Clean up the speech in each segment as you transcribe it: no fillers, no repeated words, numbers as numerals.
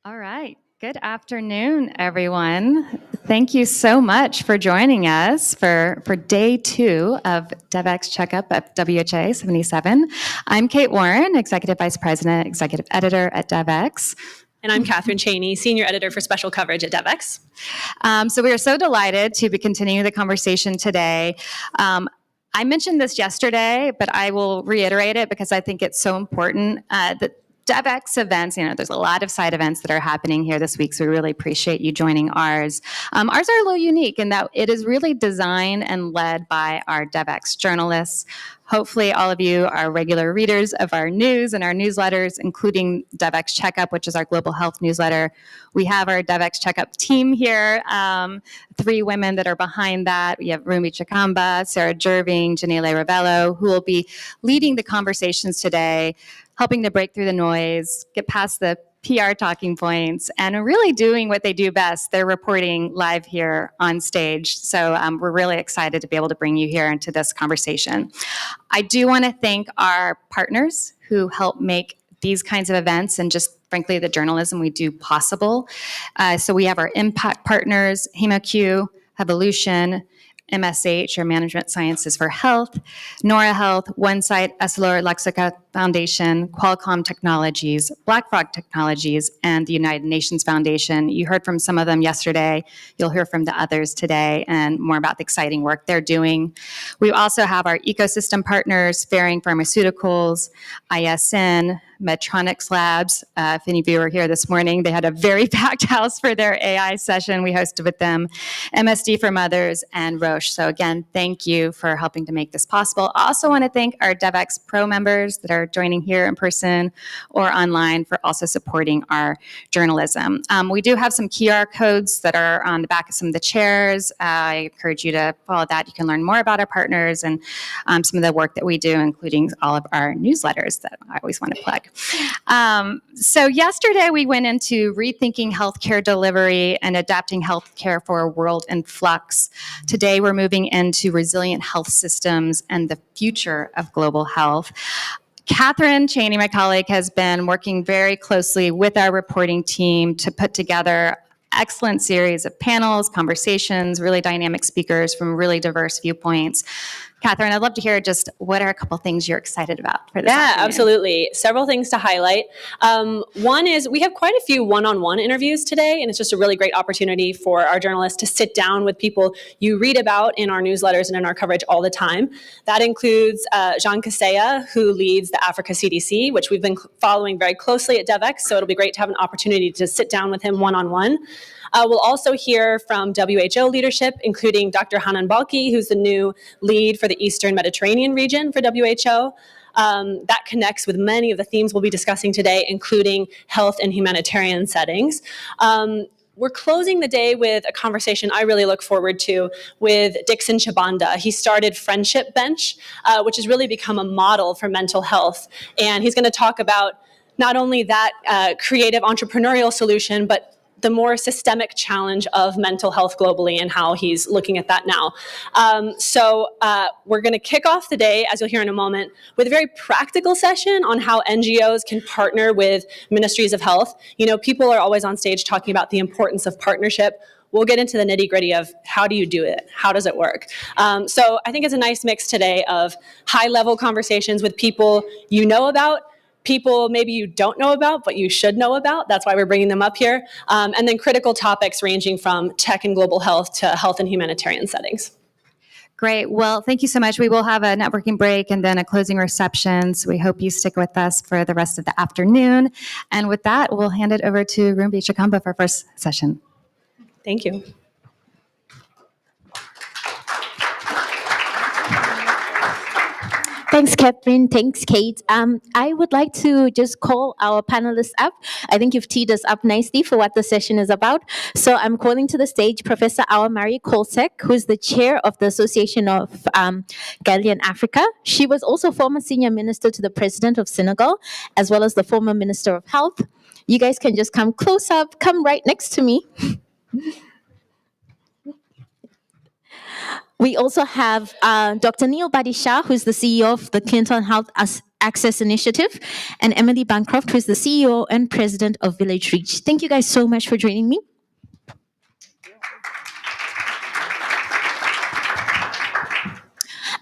All right. Good afternoon, everyone. Thank you so much for joining us for day 2 of Devex CheckUp WHA 77. I'm Kate Warren, Executive Vice President, Executive Editor at Devex. And I'm Catherine Cheney, Senior Editor for Special Coverage at Devex. So we are so delighted to be continuing the conversation today. I mentioned this yesterday, but I will reiterate it because I think it's so important that Devex events, there's a lot of side events that are happening here this week, so we really appreciate you joining ours. Ours are a little unique in that it is really designed and led by our Devex journalists. Hopefully all of you are regular readers of our news and our newsletters, including Devex CheckUp, which is our global health newsletter. We have our Devex CheckUp team here, 3 women that are behind that. We have Rumi Chikamba, Sarah Jerving, Janelle Ravello, who will be leading the conversations today, helping to break through the noise, get past the PR talking points, and really doing what they do best. They're reporting live here on stage. So we're really excited to be able to bring you here into this conversation. I do want to thank our partners who help make these kinds of events and just frankly the journalism we do possible. So we have our impact partners, HemoQ, Evolution, MSH, or Management Sciences for Health, Nora Health, OneSight, Essilor Lexica Foundation, Qualcomm Technologies, Black Frog Technologies, and the United Nations Foundation. You heard from some of them yesterday. You'll hear from the others today and more about the exciting work they're doing. We also have our ecosystem partners, Ferring Pharmaceuticals, ISN, Medtronics Labs. If any of you were here this morning, they had a very packed house for their AI session we hosted with them, MSD for Mothers, and Roche. So again, thank you for helping to make this possible. I also want to thank our Devex Pro members that are joining here in person or online for also supporting our journalism. We do have some QR codes that are on the back of some of the chairs. I encourage you to follow that. You can learn more about our partners and some of the work that we do, including all of our newsletters that I always want to plug. So yesterday we went into rethinking healthcare delivery and adapting healthcare for a world in flux. Today we're moving into resilient health systems and the future of global health. Catherine Cheney, my colleague, has been working very closely with our reporting team to put together excellent series of panels, conversations, really dynamic speakers from really diverse viewpoints. Catherine, I'd love to hear just what are a couple things you're excited about for this afternoon? Absolutely. Several things to highlight. One is we have quite a few one-on-one interviews today, and it's just a really great opportunity for our journalists to sit down with people you read about in our newsletters and in our coverage all the time. That includes Jean Kaseya, who leads the Africa CDC, which we've been following very closely at Devex, so it'll be great to have an opportunity to sit down with him one-on-one. We'll also hear from WHO leadership, including Dr. Hanan Balki, who's the new lead for the Eastern Mediterranean region for WHO. That connects with many of the themes we'll be discussing today, including health and humanitarian settings. We're closing the day with a conversation I really look forward to with Dixon Chibanda. He started Friendship Bench, which has really become a model for mental health. And he's going to talk about not only that creative entrepreneurial solution, but the more systemic challenge of mental health globally and how he's looking at that now. So we're going to kick off the day, as you'll hear in a moment, with a very practical session on how NGOs can partner with ministries of health. You know, people are always on stage talking about the importance of partnership. We'll get into the nitty-gritty of how do you do it? How does it work? So I think it's a nice mix today of high-level conversations with people you know about, people maybe you don't know about, but you should know about. That's why we're bringing them up here. And then critical topics ranging from tech and global health to health and humanitarian settings. Great. Well, thank you so much. We will have a networking break and then a closing reception. So we hope you stick with us for the rest of the afternoon. And with that, we'll hand it over to Rumi Chikamba for our first session. Thank you. Thanks, Catherine. Thanks, Kate. I would like to just call our panelists up. I think you've teed us up nicely for what the session is about. So I'm calling to the stage Professor Awamari Kolsek, who's the chair of the Association of Ghanaian Africa. She was also former senior minister to the president of Senegal, as well as the former minister of health. You guys can just come close up, come right next to me. We also have Dr. Neil Badisha, who's the CEO of the Clinton Health Access Initiative, and Emily Bancroft, who is the CEO and President of Village Reach. Thank you guys so much for joining me.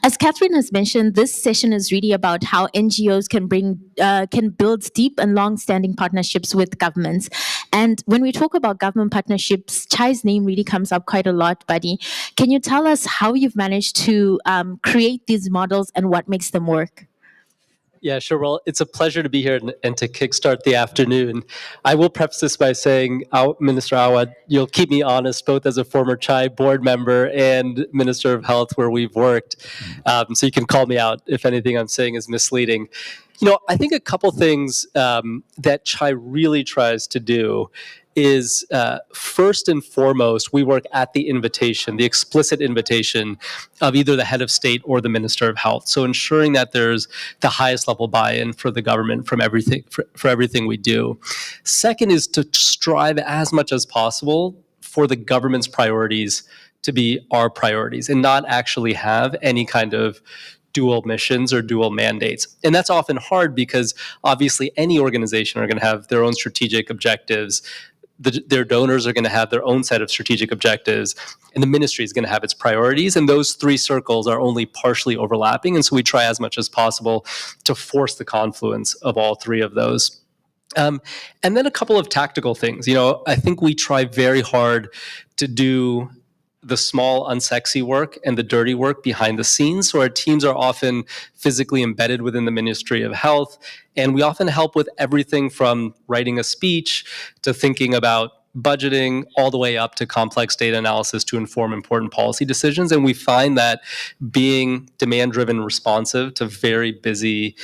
As Catherine has mentioned, this session is really about how NGOs can build deep and long-standing partnerships with governments. And when we talk about government partnerships, Chai's name really comes up quite a lot, Buddy. Can you tell us how you've managed to create these models and what makes them work? Yeah, sure. Well, it's a pleasure to be here and to kickstart the afternoon. I will preface this by saying, Minister Awa, you'll keep me honest, both as a former Chai board member and Minister of Health, where we've worked. So you can call me out if anything I'm saying is misleading. I think a couple things that Chai really tries to do is first and foremost, we work at the invitation, the explicit invitation of either the head of state or the Minister of Health. So ensuring that there's the highest level buy-in for the government from everything for everything we do. Second is to strive as much as possible for the government's priorities to be our priorities and not actually have any kind of dual missions or dual mandates. And that's often hard because obviously any organization are going to have their own strategic objectives. Their donors are going to have their own set of strategic objectives, and the ministry is going to have its priorities. And those three circles are only partially overlapping. And so we try as much as possible to force the confluence of all three of those. And then a couple of tactical things. I think we try very hard to do the small, unsexy work and the dirty work behind the scenes. So our teams are often physically embedded within the Ministry of Health, and we often help with everything from writing a speech to thinking about budgeting, all the way up to complex data analysis to inform important policy decisions. And we find that being demand-driven and responsive to very busy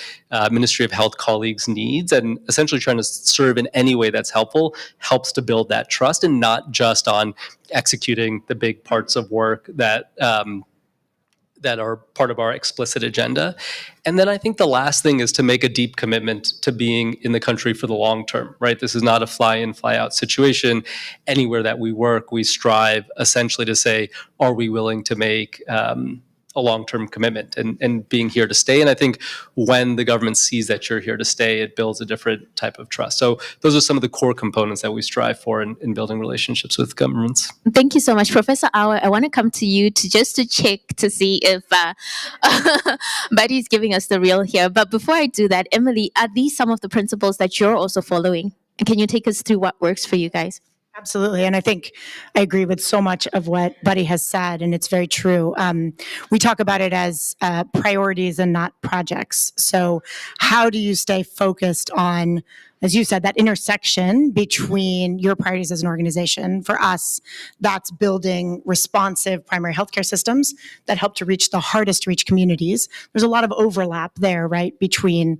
Ministry of Health colleagues' needs and essentially trying to serve in any way that's helpful helps to build that trust, and not just on executing the big parts of work that are part of our explicit agenda. And then I think the last thing is to make a deep commitment to being in the country for the long term, right? This is not a fly in, fly out situation. Anywhere that we work, we strive essentially to say, are we willing to make a long-term commitment and being here to stay? And I think when the government sees that you're here to stay, it builds a different type of trust. So those are some of the core components that we strive for in building relationships with governments. Thank you so much. Professor Awa, I want to come to you to check to see if Buddy's giving us the real here. But before I do that, Emily, are these some of the principles that you're also following? And can you take us through what works for you guys? Absolutely. And I think I agree with so much of what Buddy has said, and it's very true. We talk about it as priorities and not projects. So how do you stay focused on, as you said, that intersection between your priorities as an organization? For us, that's building responsive primary healthcare systems that help to reach the hardest to reach communities. There's a lot of overlap there, right, between,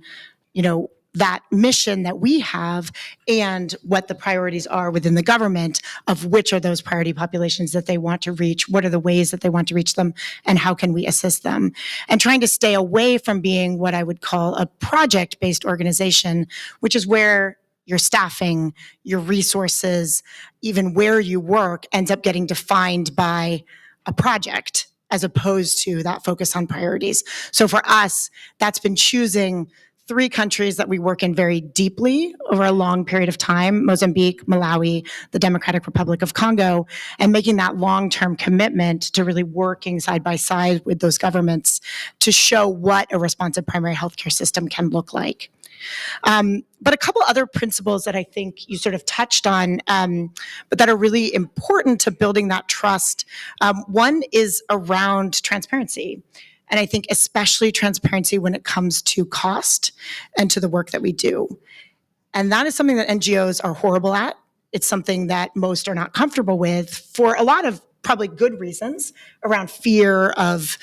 that mission that we have and what the priorities are within the government of which are those priority populations that they want to reach, what are the ways that they want to reach them, and how can we assist them. And trying to stay away from being what I would call a project-based organization, which is where your staffing, your resources, even where you work ends up getting defined by a project as opposed to that focus on priorities. So for us, that's been choosing 3 countries that we work in very deeply over a long period of time: Mozambique, Malawi, the Democratic Republic of Congo, and making that long-term commitment to really working side by side with those governments to show what a responsive primary healthcare system can look like. But a couple other principles that I think you sort of touched on, but that are really important to building that trust. One is around transparency. And I think especially transparency when it comes to cost and to the work that we do. And that is something that NGOs are horrible at. It's something that most are not comfortable with for a lot of probably good reasons around fear of,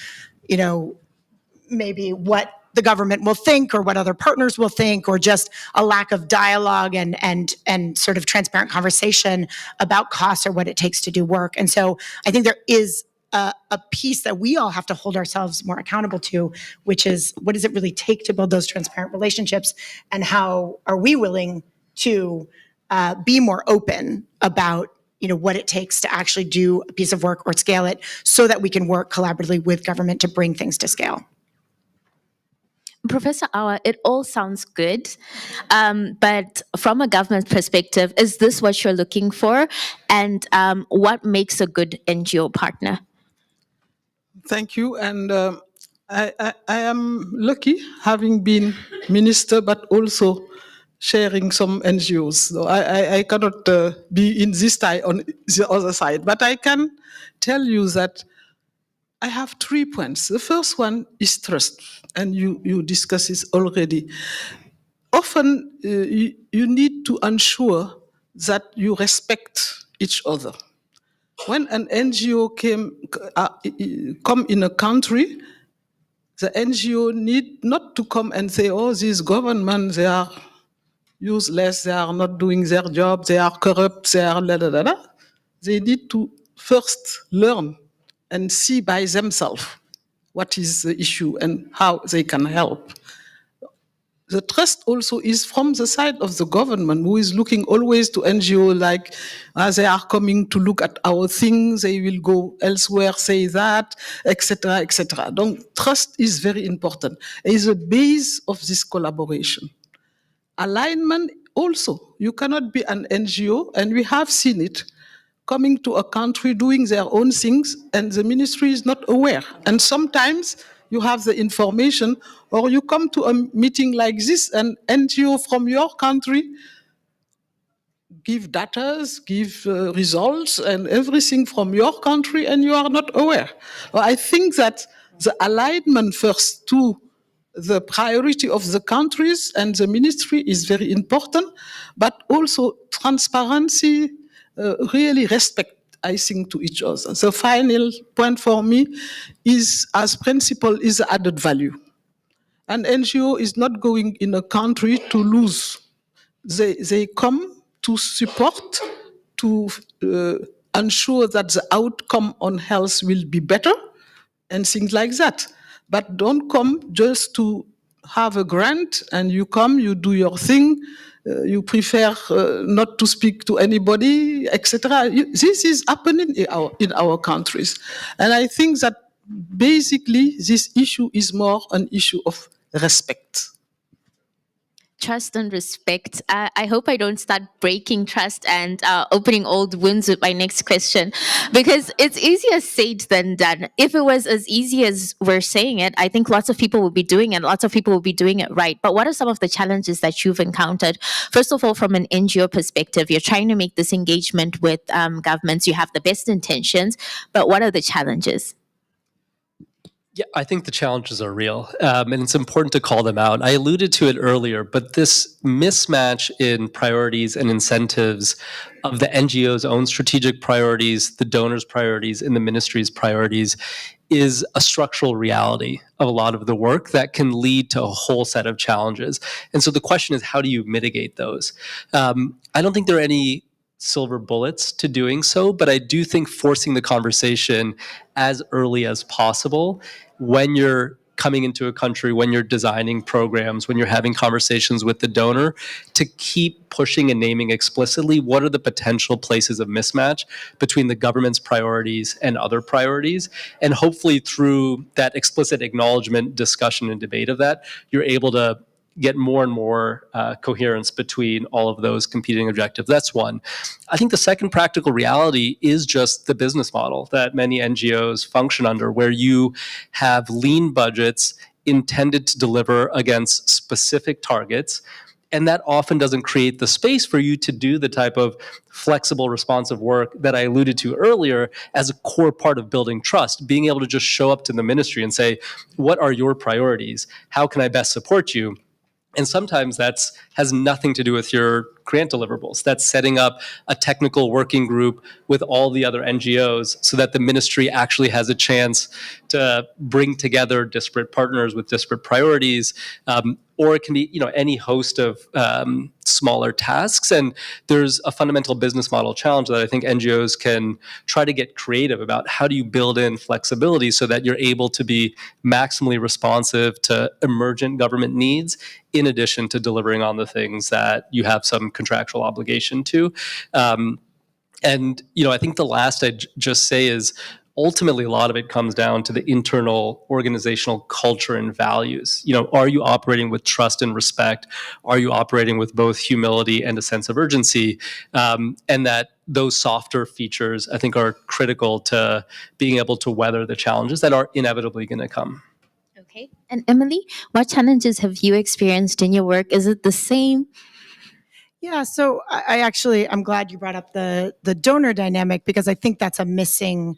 maybe what the government will think or what other partners will think, or just a lack of dialogue and sort of transparent conversation about costs or what it takes to do work. And so I think there is a piece that we all have to hold ourselves more accountable to, which is what does it really take to build those transparent relationships, and how are we willing to be more open about what it takes to actually do a piece of work or scale it so that we can work collaboratively with government to bring things to scale. Professor Awa, it all sounds good, but from a government perspective, is this what you're looking for? And what makes a good NGO partner? Thank you. And I am lucky having been minister, but also sharing some NGOs. So I cannot be in this side on the other side. But I can tell you that I have 3 points. The first one is trust, and you discussed this already. Often you need to ensure that you respect each other. When an NGO come in a country, the NGO need not to come and say, oh, these government, they are useless, they are not doing their job, they are corrupt, they are la da da da. They need to first learn and see by themselves what is the issue and how they can help. The trust also is from the side of the government, who is looking always to NGO like, they are coming to look at our things, they will go elsewhere, say that, etc., etc. Donc, trust is very important. It is a base of this collaboration. Alignment also, you cannot be an NGO, and we have seen it, coming to a country doing their own things, and the ministry is not aware. And sometimes you have the information, or you come to a meeting like this, and NGO from your country give data, give results, and everything from your country, and you are not aware. Well, I think that the alignment first to the priority of the countries and the ministry is very important, but also transparency, really respect, I think, to each other. The final point for me is, as principle, is added value. An NGO is not going in a country to lose. They come to support, to ensure that the outcome on health will be better, and things like that. But don't come just to have a grant, and you come, you do your thing, you prefer not to speak to anybody, etc. This is happening in our countries. And I think that basically this issue is more an issue of respect. Trust and respect. I hope I don't start breaking trust and opening old wounds with my next question, because it's easier said than done. If it was as easy as we're saying it, I think lots of people would be doing it. Lots of people would be doing it right. But what are some of the challenges that you've encountered? First of all, from an NGO perspective, you're trying to make this engagement with governments. You have the best intentions, but what are the challenges? Yeah, I think the challenges are real, and it's important to call them out. I alluded to it earlier, but this mismatch in priorities and incentives of the NGO's own strategic priorities, the donors' priorities, and the ministry's priorities is a structural reality of a lot of the work that can lead to a whole set of challenges. And so the question is, how do you mitigate those? I don't think there are any silver bullets to doing so, but I do think forcing the conversation as early as possible when you're coming into a country, when you're designing programs, when you're having conversations with the donor, to keep pushing and naming explicitly what are the potential places of mismatch between the government's priorities and other priorities. And hopefully through that explicit acknowledgement, discussion, and debate of that, you're able to get more and more coherence between all of those competing objectives. That's one. I think the second practical reality is just the business model that many NGOs function under, where you have lean budgets intended to deliver against specific targets. And that often doesn't create the space for you to do the type of flexible, responsive work that I alluded to earlier as a core part of building trust, being able to just show up to the ministry and say, what are your priorities? How can I best support you? And sometimes that's has nothing to do with your grant deliverables. That's setting up a technical working group with all the other NGOs so that the ministry actually has a chance to bring together disparate partners with disparate priorities. Or it can be, any host of smaller tasks. And there's a fundamental business model challenge that I think NGOs can try to get creative about. How do you build in flexibility so that you're able to be maximally responsive to emergent government needs, in addition to delivering on the things that you have some contractual obligation to? And I think the last I'd just say is, ultimately a lot of it comes down to the internal organizational culture and values. Are you operating with trust and respect? Are you operating with both humility and a sense of urgency? And that those softer features, I think, are critical to being able to weather the challenges that are inevitably going to come. Okay. And Emily, what challenges have you experienced in your work? Is it the same? Yeah, so I'm glad you brought up the donor dynamic, because I think that's a missing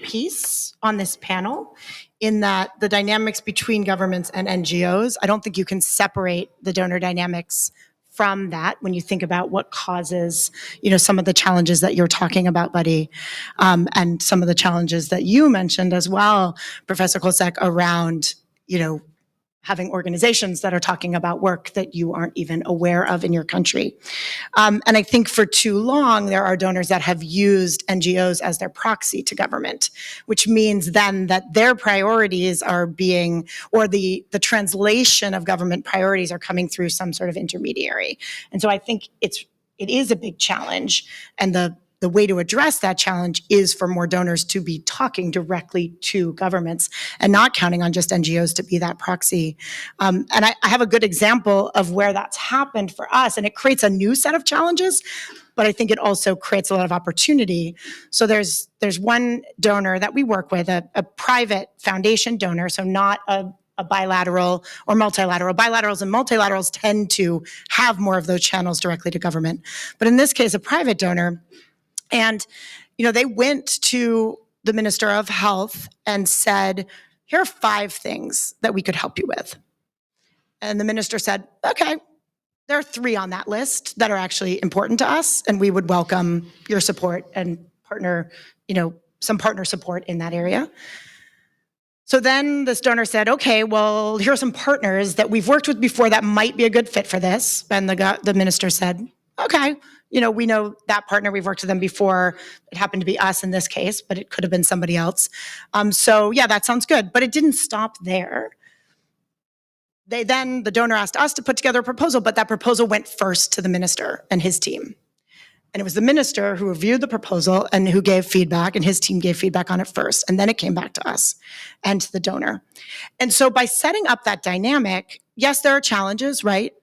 piece on this panel, in that the dynamics between governments and NGOs, I don't think you can separate the donor dynamics from that when you think about what causes, some of the challenges that you're talking about, Buddy, and some of the challenges that you mentioned as well, Professor Kolsek, around, having organizations that are talking about work that you aren't even aware of in your country. And I think for too long, there are donors that have used NGOs as their proxy to government, which means then that their priorities are being, or the translation of government priorities are coming through some sort of intermediary. And so I think it is a big challenge. And the way to address that challenge is for more donors to be talking directly to governments and not counting on just NGOs to be that proxy. And I have a good example of where that's happened for us, and it creates a new set of challenges, but I think it also creates a lot of opportunity. So there's one donor that we work with, a private foundation donor, so not a bilateral or multilateral. Bilaterals and multilaterals tend to have more of those channels directly to government. But in this case, a private donor. And, they went to the Minister of Health and said, here are 5 things that we could help you with. And the minister said, okay, there are 3 on that list that are actually important to us, and we would welcome your support and partner, some partner support in that area. So then this donor said, okay, well, here are some partners that we've worked with before that might be a good fit for this. And the minister said, okay, we know that partner, we've worked with them before. It happened to be us in this case, but it could have been somebody else. So yeah, that sounds good. But it didn't stop there. The donor asked us to put together a proposal, but that proposal went first to the minister and his team. And it was the minister who reviewed the proposal and who gave feedback, and his team gave feedback on it first. And then it came back to us and to the donor. And so by setting up that dynamic, yes, there are challenges, right?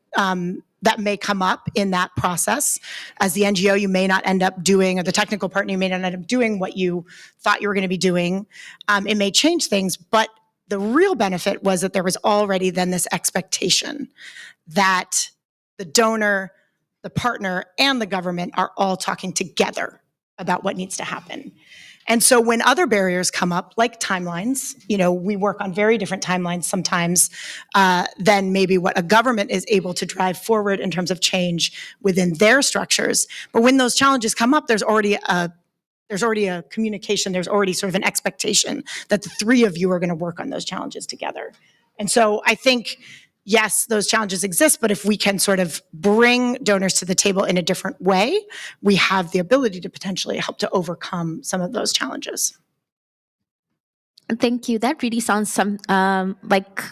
That may come up in that process. As the NGO, you may not end up doing, or the technical partner, you may not end up doing what you thought you were going to be doing. It may change things, but the real benefit was that there was already then this expectation that the donor, the partner, and the government are all talking together about what needs to happen. And so when other barriers come up, like timelines, we work on very different timelines sometimes than maybe what a government is able to drive forward in terms of change within their structures. But when those challenges come up, there's already a communication, there's already sort of an expectation that the 3 of you are going to work on those challenges together. And so I think, yes, those challenges exist, but if we can sort of bring donors to the table in a different way, we have the ability to potentially help to overcome some of those challenges. Thank you. That really sounds like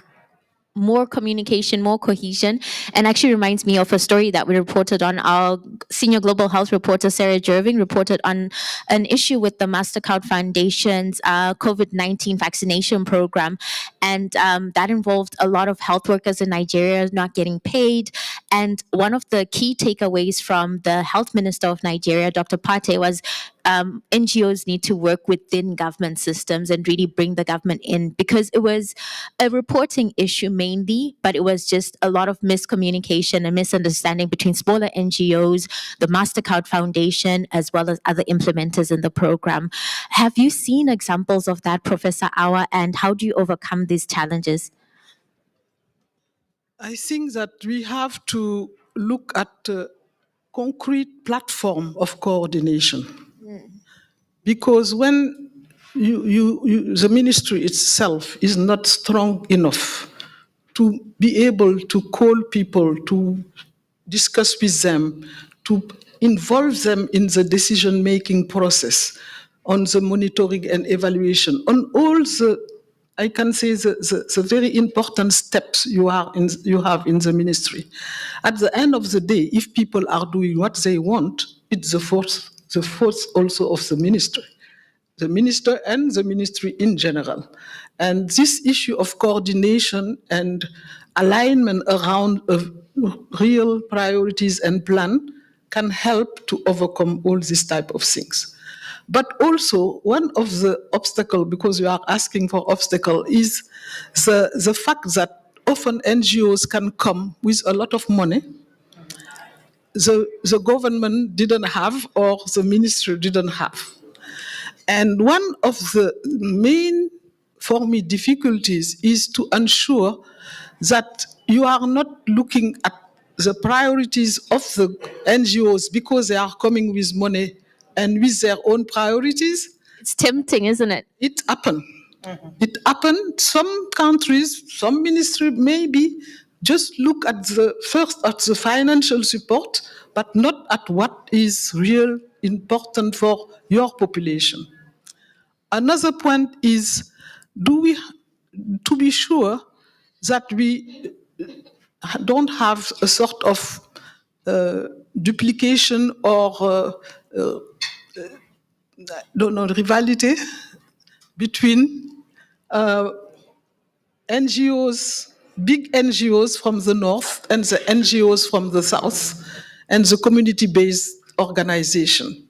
more communication, more cohesion, and actually reminds me of a story that we reported on. Our senior global health reporter, Sarah Jerving, reported on an issue with the MasterCard Foundation's COVID-19 vaccination program. And that involved a lot of health workers in Nigeria not getting paid. And one of the key takeaways from the health minister of Nigeria, Dr. Pate, was NGOs need to work within government systems and really bring the government in, because it was a reporting issue mainly, but it was just a lot of miscommunication and misunderstanding between smaller NGOs, the MasterCard Foundation, as well as other implementers in the program. Have you seen examples of that, Professor Awa, and how do you overcome these challenges? I think that we have to look at a concrete platform of coordination. Because when the ministry itself is not strong enough to be able to call people, to discuss with them, to involve them in the decision-making process, on the monitoring and evaluation, on all the, I can say, the very important steps you have in the ministry. At the end of the day, if people are doing what they want, it's the force also of the ministry. the minister and the ministry in general. And this issue of coordination and alignment around real priorities and plan can help to overcome all these type of things. But also, one of the obstacles, because you are asking for obstacle, is the fact that often NGOs can come with a lot of money the government didn't have or the ministry didn't have. And one of the main, for me, difficulties is to ensure that you are not looking at the priorities of the NGOs because they are coming with money and with their own priorities. It's tempting, isn't it? It happened. It happened. Some countries, some ministry maybe just look at the financial support, but not at what is real important for your population. Another point is, to be sure that we don't have a sort of duplication or rivalry between NGOs, big NGOs from the north and the NGOs from the south, and the community-based organization.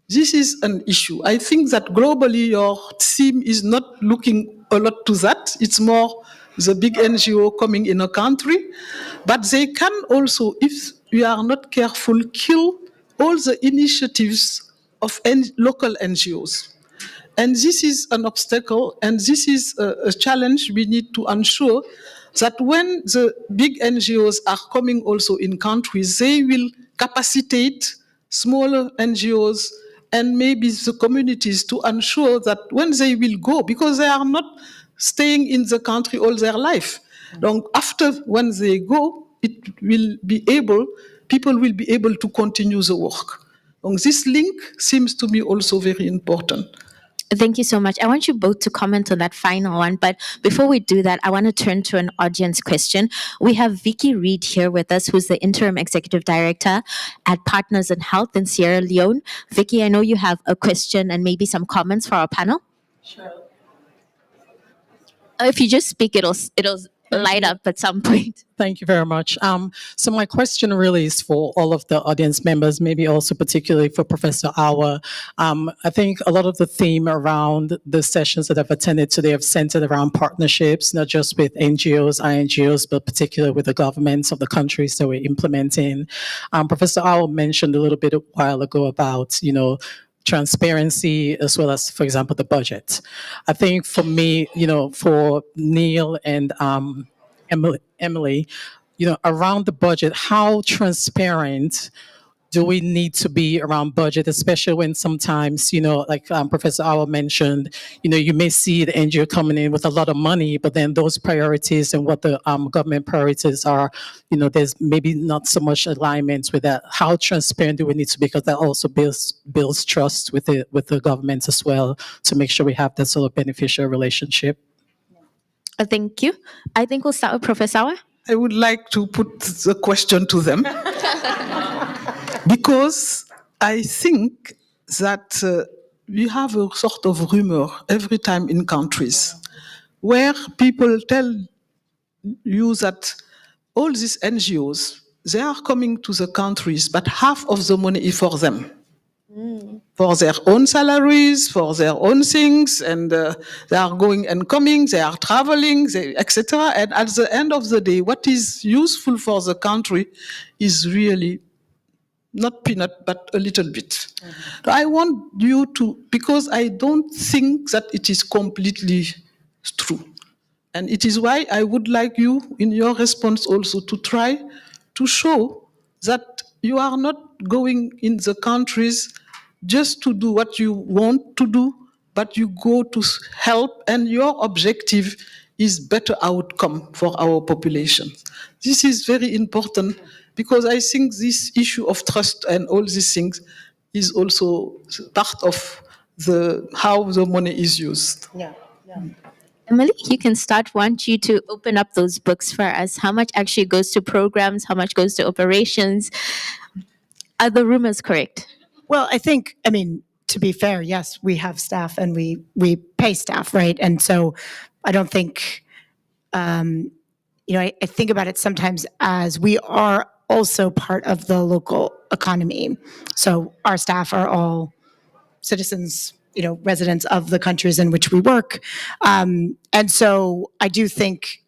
This is an issue. I think that globally your team is not looking a lot to that. It's more the big NGO coming in a country, but they can also, if we are not careful, kill all the initiatives of local NGOs. And this is an obstacle, and this is a challenge we need to ensure that when the big NGOs are coming also in countries, they will capacitate smaller NGOs and maybe the communities to ensure that when they will go, because they are not staying in the country all their life. After when they go, people will be able to continue the work. This link seems to me also very important. Thank you so much. I want you both to comment on that final one. But before we do that, I want to turn to an audience question. We have Vicky Reed here with us, who's the Interim Executive Director at Partners in Health in Sierra Leone. Vicky, I know you have a question and maybe some comments for our panel. Sure. If you just speak, it'll light up at some point. Thank you very much. So my question really is for all of the audience members, maybe also particularly for Professor Awa. I think a lot of the theme around the sessions that I've attended today have centered around partnerships, not just with NGOs, INGOs, but particularly with the governments of the countries that we're implementing. Professor Awa mentioned a little bit a while ago about, transparency as well as, for example, the budget. I think for me, for Neil and Emily, around the budget, how transparent do we need to be around budget, especially when sometimes, like Professor Awa mentioned, you may see the NGO coming in with a lot of money, but then those priorities and what the government priorities are, there's maybe not so much alignment with that. How transparent do we need to be? Because that also builds trust with the government as well, to make sure we have that sort of beneficial relationship. Thank you. I think we'll start with Professor Awa. I would like to put the question to them. Because I think that we have a sort of rumor every time in countries where people tell you that all these NGOs, they are coming to the countries, but half of the money is for them. For their own salaries, for their own things, and they are going and coming, they are traveling, etc. And at the end of the day, what is useful for the country is really not peanut, but a little bit. Mm-hmm. I want you to, because I don't think that it is completely true. And it is why I would like you, in your response also, to try to show that you are not going in the countries just to do what you want to do, but you go to help, and your objective is better outcome for our population. This is very important, because I think this issue of trust and all these things is also part of how the money is used. Yeah. Emily, you can start. Want you to open up those books for us. How much actually goes to programs? How much goes to operations? Are the rumors correct? Well, I think, to be fair, yes, we have staff and we pay staff, right? And so I don't think, I think about it sometimes as we are also part of the local economy. So our staff are all citizens, residents of the countries in which we work. And so I do think,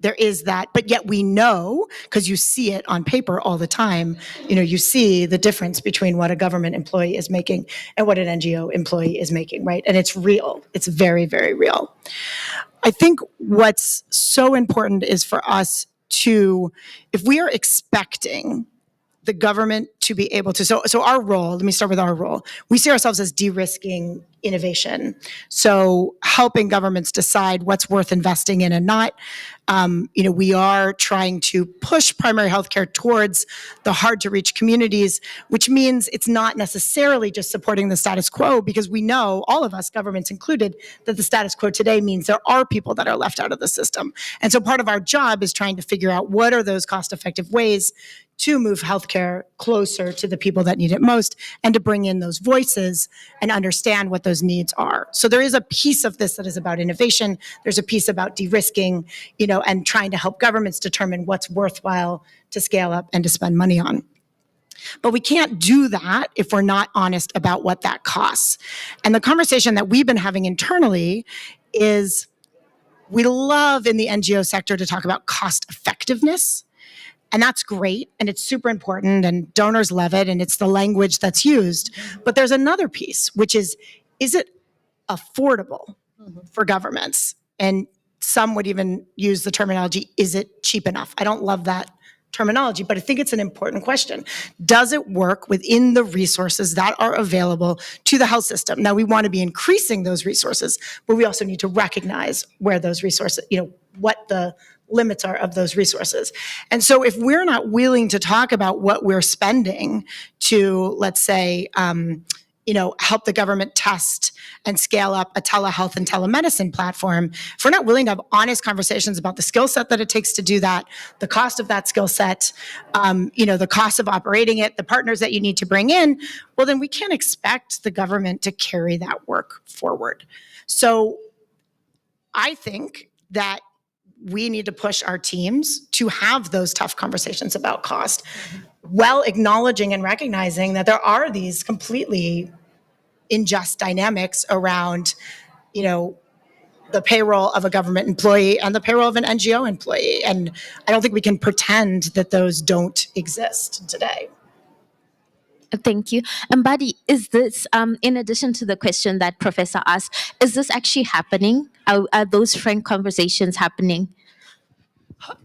there is that, but yet we know, because you see it on paper all the time, you see the difference between what a government employee is making and what an NGO employee is making, right? And it's real. It's very, very real. I think what's so important is for us to, if we are expecting the government to be able to, so our role, let me start with our role. We see ourselves as de-risking innovation. So helping governments decide what's worth investing in and not. We are trying to push primary healthcare towards the hard to reach communities, which means it's not necessarily just supporting the status quo, because we know, all of us, governments included, that the status quo today means there are people that are left out of the system. And so part of our job is trying to figure out what are those cost-effective ways to move healthcare closer to the people that need it most, and to bring in those voices and understand what those needs are. So there is a piece of this that is about innovation. There's a piece about de-risking, and trying to help governments determine what's worthwhile to scale up and to spend money on. But we can't do that if we're not honest about what that costs. And the conversation that we've been having internally is, we love in the NGO sector to talk about cost effectiveness. And that's great, and it's super important, and donors love it, and it's the language that's used. But there's another piece, which is it affordable for governments? And some would even use the terminology, is it cheap enough? I don't love that terminology, but I think it's an important question. Does it work within the resources that are available to the health system? Now, we want to be increasing those resources, but we also need to recognize where those resources, what the limits are of those resources. And so if we're not willing to talk about what we're spending to, let's say, help the government test and scale up a telehealth and telemedicine platform, if we're not willing to have honest conversations about the skill set that it takes to do that, the cost of that skill set, the cost of operating it, the partners that you need to bring in, well, then we can't expect the government to carry that work forward. So I think that we need to push our teams to have those tough conversations about cost, while acknowledging and recognizing that there are these completely unjust dynamics around, the payroll of a government employee and the payroll of an NGO employee. And I don't think we can pretend that those don't exist today. Thank you. And Buddy, is this, in addition to the question that Professor asked, is this actually happening? Are those frank conversations happening?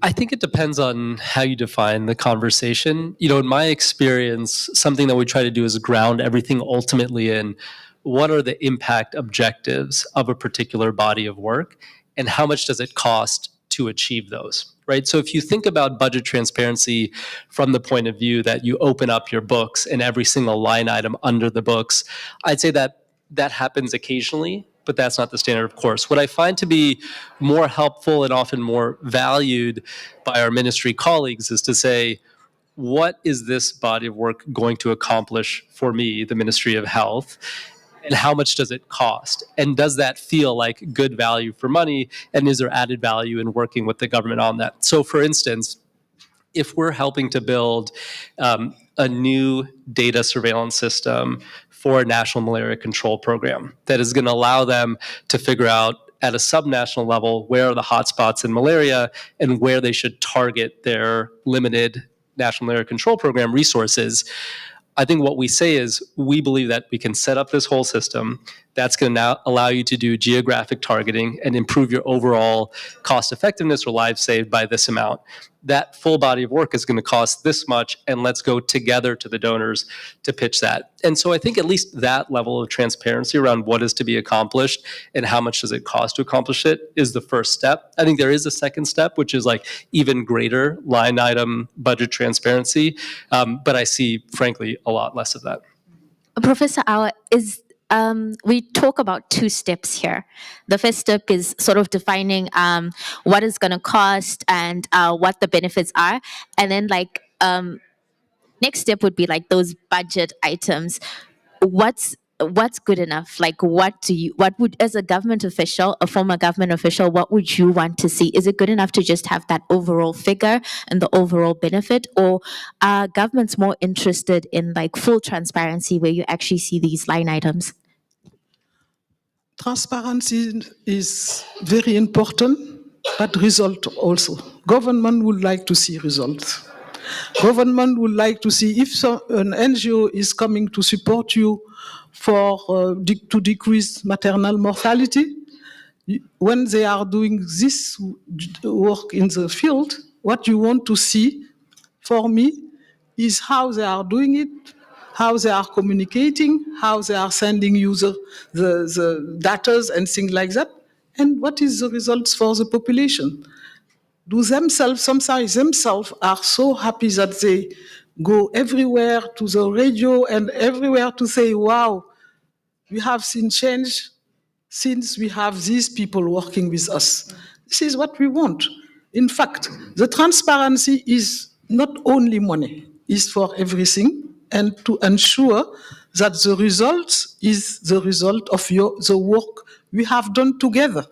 I think it depends on how you define the conversation. In my experience, something that we try to do is ground everything ultimately in what are the impact objectives of a particular body of work, and how much does it cost to achieve those, right? So if you think about budget transparency from the point of view that you open up your books and every single line item under the books, I'd say that happens occasionally, but that's not the standard, of course. What I find to be more helpful and often more valued by our ministry colleagues is to say, what is this body of work going to accomplish for me, the Ministry of Health? And how much does it cost? And does that feel like good value for money? And is there added value in working with the government on that? So for instance, if we're helping to build a new data surveillance system for a national malaria control program that is going to allow them to figure out at a subnational level where are the hotspots in malaria and where they should target their limited national malaria control program resources, I think what we say is we believe that we can set up this whole system that's going to now allow you to do geographic targeting and improve your overall cost effectiveness or lives saved by this amount. That full body of work is going to cost this much, and let's go together to the donors to pitch that. And so I think at least that level of transparency around what is to be accomplished and how much does it cost to accomplish it is the first step. I think there is a second step, which is like even greater line item budget transparency, but I see, frankly, a lot less of that. Professor Auer, we talk about two steps here. The first step is sort of defining what it's going to cost and what the benefits are. And then next step would be like those budget items. what's good enough? Like, what would, as a government official, a former government official, what would you want to see? Is it good enough to just have that overall figure and the overall benefit, or are governments more interested in like full transparency where you actually see these line items? Transparency is very important, but result also. Government would like to see results. Government would like to see if an NGO is coming to support you for to decrease maternal mortality. When they are doing this work in the field, what you want to see, for me, is how they are doing it, how they are communicating, how they are sending you the data and things like that, and what is the results for the population. Do themselves, sometimes themselves are so happy that they go everywhere to the radio and everywhere to say, wow, we have seen change since we have these people working with us. This is what we want. In fact, the transparency is not only money, it's for everything, and to ensure that the result is the result of the work we have done together.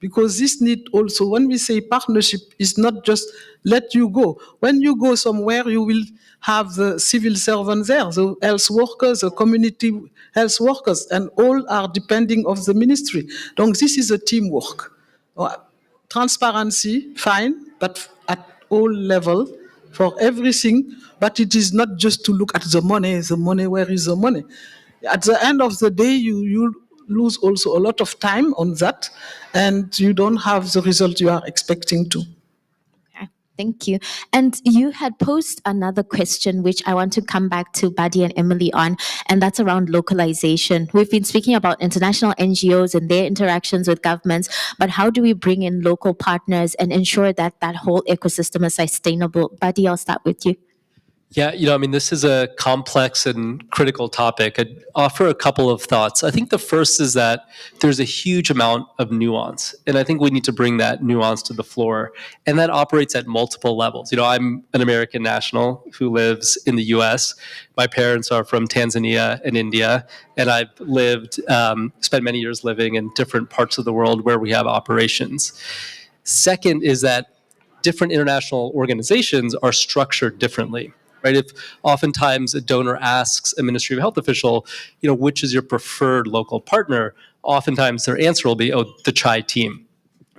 Because this need also, when we say partnership, is not just let you go. When you go somewhere, you will have the civil servants there, the health workers, the community health workers, and all are depending of the ministry. Donc this is a teamwork. Transparency, fine, but at all level, for everything, but it is not just to look at the money, where is the money? At the end of the day, you lose also a lot of time on that, and you don't have the result you are expecting to. Okay, thank you. And you had posed another question, which I want to come back to Buddy and Emily on, and that's around localization. We've been speaking about international NGOs and their interactions with governments, but how do we bring in local partners and ensure that that whole ecosystem is sustainable? Buddy, I'll start with you. Yeah, I mean, this is a complex and critical topic. I'd offer a couple of thoughts. I think the first is that there's a huge amount of nuance, and I think we need to bring that nuance to the floor, and that operates at multiple levels. I'm an American national who lives in the U.S. My parents are from Tanzania and India, and I've spent many years living in different parts of the world where we have operations. Second is that different international organizations are structured differently. Right? If oftentimes a donor asks a Ministry of Health official, which is your preferred local partner, oftentimes their answer will be, the CHI team.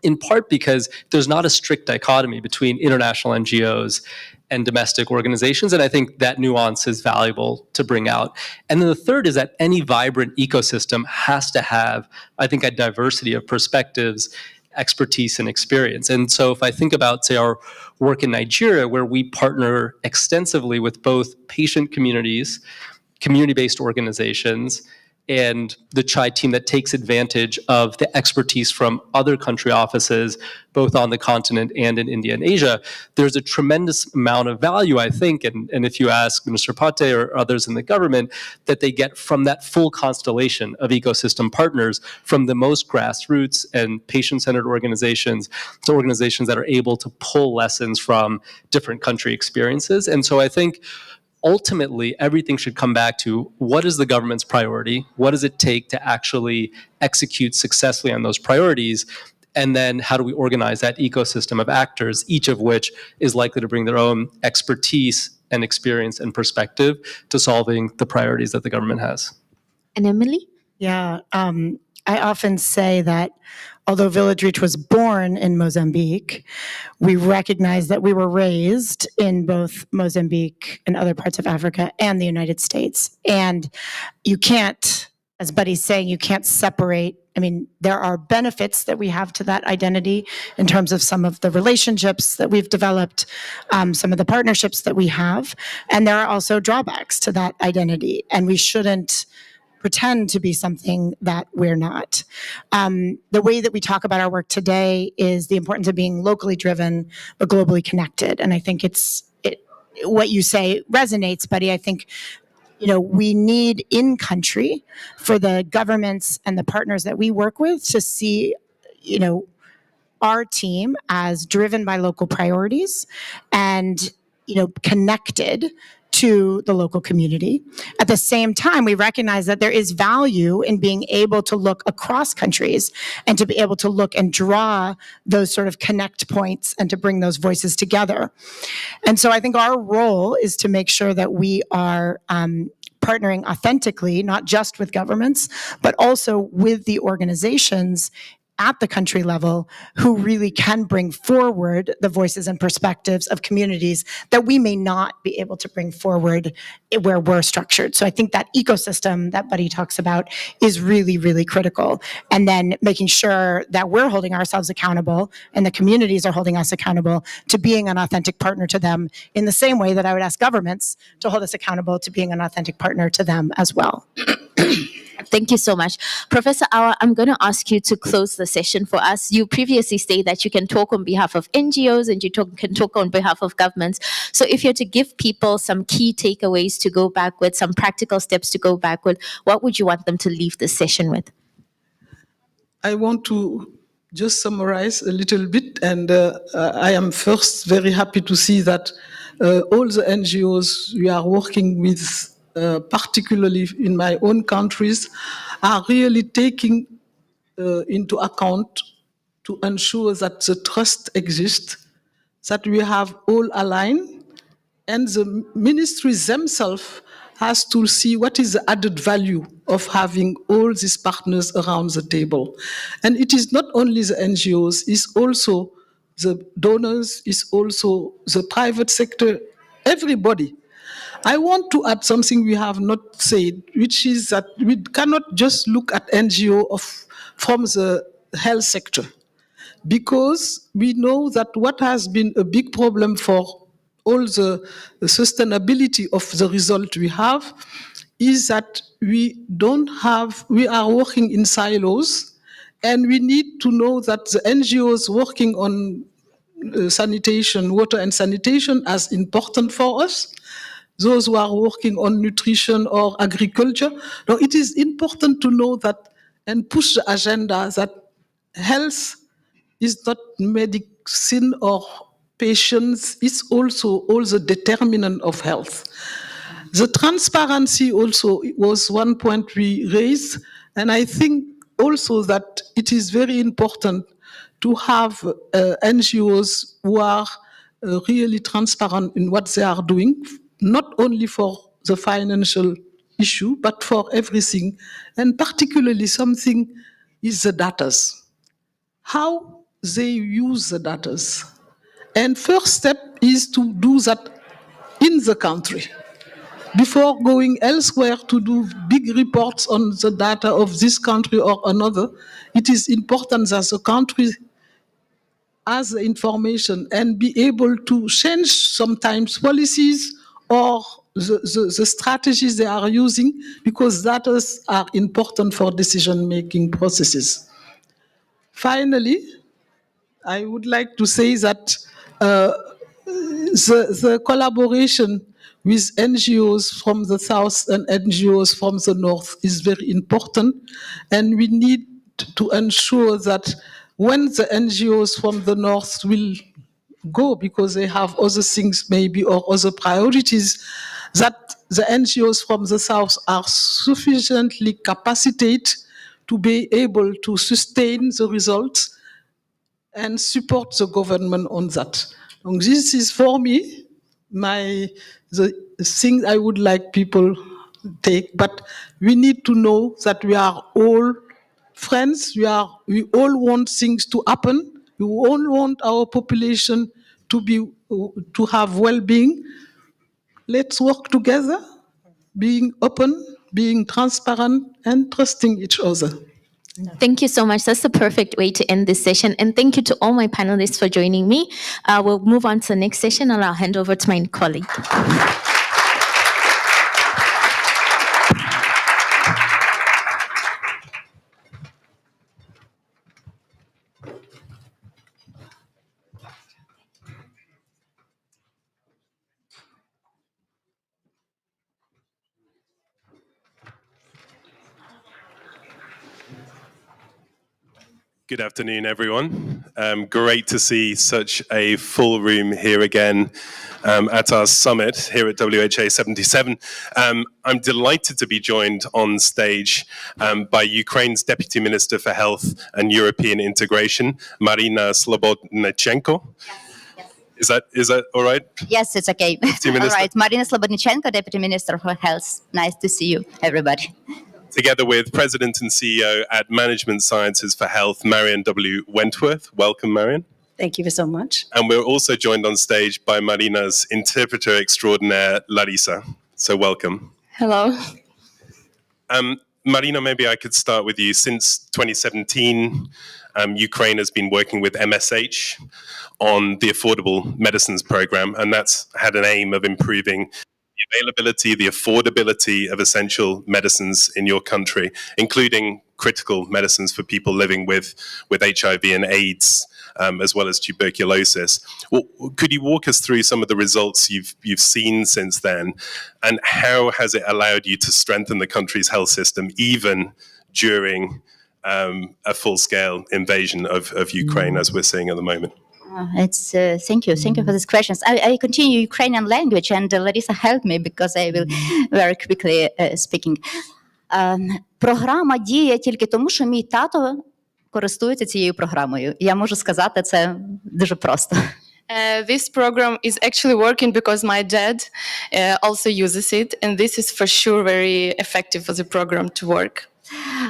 In part because there's not a strict dichotomy between international NGOs and domestic organizations, and I think that nuance is valuable to bring out. And then the third is that any vibrant ecosystem has to have, I think, a diversity of perspectives, expertise, and experience. And so if I think about, say, our work in Nigeria, where we partner extensively with both patient communities, community-based organizations, and the CHI team that takes advantage of the expertise from other country offices, both on the continent and in India and Asia, there's a tremendous amount of value, I think, and if you ask Minister Pate or others in the government, that they get from that full constellation of ecosystem partners, from the most grassroots and patient-centered organizations to organizations that are able to pull lessons from different country experiences. And so I think ultimately, everything should come back to what is the government's priority? What does it take to actually execute successfully on those priorities? And then how do we organize that ecosystem of actors, each of which is likely to bring their own expertise and experience and perspective to solving the priorities that the government has? And Emily? Yeah, I often say that although Village Reach was born in Mozambique, we recognize that we were raised in both Mozambique and other parts of Africa and the United States. And you can't, as Buddy's saying, you can't separate. I mean, there are benefits that we have to that identity in terms of some of the relationships that we've developed, some of the partnerships that we have. And there are also drawbacks to that identity. And we shouldn't pretend to be something that we're not. The way that we talk about our work today is the importance of being locally driven, but globally connected. And I think what you say resonates, Buddy. I think, we need in country for the governments and the partners that we work with to see, our team as driven by local priorities and, connected to the local community. At the same time, we recognize that there is value in being able to look across countries and to be able to look and draw those sort of connect points and to bring those voices together. And so I think our role is to make sure that we are partnering authentically, not just with governments, but also with the organizations at the country level who really can bring forward the voices and perspectives of communities that we may not be able to bring forward where we're structured. So I think that ecosystem that Buddy talks about is really, really critical. And then making sure that we're holding ourselves accountable and the communities are holding us accountable to being an authentic partner to them in the same way that I would ask governments to hold us accountable to being an authentic partner to them as well. Thank you so much. Professor Awa, I'm going to ask you to close the session for us. You previously stated that you can talk on behalf of NGOs and you can talk on behalf of governments. So if you're to give people some key takeaways to go back with, some practical steps to go back with, what would you want them to leave this session with? I want to just summarize a little bit, and I am first very happy to see that all the NGOs we are working with, particularly in my own countries, are really taking into account to ensure that the trust exists, that we have all aligned, and the ministries themselves has to see what is the added value of having all these partners around the table. And it is not only the NGOs, it's also the donors, it's also the private sector, everybody. I want to add something we have not said, which is that we cannot just look at from the health sector, because we know that what has been a big problem for all the sustainability of the result we have is that we are working in silos, and we need to know that the NGOs working on sanitation, water and sanitation as important for us, those who are working on nutrition or agriculture. Now, it is important to know that and push the agenda that health is not medicine or patients, it's also all the determinant of health. The transparency also was one point we raised, and I think also that it is very important to have NGOs who are really transparent in what they are doing, not only for the financial issue, but for everything. And particularly something is the data. How they use the data. And first step is to do that in the country. Before going elsewhere to do big reports on the data of this country or another, it is important that the country has the information and be able to change sometimes policies or the strategies they are using, because data are important for decision-making processes. Finally, I would like to say that the collaboration with NGOs from the south and NGOs from the north is very important, and we need to ensure that when the NGOs from the north will go because they have other things maybe or other priorities, that the NGOs from the south are sufficiently capacitated to be able to sustain the results and support the government on that. And this is for me the thing I would like people to take. But we need to know that we are all friends. We all want things to happen. We all want our population to have well-being. Let's work together, being open, being transparent, and trusting each other. Thank you so much. That's the perfect way to end this session. And thank you to all my panelists for joining me. We'll move on to the next session, and I'll hand over to my colleague. Good afternoon, everyone. Great to see such a full room here again at our summit here at WHA 77. I'm delighted to be joined on stage by Ukraine's Deputy Minister for Health and European Integration, Marina Slobodnichenko. Is that all right? Yes, it's okay. All right, Marina Slobodnichenko, Deputy Minister for Health. Nice to see you, everybody. Together with President and CEO at Management Sciences for Health, Marion W. Wentworth. Welcome, Marion. Thank you so much. And we're also joined on stage by Marina's interpreter extraordinaire, Larissa. So welcome. Hello. Marina, maybe I could start with you. Since 2017, Ukraine has been working with MSH on the Affordable Medicines Program, and that's had an aim of improving the availability, the affordability of essential medicines in your country, including critical medicines for people living with HIV and AIDS, as well as tuberculosis. Well, could you walk us through some of the results you've seen since then, and how has it allowed you to strengthen the country's health system even during a full-scale invasion of Ukraine, as we're seeing at the moment? Thank you for these questions. I continue Ukrainian language, and Larissa helped me because I will very quickly speaking. Програма діє тільки тому, що мій тато користується цією програмою. Я можу сказати це дуже просто. This program is actually working because my dad also uses it, and this is for sure very effective for the program to work.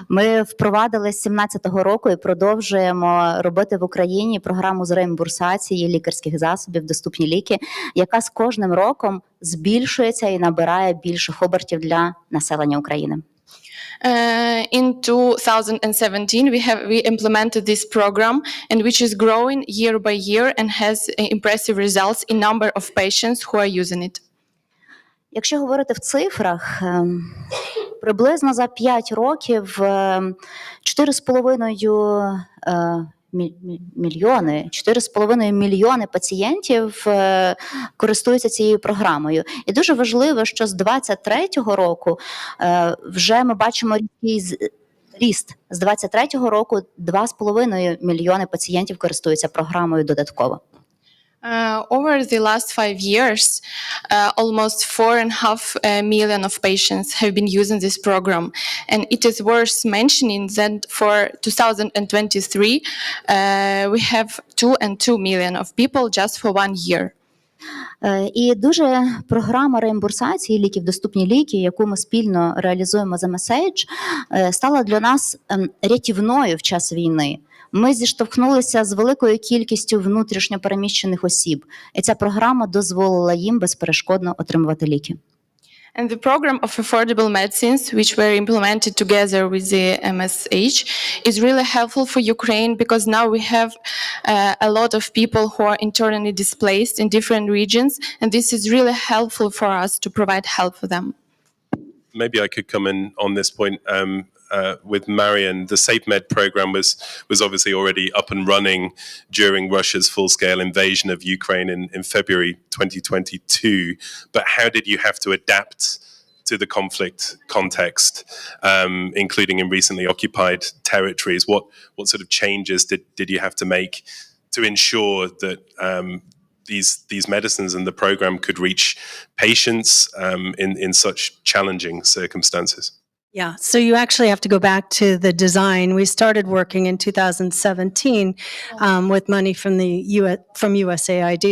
Ми впровадили з 17-го року і продовжуємо робити в Україні програму з реімбурсації лікарських засобів, доступні ліки, яка з кожним роком збільшується і набирає більших обертів для населення України. In 2017, we implemented this program, and which is growing year by year and has impressive results in number of patients who are using it. Якщо говорити в цифрах, приблизно за 5 років 4,5 мільйони пацієнтів користуються цією програмою. І дуже важливо, що з 23-го року вже ми бачимо ріст. З 23-го року 2,5 мільйони пацієнтів користуються програмою додатково. Over the last 5 years, almost 4.5 million of patients have been using this program. And it is worth mentioning that for 2023, we have 2.2 million of people just for 1 year. І дуже програма реімбурсації ліків, доступні ліки, яку ми спільно реалізуємо за меседж, стала для нас рятівною в час війни. Ми зіштовхнулися з великою кількістю внутрішньо переміщених осіб, і ця програма дозволила їм безперешкодно отримувати ліки. And the program of affordable medicines, which were implemented together with the MSH, is really helpful for Ukraine because now we have a lot of people who are internally displaced in different regions, and this is really helpful for us to provide help for them. Maybe I could come in on this point. With Marion, the SafeMed program was obviously already up and running during Russia's full-scale invasion of Ukraine in February 2022. But how did you have to adapt to the conflict context, including in recently occupied territories? What sort of changes did you have to make to ensure that these medicines and the program could reach patients in such challenging circumstances? Yeah, so you actually have to go back to the design. We started working in 2017 with money from from USAID.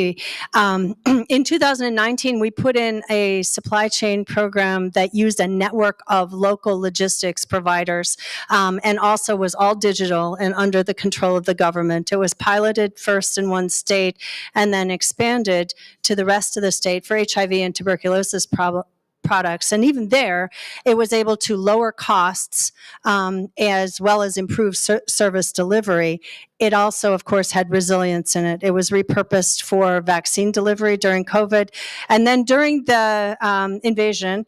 In 2019, we put in a supply chain program that used a network of local logistics providers and also was all digital and under the control of the government. It was piloted first in one state and then expanded to the rest of the state for HIV and tuberculosis products. And even there, it was able to lower costs as well as improve service delivery. It also, of course, had resilience in it. It was repurposed for vaccine delivery during COVID. And then during the invasion,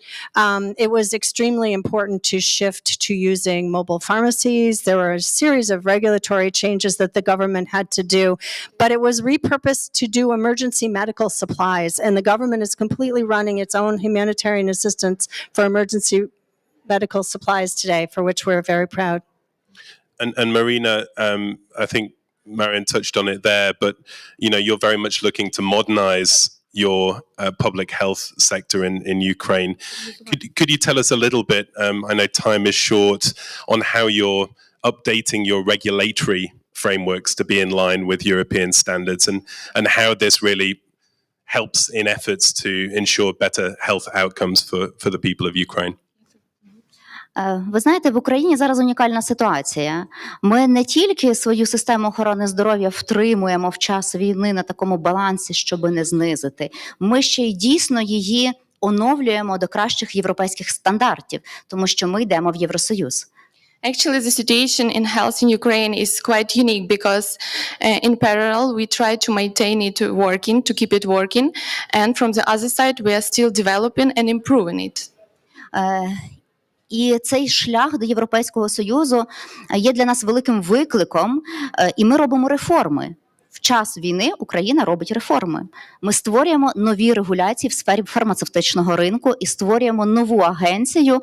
it was extremely important to shift to using mobile pharmacies. There were a series of regulatory changes that the government had to do, but it was repurposed to do emergency medical supplies. And the government is completely running its own humanitarian assistance for emergency medical supplies today, for which we're very proud. And Marina, I think Marion touched on it there, but you're very much looking to modernize your public health sector in Ukraine. Could you tell us a little bit? I know time is short, on how you're updating your regulatory frameworks to be in line with European standards, and how this really helps in efforts to ensure better health outcomes for the people of Ukraine. Ви знаєте, в Україні зараз унікальна ситуація. Ми не тільки свою систему охорони здоров'я втримуємо в час війни на такому балансі, щоб не знизити. Ми ще й дійсно її оновлюємо до кращих європейських стандартів, тому що ми йдемо в Євросоюз. Actually, the situation in health in Ukraine is quite unique because in parallel we try to maintain it working, to keep it working, and from the other side we are still developing and improving it. І цей шлях до Європейського Союзу є для нас великим викликом, і ми робимо реформи. В час війни Україна робить реформи. Ми створюємо нові регуляції в сфері фармацевтичного ринку і створюємо нову агенцію,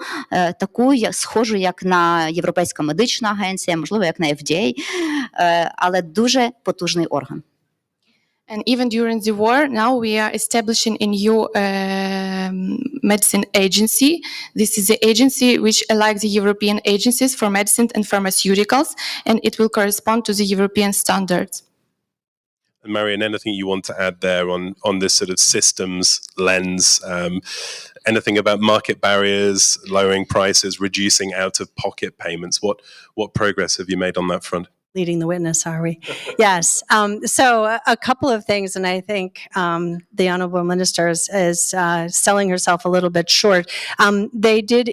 таку схожу, як на Європейська медична агенція, можливо, як на FDA, але дуже потужний орган. And even during the war, now we are establishing a new medicine agency. This is the agency which, like the European agencies for medicine and pharmaceuticals, and it will correspond to the European standards. And Marion, anything you want to add there on this sort of systems lens? Anything about market barriers, lowering prices, reducing out-of-pocket payments? What progress have you made on that front? Leading the witness, are we? Yes. So a couple of things, and I think the Honourable Minister is selling herself a little bit short. They did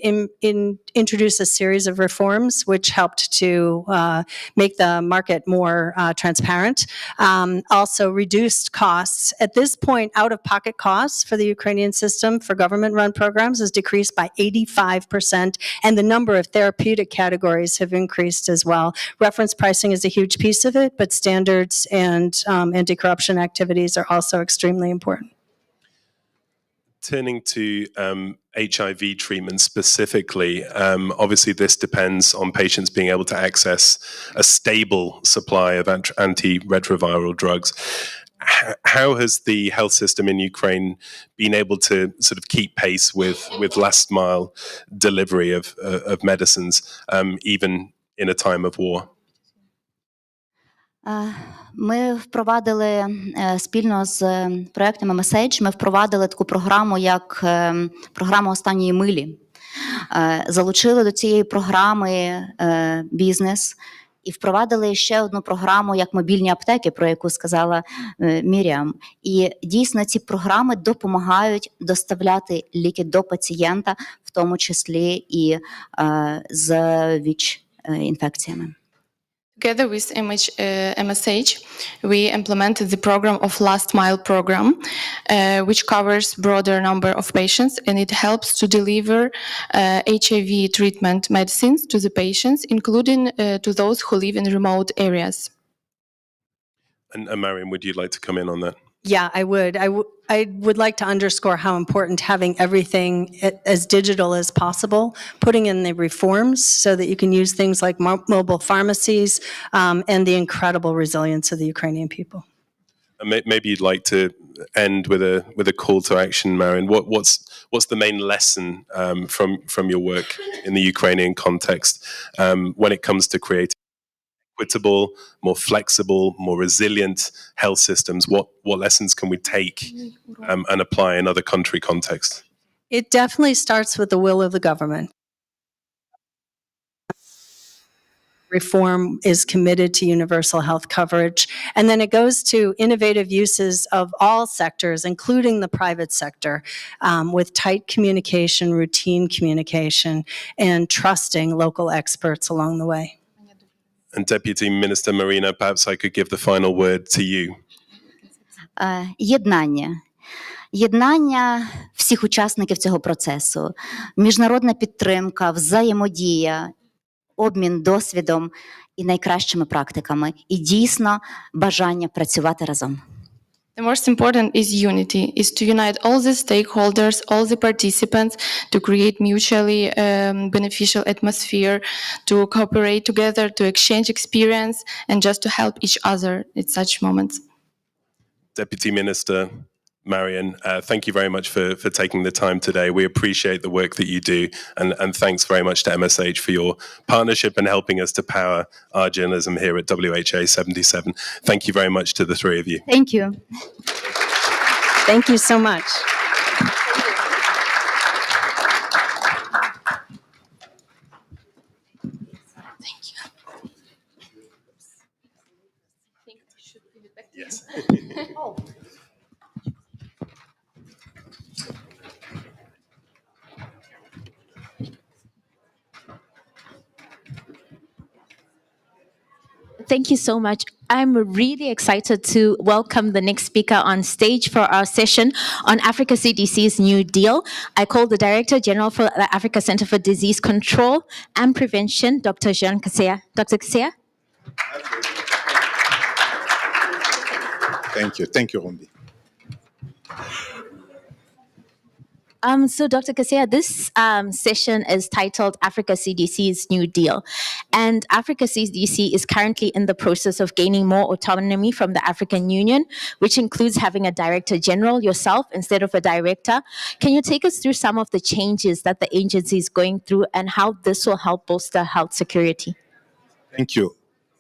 introduce a series of reforms which helped to make the market more transparent, also reduced costs. At this point, out-of-pocket costs for the Ukrainian system for government-run programs has decreased by 85%, and the number of therapeutic categories have increased as well. Reference pricing is a huge piece of it, but standards and anti-corruption activities are also extremely important. Turning to HIV treatment specifically, obviously this depends on patients being able to access a stable supply of antiretroviral drugs. How has the health system in Ukraine been able to sort of keep pace with last mile delivery of medicines, even in a time of war? Ми впровадили спільно з проєктами Message, ми впровадили таку програму, як програма останньої милі. Залучили до цієї програми бізнес і впровадили ще одну програму, як мобільні аптеки, про яку сказала Міріам. І дійсно ці програми допомагають доставляти ліки до пацієнта, в тому числі і з ВІЧ-інфекціями. Together with MSH, we implemented the program of Last Mile program, which covers broader number of patients, and it helps to deliver HIV treatment medicines to the patients, including to those who live in remote areas. And Mariam, would you like to come in on that? Yeah, I would. I would like to underscore how important having everything as digital as possible, putting in the reforms so that you can use things like mobile pharmacies, and the incredible resilience of the Ukrainian people. And maybe you'd like to end with a call to action, Marion. What's the main lesson from your work in the Ukrainian context when it comes to creating equitable, more flexible, more resilient health systems? What lessons can we take and apply in other country contexts? It definitely starts with the will of the government. Reform is committed to universal health coverage, and then it goes to innovative uses of all sectors, including the private sector, with tight communication, routine communication, and trusting local experts along the way. And Deputy Minister Marina, perhaps I could give the final word to you. Єднання. Єднання всіх учасників цього процесу, міжнародна підтримка, взаємодія, обмін досвідом і найкращими практиками. І дійсно бажання працювати разом. The most important is unity, is to unite all the stakeholders, all the participants, to create mutually beneficial atmosphere, to cooperate together, to exchange experience, and just to help each other at such moments. Deputy Minister Marian, thank you very much for taking the time today. We appreciate the work that you do, and thanks very much to MSH for your partnership and helping us to power our journalism here at WHA 77. Thank you very much to the three of you. Thank you. Thank you so much. Yes. Thank you so much. I'm really excited to welcome the next speaker on stage for our session on Africa CDC's New Deal. I call the Director General for the Africa Center for Disease Control and Prevention, Dr. Jean Kaseya. Dr. Kaseya? Thank you. Thank you, Rumbi. So, Dr. Kaseya, this session is titled Africa CDC's New Deal. And Africa CDC is currently in the process of gaining more autonomy from the African Union, which includes having a Director General, yourself, instead of a director. Can you take us through some of the changes that the agency is going through and how this will help bolster health security? Thank you.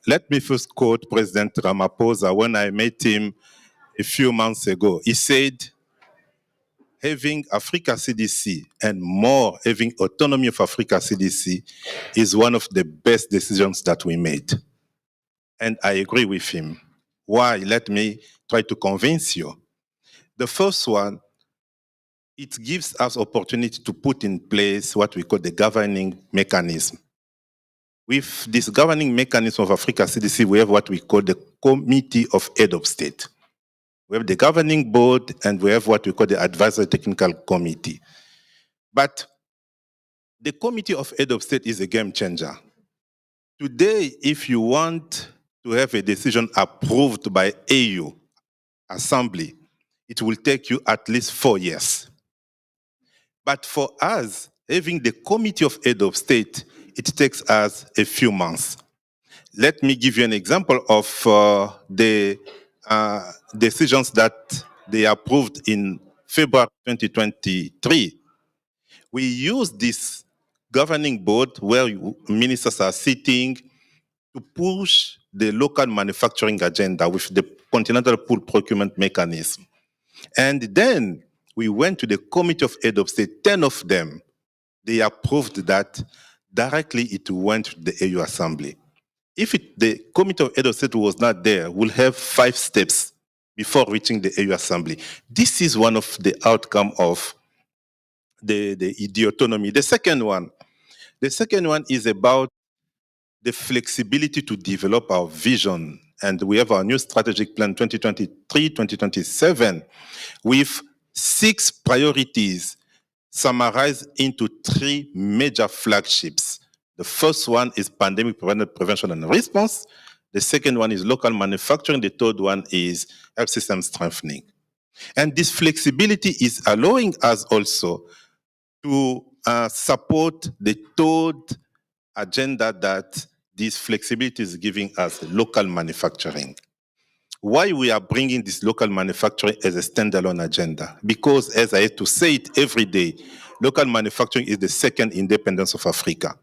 Let me first quote President Ramaphosa when I met him a few months ago. He said, having Africa CDC and more having autonomy of Africa CDC is one of the best decisions that we made. And I agree with him. Why? Let me try to convince you. The first one, it gives us opportunity to put in place what we call the governing mechanism. With this governing mechanism of Africa CDC, we have what we call the Committee of Head of State. We have the governing board, and we have what we call the Advisory Technical Committee. But the Committee of Head of State is a game changer. Today, if you want to have a decision approved by AU Assembly, it will take you at least 4 years. But for us, having the Committee of Head of State, it takes us a few months. Let me give you an example of the decisions that they approved in February 2023. We use this governing board where ministers are sitting to push the local manufacturing agenda with the continental pool procurement mechanism. And then we went to the Committee of Head of State, 10 of them. They approved that. Directly it went to the AU Assembly. If the Committee of Head of State was not there, we'll have 5 steps before reaching the AU Assembly. This is one of the outcomes of the autonomy. The second one is about the flexibility to develop our vision. And we have our new strategic plan 2023-2027 with 6 priorities summarized into 3 major flagships. The first one is pandemic prevention and response. The second one is local manufacturing. The third one is health system strengthening. And this flexibility is allowing us also to support the third agenda that this flexibility is giving us, local manufacturing. Why we are bringing this local manufacturing as a standalone agenda? Because, as I have to say it every day, local manufacturing is the second independence of Africa.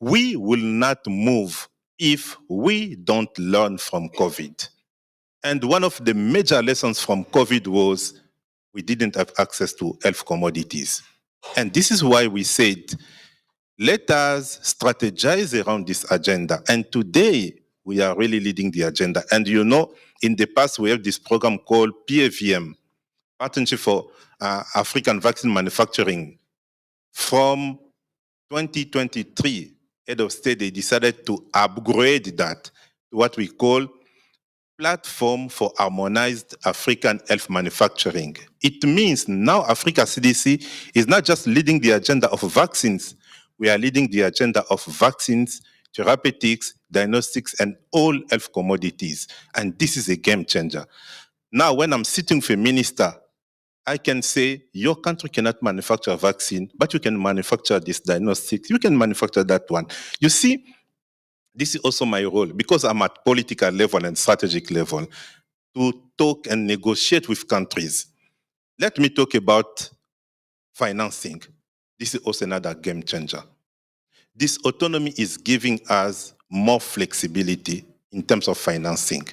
We will not move if we don't learn from COVID. And one of the major lessons from COVID was we didn't have access to health commodities. And this is why we said, let us strategize around this agenda. And today, we are really leading the agenda. And you know, in the past, we have this program called PAVM, Partnership for African Vaccine Manufacturing. From 2023, Head of State, they decided to upgrade that to what we call Platform for Harmonized African Health Manufacturing. It means now Africa CDC is not just leading the agenda of vaccines, we are leading the agenda of vaccines, therapeutics, diagnostics, and all health commodities. And this is a game changer. Now, when I'm sitting with a minister, I can say, your country cannot manufacture a vaccine, but you can manufacture this diagnostic. You can manufacture that one. You see, this is also my role, because I'm at political level and strategic level, to talk and negotiate with countries. Let me talk about financing. This is also another game changer. This autonomy is giving us more flexibility in terms of financing.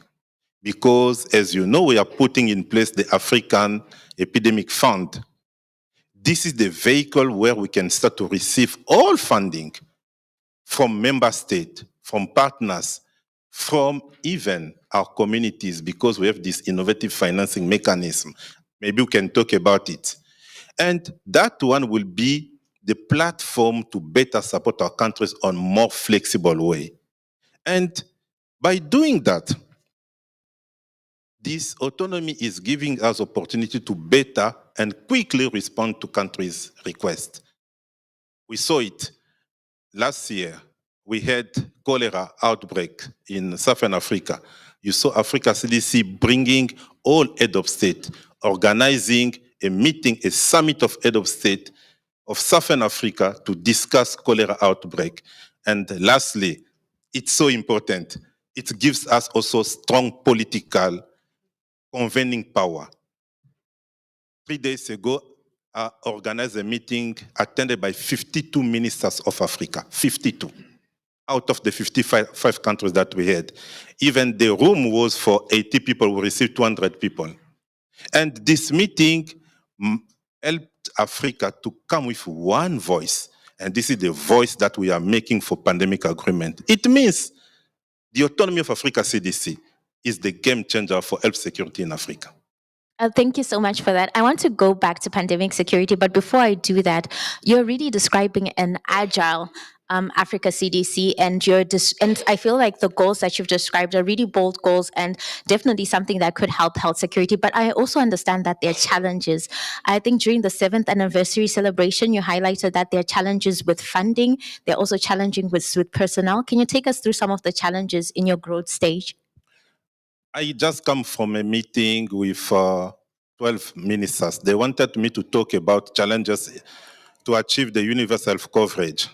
Because, as you know, we are putting in place the African Epidemic Fund. This is the vehicle where we can start to receive all funding from member states, from partners, from even our communities, because we have this innovative financing mechanism. Maybe we can talk about it. And that one will be the platform to better support our countries on more flexible way. And by doing that, this autonomy is giving us opportunity to better and quickly respond to countries' requests. We saw it last year. We had cholera outbreak in Southern Africa. You saw Africa CDC bringing all head of state, organizing a meeting, a summit of head of state of Southern Africa to discuss cholera outbreak. And lastly, it's so important. It gives us also strong political convening power. 3 days ago, I organized a meeting attended by 52 ministers of Africa, 52, out of the 55 countries that we had. Even the room was for 80 people, we received 200 people. And this meeting helped Africa to come with one voice. And this is the voice that we are making for pandemic agreement. It means the autonomy of Africa CDC is the game changer for health security in Africa. Thank you so much for that. I want to go back to pandemic security, but before I do that, you're really describing an agile Africa CDC, and and I feel like the goals that you've described are really bold goals and definitely something that could help health security. But I also understand that there are challenges. I think during the 7th anniversary celebration, you highlighted that there are challenges with funding. They're also challenging with personnel. Can you take us through some of the challenges in your growth stage? I just come from a meeting with 12 ministers. They wanted me to talk about challenges to achieve the universal health coverage.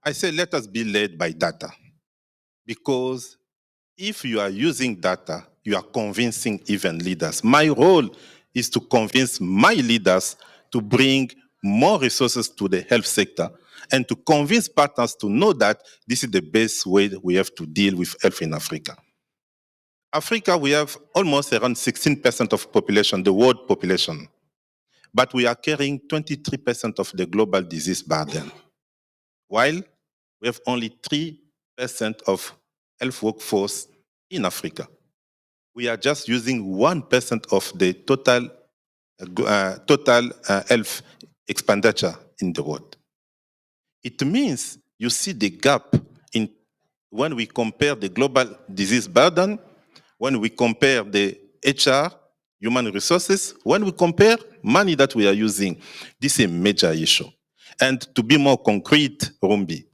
I said, let us be led by data. Because if you are using data, you are convincing even leaders. My role is to convince my leaders to bring more resources to the health sector and to convince partners to know that this is the best way we have to deal with health in Africa. Africa, we have almost around 16% of population, the world population, but we are carrying 23% of the global disease burden, while we have only 3% of health workforce in Africa. We are just using 1% of the total health expenditure in the world. It means you see the gap in when we compare the global disease burden, when we compare the HR, human resources, when we compare money that we are using. This is a major issue. And to be more concrete, Rumbi,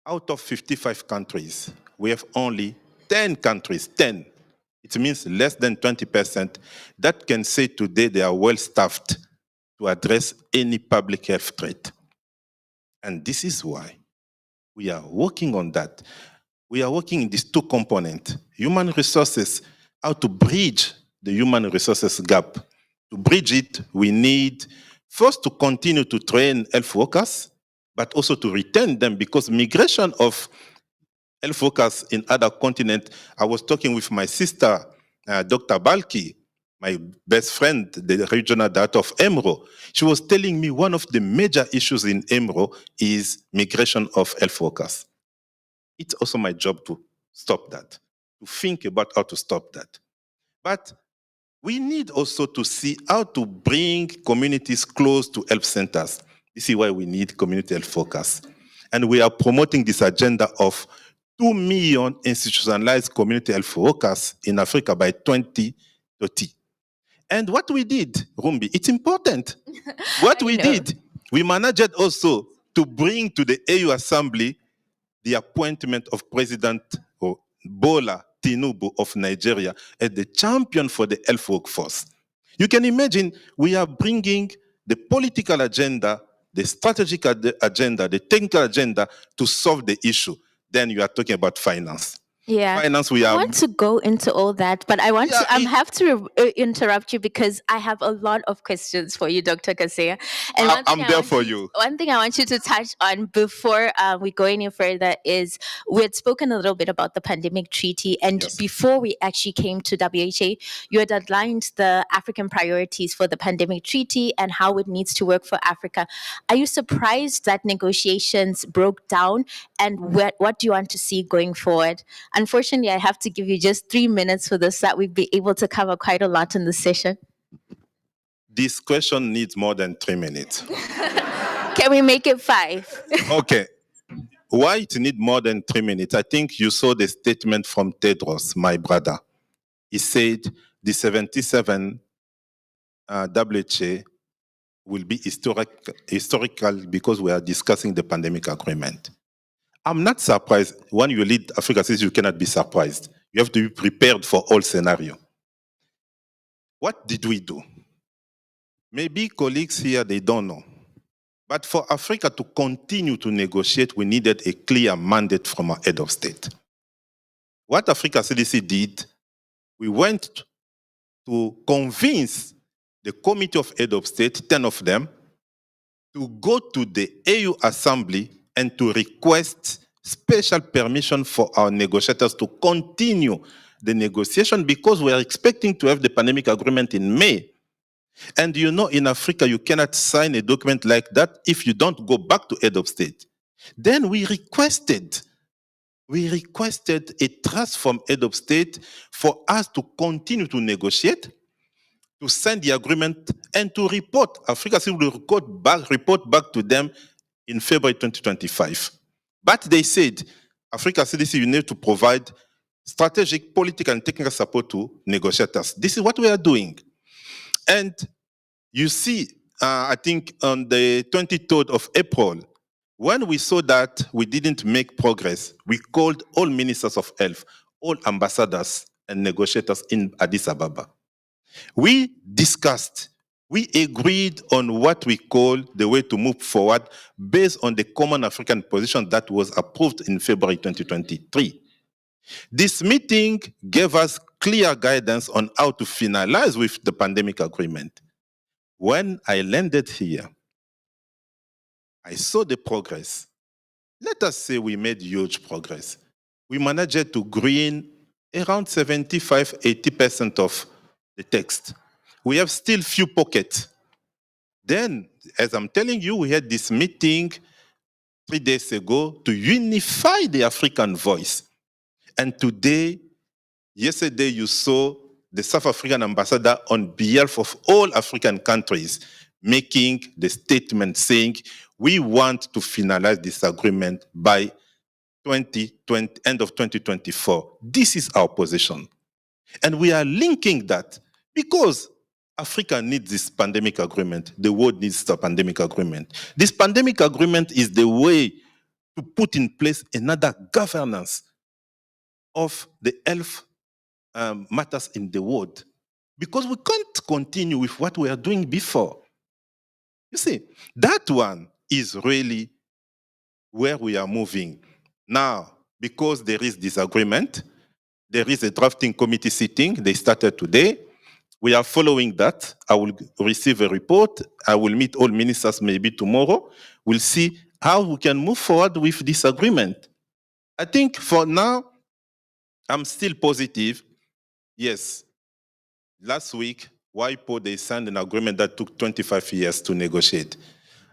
out of 55 countries, we have only 10 countries, 10. It means less than 20% that can say today they are well staffed to address any public health threat. And this is why we are working on that. We are working in these two components, human resources, how to bridge the human resources gap. To bridge it, we need first to continue to train health workers, but also to retain them, because migration of health workers in other continents, I was talking with my sister, Dr. Balki, my best friend, the regional director of EMRO. She was telling me one of the major issues in EMRO is migration of health workers. It's also my job to stop that, to think about how to stop that. But we need also to see how to bring communities close to health centers. This is why we need community health focus. And we are promoting this agenda of 2 million institutionalized community health workers in Africa by 2030. And what we did, Rumbi, it's important. What we did, we managed also to bring to the AU Assembly the appointment of President Bola Tinubu of Nigeria as the champion for the health workforce. You can imagine we are bringing the political agenda, the strategic agenda, the technical agenda to solve the issue. Then you are talking about finance. Yeah. Finance, we I are. want to go into all that, but I want Yeah, to have to interrupt you because I have a lot of questions for you, Dr. Kaseya. And I'm there for you. One thing I want you to touch on before we go any further is we had spoken a little bit about the pandemic treaty, and Yes. before we actually came to WHA, you had outlined the African priorities for the pandemic treaty and how it needs to work for Africa. Are you surprised that negotiations broke down, and what do you want to see going forward? Unfortunately, I have to give you just 3 minutes for this, so that we'd be able to cover quite a lot in this session. This question needs more than 3 minutes. Can we make it 5? Okay. Why it need more than 3 minutes? I think you saw the statement from Tedros, my brother. He said the 77 WHA will be historical because we are discussing the pandemic agreement. I'm not surprised. When you lead Africa, you cannot be surprised. You have to be prepared for all scenario. What did we do? Maybe colleagues here, they don't know. But for Africa to continue to negotiate, we needed a clear mandate from our head of state. What Africa CDC did, we went to convince the Committee of Head of State, 10 of them, to go to the AU Assembly and to request special permission for our negotiators to continue the negotiation because we are expecting to have the pandemic agreement in May. And you know, in Africa, you cannot sign a document like that if you don't go back to head of state. Then we requested a trust from head of state for us to continue to negotiate, to send the agreement, and to report. Africa will report back to them in February 2025. But they said, Africa CDC, you need to provide strategic, political, and technical support to negotiators. This is what we are doing. And you see, I think on the 23rd of April, when we saw that we didn't make progress, we called all ministers of health, all ambassadors and negotiators in Addis Ababa. We discussed, we agreed on what we call the way to move forward based on the common African position that was approved in February 2023. This meeting gave us clear guidance on how to finalize with the pandemic agreement. When I landed here, I saw the progress. Let us say we made huge progress. We managed to green around 75–80% of the text. We have still few pockets. Then, as I'm telling you, we had this meeting 3 days ago to unify the African voice. And yesterday you saw the South African ambassador on behalf of all African countries making the statement saying, we want to finalize this agreement by end of 2024. This is our position. And we are linking that because Africa needs this pandemic agreement. The world needs the pandemic agreement. This pandemic agreement is the way to put in place another governance of the health matters in the world. Because we can't continue with what we are doing before. You see, that one is really where we are moving. Now, because there is disagreement, there is a drafting committee sitting. They started today. We are following that. I will receive a report. I will meet all ministers maybe tomorrow. We'll see how we can move forward with this agreement. I think for now, I'm still positive. Yes, last week, WIPO, they signed an agreement that took 25 years to negotiate.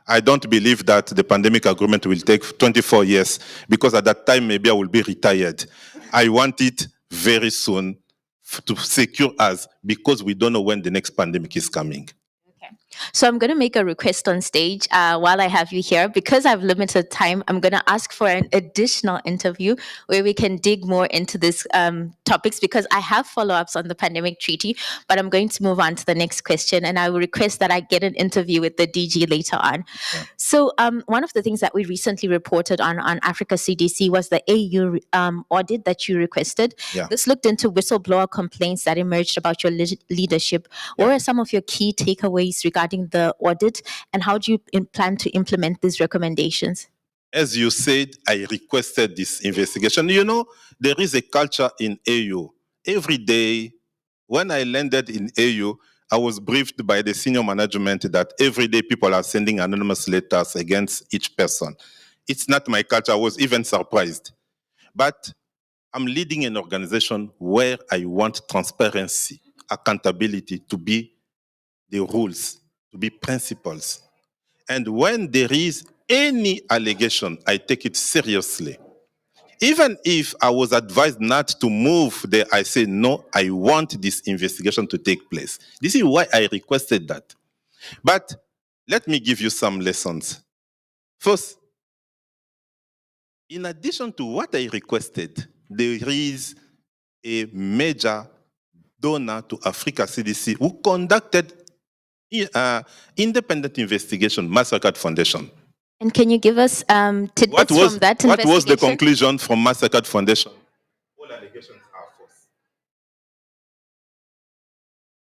I don't believe that the pandemic agreement will take 24 years because at that time, maybe I will be retired. I want it very soon to secure us because we don't know when the next pandemic is coming. Okay. So I'm going to make a request on stage while I have you here. Because I've limited time, I'm going to ask for an additional interview where we can dig more into these topics, because I have follow-ups on the pandemic treaty, but I'm going to move on to the next question, and I will request that I get an interview with the DG later on. Yeah. So one of the things that we recently reported on Africa CDC was the AU audit that you requested. Yeah. This looked into whistleblower complaints that emerged about your leadership. What are some of your key takeaways regarding the audit, and how do you plan to implement these recommendations? As you said, I requested this investigation. You know, there is a culture in AU. Every day, when I landed in AU, I was briefed by the senior management that every day people are sending anonymous letters against each person. It's not my culture. I was even surprised. But I'm leading an organization where I want transparency, accountability to be the rules, to be principles. And when there is any allegation, I take it seriously. Even if I was advised not to move there, I say, no, I want this investigation to take place. This is why I requested that. But let me give you some lessons. First, in addition to what I requested, there is a major donor to Africa CDC who conducted independent investigation, Mastercard Foundation. And can you give us tidbits What was from that what was the investigation? conclusion from Mastercard Foundation? All allegations are false.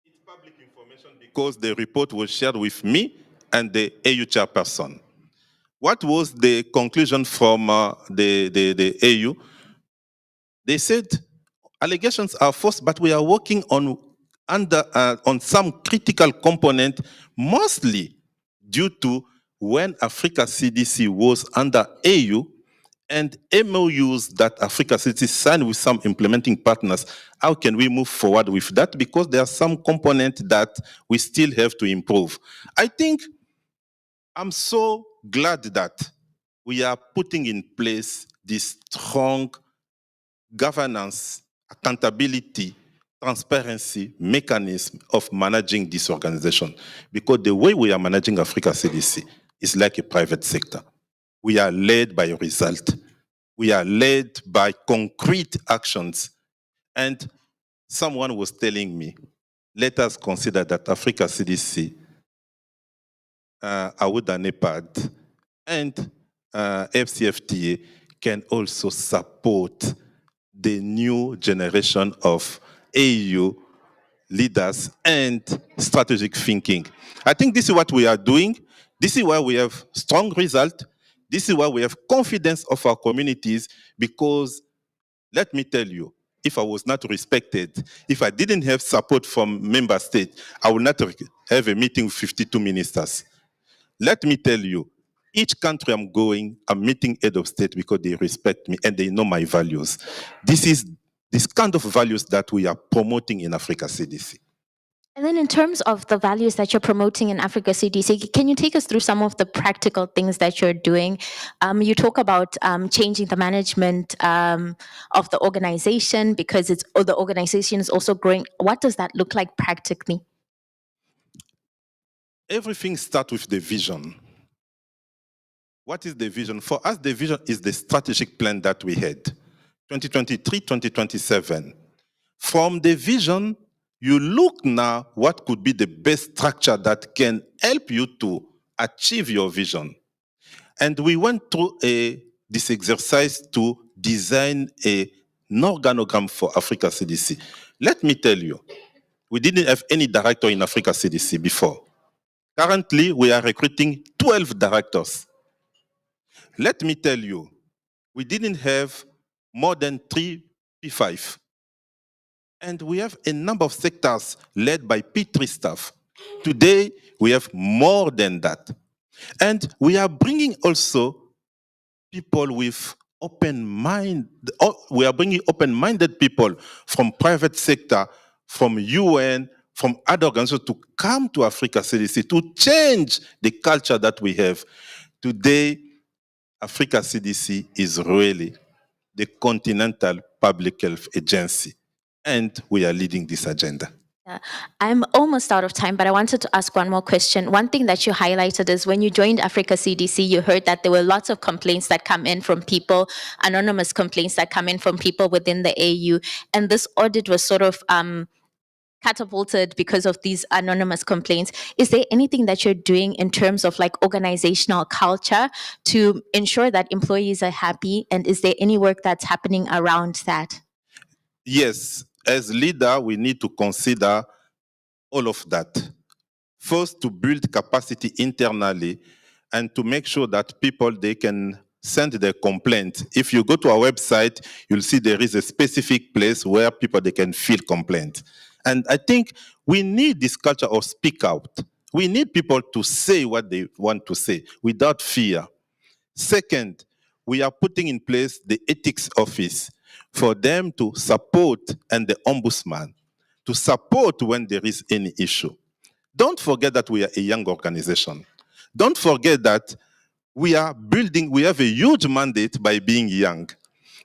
It's public information because the report was shared with me and the AU chairperson. What was the conclusion from the AU? They said allegations are false, but we are working on some critical component, mostly due to when Africa CDC was under AU and MOUs that Africa CDC signed with some implementing partners. How can we move forward with that? Because there are some components that we still have to improve. I think I'm so glad that we are putting in place this strong governance, accountability, transparency mechanism of managing this organization. Because the way we are managing Africa CDC is like a private sector. We are led by a result. We are led by concrete actions. And someone was telling me, let us consider that Africa CDC, Awuda NEPAD, and FCFTA can also support the new generation of AU leaders and strategic thinking. I think this is what we are doing. This is why we have strong result. This is why we have confidence of our communities, because let me tell you, if I was not respected, if I didn't have support from member states, I would not have a meeting with 52 ministers. Let me tell you, each country I'm going, I'm meeting head of state because they respect me and they know my values. This is this kind of values that we are promoting in Africa CDC. And then in terms of the values that you're promoting in Africa CDC, can you take us through some of the practical things that you're doing? You talk about changing the management of the organization because the organization is also growing. What does that look like practically? Everything starts with the vision. What is the vision? For us, the vision is the strategic plan that we had, 2023-2027. From the vision, you look now what could be the best structure that can help you to achieve your vision. And we went through this exercise to design an organogram for Africa CDC. Let me tell you, we didn't have any director in Africa CDC before. Currently, we are recruiting 12 directors. Let me tell you, we didn't have more than 3 P5. And we have a number of sectors led by P3 staff. Today, we have more than that. And we are bringing also people with open mind. We are bringing open-minded people from private sector, from UN, from other organizations to come to Africa CDC to change the culture that we have. Today, Africa CDC is really the continental public health agency, and we are leading this agenda. I'm almost out of time, but I wanted to ask one more question. One thing that you highlighted is when you joined Africa CDC, you heard that there were lots of complaints that come in from people, anonymous complaints that come in from people within the AU. And this audit was sort of catapulted because of these anonymous complaints. Is there anything that you're doing in terms of like organizational culture to ensure that employees are happy? And is there any work that's happening around that? Yes, as leader, we need to consider all of that. First, to build capacity internally and to make sure that people, they can send their complaint. If you go to our website, you'll see there is a specific place where people, they can fill complaint. And I think we need this culture of speak out. We need people to say what they want to say without fear. Second, we are putting in place the ethics office for them to support, and the ombudsman to support when there is any issue. Don't forget that we are a young organization. Don't forget that we have a huge mandate by being young.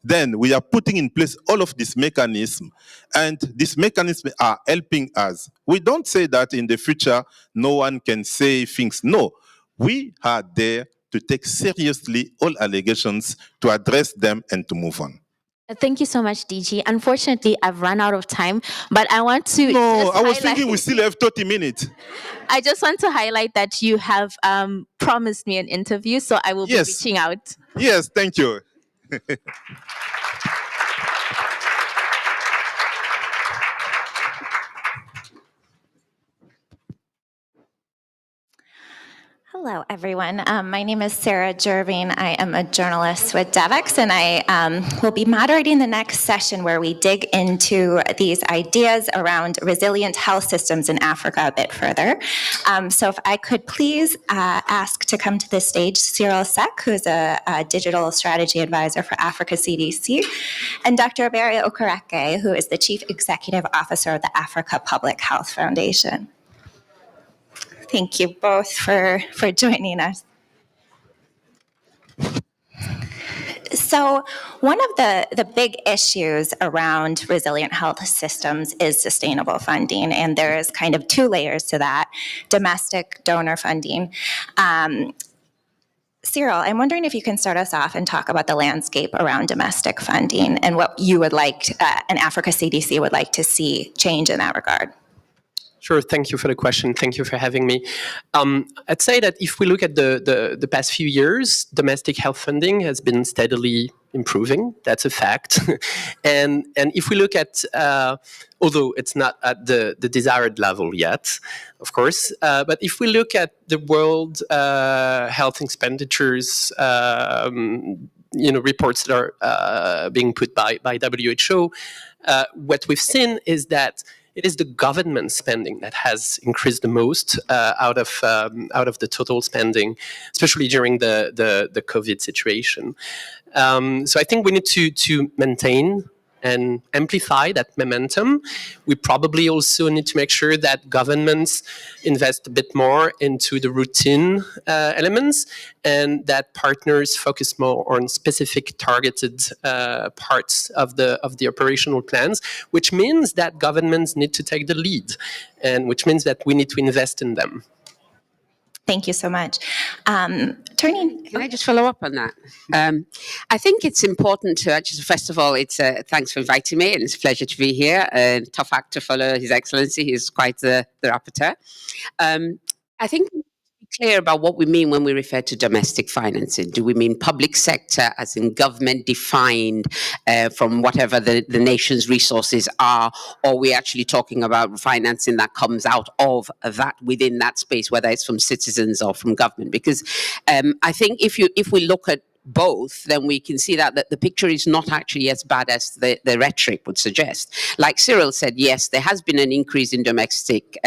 Then we are putting in place all of these mechanisms, and these mechanisms are helping us. We don't say that in the future no one can say things. No, we are there to take seriously all allegations, to address them, and to move on. Thank you so much, DG. Unfortunately, I've run out of time, but I want to. No, I was thinking we still have 30 minutes. I just want to highlight that you have promised me an interview, so I will be reaching out. Yes, thank you. Hello, everyone. My name is Sarah Jerving. I am a journalist with Devex, and I will be moderating the next session where we dig into these ideas around resilient health systems in Africa a bit further. So if I could please ask to come to the stage Cyril Sek, who's a digital strategy advisor for Africa CDC, and Dr. Aberia Okereke, who is the Chief Executive Officer of the Africa Public Health Foundation. Thank you both for joining us. So one of the big issues around resilient health systems is sustainable funding, and there's kind of two layers to that: domestic donor funding. Cyril, I'm wondering if you can start us off and talk about the landscape around domestic funding and what you would like, and Africa CDC would like to see change in that regard. Sure. Thank you for the question. Thank you for having me. I'd say that if we look at the past few years, domestic health funding has been steadily improving. That's a fact. and if we look at, although it's not at the desired level yet, of course, but if we look at the world health expenditures, reports that are being put by WHO, what we've seen is that it is the government spending that has increased the most out of the total spending, especially during the COVID situation. So I think we need to maintain and amplify that momentum. We probably also need to make sure that governments invest a bit more into the routine elements, and that partners focus more on specific targeted parts of the operational plans, which means that governments need to take the lead, and which means that we need to invest in them. Thank you so much. Can I just follow up on that? I think it's important to actually, first of all, it's thanks for inviting me, and it's a pleasure to be here. Tough act to follow His Excellency. He's quite the rapporteur. I think we need to be clear about what we mean when we refer to domestic financing. Do we mean public sector, as in government defined from whatever the nation's resources are, or are we actually talking about financing that comes out of that, within that space, whether it's from citizens or from government? Because I think if we look at both, then we can see that the picture is not actually as bad as the rhetoric would suggest. Like Cyril said, yes, there has been an increase in domestic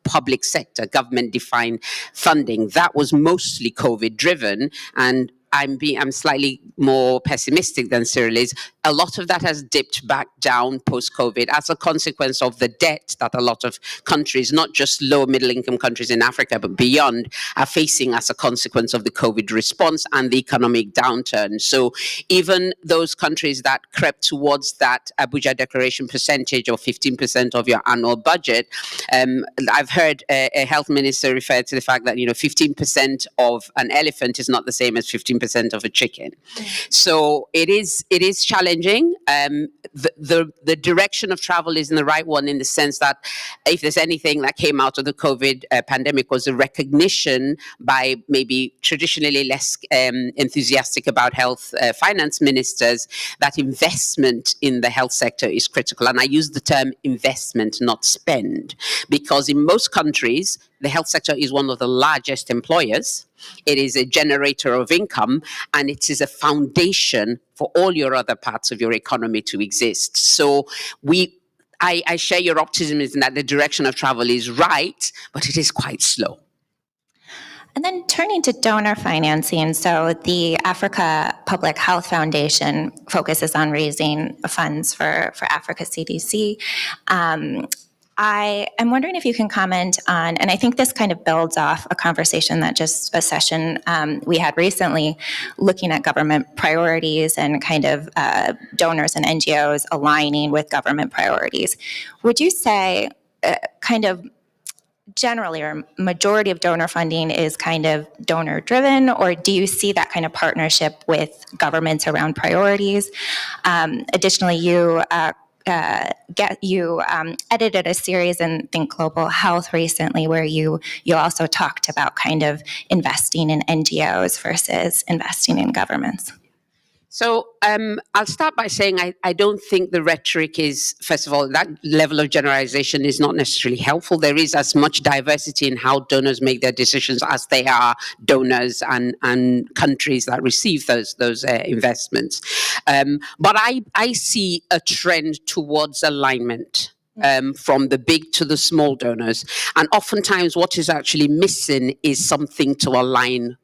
public sector, government-defined funding. That was mostly COVID-driven, and I'm slightly more pessimistic than Cyril is. A lot of that has dipped back down post-COVID as a consequence of the debt that a lot of countries, not just low middle income countries in Africa, but beyond, are facing as a consequence of the COVID response and the economic downturn. So even those countries that crept towards that Abuja Declaration percentage of 15% of your annual budget, I've heard a health minister refer to the fact that 15% of an elephant is not the same as 15% of a chicken. So it is challenging. The direction of travel is in the right one, in the sense that if there's anything that came out of the COVID pandemic, was a recognition by maybe traditionally less enthusiastic about health finance ministers that investment in the health sector is critical. And I use the term investment, not spend, because in most countries, the health sector is one of the largest employers. It is a generator of income, and it is a foundation for all your other parts of your economy to exist. So I share your optimism that the direction of travel is right, but it is quite slow. And then turning to donor financing, so the Africa Public Health Foundation focuses on raising funds for Africa CDC. I am wondering if you can comment on, and I think this kind of builds off a conversation that just a session we had recently, looking at government priorities and kind of donors and NGOs aligning with government priorities. Would you say kind of generally or majority of donor funding is kind of donor driven, or do you see that kind of partnership with governments around priorities? Additionally, you edited a series in Think Global Health recently where you also talked about kind of investing in NGOs versus investing in governments. So I'll start by saying I don't think the rhetoric is, first of all, that level of generalization is not necessarily helpful. There is as much diversity in how donors make their decisions as they are donors and countries that receive those investments. But I see a trend towards alignment. From the big to the small donors. And oftentimes what is actually missing is something to align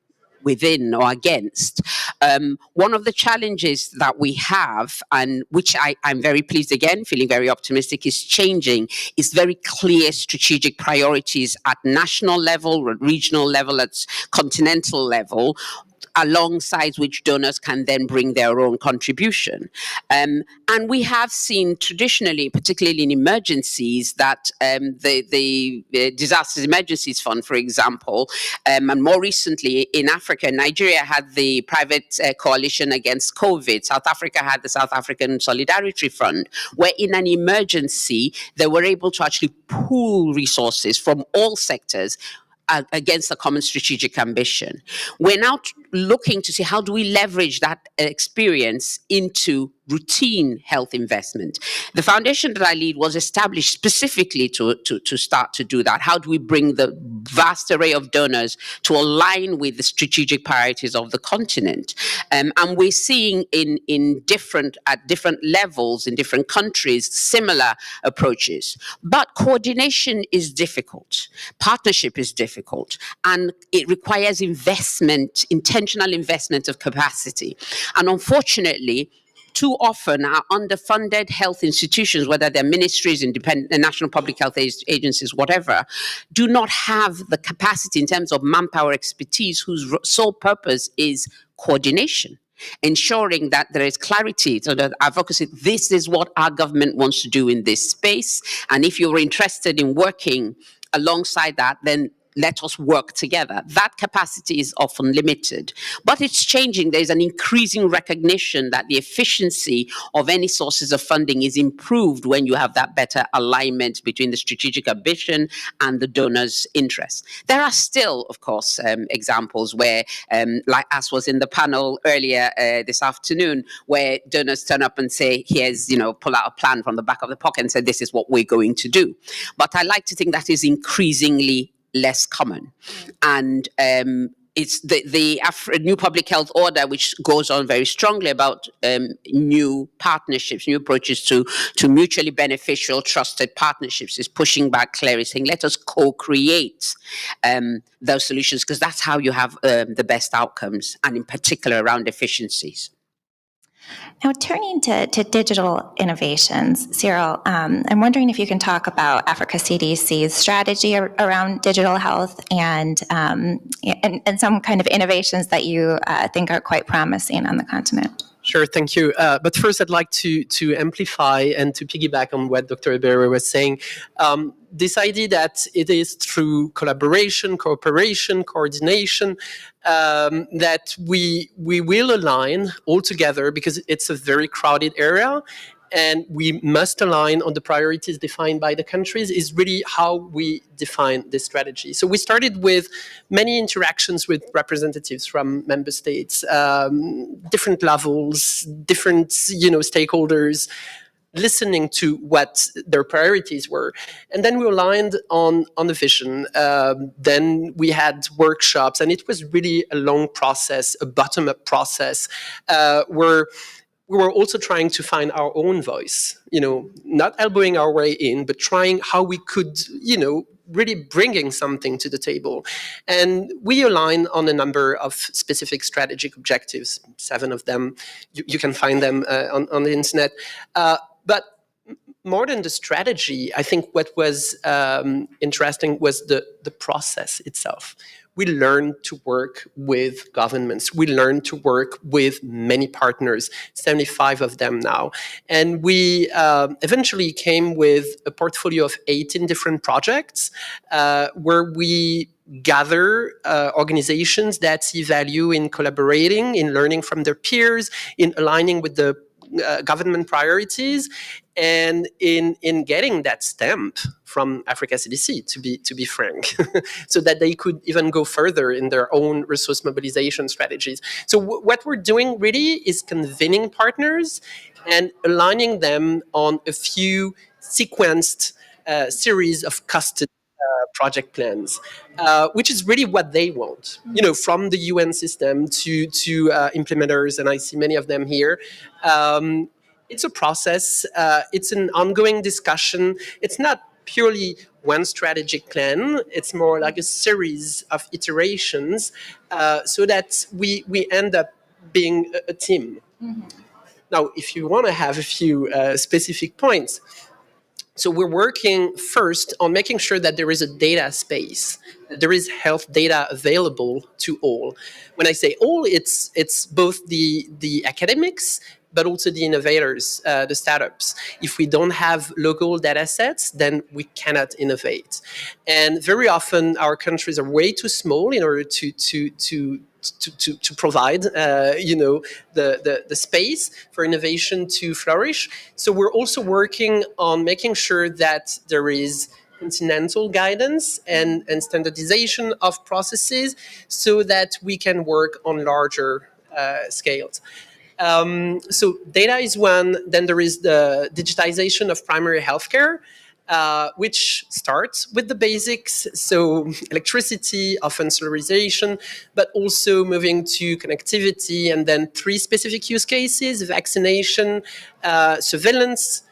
within or against. One of the challenges that we have, and which I'm very pleased, again, feeling very optimistic, is changing, is very clear strategic priorities at national level, regional level, at continental level, alongside which donors can then bring their own contribution. And we have seen traditionally, particularly in emergencies, that the Disasters Emergencies Fund, for example, and more recently in Africa, Nigeria had the Private Coalition Against COVID. South Africa had the South African Solidarity Fund, where in an emergency, they were able to actually pool resources from all sectors against a common strategic ambition. We're now looking to see how do we leverage that experience into routine health investment. The foundation that I lead was established specifically to start to do that. How do we bring the vast array of donors to align with the strategic priorities of the continent? And we're seeing at different levels in different countries similar approaches. But coordination is difficult. Partnership is difficult. And it requires investment, intentional investment of capacity. And unfortunately, too often our underfunded health institutions, whether they're ministries, independent, national public health agencies, whatever, do not have the capacity in terms of manpower expertise whose sole purpose is coordination, ensuring that there is clarity so that advocacy, this is what our government wants to do in this space. And if you're interested in working alongside that, then let us work together. That capacity is often limited, but it's changing. There's an increasing recognition that the efficiency of any sources of funding is improved when you have that better alignment between the strategic ambition and the donor's interests. There are still, of course, examples where, like as was in the panel earlier this afternoon, where donors turn up and say, here's, pull out a plan from the back of the pocket and say, this is what we're going to do. But I like to think that is increasingly less common. And it's the new public health order, which goes on very strongly about new partnerships, new approaches to mutually beneficial, trusted partnerships, is pushing back clearly, saying, let us co-create those solutions, because that's how you have the best outcomes, and in particular around efficiencies. Now, turning to digital innovations, Cyril, I'm wondering if you can talk about Africa CDC's strategy around digital health and some kind of innovations that you think are quite promising on the continent. Sure, thank you. But first, I'd like to amplify and to piggyback on what Dr. Iberi was saying. This idea that it is through collaboration, cooperation, coordination that we will align all together, because it's a very crowded area, and we must align on the priorities defined by the countries, is really how we define this strategy. So we started with many interactions with representatives from member states, different levels, different stakeholders, listening to what their priorities were. And then we aligned on the vision. Then we had workshops, and it was really a long process, a bottom-up process, where we were also trying to find our own voice, not elbowing our way in, but trying how we could, really bringing something to the table. And we align on a number of specific strategic objectives, 7 of them. You can find them on the internet. But more than the strategy, I think what was interesting was the process itself. We learned to work with governments. We learned to work with many partners, 75 of them now. And we eventually came with a portfolio of 18 different projects where we gather organizations that see value in collaborating, in learning from their peers, in aligning with the government priorities, and in getting that stamp from Africa CDC, to be frank, so that they could even go further in their own resource mobilization strategies. So what we're doing really is convening partners and aligning them on a few sequenced series of custom project plans, which is really what they want, from the UN system to implementers, and I see many of them here. It's a process. It's an ongoing discussion. It's not purely one strategic plan. It's more like a series of iterations, so that we end up being a team. Mm-hmm. Now, if you want to have a few specific points, so we're working first on making sure that there is a data space, that there is health data available to all. When I say all, it's both the academics, but also the innovators, the startups. If we don't have local data sets, then we cannot innovate. And very often our countries are way too small in order to provide, the space for innovation to flourish. So we're also working on making sure that there is continental guidance and standardization of processes, so that we can work on larger scales. So data is one. Then there is the digitization of primary healthcare, which starts with the basics, so electricity, often solarization, but also moving to connectivity, and then 3 specific use cases: vaccination, surveillance.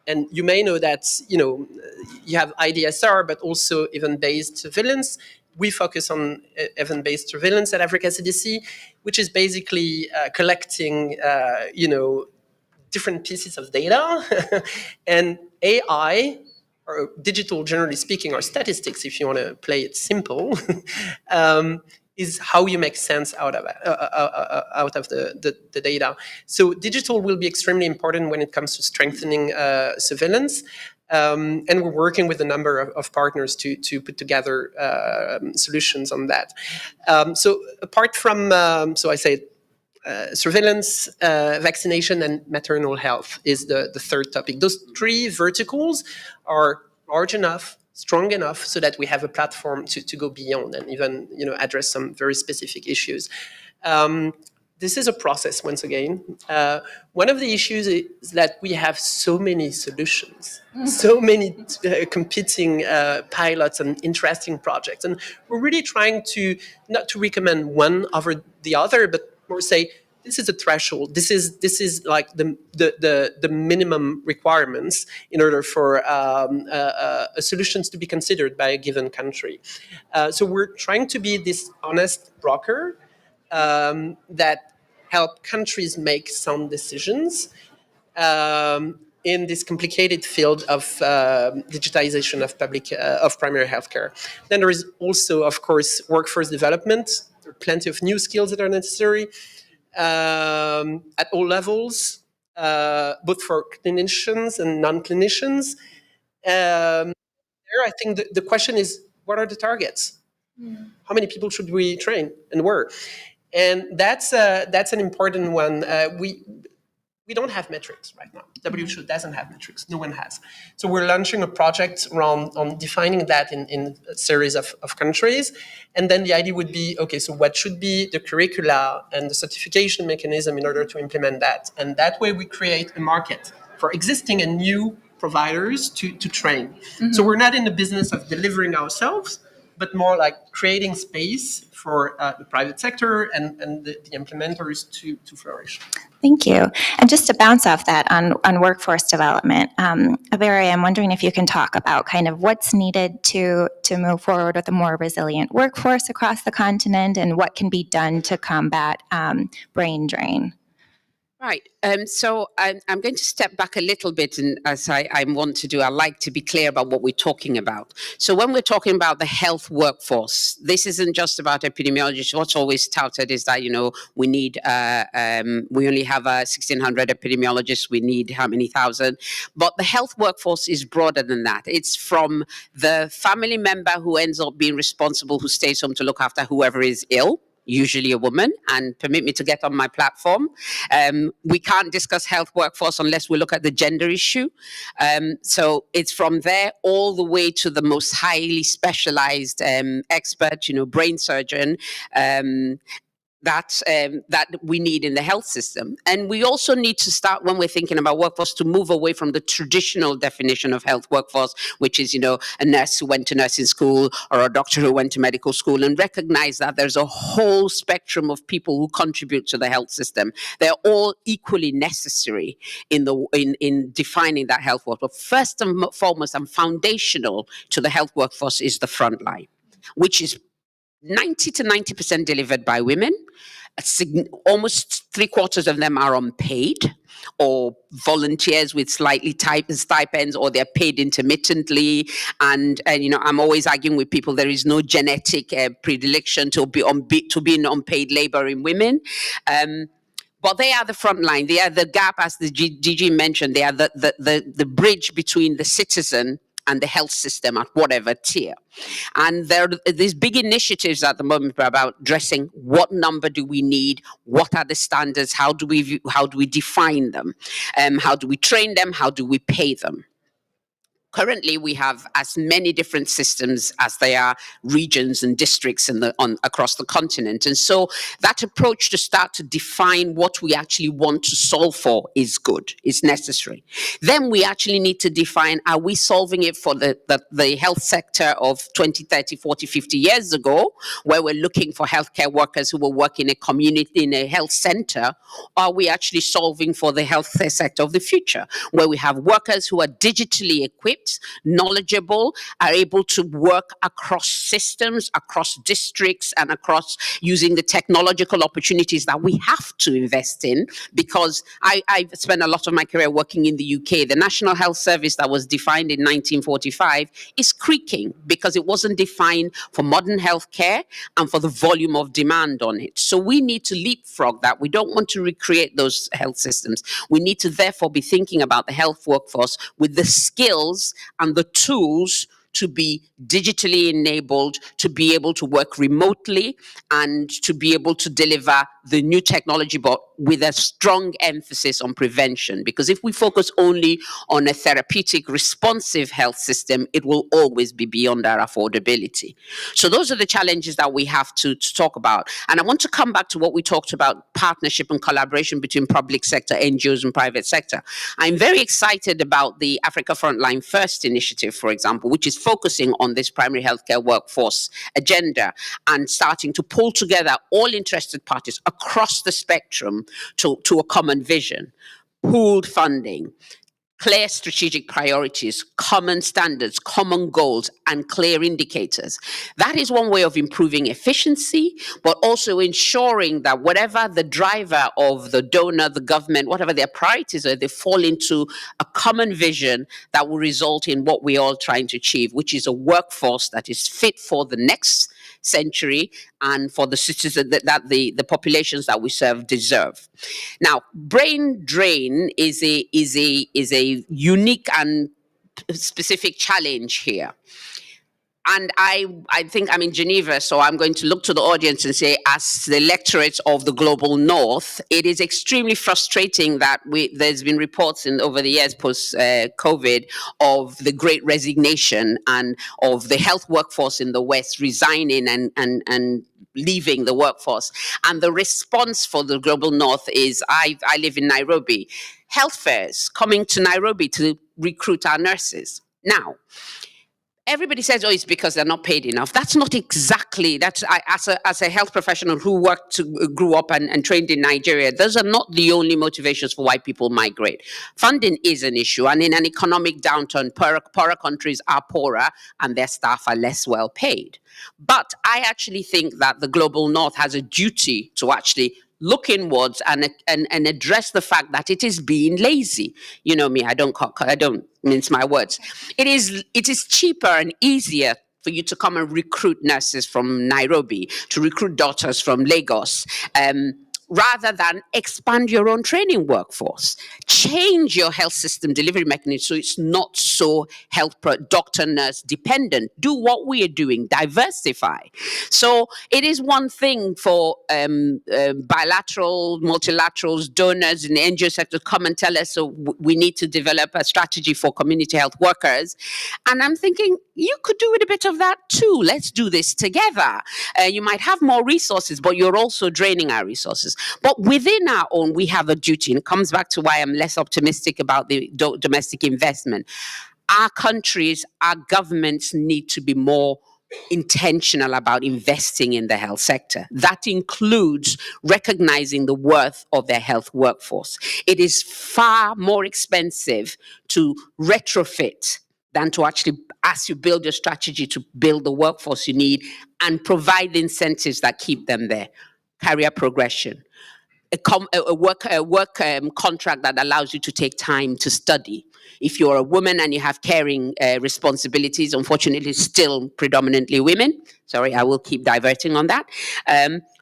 And you may know that, you have IDSR, but also event-based surveillance. We focus on event-based surveillance at Africa CDC, which is basically collecting, different pieces of data. And AI, or digital, generally speaking, or statistics, if you want to play it simple, is how you make sense out of the data. So digital will be extremely important when it comes to strengthening surveillance. And we're working with a number of partners to put together solutions on that. So apart from, surveillance, vaccination, and maternal health is the third topic. Those 3 verticals are large enough, strong enough, so that we have a platform to go beyond and even address some very specific issues. This is a process, once again. One of the issues is that we have so many solutions, so many competing pilots and interesting projects. And we're really trying to, not to recommend one over the other, but more say, this is a threshold. This is like the minimum requirements in order for solutions to be considered by a given country. So we're trying to be this honest broker that help countries make sound decisions in this complicated field of digitization of of primary healthcare. Then there is also, of course, workforce development. There are plenty of new skills that are necessary at all levels, both for clinicians and non-clinicians. There, I think the question is, what are the targets? How many people should we train and where? And that's an important one. We don't have metrics right now. WHO doesn't have metrics. No one has. So we're launching a project around on defining that in a series of countries. And then the idea would be, okay, so what should be the curricula and the certification mechanism in order to implement that? And that way we create a market for existing and new providers to train. Mm-hmm. So we're not in the business of delivering ourselves, but more like creating space for the private sector and the implementers to flourish. Thank you. And just to bounce off that on workforce development, Aberi, I'm wondering if you can talk about kind of what's needed to move forward with a more resilient workforce across the continent and what can be done to combat brain drain. Right. So I'm going to step back a little bit, and as I want to do, I like to be clear about what we're talking about. So when we're talking about the health workforce, this isn't just about epidemiology. What's always touted is that, we need, we only have 1,600 epidemiologists. We need how many thousand? But the health workforce is broader than that. It's from the family member who ends up being responsible, who stays home to look after whoever is ill, usually a woman, and permit me to get on my platform. We can't discuss health workforce unless we look at the gender issue. So it's from there all the way to the most highly specialized expert, brain surgeon, that we need in the health system. And we also need to start, when we're thinking about workforce, to move away from the traditional definition of health workforce, which is, a nurse who went to nursing school or a doctor who went to medical school, and recognize that there's a whole spectrum of people who contribute to the health system. They're all equally necessary in defining that health workforce. But first and foremost and foundational to the health workforce is the front line, which is 90 to 90% delivered by women. Almost 3/4 of them are unpaid or volunteers with slightly stipends, or they're paid intermittently. And I'm always arguing with people, there is no genetic predilection to be in unpaid labor in women. But they are the front line. They are the gap, as the GG mentioned. They are the bridge between the citizen and the health system at whatever tier. And there are these big initiatives at the moment about addressing what number do we need, what are the standards, how do we define them, how do we train them, how do we pay them. Currently, we have as many different systems as there are regions and districts across the continent. And so that approach to start to define what we actually want to solve for is good, is necessary. Then we actually need to define, are we solving it for the health sector of 20, 30, 40, 50 years ago, where we're looking for healthcare workers who will work in a community, in a health center? Or are we actually solving for the healthcare sector of the future, where we have workers who are digitally equipped, knowledgeable, are able to work across systems, across districts, and across using the technological opportunities that we have to invest in? Because I've spent a lot of my career working in the UK. The National Health Service that was defined in 1945 is creaking because it wasn't defined for modern healthcare and for the volume of demand on it. So we need to leapfrog that. We don't want to recreate those health systems. We need to therefore be thinking about the health workforce with the skills and the tools to be digitally enabled, to be able to work remotely, and to be able to deliver the new technology, but with a strong emphasis on prevention. Because if we focus only on a therapeutic, responsive health system, it will always be beyond our affordability. So those are the challenges that we have to talk about. And I want to come back to what we talked about, partnership and collaboration between public sector, NGOs, and private sector. I'm very excited about the Africa Frontline First initiative, for example, which is focusing on this primary healthcare workforce agenda and starting to pull together all interested parties across the spectrum to a common vision. Pooled funding, clear strategic priorities, common standards, common goals, and clear indicators. That is one way of improving efficiency, but also ensuring that whatever the driver of the donor, the government, whatever their priorities are, they fall into a common vision that will result in what we're all trying to achieve, which is a workforce that is fit for the next century and for the citizens that the populations that we serve deserve. Now, brain drain is a unique and specific challenge here. And I think I'm in Geneva, so I'm going to look to the audience and say, as the electorate of the global north, it is extremely frustrating that there's been reports over the years post-COVID of the great resignation and of the health workforce in the West resigning and leaving the workforce. And the response for the global north is, I live in Nairobi, health fairs coming to Nairobi to recruit our nurses. Now, everybody says, oh, it's because they're not paid enough. That's not exactly, as a health professional who grew up and trained in Nigeria, those are not the only motivations for why people migrate. Funding is an issue, and in an economic downturn, poorer countries are poorer and their staff are less well paid. But I actually think that the global north has a duty to actually look inwards and address the fact that it is being lazy. You know me, I don't mince my words. It is cheaper and easier for you to come and recruit nurses from Nairobi, to recruit doctors from Lagos, rather than expand your own training workforce. Change your health system delivery mechanism so it's not so doctor nurse dependent. Do what we are doing, diversify. So it is one thing for bilateral, multilaterals, donors in the NGO sector come and tell us, so we need to develop a strategy for community health workers. And I'm thinking, you could do with a bit of that too. Let's do this together. You might have more resources, but you're also draining our resources. But within our own, we have a duty, and it comes back to why I'm less optimistic about the domestic investment. Our countries, our governments need to be more intentional about investing in the health sector. That includes recognizing the worth of their health workforce. It is far more expensive to retrofit than to actually, as you build your strategy, to build the workforce you need and provide the incentives that keep them there. Career progression, a work contract that allows you to take time to study. If you're a woman and you have caring responsibilities, unfortunately, still predominantly women. Sorry, I will keep diverting on that.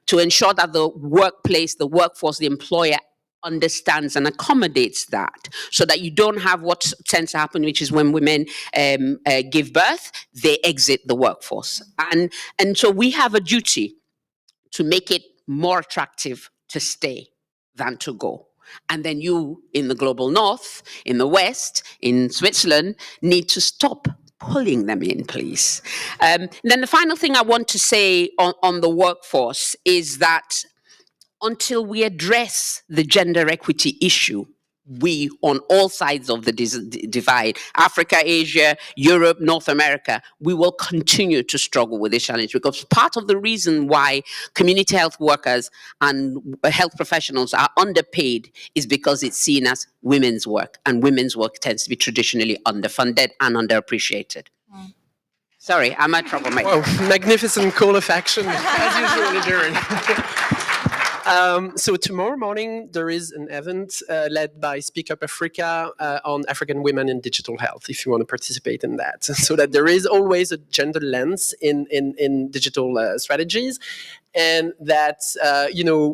To ensure that the workplace, the workforce, the employer understands and accommodates that, so that you don't have what tends to happen, which is when women give birth, they exit the workforce. And so we have a duty to make it more attractive to stay than to go. And then you, in the global north, in the west, in Switzerland, need to stop pulling them in, please. Then the final thing I want to say on the workforce is that until we address the gender equity issue, we, on all sides of the divide, Africa, Asia, Europe, North America, we will continue to struggle with this challenge, because part of the reason why community health workers and health professionals are underpaid is because it's seen as women's work, and women's work tends to be traditionally underfunded and underappreciated. Sorry, I'm a troublemaker. Oh, magnificent call of action, as usual, Darren. So tomorrow morning, there is an event led by Speak Up Africa on African women in digital health, if you want to participate in that. So that there is always a gender lens in digital strategies, and that,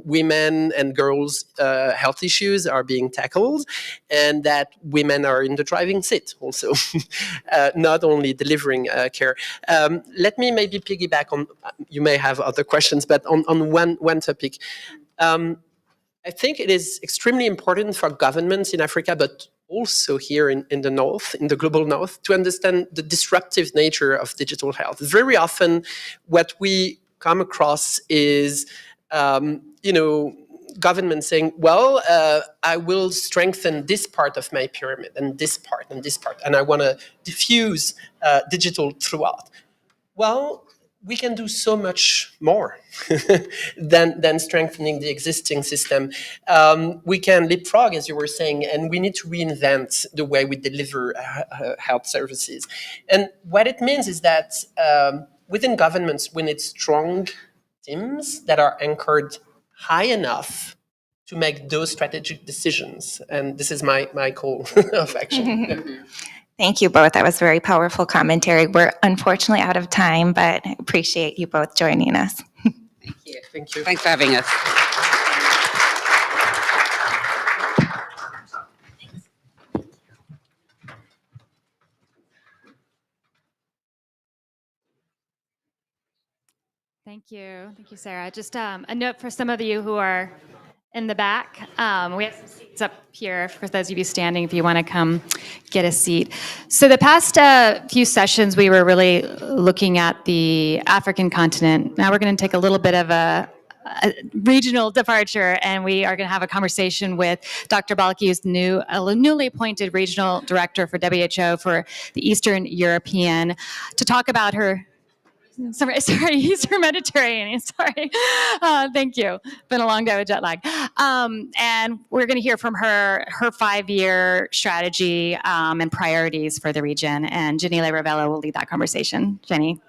women and girls' health issues are being tackled, and that women are in the driving seat also, not only delivering care. Let me maybe piggyback on, you may have other questions, but on one topic. I think it is extremely important for governments in Africa, but also here in the North, in the global North, to understand the disruptive nature of digital health. Very often, what we come across is, governments saying, well, I will strengthen this part of my pyramid and this part, and I want to diffuse digital throughout. Well, we can do so much more than strengthening the existing system. We can leapfrog, as you were saying, and we need to reinvent the way we deliver health services. And what it means is that within governments, we need strong teams that are anchored high enough to make those strategic decisions. And this is my call of action. Thank you both. That was very powerful commentary. We're unfortunately out of time, but I appreciate you both joining us. Thank you. Thanks for having us. Thank you. Thank you, Sarah. Just a note for some of you who are in the back. We have some seats up here for those of you standing if you want to come get a seat. So the past few sessions, we were really looking at the African continent. Now we're going to take a little bit of a regional departure, and we are going to have a conversation with Dr. Balki, who's newly appointed regional director for WHO for the Eastern European, to talk about her. Sorry, Eastern Mediterranean. Sorry. Thank you. Been a long day with jet lag. And we're going to hear from her 5-year strategy and priorities for the region. And Geneva Ravello will lead that conversation. Jenny.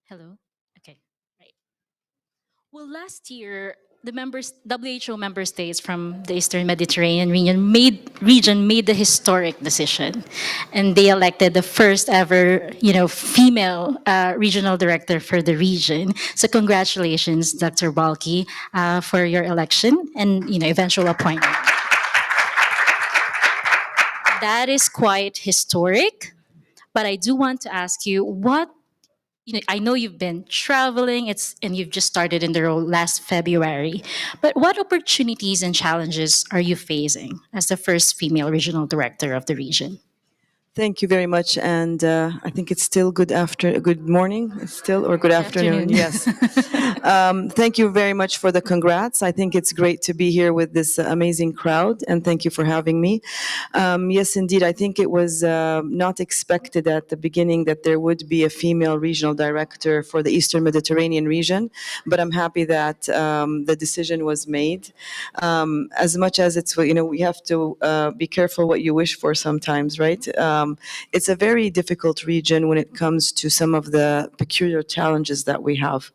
Hello? Okay, right. Well, last year, the WHO member states from the Eastern Mediterranean region made the historic decision, and they elected the first ever, female regional director for the region. So congratulations, Dr. Balki, for your election and eventual appointment. That is quite historic, but I do want to ask you I know you've been traveling, and you've just started in the role last February, but what opportunities and challenges are you facing as the first female regional director of the region? Thank you very much, and I think it's still good morning, or good afternoon. Yes. Thank you very much for the congrats. I think it's great to be here with this amazing crowd, and thank you for having me. Yes, indeed, I think it was not expected at the beginning that there would be a female regional director for the Eastern Mediterranean region, but I'm happy that the decision was made. As much as it's, we have to be careful what you wish for sometimes, right? It's a very difficult region when it comes to some of the peculiar challenges that we have.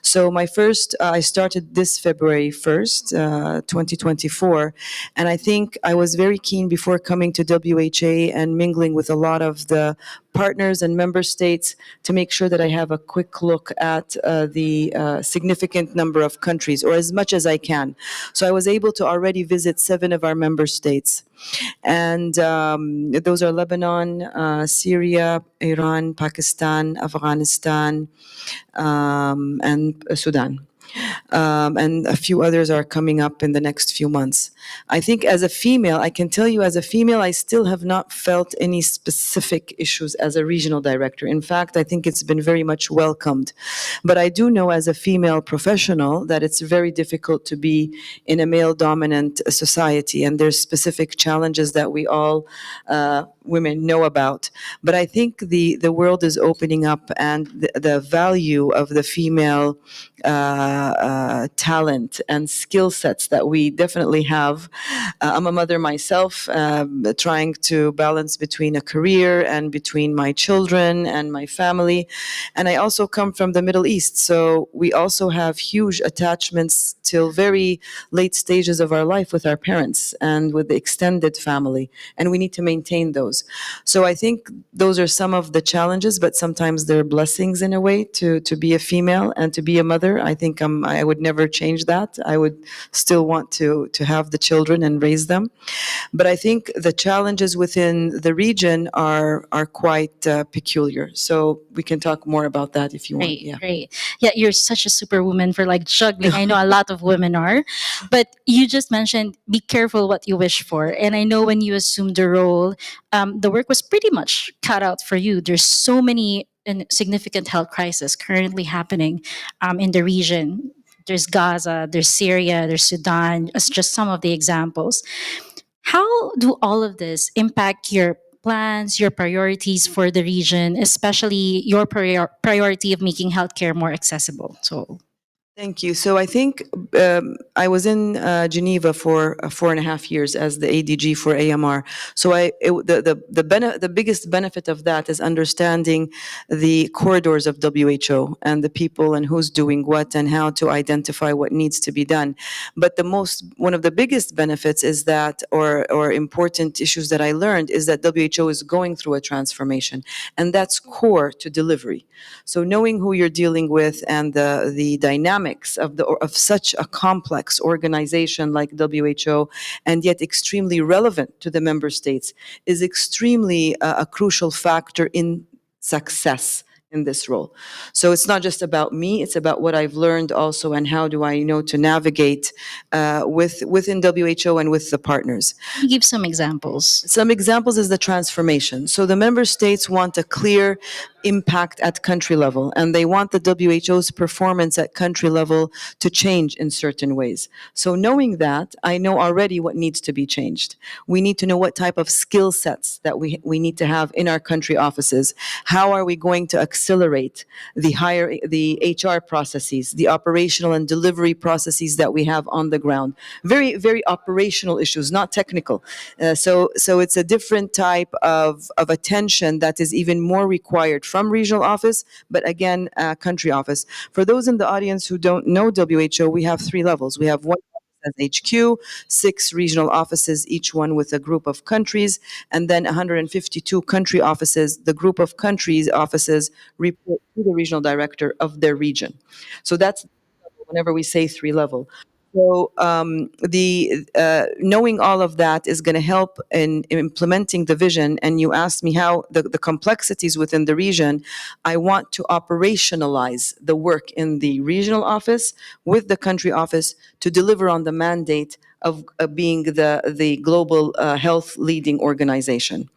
So I started this February 1st, 2024, and I think I was very keen before coming to WHA and mingling with a lot of the partners and member states to make sure that I have a quick look at the significant number of countries, or as much as I can. So I was able to already visit 7 of our member states. And those are Lebanon, Syria, Iran, Pakistan, Afghanistan, and Sudan. And a few others are coming up in the next few months. I think as a female, I can tell you as a female, I still have not felt any specific issues as a regional director. In fact, I think it's been very much welcomed. But I do know as a female professional that it's very difficult to be in a male-dominant society, and there's specific challenges that we all women know about. But I think the world is opening up, and the value of the female talent and skill sets that we definitely have. I'm a mother myself, trying to balance between a career and between my children and my family. And I also come from the Middle East, so we also have huge attachments till very late stages of our life with our parents and with the extended family, and we need to maintain those. So I think those are some of the challenges, but sometimes they're blessings in a way to be a female and to be a mother. I think I would never change that. I would still want to have the children and raise them. But I think the challenges within the region are quite peculiar. So we can talk more about that if you want. Great, great. Yeah, you're such a superwoman for juggling. I know a lot of women are, but you just mentioned be careful what you wish for. And I know when you assumed the role, the work was pretty much cut out for you. There's so many significant health crises currently happening in the region. There's Gaza, there's Syria, there's Sudan, as just some of the examples. How do all of this impact your plans, your priorities for the region, especially your priority of making healthcare more accessible? So, Thank you. So I think I was in Geneva for 4.5 years as the ADG for AMR. So the biggest benefit of that is understanding the corridors of WHO and the people and who's doing what and how to identify what needs to be done. But one of the biggest benefits is that, or important issues that I learned, is that WHO is going through a transformation, and that's core to delivery. So knowing who you're dealing with and the dynamics of such a complex organization like WHO, and yet extremely relevant to the member states, is extremely a crucial factor in success in this role. So it's not just about me, it's about what I've learned also, and how do I know to navigate within WHO and with the partners. can you give some examples? Some examples is the transformation. So the member states want a clear impact at country level, and they want the WHO's performance at country level to change in certain ways. So knowing that, I know already what needs to be changed. We need to know what type of skill sets that we need to have in our country offices. How are we going to accelerate the HR processes, the operational and delivery processes that we have on the ground? Very, very operational issues, not technical. So it's a different type of attention that is even more required from regional office, but again, country office. For those in the audience who don't know WHO, we have 3 levels. We have one as HQ, 6 regional offices, each one with a group of countries, and then 152 country offices. The group of countries offices report to the regional director of their region. So that's whenever we say 3 level. So knowing all of that is going to help in implementing the vision. And you asked me how the complexities within the region. I want to operationalize the work in the regional office with the country office to deliver on the mandate of being the global health leading organization.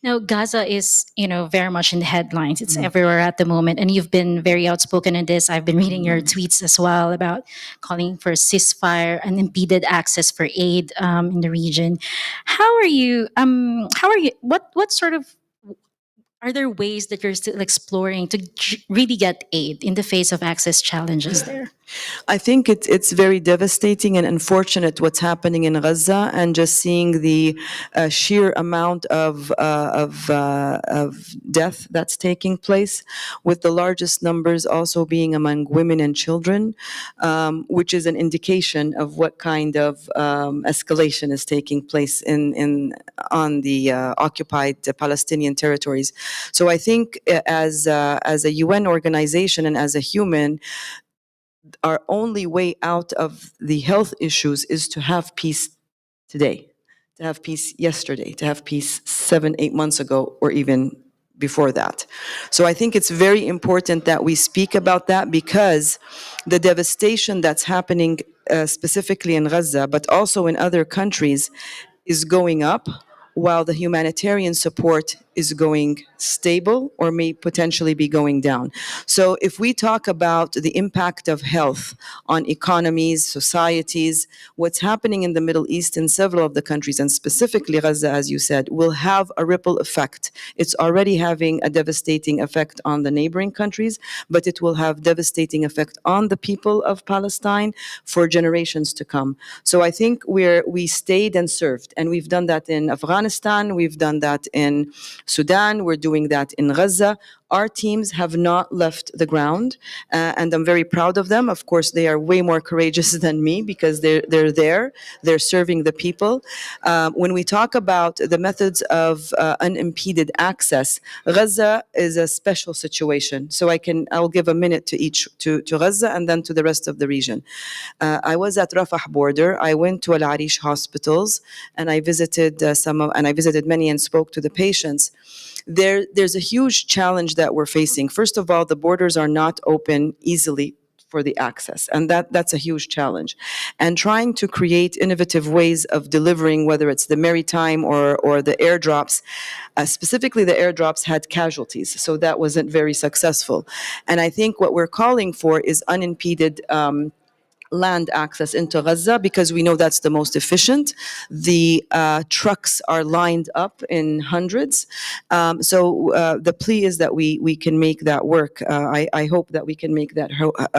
Now, Gaza is, very much in the headlines. It's everywhere at the moment. And you've been very outspoken in this. I've been reading your tweets as well about calling for ceasefire and impeded access for aid in the region. What sort of, are there ways that you're still exploring to really get aid in the face of access challenges there? I think it's very devastating and unfortunate what's happening in Gaza, and just seeing the sheer amount of death that's taking place, with the largest numbers also being among women and children, which is an indication of what kind of escalation is taking place on the occupied Palestinian territories. So I think as a UN organization and as a human, our only way out of the health issues is to have peace today, to have peace yesterday, to have peace 7-8 months ago, or even before that. So I think it's very important that we speak about that, because the devastation that's happening specifically in Gaza, but also in other countries, is going up, while the humanitarian support is going stable or may potentially be going down. So if we talk about the impact of health on economies, societies, what's happening in the Middle East in several of the countries, and specifically Gaza, as you said, will have a ripple effect. It's already having a devastating effect on the neighboring countries, but it will have devastating effect on the people of Palestine for generations to come. So I think we stayed and served, and we've done that in Afghanistan, we've done that in Sudan, we're doing that in Gaza. Our teams have not left the ground, and I'm very proud of them. Of course, they are way more courageous than me, because they're there, they're serving the people. When we talk about the methods of unimpeded access, Gaza is a special situation. So I'll give a minute to each, to Gaza and then to the rest of the region. I was at Rafah border. I went to Al Arish hospitals, and I visited I visited many and spoke to the patients. There's a huge challenge that we're facing. First of all, the borders are not open easily for the access, and that's a huge challenge. And trying to create innovative ways of delivering, whether it's the maritime or the airdrops, specifically the airdrops had casualties, so that wasn't very successful. And I think what we're calling for is unimpeded land access into Gaza because we know that's the most efficient. The trucks are lined up in hundreds. So the plea is that we can make that work. I hope that we can make that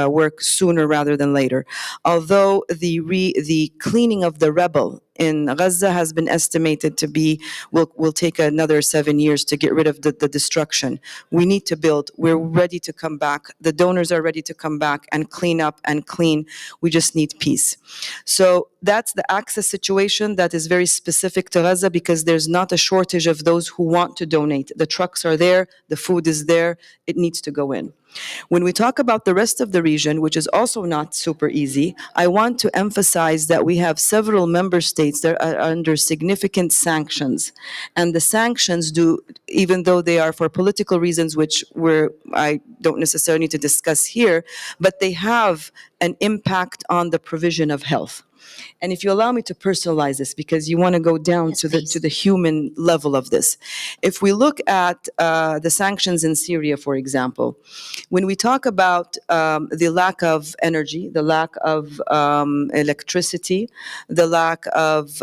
work sooner rather than later. Although the cleaning of the rebel in Gaza has been estimated to be, will take another 7 years to get rid of the destruction. We need to build. We're ready to come back. The donors are ready to come back and clean up and clean. We just need peace. So that's the access situation that is very specific to Gaza because there's not a shortage of those who want to donate. The trucks are there. The food is there. It needs to go in. When we talk about the rest of the region, which is also not super easy, I want to emphasize that we have several member states that are under significant sanctions. And the sanctions do, even though they are for political reasons, which I don't necessarily need to discuss here, but they have an impact on the provision of health. And if you allow me to personalize this, because you want to go down to the human level of this. If we look at the sanctions in Syria, for example, when we talk about the lack of energy, the lack of electricity, the lack of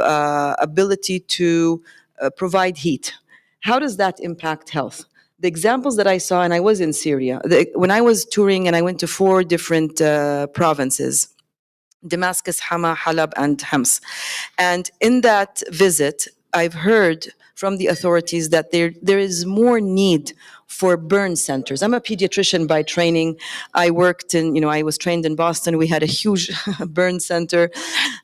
ability to provide heat, how does that impact health? The examples that I saw, and I was in Syria, when I was touring and I went to 4 different provinces, Damascus, Hama, Halab, and Homs. And in that visit, I've heard from the authorities that there is more need for burn centers. I'm a pediatrician by training. I worked I was trained in Boston. We had a huge burn center.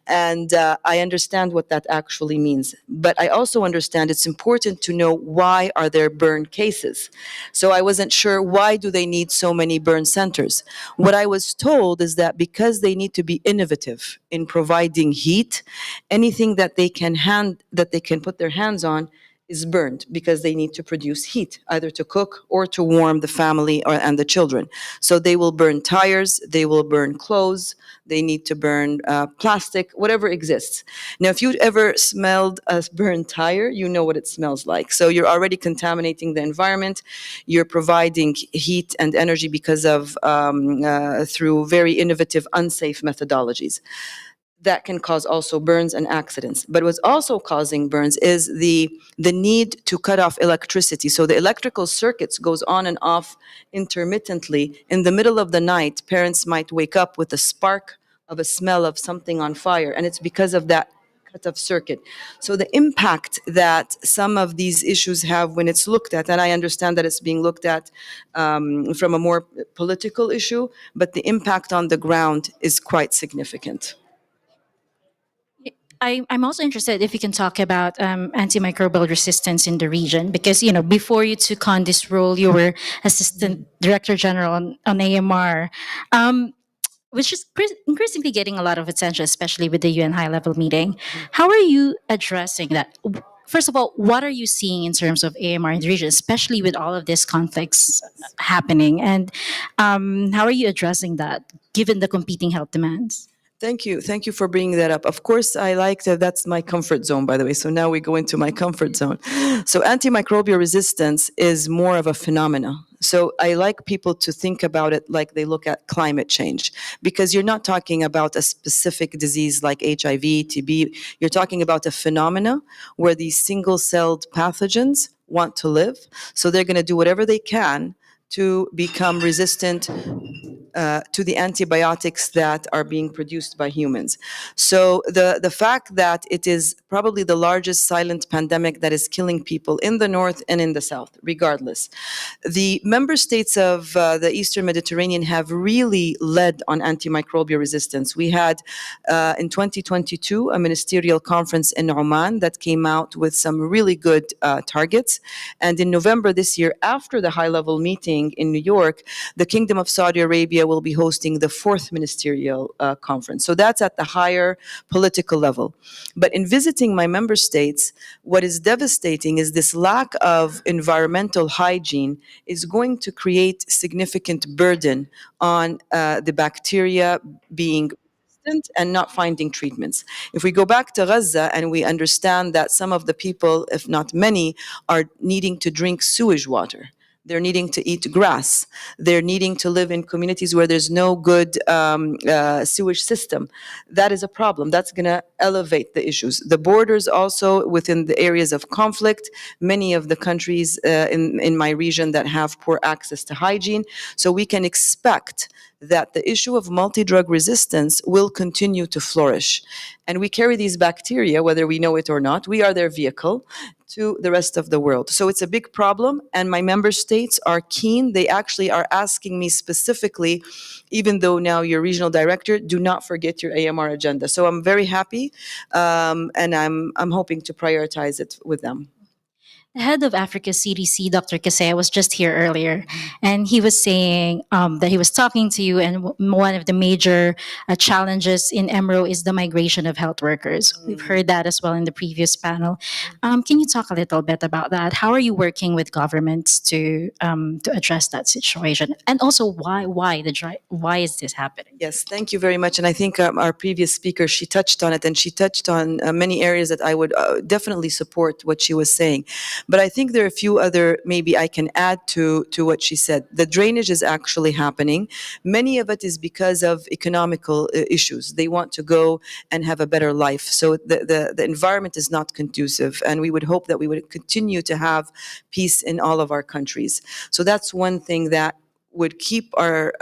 And I understand what that actually means. But I also understand it's important to know why are there burn cases. So I wasn't sure, why do they need so many burn centers? What I was told is that because they need to be innovative in providing heat, anything that they can put their hands on is burned because they need to produce heat, either to cook or to warm the family and the children. So they will burn tires, they will burn clothes, they need to burn plastic, whatever exists. Now, if you've ever smelled a burned tire, you know what it smells like. So you're already contaminating the environment. You're providing heat and energy because of through very innovative, unsafe methodologies. That can cause also burns and accidents. But what's also causing burns is the need to cut off electricity. So the electrical circuits goes on and off intermittently. In the middle of the night, parents might wake up with a spark of a smell of something on fire, and it's because of that cut-off circuit. So the impact that some of these issues have when it's looked at, and I understand that it's being looked at from a more political issue, but the impact on the ground is quite significant. I'm also interested if you can talk about antimicrobial resistance in the region, because before you took on this role, you were Assistant Director General on AMR, which is increasingly getting a lot of attention, especially with the UN high-level meeting. How are you addressing that? First of all, what are you seeing in terms of AMR in the region, especially with all of these conflicts happening? And how are you addressing that, given the competing health demands? Thank you. Thank you for bringing that up. Of course, I like that. That's my comfort zone, by the way. So now we go into my comfort zone. So antimicrobial resistance is more of a phenomena. So I like people to think about it like they look at climate change, because you're not talking about a specific disease like HIV, TB. You're talking about a phenomena where these single-celled pathogens want to live. So they're going to do whatever they can to become resistant to the antibiotics that are being produced by humans. So the fact that it is probably the largest silent pandemic that is killing people in the north and in the south, regardless. The member states of the Eastern Mediterranean have really led on antimicrobial resistance. We had in 2022 a ministerial conference in Oman that came out with some really good targets. And in November this year, after the high-level meeting in New York, the Kingdom of Saudi Arabia will be hosting the 4th ministerial conference. So that's at the higher political level. But in visiting my member states, what is devastating is this lack of environmental hygiene is going to create significant burden on the bacteria being and not finding treatments. If we go back to Gaza and we understand that some of the people, if not many, are needing to drink sewage water, They're needing to eat grass. They're needing to live in communities where there's no good sewage system. That is a problem. That's going to elevate the issues. The borders also within the areas of conflict, many of the countries in my region that have poor access to hygiene. So we can expect that the issue of multi-drug resistance will continue to flourish. And we carry these bacteria, whether we know it or not. We are their vehicle to the rest of the world. So it's a big problem, and my member states are keen. They actually are asking me specifically, even though now you're regional director, do not forget your AMR agenda. So I'm very happy, and I'm hoping to prioritize it with them. The head of Africa CDC, Dr. Kasea, was just here earlier, and he was saying that he was talking to you, and one of the major challenges in EMRO is the migration of health workers. We've heard that as well in the previous panel. Can you talk a little bit about that? How are you working with governments to address that situation, and also why is this happening? Yes, thank you very much. And I think our previous speaker, she touched on it, and she touched on many areas that I would definitely support what she was saying. But I think there are a few other, maybe I can add to what she said. The drainage is actually happening. Many of it is because of economical issues. They want to go and have a better life. So the environment is not conducive. And we would hope that we would continue to have peace in all of our countries. So that's one thing that would keep our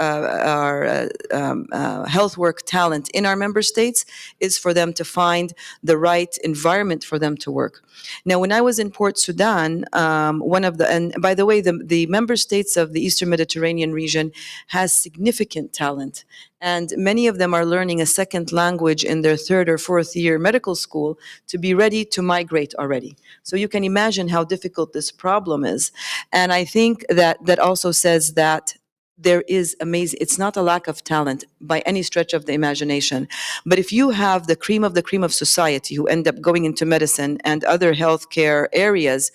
health work talent in our member states, is for them to find the right environment for them to work. Now, when I was in Port Sudan, and by the way, the member states of the Eastern Mediterranean region has significant talent. And many of them are learning a second language in their third or fourth year medical school to be ready to migrate already. So you can imagine how difficult this problem is. And I think that also says that there is amazing, it's not a lack of talent by any stretch of the imagination. But if you have the cream of society who end up going into medicine and other healthcare areas,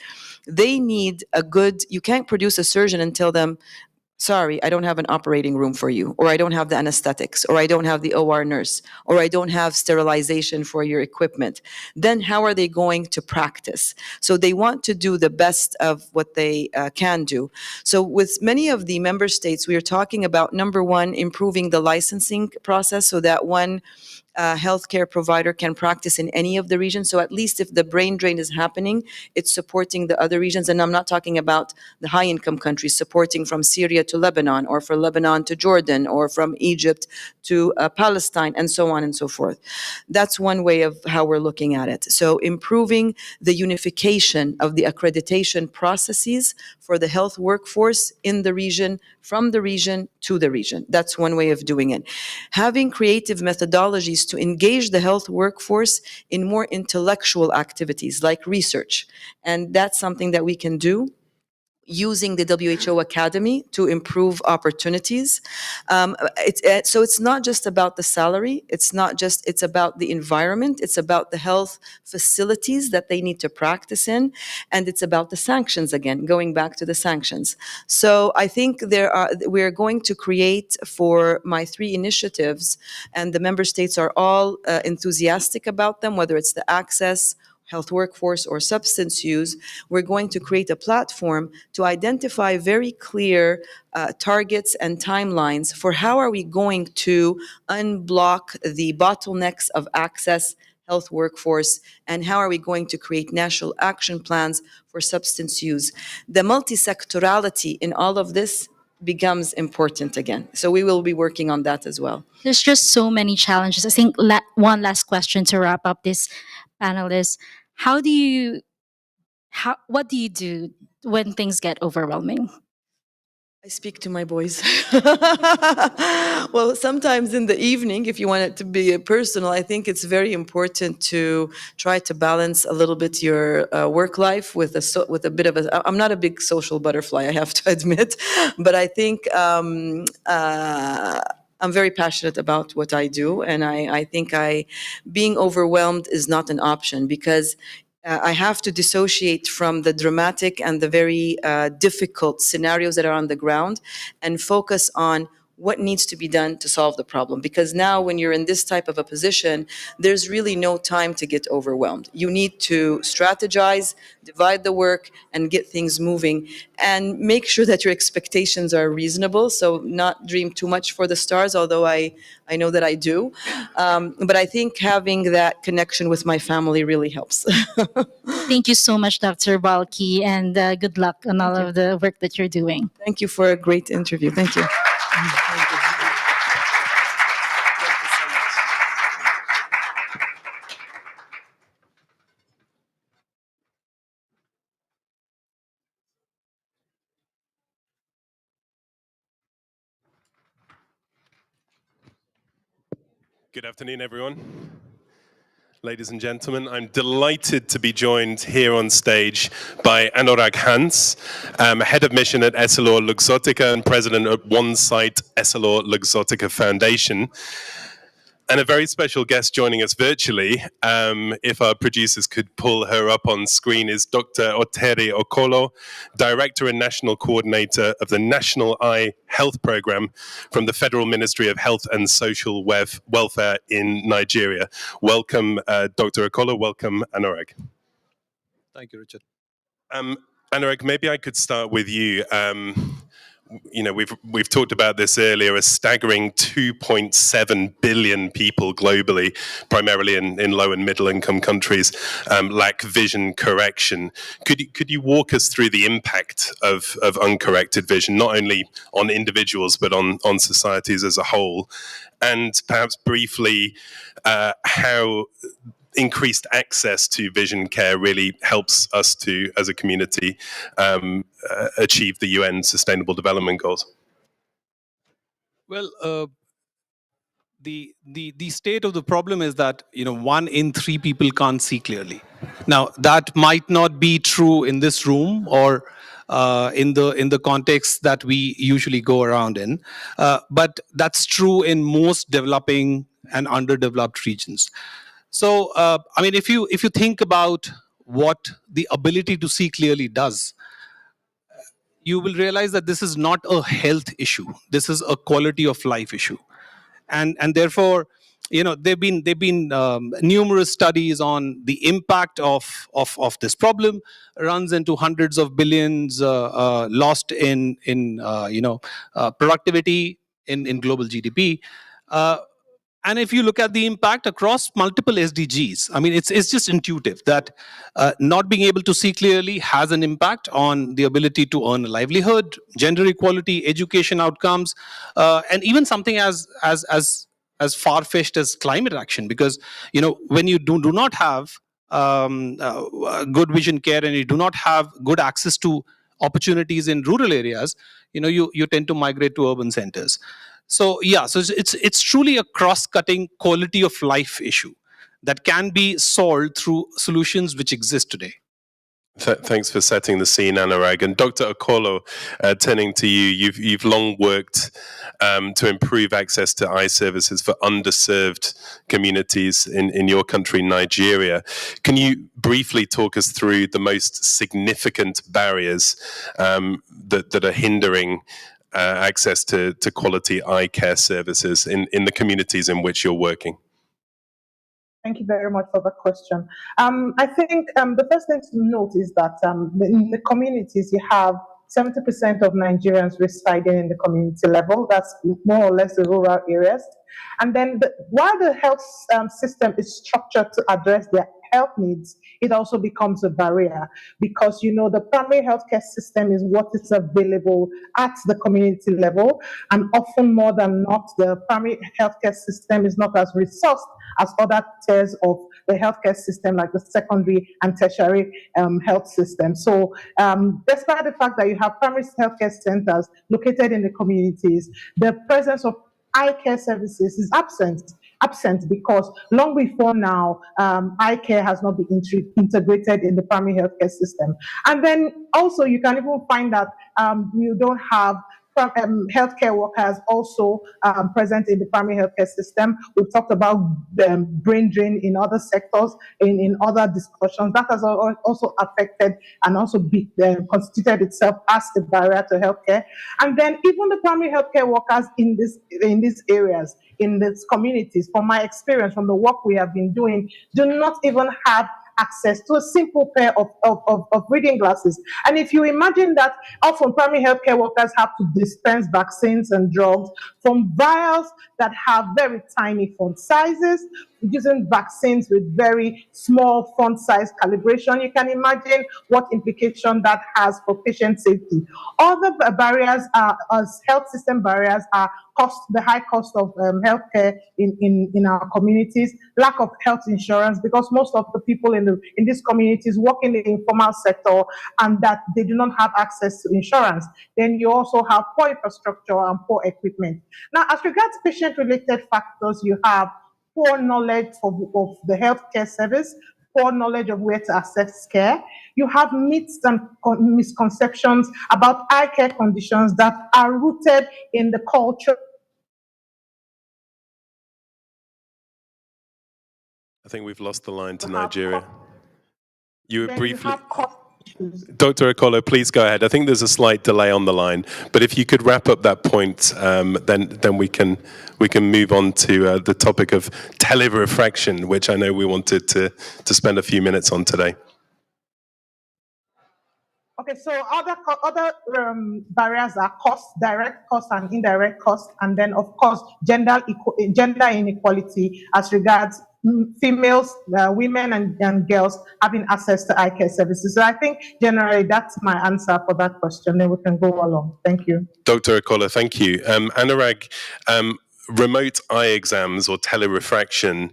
they need you can't produce a surgeon and tell them, sorry, I don't have an operating room for you, or I don't have the anesthetics, or I don't have the OR nurse, or I don't have sterilization for your equipment. Then how are they going to practice? So they want to do the best of what they can do. So with many of the member states, we are talking about, number one, improving the licensing process so that one healthcare provider can practice in any of the regions. So at least if the brain drain is happening, it's supporting the other regions. And I'm not talking about the high income countries, supporting from Syria to Lebanon, or from Lebanon to Jordan, or from Egypt to Palestine, and so on and so forth. That's one way of how we're looking at it. So improving the unification of the accreditation processes for the health workforce in the region, from the region to the region. That's one way of doing it. Having creative methodologies to engage the health workforce in more intellectual activities like research. And that's something that we can do using the WHO Academy to improve opportunities. So it's not just about the salary. It's about the environment. It's about the health facilities that they need to practice in. And it's about the sanctions again, going back to the sanctions. So I think we're going to create, for my 3 initiatives, and the member states are all enthusiastic about them, whether it's the access, health workforce, or substance use. We're going to create a platform to identify very clear targets and timelines for how are we going to unblock the bottlenecks of access, health workforce, and how are we going to create national action plans for substance use. The multi-sectorality in all of this becomes important again. So we will be working on that as well. There's just so many challenges. I think one last question to wrap up this panel is, what do you do when things get overwhelming? I speak to my boys. Well, sometimes in the evening, if you want it to be personal, I think it's very important to try to balance a little bit your work life with a bit of a. I'm not a big social butterfly, I have to admit, but I think I'm very passionate about what I do, and I think being overwhelmed is not an option, because I have to dissociate from the dramatic and the very difficult scenarios that are on the ground and focus on what needs to be done to solve the problem. Because now when you're in this type of a position, there's really no time to get overwhelmed. You need to strategize, divide the work, and get things moving, and make sure that your expectations are reasonable. So not dream too much for the stars, although I know that I do. But I think having that connection with my family really helps. Thank you so much, Dr. Balki, and good luck on all of the work that you're doing. Thank you for a great interview. Thank you. Good afternoon, everyone. Ladies and gentlemen, I'm delighted to be joined here on stage by Anurag Hans, Head of Mission at EssilorLuxottica and President of One Sight EssilorLuxottica Foundation. And a very special guest joining us virtually, if our producers could pull her up on screen, is Dr. Otere Okolo, Director and National Coordinator of the National Eye Health Program from the Federal Ministry of Health and Social Welfare in Nigeria. Welcome, Dr. Okolo. Welcome, Anurag. Thank you, Richard. Anurag, maybe I could start with you. You know, we've talked about this earlier. A staggering 2.7 billion people globally, primarily in low and middle income countries, lack vision correction. Could you walk us through the impact of uncorrected vision, not only on individuals but on societies as a whole, and perhaps briefly how increased access to vision care really helps us to, as a community, achieve the UN Sustainable Development Goals? Well, the state of the problem is that 1 in 3 people can't see clearly. Now that might not be true in this room or in the context that we usually go around in, but that's true in most developing and underdeveloped regions. So, I mean, if you think about what the ability to see clearly does, you will realize that this is not a health issue. This is a quality of life issue, and therefore, there've been numerous studies on the impact of this problem. Runs into hundreds of billions lost in productivity in global GDP. And if you look at the impact across multiple SDGs, I mean, it's just intuitive that not being able to see clearly has an impact on the ability to earn a livelihood, gender equality, education outcomes, and even something as far-fetched as climate action. Because when you do not have good vision care and you do not have good access to opportunities in rural areas, you tend to migrate to urban centers. So yeah, so it's truly a cross-cutting quality of life issue that can be solved through solutions which exist today. Thanks for setting the scene, Anurag. And Dr. Okolo, turning to you, you've long worked to improve access to eye services for underserved communities in your country, Nigeria. Can you briefly talk us through the most significant barriers that are hindering access to quality eye care services in the communities in which you're working? Thank you very much for the question. I think the first thing to note is that in the communities, you have 70% of Nigerians residing in the community level. That's more or less the rural areas. And then while the health system is structured to address their health needs, it also becomes a barrier because, the primary healthcare system is what is available at the community level. And often more than not, the primary healthcare system is not as resourced as other tiers of the healthcare system, like the secondary and tertiary health system. So despite the fact that you have primary healthcare centers located in the communities, the presence of eye care services is absent because long before now, eye care has not been integrated in the primary healthcare system. And then also you can even find that you don't have healthcare workers also present in the primary healthcare system. We've talked about brain drain in other sectors, in other discussions. That has also affected and also constituted itself as a barrier to healthcare. And then even the primary healthcare workers in these areas, in these communities, from my experience, from the work we have been doing, do not even have access to a simple pair of reading glasses. And if you imagine that often primary healthcare workers have to dispense vaccines and drugs from vials that have very tiny font sizes, using vaccines with very small font size calibration, you can imagine what implication that has for patient safety. Other barriers as health system barriers are the high cost of healthcare in our communities, lack of health insurance, because most of the people in these communities work in the informal sector and that they do not have access to insurance. Then you also have poor infrastructure and poor equipment. Now, as regards patient-related factors, you have poor knowledge of the healthcare service, poor knowledge of where to access care. You have myths and misconceptions about eye care conditions that are rooted in the culture. I think we've lost the line to Nigeria. You were briefly... Dr. Okolo, please go ahead. I think there's a slight delay on the line, but if you could wrap up that point, then we can move on to the topic of telerefraction, which I know we wanted to spend a few minutes on today. Okay, so other barriers are cost, direct cost and indirect cost, and then of course gender inequality as regards females, women and girls having access to eye care services. So I think generally that's my answer for that question. Then we can go along. Thank you. Dr. Okolo, thank you. Anurag, remote eye exams or telerefraction,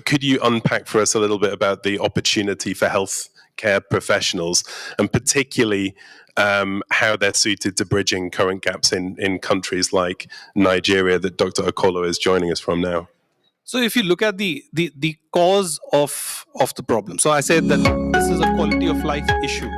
could you unpack for us a little bit about the opportunity for healthcare professionals and particularly how they're suited to bridging current gaps in countries like Nigeria that Dr. Okolo is joining us from now? So if you look at the cause of the problem, so I said that this is a quality of life issue,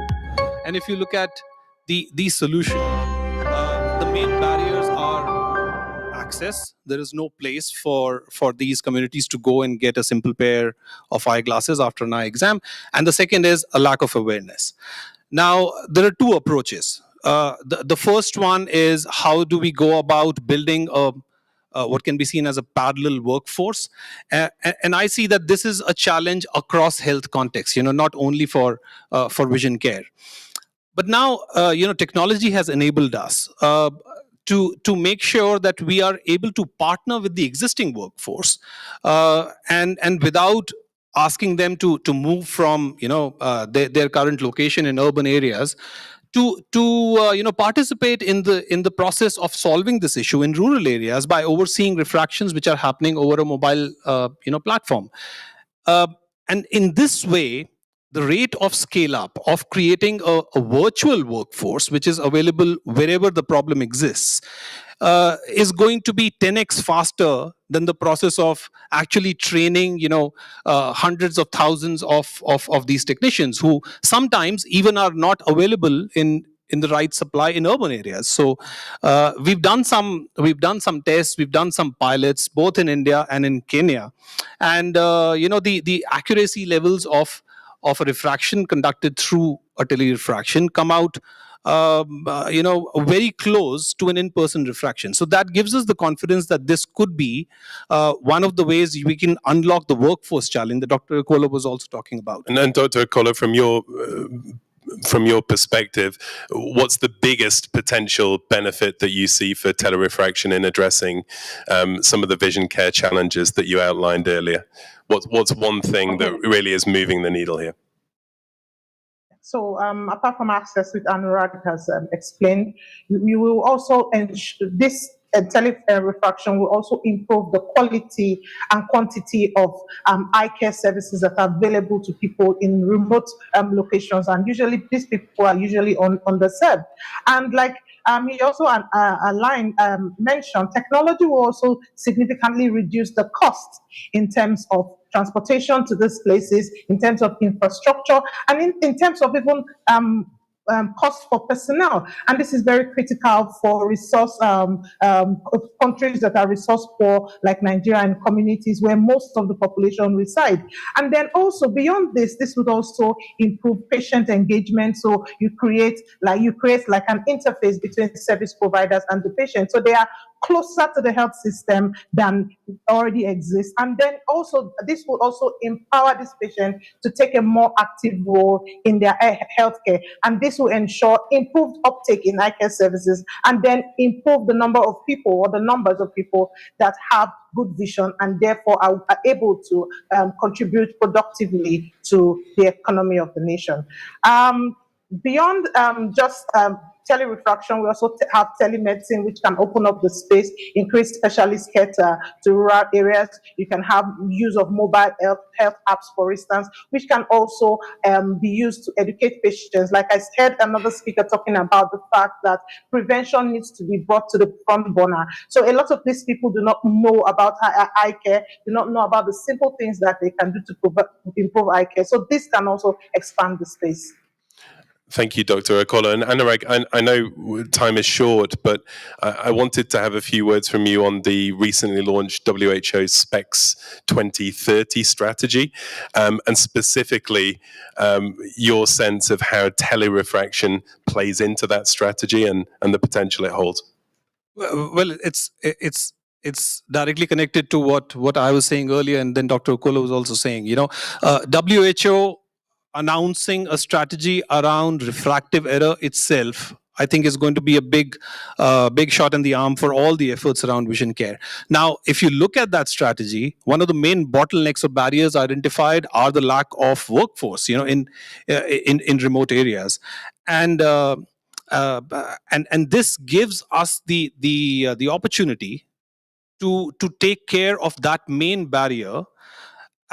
and if you look at the solution, the main barriers are access. There is no place for these communities to go and get a simple pair of eyeglasses after an eye exam, and the second is a lack of awareness. Now there are two approaches. The first one is how do we go about building what can be seen as a parallel workforce, and I see that this is a challenge across health contexts. Not only for vision care, but now technology has enabled us to make sure that we are able to partner with the existing workforce, and without asking them to move from their current location in urban areas, to participate in the process of solving this issue in rural areas by overseeing refractions which are happening over a mobile platform. And in this way, the rate of scale up of creating a virtual workforce which is available wherever the problem exists is going to be 10x faster than the process of actually training hundreds of thousands of these technicians who sometimes even are not available in the right supply in urban areas. So we've done some tests, we've done some pilots both in India and in Kenya, and the accuracy levels of a refraction conducted through a telerefraction come out very close to an in-person refraction. So that gives us the confidence that this could be one of the ways we can unlock the workforce challenge that Dr. Okolo was also talking about. And then Dr. Okolo, from your perspective, what's the biggest potential benefit that you see for telerefraction in addressing some of the vision care challenges that you outlined earlier? What's one thing that really is moving the needle here? So apart from access, which Anurag has explained, we will also ensure this telerefraction will also improve the quality and quantity of eye care services that are available to people in remote locations, and usually these people are usually underserved. And like he also mentioned, technology will also significantly reduce the cost in terms of transportation to these places, in terms of infrastructure, and in terms of even cost for personnel. And this is very critical for resource countries that are resource poor, like Nigeria, and communities where most of the population reside. And then also beyond this, this would also improve patient engagement. So you create like an interface between service providers and the patient. So they are closer to the health system than already exists. And then also, this will also empower this patient to take a more active role in their healthcare. And this will ensure improved uptake in eye care services, and then improve the number of people, or the numbers of people that have good vision and therefore are able to contribute productively to the economy of the nation. Beyond just telerefraction, we also have telemedicine, which can open up the space, increase specialist care to rural areas. You can have use of mobile health apps, for instance, which can also be used to educate patients. Like I heard another speaker talking about the fact that prevention needs to be brought to the front burner. So a lot of these people do not know about eye care, do not know about the simple things that they can do to improve eye care. So this can also expand the space. Thank you, Dr. Okolo. And Anurag, I know time is short, but I wanted to have a few words from you on the recently launched WHO SPECS 2030 strategy, and specifically your sense of how telerefraction plays into that strategy and the potential it holds. Well, it's directly connected to what I was saying earlier, and then Dr. Okolo was also saying. WHO announcing a strategy around refractive error itself, I think, is going to be a big shot in the arm for all the efforts around vision care. Now, if you look at that strategy, one of the main bottlenecks or barriers identified are the lack of workforce, in remote areas, and this gives us the opportunity to take care of that main barrier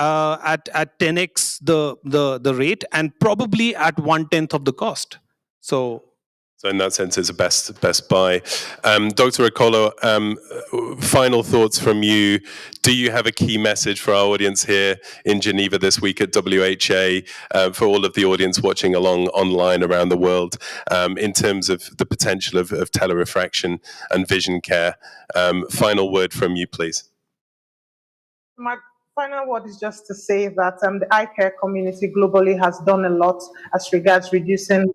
at 10x the rate, and probably at 1/10 of the cost. So in that sense, it's a best buy. Dr. Okolo, final thoughts from you. Do you have a key message for our audience here in Geneva this week at WHA, for all of the audience watching along online around the world, in terms of the potential of telerefraction and vision care? Final word from you, please. My final word is just to say that the eye care community globally has done a lot as regards reducing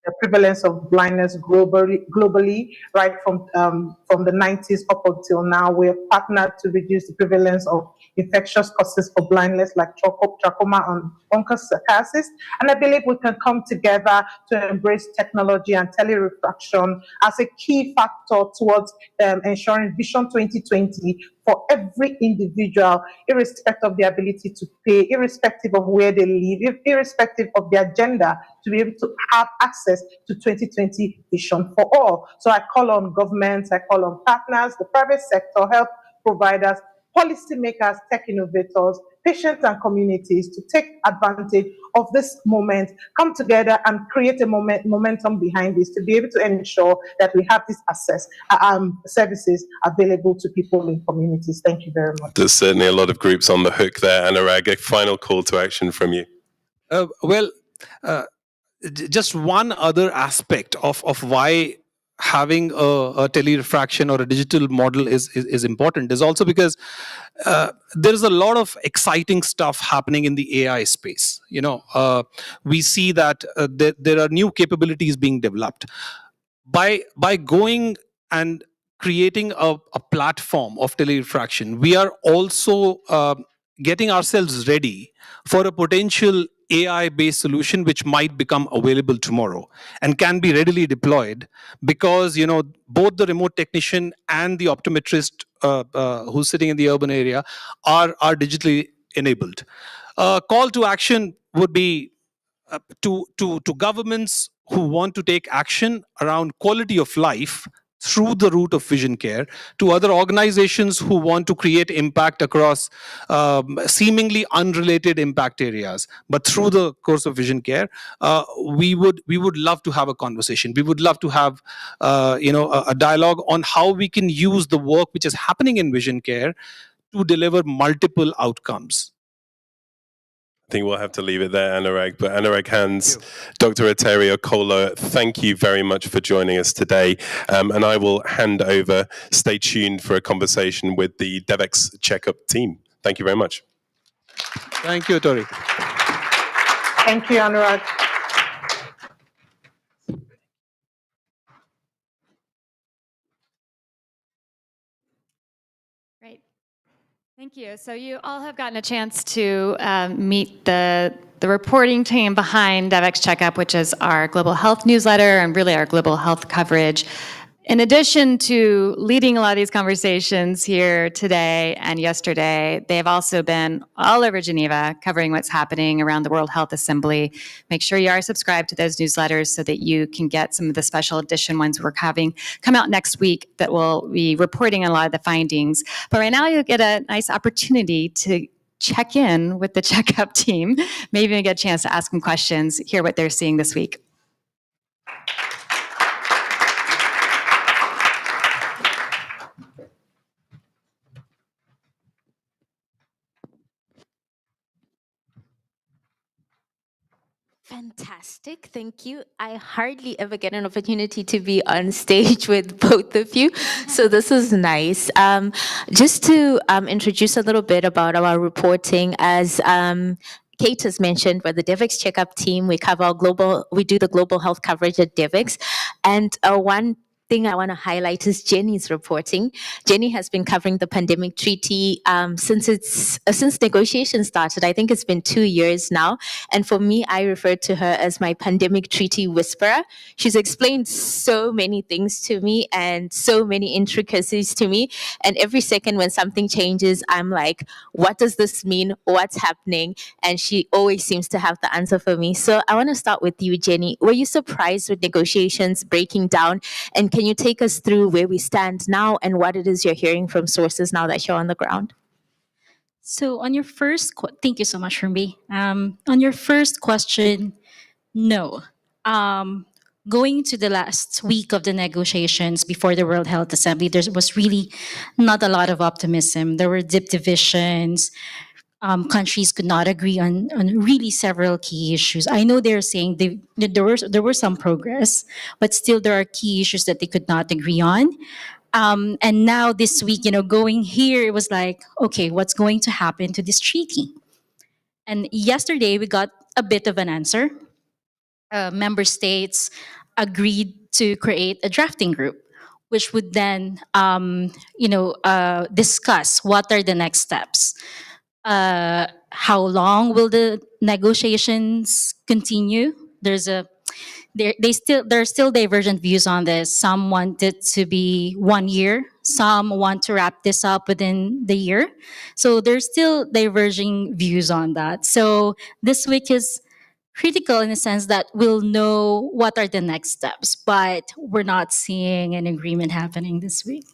the prevalence of blindness globally, right from the 90s up until now. We have partnered to reduce the prevalence of infectious causes for blindness like trachoma and onchocerciasis. And I believe we can come together to embrace technology and telerefraction as a key factor towards ensuring Vision 2020 for every individual, irrespective of their ability to pay, irrespective of where they live, irrespective of their gender, to be able to have access to 2020 vision for all. So I call on governments, I call on partners, the private sector, health providers, policymakers, tech innovators, patients and communities to take advantage of this moment, come together and create a momentum behind this to be able to ensure that we have this access, services available to people in communities. Thank you very much. There's certainly a lot of groups on the hook there. Anurag, a final call to action from you. Just one other aspect of why having a telerefraction or a digital model is important is also because there's a lot of exciting stuff happening in the AI space. We see that there are new capabilities being developed by going and creating a platform of telerefraction. We are also getting ourselves ready for a potential AI-based solution which might become available tomorrow and can be readily deployed, because both the remote technician and the optometrist who's sitting in the urban area are digitally enabled. Call to action would be to governments who want to take action around quality of life through the route of vision care, to other organizations who want to create impact across seemingly unrelated impact areas, but through the course of vision care. We would love to have a conversation. We would love to have a dialogue on how we can use the work which is happening in vision care to deliver multiple outcomes. I think we'll have to leave it there, Anurag. But Anurag Hans, Dr. Eterio Kola, thank you very much for joining us today. And I will hand over. Stay tuned for a conversation with the Devex CheckUp team. Thank you very much. Thank you, Tori. Thank you, Anurag. Great. Thank you. So you all have gotten a chance to meet the reporting team behind Devex CheckUp, which is our global health newsletter and really our global health coverage. In addition to leading a lot of these conversations here today and yesterday, they've also been all over Geneva covering what's happening around the World Health Assembly. Make sure you are subscribed to those newsletters so that you can get some of the special edition ones we're having come out next week that will be reporting on a lot of the findings. But right now you'll get a nice opportunity to check in with the CheckUp team, maybe even get a chance to ask them questions, hear what they're seeing this week. Fantastic, thank you. I hardly ever get an opportunity to be on stage with both of you, so this is nice. Just to introduce a little bit about our reporting, as Kate has mentioned, we're the Devex CheckUp team. We do the global health coverage at Devex, and one thing I want to highlight is Jenny's reporting. Jenny has been covering the pandemic treaty since negotiations started. I think it's been 2 years now. And for me, I refer to her as my pandemic treaty whisperer. She's explained so many things to me and so many intricacies to me. And every second when something changes, I'm like, what does this mean? What's happening? And she always seems to have the answer for me. So I want to start with you, Jenny. Were you surprised with negotiations breaking down? And can you take us through where we stand now and what it is you're hearing from sources now that you're on the ground? So on your first, thank you so much, Rumbi. On your first question, no. Going to the last week of the negotiations before the World Health Assembly, there was really not a lot of optimism. There were deep divisions. Countries could not agree on really several key issues. I know they're saying there were some progress, but still there are key issues that they could not agree on. And now this week, going here, it was like, okay, what's going to happen to this treaty? And yesterday we got a bit of an answer. Member states agreed to create a drafting group, which would then, discuss what are the next steps. How long will the negotiations continue? There are still divergent views on this. Some want it to be 1 year. Some want to wrap this up within the year. So there's still diverging views on that. So this week is critical in the sense that we'll know what are the next steps, but we're not seeing an agreement happening this week.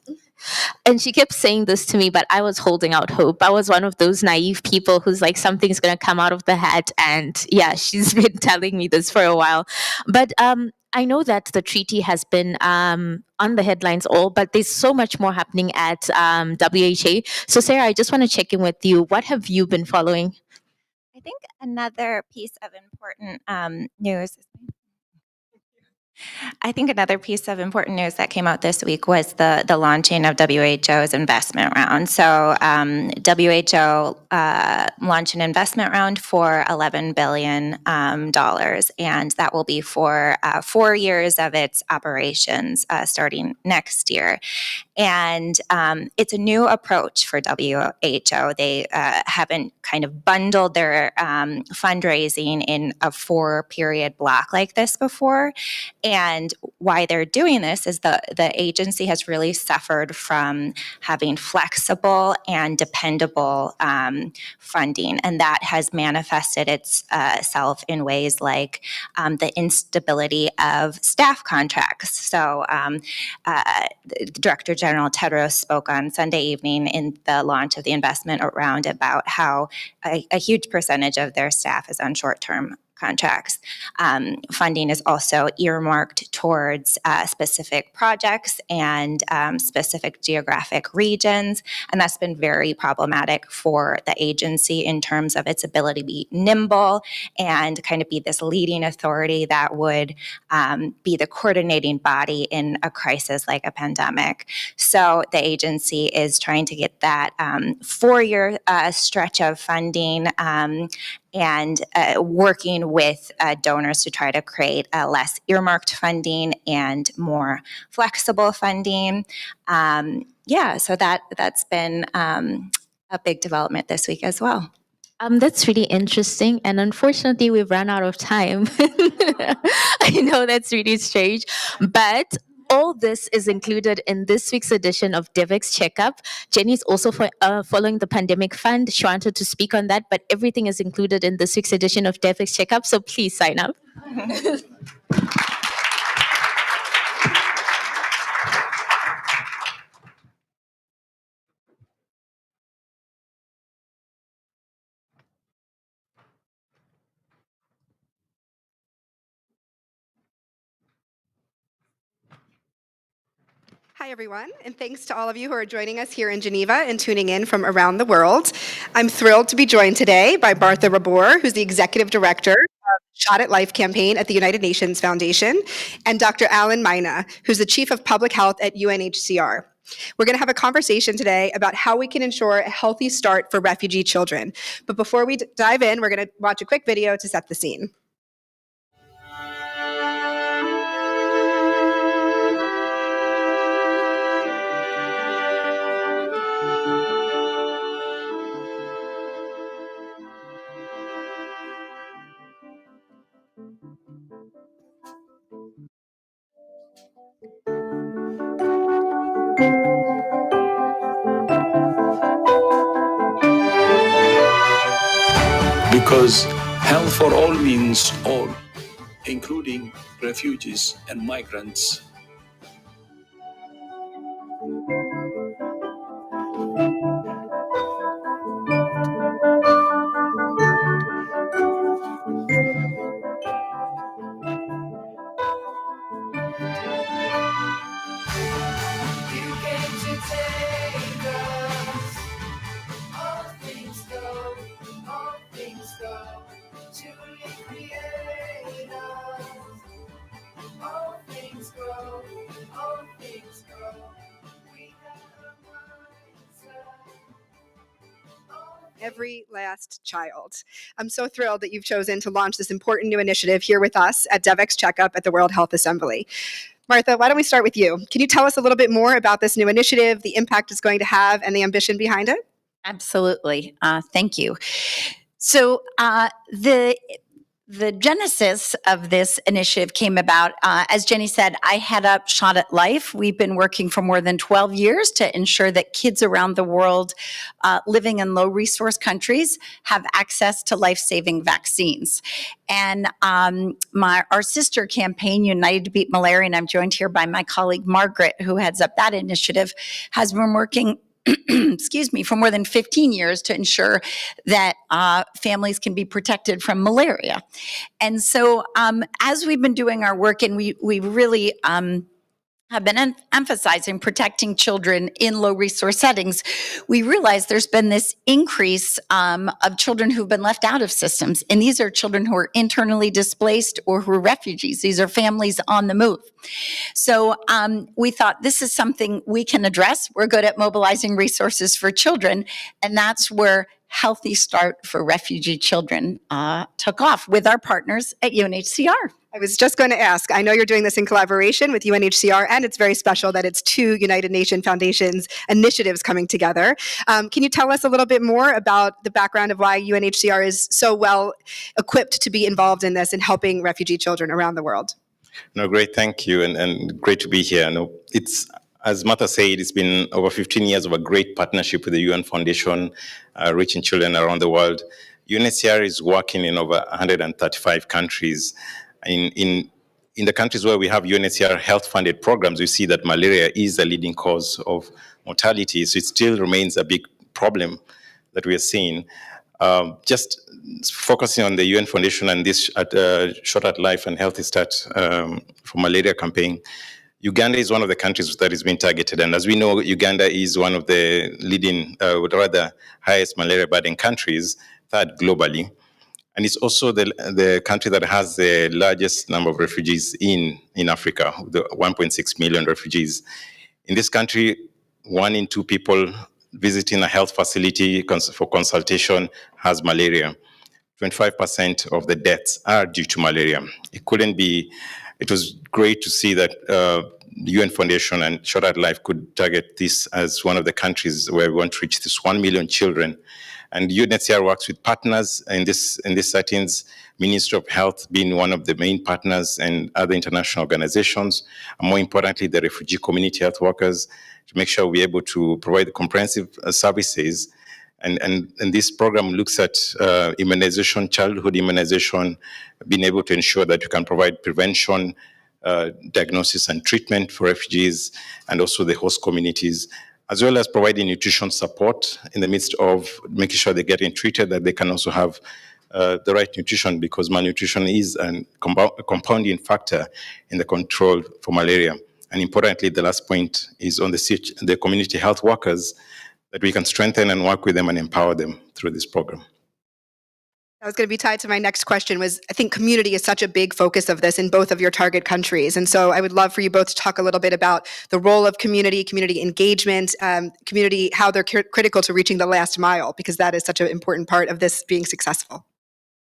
And she kept saying this to me, but I was holding out hope. I was one of those naive people who's like, something's going to come out of the hat. And yeah, she's been telling me this for a while. But I know that the treaty has been on the headlines but there's so much more happening at WHA. So Sarah, I just want to check in with you. What have you been following? I think another piece of important news. I think another piece of important news that came out this week was the launching of WHO's investment round. So WHO launched an investment round for $11 billion, and that will be for 4 years of its operations starting next year. And it's a new approach for WHO. They haven't kind of bundled their fundraising in a 4-period block like this before. And why they're doing this is the agency has really suffered from having flexible and dependable funding. And that has manifested itself in ways like the instability of staff contracts. So Director General Tedros spoke on Sunday evening in the launch of the investment round about how a huge percentage of their staff is on short-term contracts. Funding is also earmarked towards specific projects and specific geographic regions, and that's been very problematic for the agency in terms of its ability to be nimble and kind of be this leading authority that would be the coordinating body in a crisis like a pandemic. So the agency is trying to get that 4-year stretch of funding and working with donors to try to create less earmarked funding and more flexible funding. So that's been a big development this week as well. That's really interesting, and unfortunately, we've run out of time. I know that's really strange, but all this is included in this week's edition of Devex CheckUp. Jenny's also following the Pandemic Fund. She wanted to speak on that, but everything is included in this week's edition of Devex CheckUp, so please sign up. Hi, everyone, and thanks to all of you who are joining us here in Geneva and tuning in from around the world. I'm thrilled to be joined today by Martha Rabor, who's the Executive Director of Shot at Life campaign at the United Nations Foundation, and Dr. Alan Maina, who's the Chief of Public Health at UNHCR. We're going to have a conversation today about how we can ensure a healthy start for refugee children. But before we dive in, we're going to watch a quick video to set the scene. Because health for all means all, including refugees and migrants. Every last child. I'm so thrilled that you've chosen to launch this important new initiative here with us at Devex CheckUp at the World Health Assembly. Martha, why don't we start with you? Can you tell us a little bit more about this new initiative, the impact it's going to have, and the ambition behind it? Absolutely. Thank you. So the genesis of this initiative came about, as Jenny said, I head up Shot at Life. We've been working for more than 12 years to ensure that kids around the world living in low-resource countries have access to life-saving vaccines. And our sister campaign, United to Beat Malaria, and I'm joined here by my colleague Margaret, who heads up that initiative, has been working for more than 15 years to ensure that families can be protected from malaria. And so as we've been doing our work, and we really have been emphasizing protecting children in low resource settings, we realize there's been this increase of children who've been left out of systems. And these are children who are internally displaced or who are refugees. These are families on the move. So we thought this is something we can address. We're good at mobilizing resources for children, and that's where Healthy Start for Refugee Children took off with our partners at UNHCR. I was just going to ask, I know you're doing this in collaboration with UNHCR, and it's very special that it's two United Nations Foundations initiatives coming together. Can you tell us a little bit more about the background of why UNHCR is so well equipped to be involved in this and helping refugee children around the world? No, great, thank you, and great to be here. No, it's, as Martha said, it's been over 15 years of a great partnership with the UN Foundation, reaching children around the world. UNHCR is working in over 135 countries. In the countries where we have UNHCR health-funded programs, we see that malaria is the leading cause of mortality, so it still remains a big problem that we are seeing. Just focusing on the UN Foundation and this Shot at Life and Healthy Start for Malaria campaign, Uganda is one of the countries that is being targeted. And as we know, Uganda is one of the leading, rather highest malaria burden countries, third globally. And it's also the country that has the largest number of refugees in Africa, the 1.6 million refugees. In this country, 1 in 2 people visiting a health facility for consultation has malaria. 25% of the deaths are due to malaria. It was great to see that the UN Foundation and Shot at Life could target this as one of the countries where we want to reach this 1 million children. And UNHCR works with partners in this settings, Ministry of Health being one of the main partners and other international organizations, and more importantly, the refugee community health workers, to make sure we're able to provide comprehensive services. And this program looks at immunization, childhood immunization, being able to ensure that you can provide prevention, diagnosis and treatment for refugees, and also the host communities, as well as providing nutrition support in the midst of making sure they're getting treated, that they can also have the right nutrition, because malnutrition is a compounding factor in the control for malaria. And importantly, the last point is on the community health workers, that we can strengthen and work with them and empower them through this program. That was going to be tied to my next question. I think community is such a big focus of this in both of your target countries. And so I would love for you both to talk a little bit about the role of community engagement, community, how they're critical to reaching the last mile, because that is such an important part of this being successful.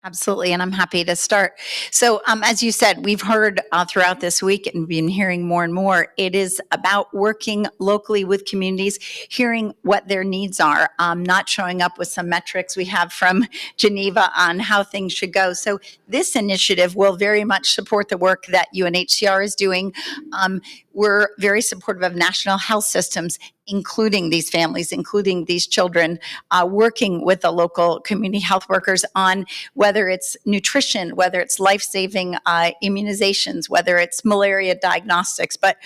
Absolutely, and I'm happy to start. So as you said, we've heard throughout this week and been hearing more and more, it is about working locally with communities, hearing what their needs are, not showing up with some metrics we have from Geneva on how things should go. So this initiative will very much support the work that UNHCR is doing. We're very supportive of national health systems, including these families, including these children, working with the local community health workers on whether it's nutrition, whether it's life-saving immunizations, whether it's malaria diagnostics. But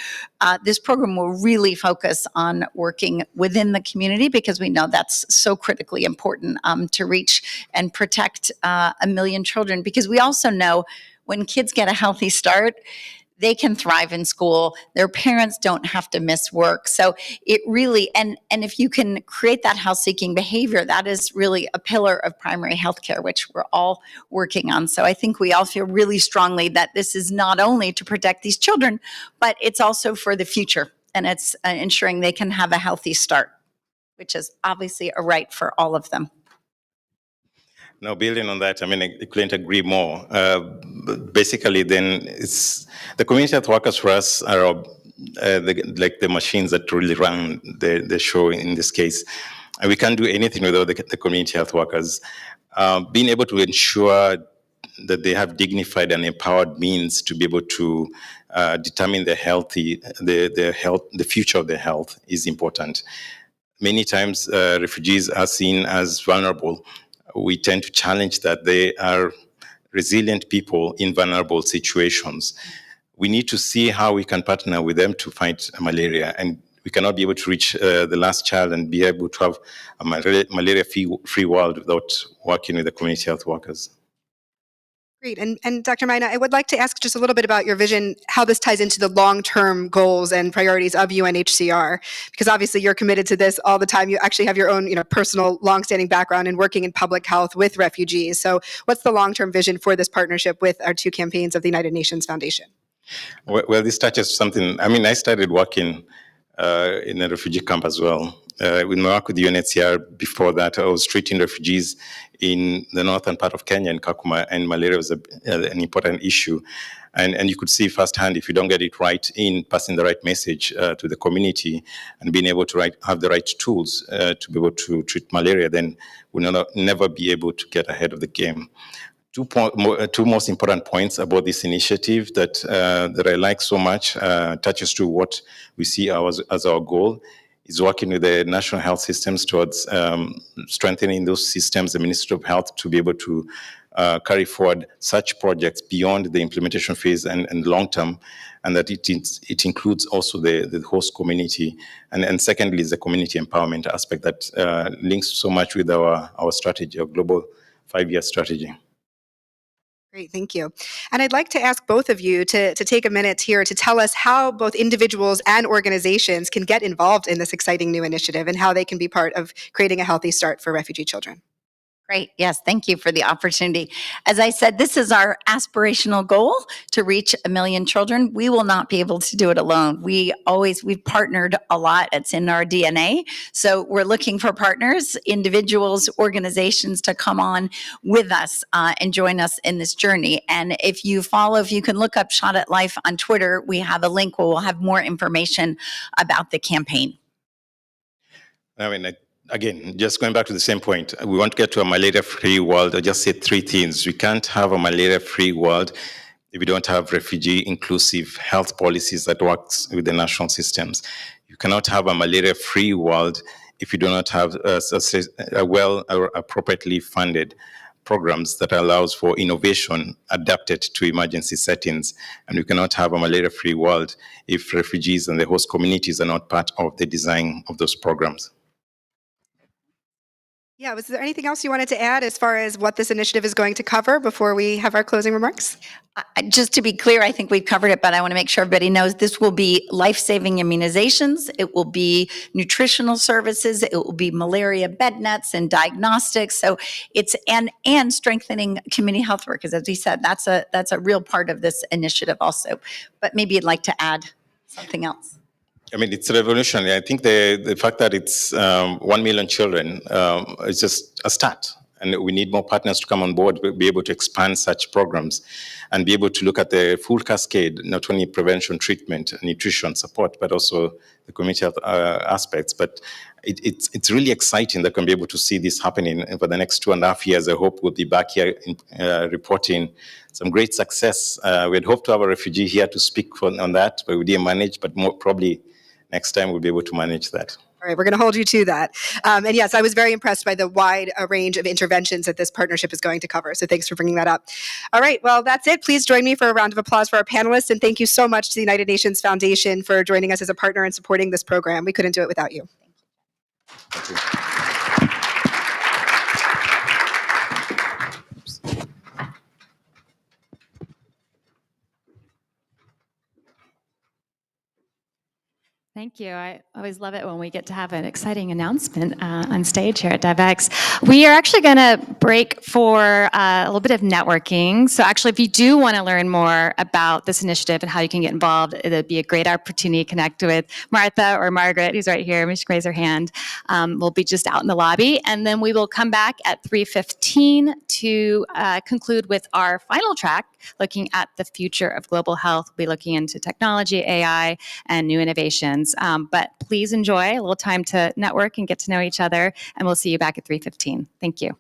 this program will really focus on working within the community, because we know that's so critically important to reach and protect 1 million children. Because we also know when kids get a healthy start, they can thrive in school. Their parents don't have to miss work. So it really, and if you can create that health-seeking behavior, that is really a pillar of primary health care, which we're all working on. So I think we all feel really strongly that this is not only to protect these children, but it's also for the future. And it's ensuring they can have a healthy start, which is obviously a right for all of them. Now, building on that, I couldn't agree more. Basically, then it's the community health workers for us are like the machines that really run the show in this case. And we can't do anything without the community health workers. Being able to ensure that they have dignified and empowered means to be able to determine the future of their health is important. Many times, refugees are seen as vulnerable. We tend to challenge that they are resilient people in vulnerable situations. We need to see how we can partner with them to fight malaria, and we cannot be able to reach the last child and be able to have a malaria-free world without working with the community health workers. Great. And Dr. Maina, I would like to ask just a little bit about your vision, how this ties into the long-term goals and priorities of UNHCR, because obviously you're committed to this all the time. You actually have your own, personal long-standing background in working in public health with refugees. So what's the long-term vision for this partnership with our 2 campaigns of the United Nations Foundation? Well, this touches something. I started working in a refugee camp as well. When I worked with UNHCR before that, I was treating refugees in the northern part of Kenya, in Kakuma, and malaria was an important issue. And you could see firsthand, if you don't get it right in passing the right message to the community and being able to have the right tools to be able to treat malaria, then we'll never be able to get ahead of the game. Two most important points about this initiative that I like so much, touches to what we see as our goal, is working with the national health systems towards strengthening those systems, the Ministry of Health, to be able to carry forward such projects beyond the implementation phase and long term, and that it includes also the host community. And secondly, is the community empowerment aspect that links so much with our strategy, our global 5-year strategy. Great, thank you. And I'd like to ask both of you to take a minute here to tell us how both individuals and organizations can get involved in this exciting new initiative and how they can be part of creating a healthy start for refugee children. Great. Yes. Thank you for the opportunity. As I said, this is our aspirational goal to reach 1 million children. We will not be able to do it alone. We've partnered a lot. It's in our DNA. So we're looking for partners, individuals, organizations to come on with us and join us in this journey. And if you can look up Shot at Life on Twitter, we have a link where we'll have more information about the campaign. Again, just going back to the same point, we want to get to a malaria-free world. I just said 3 things. We can't have a malaria-free world if we don't have refugee-inclusive health policies that works with the national systems. You cannot have a malaria-free world if you do not have appropriately funded programs that allows for innovation adapted to emergency settings. And we cannot have a malaria-free world if refugees and the host communities are not part of the design of those programs. Yeah, was there anything else you wanted to add as far as what this initiative is going to cover before we have our closing remarks? Just to be clear, I think we've covered it, but I want to make sure everybody knows this will be life-saving immunizations. It will be nutritional services. It will be malaria bed nets and diagnostics. So it's and strengthening community health workers. As we said, that's a real part of this initiative also. But maybe you'd like to add something else. It's revolutionary. I think the fact that it's 1 million children is just a start. And we need more partners to come on board, be able to expand such programs and be able to look at the full cascade, not only prevention, treatment, nutrition, support, but also the community health aspects. But it's really exciting that we can be able to see this happening for the next 2.5 years. I hope we'll be back here reporting some great success. We'd hope to have a refugee here to speak on that, but we didn't manage, but probably next time we'll be able to manage that. All right, we're going to hold you to that. And yes, I was very impressed by the wide range of interventions that this partnership is going to cover. So thanks for bringing that up. All right, well, that's it. Please join me for a round of applause for our panelists. And thank you so much to the United Nations Foundation for joining us as a partner and supporting this program. We couldn't do it without you. Thank you. Thank you. I always love it when we get to have an exciting announcement on stage here at Devex. We are actually going to break for a little bit of networking. So actually, if you do want to learn more about this initiative and how you can get involved, it would be a great opportunity to connect with Martha or Margaret, who's right here. She can raise her hand. We'll be just out in the lobby. And then we will come back at 3:15 to conclude with our final track, looking at the future of global health. We'll be looking into technology, AI, and new innovations. But please enjoy a little time to network and get to know each other, and we'll see you back at 3:15. Thank you.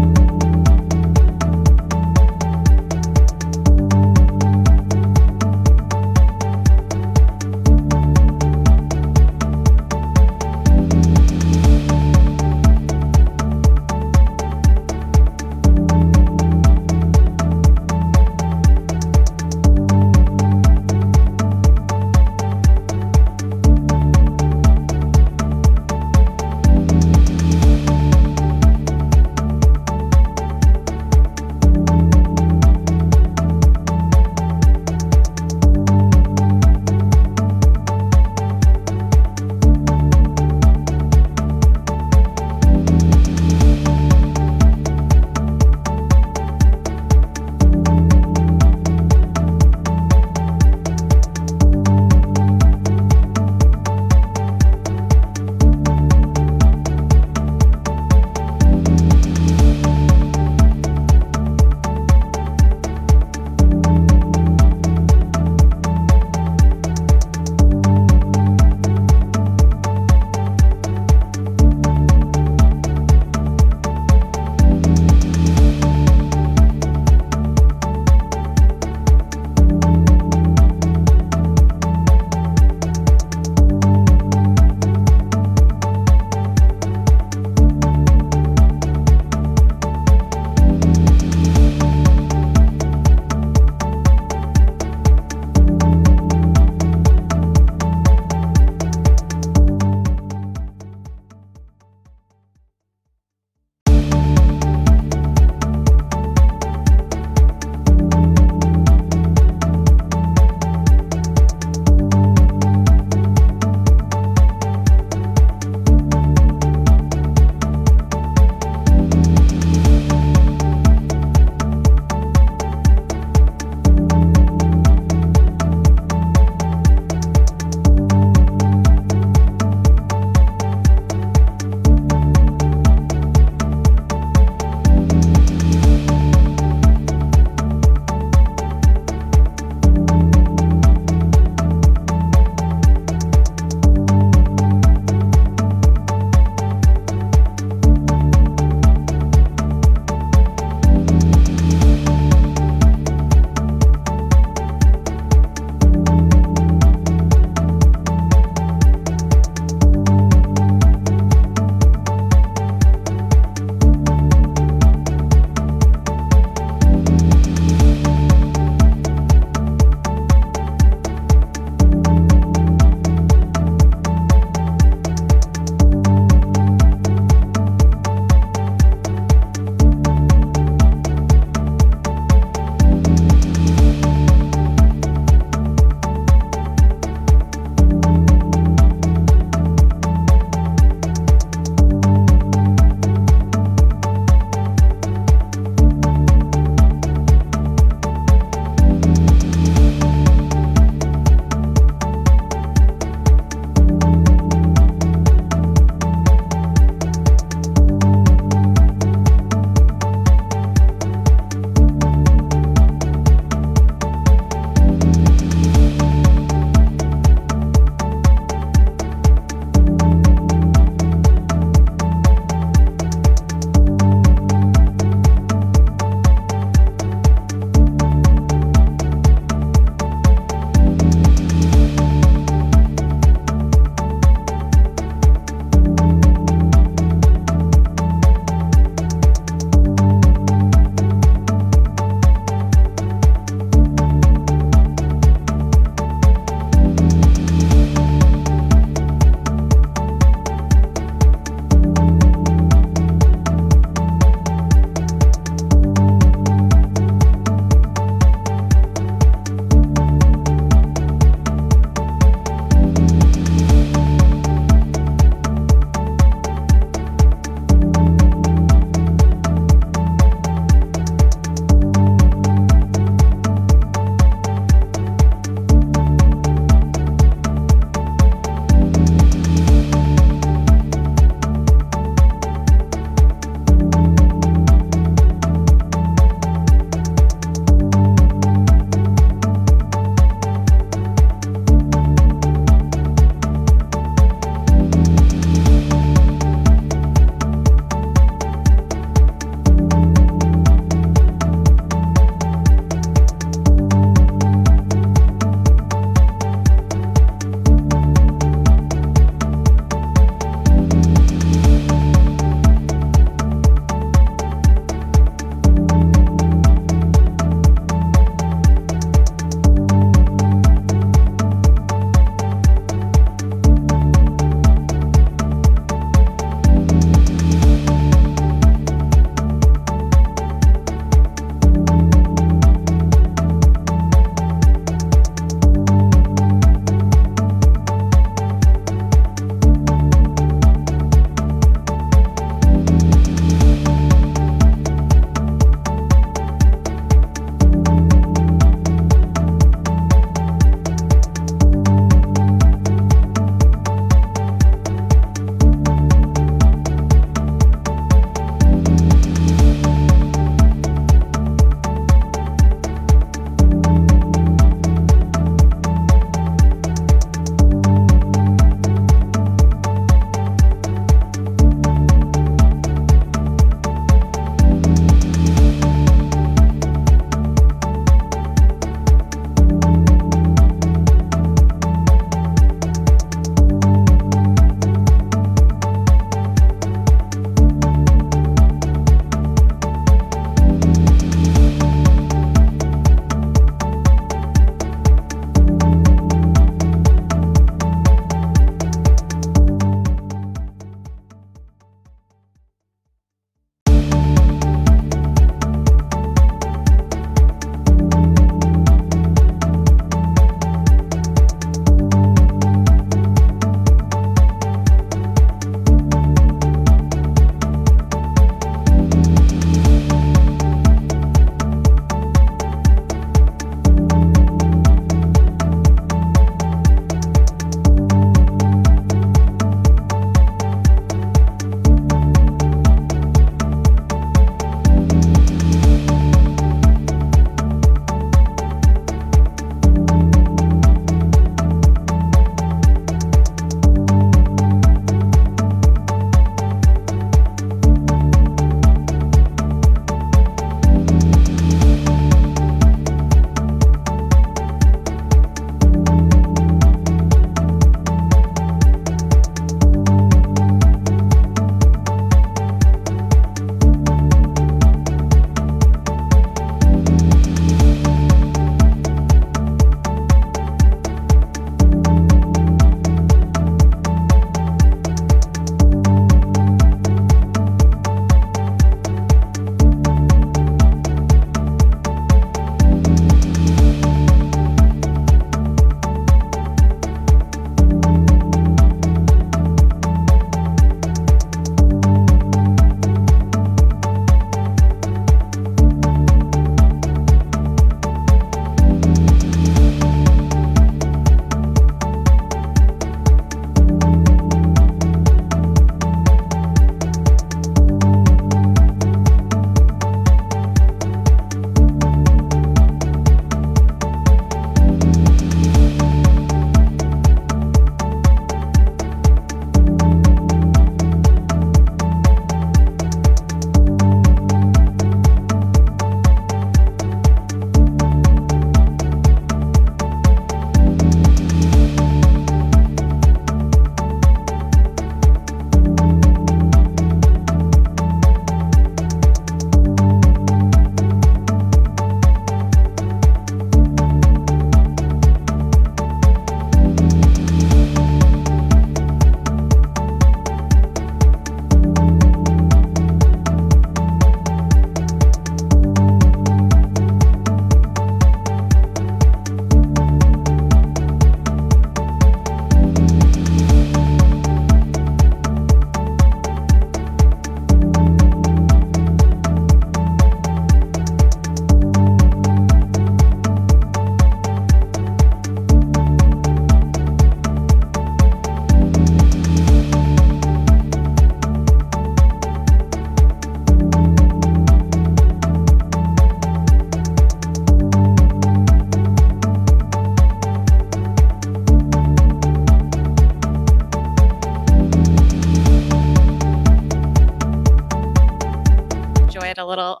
little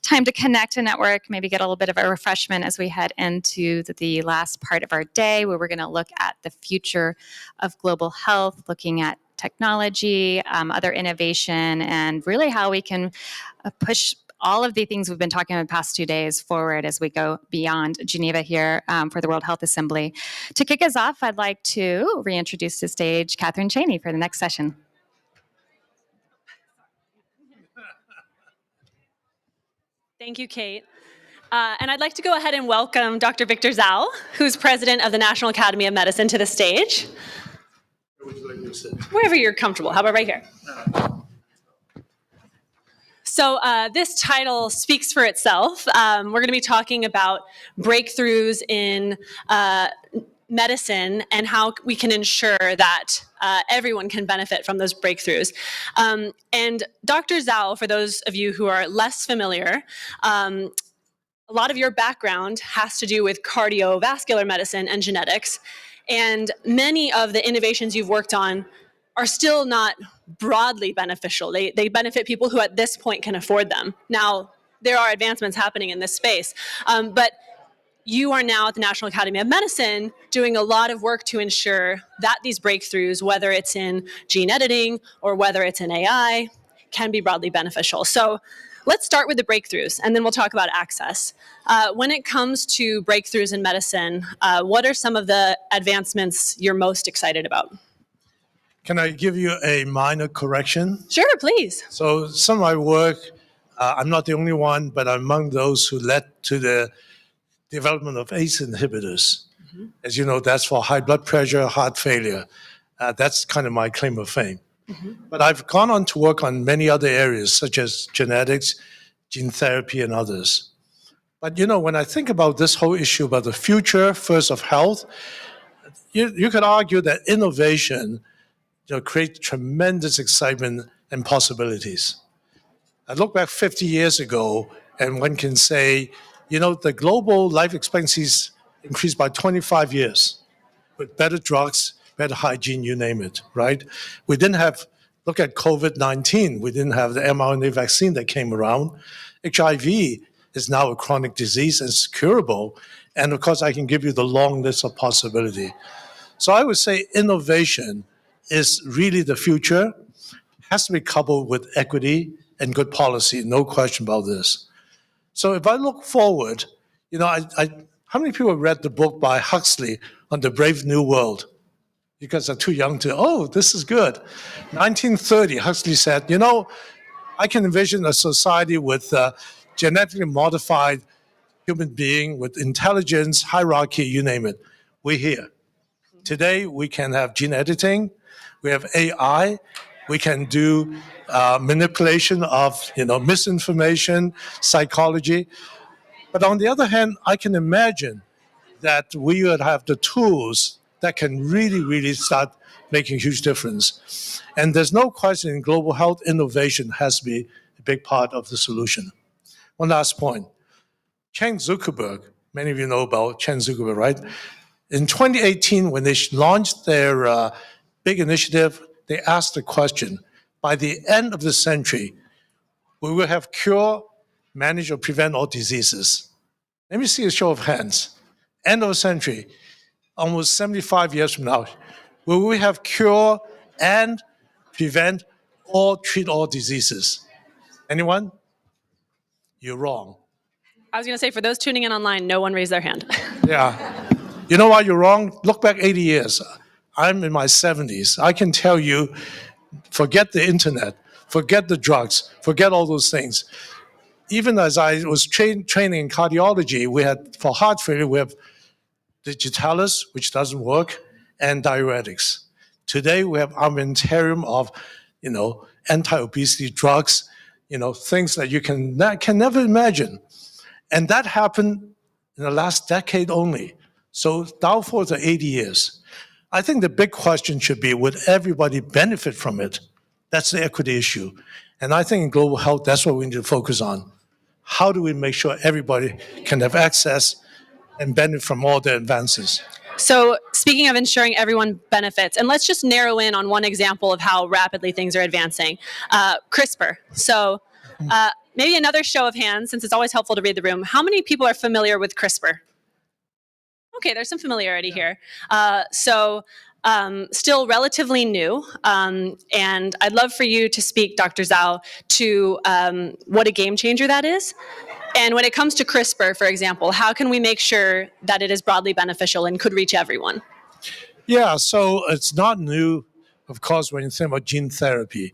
time to connect and network, maybe get a little bit of a refreshment as we head into the last part of our day, where we're going to look at the future of global health, looking at technology, other innovation, and really how we can push all of the things we've been talking about the past 2 days forward as we go beyond Geneva here for the World Health Assembly. To kick us off, I'd like to reintroduce to stage Catherine Cheney for the next session. Thank you, Kate. And I'd like to go ahead and welcome Dr. Victor Zhao, who's president of the National Academy of Medicine, to the stage. Where would you like me to sit? Wherever you're comfortable. How about right here? So this title speaks for itself. We're going to be talking about breakthroughs in medicine and how we can ensure that everyone can benefit from those breakthroughs. And Dr. Zhao, for those of you who are less familiar, a lot of your background has to do with cardiovascular medicine and genetics. And many of the innovations you've worked on are still not broadly beneficial. They benefit people who at this point can afford them. Now, there are advancements happening in this space, but you are now at the National Academy of Medicine doing a lot of work to ensure that these breakthroughs, whether it's in gene editing or whether it's in AI, can be broadly beneficial. So let's start with the breakthroughs, and then we'll talk about access. When it comes to breakthroughs in medicine, what are some of the advancements you're most excited about? Can I give you a minor correction? Sure, please. So some of my work, I'm not the only one, but I'm among those who led to the development of ACE inhibitors. Mm-hmm. As you know, that's for high blood pressure, heart failure. That's kind of my claim of fame. Mm-hmm. But I've gone on to work on many other areas, such as genetics, gene therapy, and others. But you know, when I think about this whole issue about the future first of health, you could argue that innovation creates tremendous excitement and possibilities. I look back 50 years ago, and one can say, the global life expectancies increased by 25 years with better drugs, better hygiene, you name it, right? We didn't have, look at COVID-19, we didn't have the mRNA vaccine that came around. HIV is now a chronic disease and it's curable. And of course, I can give you the long list of possibility. So I would say innovation is really the future, has to be coupled with equity and good policy, no question about this. So if I look forward, how many people have read the book by Huxley on the Brave New World? You guys are too young to, this is good. 1930, Huxley said, I can envision a society with genetically modified human being with intelligence, hierarchy, you name it. We're here. Today, we can have gene editing, we have AI, we can do manipulation of misinformation, psychology. But on the other hand, I can imagine that we would have the tools that can really, really start making a huge difference. And there's no question global health innovation has to be a big part of the solution. One last point. Chen Zuckerberg, many of you know about Chen Zuckerberg, right? In 2018, when they launched their big initiative, they asked the question, by the end of the century, we will have cure, manage, or prevent all diseases. Let me see a show of hands. End of the century, almost 75 years from now, will we have cure and prevent or treat all diseases? Anyone? You're wrong. I was going to say, for those tuning in online, no one raised their hand. Yeah. You know why you're wrong? Look back 80 years. I'm in my 70s. I can tell you, forget the internet, forget the drugs, forget all those things. Even as I was training in cardiology, we had, for heart failure, we have digitalis, which doesn't work, and diuretics. Today, we have armamentarium of, anti-obesity drugs, things that you can never imagine. And that happened in the last decade only. So doubtful for 80 years. I think the big question should be, would everybody benefit from it? That's the equity issue. And I think in global health, that's what we need to focus on. How do we make sure everybody can have access and benefit from all the advances? So speaking of ensuring everyone benefits, and let's just narrow in on one example of how rapidly things are advancing, CRISPR. So maybe another show of hands, since it's always helpful to read the room. How many people are familiar with CRISPR? Okay, there's some familiarity here. Still relatively new, and I'd love for you to speak, Dr. Zhao, to what a game changer that is. And when it comes to CRISPR, for example, how can we make sure that it is broadly beneficial and could reach everyone? Yeah, so it's not new, of course, when you think about gene therapy.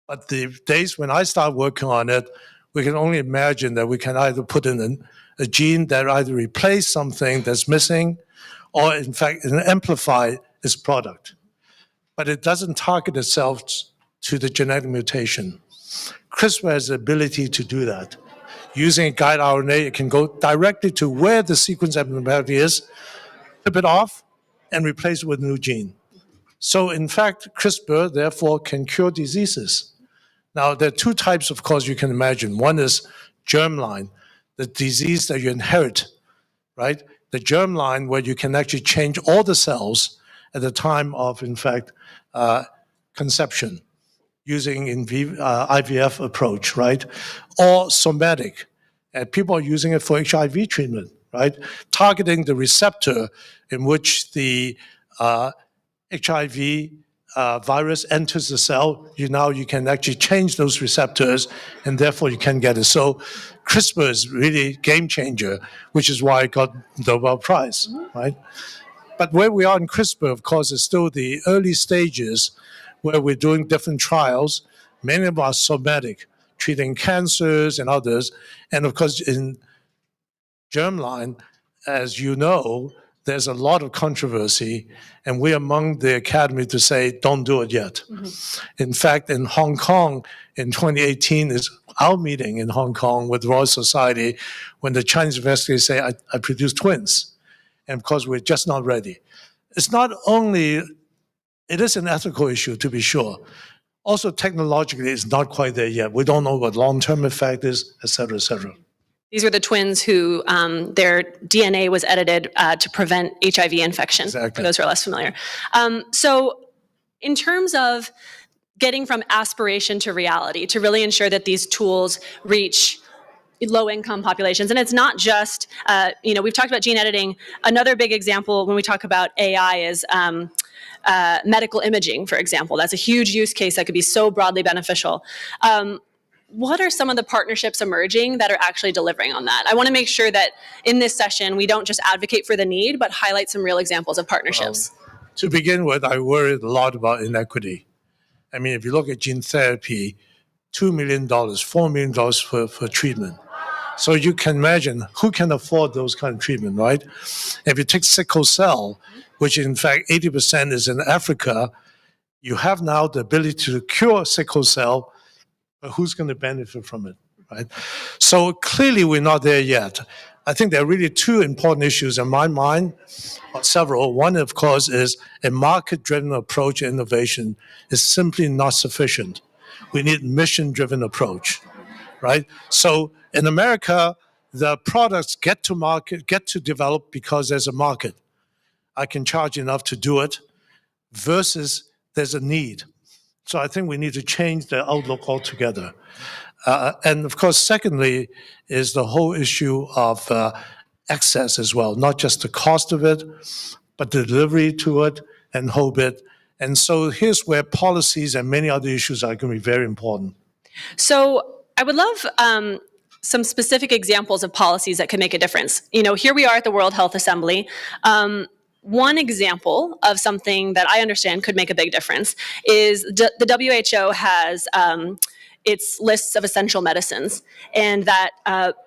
But the days when I started working on it, we can only imagine that we can either put in a gene that either replace something that's missing or, in fact, amplify its product. But it doesn't target itself to the genetic mutation. CRISPR has the ability to do that. Using a guide RNA, it can go directly to where the sequence abnormality is, clip it off, and replace it with a new gene. So, in fact, CRISPR, therefore, can cure diseases. Now, there are two types, of course, you can imagine. One is germline, the disease that you inherit, right? The germline, where you can actually change all the cells at the time of, in fact, conception, using IVF approach, right? Or somatic. And people are using it for HIV treatment, right? Targeting the receptor in which the HIV virus enters the cell, you can actually change those receptors, and therefore you can get it. So CRISPR is really a game changer, which is why it got the Nobel Prize, right? But where we are in CRISPR, of course, is still the early stages where we're doing different trials. Many of them are somatic, treating cancers and others. And of course, in germline, as you know, there's a lot of controversy, and we're among the academy to say, don't do it yet. In fact, in Hong Kong, in 2018, is our meeting in Hong Kong with the Royal Society when the Chinese investigators say, I produced twins. And of course, we're just not ready. It's not only, it is an ethical issue, to be sure. Also, technologically, it's not quite there yet. We don't know what long-term effect is, et cetera, et cetera. These were the twins who their DNA was edited to prevent HIV infection, for those who are less familiar. So in terms of getting from aspiration to reality, to really ensure that these tools reach low-income populations, and it's not just, we've talked about gene editing. Another big example when we talk about AI is medical imaging, for example. That's a huge use case that could be so broadly beneficial. What are some of the partnerships emerging that are actually delivering on that? I want to make sure that in this session, we don't just advocate for the need, but highlight some real examples of partnerships. To begin with, I worried a lot about inequity. I mean, if you look at gene therapy, $2 million, $4 million for treatment. So you can imagine who can afford those kind of treatment, right? If you take sickle cell, which in fact 80% is in Africa, you have now the ability to cure sickle cell, but who's going to benefit from it, right? So clearly we're not there yet. I think there are really two important issues in my mind, or several. One, of course, is a market-driven approach to innovation is simply not sufficient. We need a mission-driven approach, right? So in America, the products get to market, get to develop because there's a market. I can charge enough to do it versus there's a need. So I think we need to change the outlook altogether. And of course, secondly, is the whole issue of access as well, not just the cost of it, but the delivery to it and whole bit. And so here's where policies and many other issues are going to be very important. So I would love some specific examples of policies that could make a difference. Here we are at the World Health Assembly. One example of something that I understand could make a big difference is the WHO has its lists of essential medicines, and that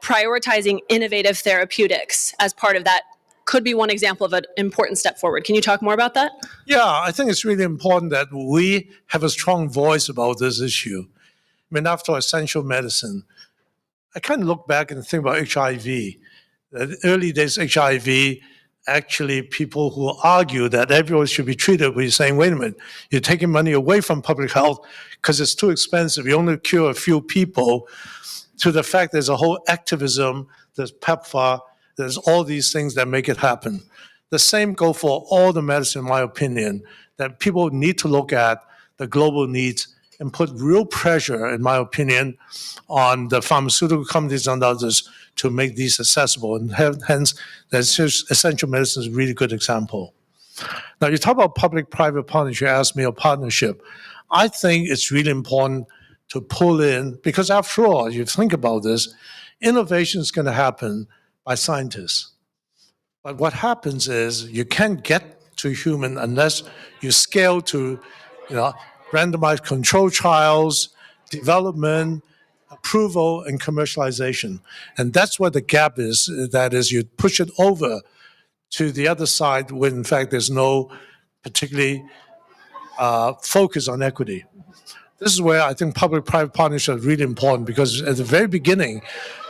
prioritizing innovative therapeutics as part of that could be one example of an important step forward. Can you talk more about that? Yeah, I think it's really important that we have a strong voice about this issue. I mean, after essential medicine, I kind of look back and think about HIV. The early days HIV, actually people who argue that everyone should be treated, we're saying, wait a minute, you're taking money away from public health because it's too expensive. You only cure a few people, to the fact there's a whole activism, there's PEPFAR, there's all these things that make it happen. The same go for all the medicine, in my opinion, that people need to look at the global needs and put real pressure, in my opinion, on the pharmaceutical companies and others to make these accessible. And hence, essential medicine is a really good example. Now, you talk about public-private partnership. You asked me a partnership. I think it's really important to pull in, because after all, you think about this, innovation is going to happen by scientists. But what happens is you can't get to human unless you scale to, randomized control trials, development, approval, and commercialization. And that's where the gap is. That is, you push it over to the other side when, in fact, there's no particularly focus on equity. This is where I think public-private partnerships are really important, because at the very beginning,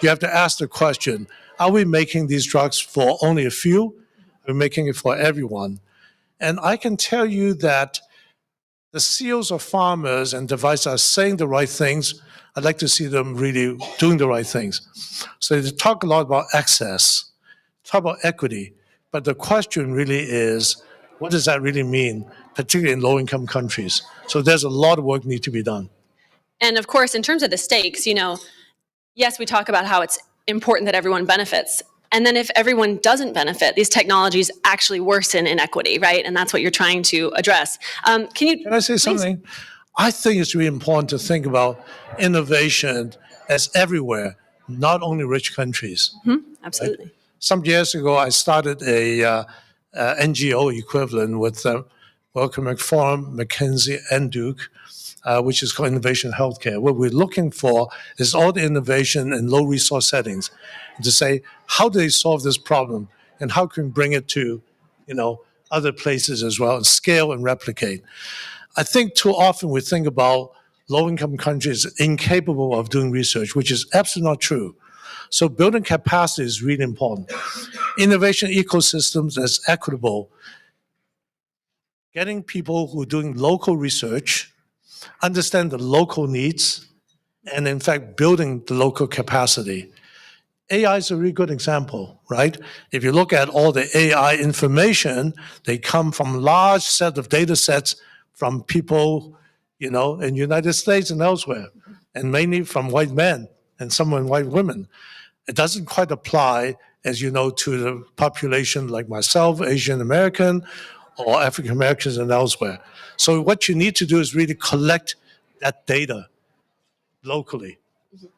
you have to ask the question, are we making these drugs for only a few? Are we making it for everyone? And I can tell you that the CEOs of farmers and devices are saying the right things. I'd like to see them really doing the right things. So they talk a lot about access, talk about equity, but the question really is, what does that really mean, particularly in low-income countries? So there's a lot of work need to be done. And of course, in terms of the stakes, yes, we talk about how it's important that everyone benefits. And then if everyone doesn't benefit, these technologies actually worsen inequity, right? And that's what you're trying to address. Can I say something? I think it's really important to think about innovation as everywhere, not only rich countries. Absolutely. Right? Some years ago, I started a NGO equivalent with Wellcome Forum, McKinsey, and Duke, which is called Innovation Healthcare. What we're looking for is all the innovation in low resource settings, and to say, how do they solve this problem, and how can we bring it to, other places as well, and scale and replicate. I think too often we think about low-income countries incapable of doing research, which is absolutely not true. So building capacity is really important. Innovation ecosystems that's equitable. Getting people who are doing local research, understand the local needs, and in fact, building the local capacity. AI is a really good example, right? If you look at all the AI information, they come from large set of data sets from people, in the United States and elsewhere, and mainly from white men and some white women. It doesn't quite apply, as you know, to the population like myself, Asian American, or African Americans and elsewhere. So what you need to do is really collect that data locally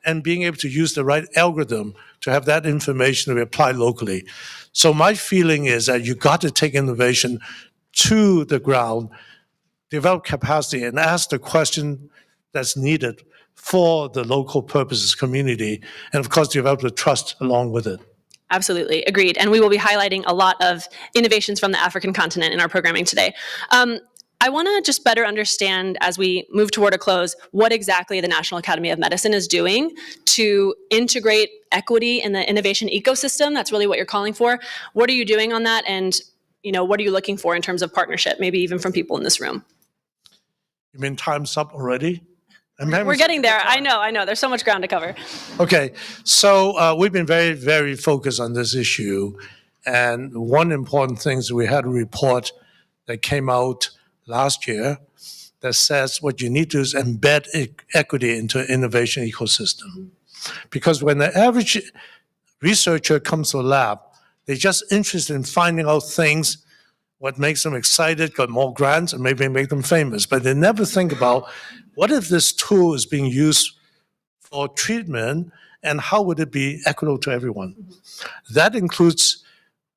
and being able to use the right algorithm to have that information to be applied locally. So my feeling is that you got to take innovation to the ground, develop capacity, and ask the question that's needed for the local purposes community, and of course develop the trust along with it. Absolutely, agreed. And we will be highlighting a lot of innovations from the African continent in our programming today. I want to just better understand, as we move toward a close, what exactly the National Academy of Medicine is doing to integrate equity in the innovation ecosystem. That's really what you're calling for. What are you doing on that? And what are you looking for in terms of partnership, maybe even from people in this room? You mean time's up already? We're getting there. I know. There's so much ground to cover. Okay, so we've been very, very focused on this issue. And one important thing is we had a report that came out last year that says what you need to do is embed equity into an innovation ecosystem. Because when the average researcher comes to a lab, they're just interested in finding out things, what makes them excited, got more grants, and maybe make them famous. But they never think about, what if this tool is being used for treatment, and how would it be equitable to everyone? That includes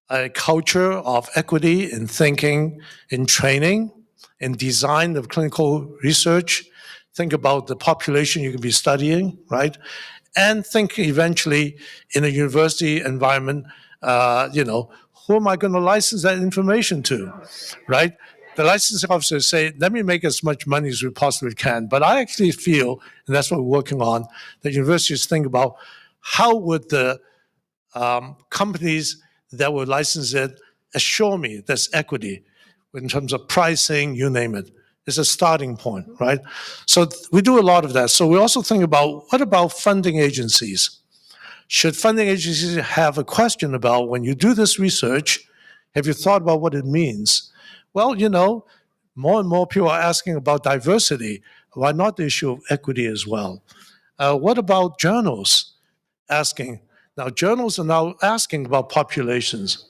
a culture of equity in thinking, in training, in design of clinical research. Think about the population you could be studying, right? And think eventually in a university environment, who am I going to license that information to, right? The licensing officers say, let me make as much money as we possibly can. But I actually feel, and that's what we're working on, that universities think about how would the companies that will license it assure me there's equity in terms of pricing, you name it. It's a starting point, right? So we do a lot of that. So we also think about, what about funding agencies? Should funding agencies have a question about, when you do this research, have you thought about what it means? Well, more and more people are asking about diversity. Why not the issue of equity as well? What about journals asking? Now, journals are now asking about populations.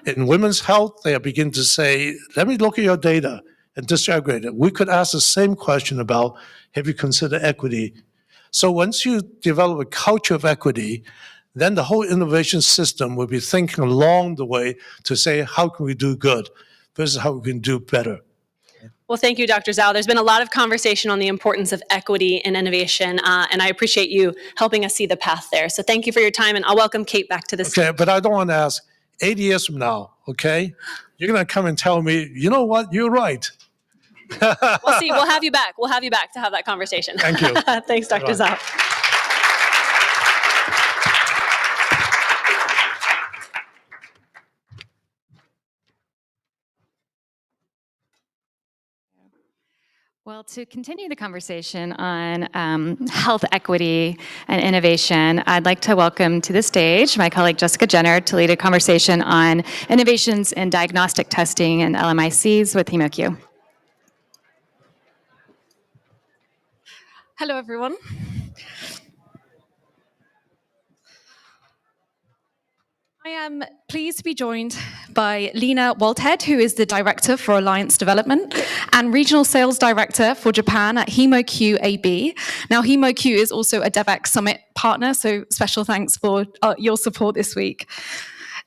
In women's health, they are beginning to say, let me look at your data and disaggregate it. We could ask the same question about, have you considered equity? So once you develop a culture of equity, then the whole innovation system will be thinking along the way to say, how can we do good versus how we can do better. Well, thank you, Dr. Zhao. There's been a lot of conversation on the importance of equity in innovation, and I appreciate you helping us see the path there. So thank you for your time, and I'll welcome Kate back to the stage. Okay, but I don't want to ask, 8 years from now, okay, you're going to come and tell me, you know what, you're right. We'll see. We'll have you back. We'll have you back to have that conversation. Thank you. Thanks, Dr. Zhao. Well, to continue the conversation on health equity and innovation, I'd like to welcome to the stage my colleague Jessica Jenner to lead a conversation on innovations in diagnostic testing and LMICs with HemoQ. Hello, everyone. I am pleased to be joined by Lena Waldhead, who is the Director for Alliance Development and Regional Sales Director for Japan at HemoQ AB. Now, HemoQ is also a Devex Summit partner, so special thanks for your support this week.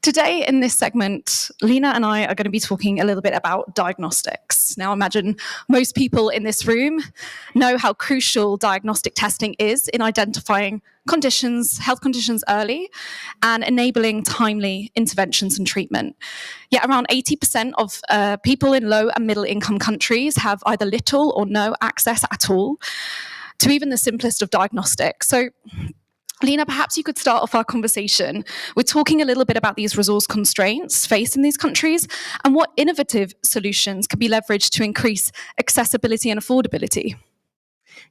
Today in this segment, Lena and I are going to be talking a little bit about diagnostics. Now, imagine most people in this room know how crucial diagnostic testing is in identifying conditions, health conditions early, and enabling timely interventions and treatment. Yet around 80% of people in low and middle income countries have either little or no access at all to even the simplest of diagnostics. So Lena, perhaps you could start off our conversation with talking a little bit about these resource constraints faced in these countries and what innovative solutions can be leveraged to increase accessibility and affordability.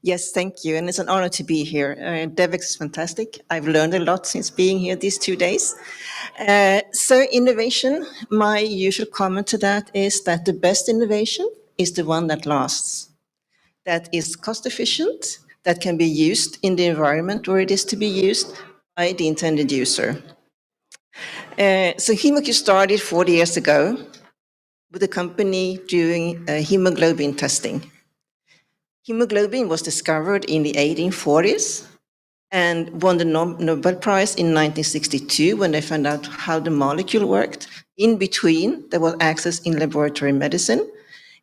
Yes, thank you. And it's an honor to be here. Devex is fantastic. I've learned a lot since being here these 2 days. So innovation, my usual comment to that is that the best innovation is the one that lasts, that is cost efficient, that can be used in the environment where it is to be used by the intended user. So HemoQ started 40 years ago with a company doing hemoglobin testing. Hemoglobin was discovered in the 1840s and won the Nobel Prize in 1962 when they found out how the molecule worked. In between, there was access in laboratory medicine.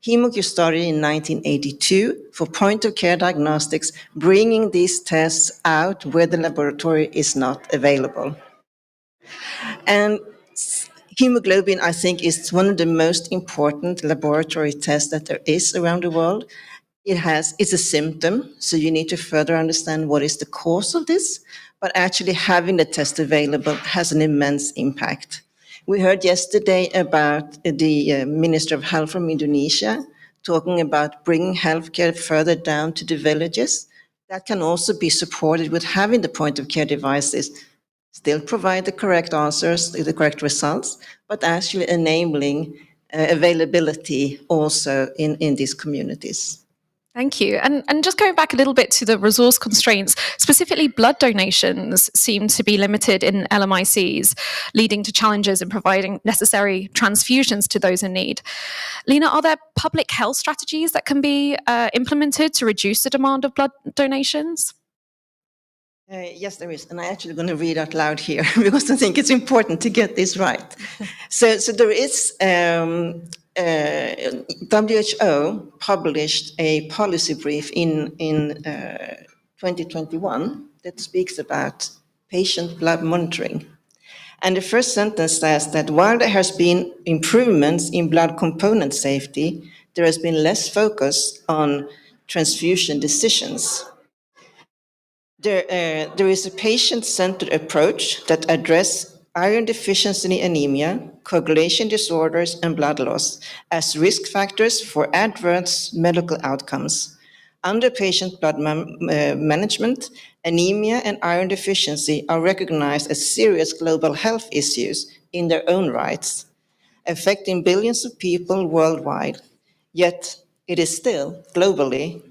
HemoQ started in 1982 for point-of-care diagnostics, bringing these tests out where the laboratory is not available. And hemoglobin, I think, is one of the most important laboratory tests that there is around the world. It's a symptom, so you need to further understand what is the cause of this, but actually having the test available has an immense impact. We heard yesterday about the Minister of Health from Indonesia talking about bringing healthcare further down to the villages. That can also be supported with having the point-of-care devices still provide the correct answers, the correct results, but actually enabling availability also in these communities. Thank you. And just going back a little bit to the resource constraints, specifically blood donations seem to be limited in LMICs, leading to challenges in providing necessary transfusions to those in need. Lena, are there public health strategies that can be implemented to reduce the demand of blood donations? Yes, there is. And I'm actually going to read out loud here because I think it's important to get this right. So there is, WHO published a policy brief in 2021 that speaks about patient blood monitoring. And the first sentence says that while there has been improvements in blood component safety, there has been less focus on transfusion decisions. There is a patient-centered approach that addresses iron deficiency anemia, coagulation disorders, and blood loss as risk factors for adverse medical outcomes. Under patient blood management, anemia and iron deficiency are recognized as serious global health issues in their own rights, affecting billions of people worldwide. Yet it is still, globally,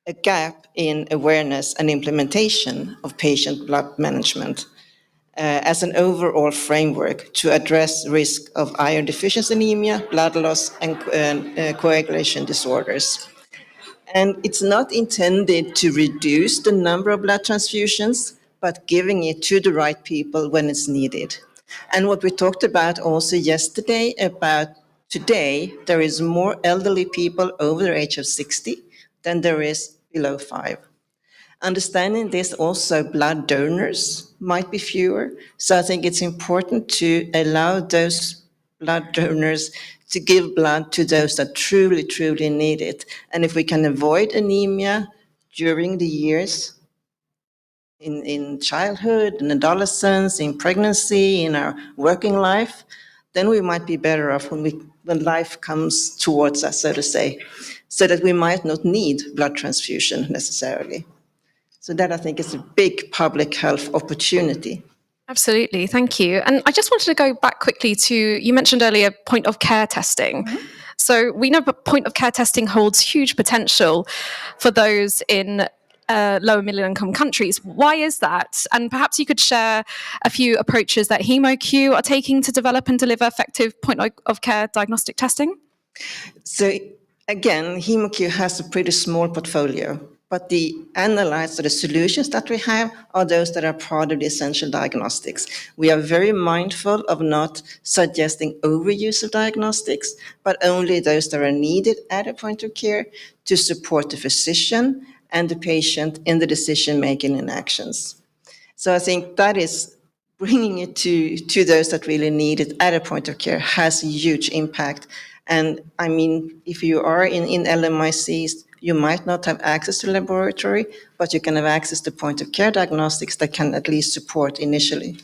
a gap in awareness and implementation of patient blood management as an overall framework to address risk of iron deficiency anemia, blood loss, and coagulation disorders. And it's not intended to reduce the number of blood transfusions, but giving it to the right people when it's needed. And what we talked about also yesterday about today, there is more elderly people over the age of 60 than there is below 5. Understanding this, also blood donors might be fewer. So I think it's important to allow those blood donors to give blood to those that truly, truly need it. And if we can avoid anemia during the years, in childhood, in adolescence, in pregnancy, in our working life, then we might be better off when life comes towards us, so to say, so that we might not need blood transfusion necessarily. So that I think is a big public health opportunity. Absolutely, thank you. And I just wanted to go back quickly to, you mentioned earlier, point of care testing. So we know that point of care testing holds huge potential for those in lower middle income countries. Why is that? And perhaps you could share a few approaches that HemoQ are taking to develop and deliver effective point of care diagnostic testing. So again, HemoQ has a pretty small portfolio, but the analytes or the solutions that we have are those that are part of the essential diagnostics. We are very mindful of not suggesting overuse of diagnostics, but only those that are needed at a point of care to support the physician and the patient in the decision-making and actions. So I think that is bringing it to those that really need it at a point of care has a huge impact. And I mean, if you are in LMICs, you might not have access to laboratory, but you can have access to point of care diagnostics that can at least support initially.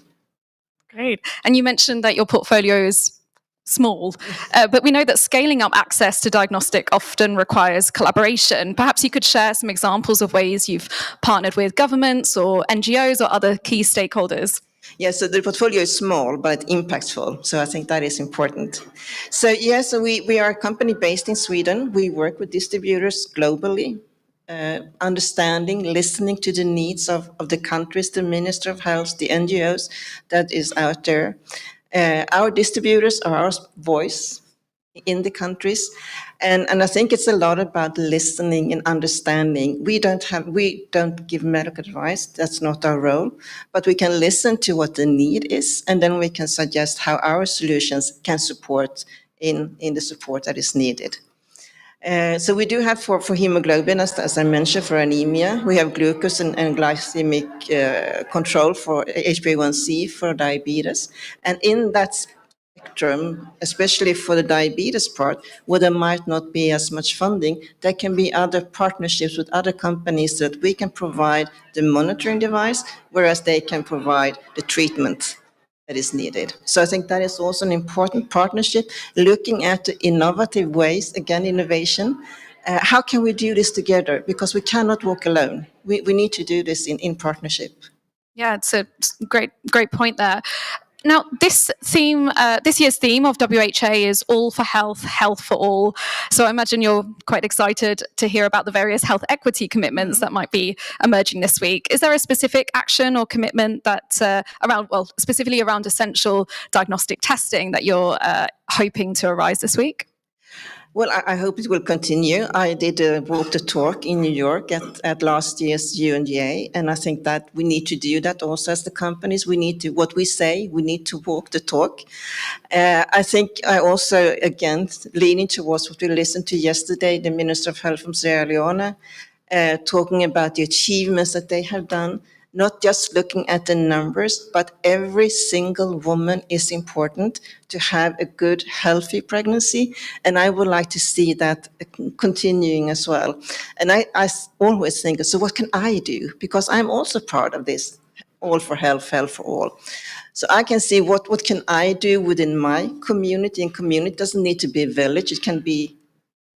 Great. And you mentioned that your portfolio is small, but we know that scaling up access to diagnostic often requires collaboration. Perhaps you could share some examples of ways you've partnered with governments or NGOs or other key stakeholders. Yes, so the portfolio is small, but impactful. So I think that is important. So yes, we are a company based in Sweden. We work with distributors globally, understanding, listening to the needs of the countries, the Minister of Health, the NGOs that is out there. Our distributors are our voice in the countries. And I think it's a lot about listening and understanding. We don't give medical advice. That's not our role. But we can listen to what the need is, and then we can suggest how our solutions can support in the support that is needed. So we do have for hemoglobin, as I mentioned, for anemia, we have glucose and glycemic control for HbA1c for diabetes. And in that spectrum, especially for the diabetes part, where there might not be as much funding, there can be other partnerships with other companies so that we can provide the monitoring device, whereas they can provide the treatment that is needed. So I think that is also an important partnership, looking at the innovative ways, again, innovation. How can we do this together? Because we cannot walk alone. We need to do this in partnership. Yeah, it's a great point there. Now, this year's theme of WHA is All for Health, Health for All. So I imagine you're quite excited to hear about the various health equity commitments that might be emerging this week. Is there a specific action or commitment that specifically around essential diagnostic testing that you're hoping to arise this week? Well, I hope it will continue. I did a walk the talk in New York at last year's UNGA, and I think that we need to do that also as the companies. We need to, what we say, we need to walk the talk. I think I also, again, leaning towards what we listened to yesterday, the Minister of Health from Sierra Leone, talking about the achievements that they have done, not just looking at the numbers, but every single woman is important to have a good, healthy pregnancy. And I would like to see that continuing as well. And I always think, so what can I do? Because I'm also part of this, All for Health, Health for All. So I can see what can I do within my community, and community doesn't need to be a village, it can be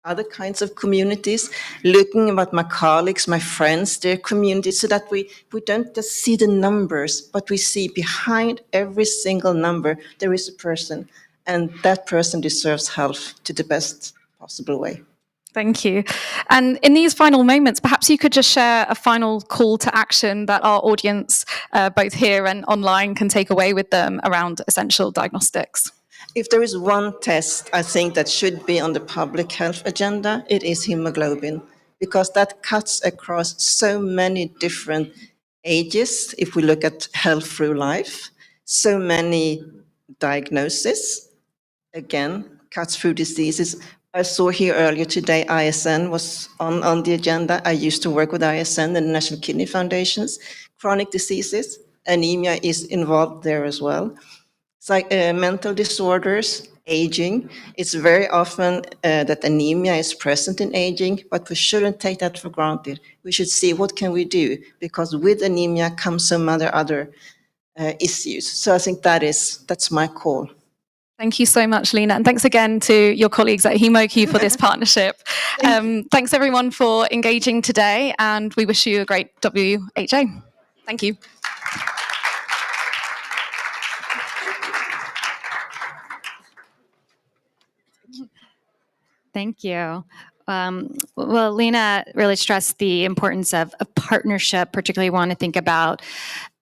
other kinds of communities, looking about my colleagues, my friends, their communities, so that we don't just see the numbers, but we see behind every single number, there is a person, and that person deserves health to the best possible way. Thank you. And in these final moments, perhaps you could just share a final call to action that our audience, both here and online, can take away with them around essential diagnostics. If there is one test I think that should be on the public health agenda, it is hemoglobin, because that cuts across so many different ages. If we look at health through life, so many diagnoses, again, cuts through diseases. I saw here earlier today, ISN was on the agenda. I used to work with ISN, the National Kidney Foundations. Chronic diseases, anemia is involved there as well. Mental disorders, aging. It's very often that anemia is present in aging, but we shouldn't take that for granted. We should see what can we do, because with anemia comes some other issues. So I think that's my call. Thank you so much, Lena. And thanks again to your colleagues at HemoQ for this partnership. Thanks everyone for engaging today, and we wish you a great WHA. Thank you. Thank you. Well, Lena really stressed the importance of a partnership, particularly want to think about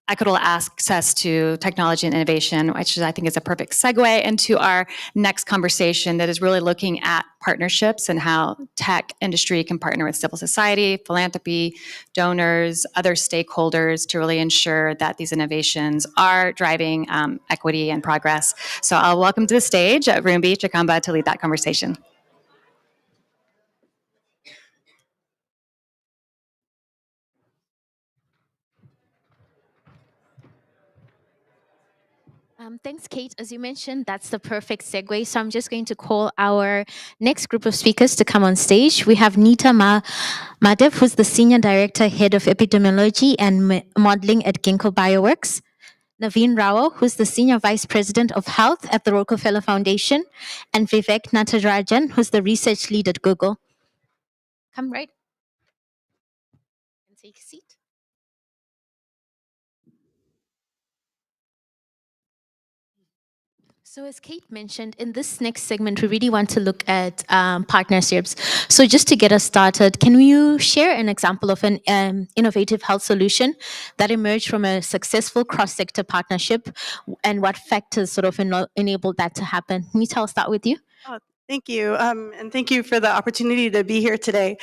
equitable access to technology and innovation, which I think is a perfect segue into our next conversation that is really looking at partnerships and how tech industry can partner with civil society, philanthropy, donors, other stakeholders to really ensure that these innovations are driving equity and progress. So I'll welcome to the stage Rumbi Chakamba to lead that conversation. Thanks, Kate. As you mentioned, that's the perfect segue. So I'm just going to call our next group of speakers to come on stage. We have Nita Madhav, who's the Senior Director, Head of Epidemiology and Modeling at Ginkgo Bioworks. Naveen Rao, who's the Senior Vice President of Health at the Rockefeller Foundation. And Vivek Natarajan, who's the Research Lead at Google. Come right and take a seat. So as Kate mentioned, in this next segment, we really want to look at partnerships. So just to get us started, can you share an example of an innovative health solution that emerged from a successful cross-sector partnership, and what factors sort of enabled that to happen? Nita, I'll start with you. Thank you, and thank you for the opportunity to be here today.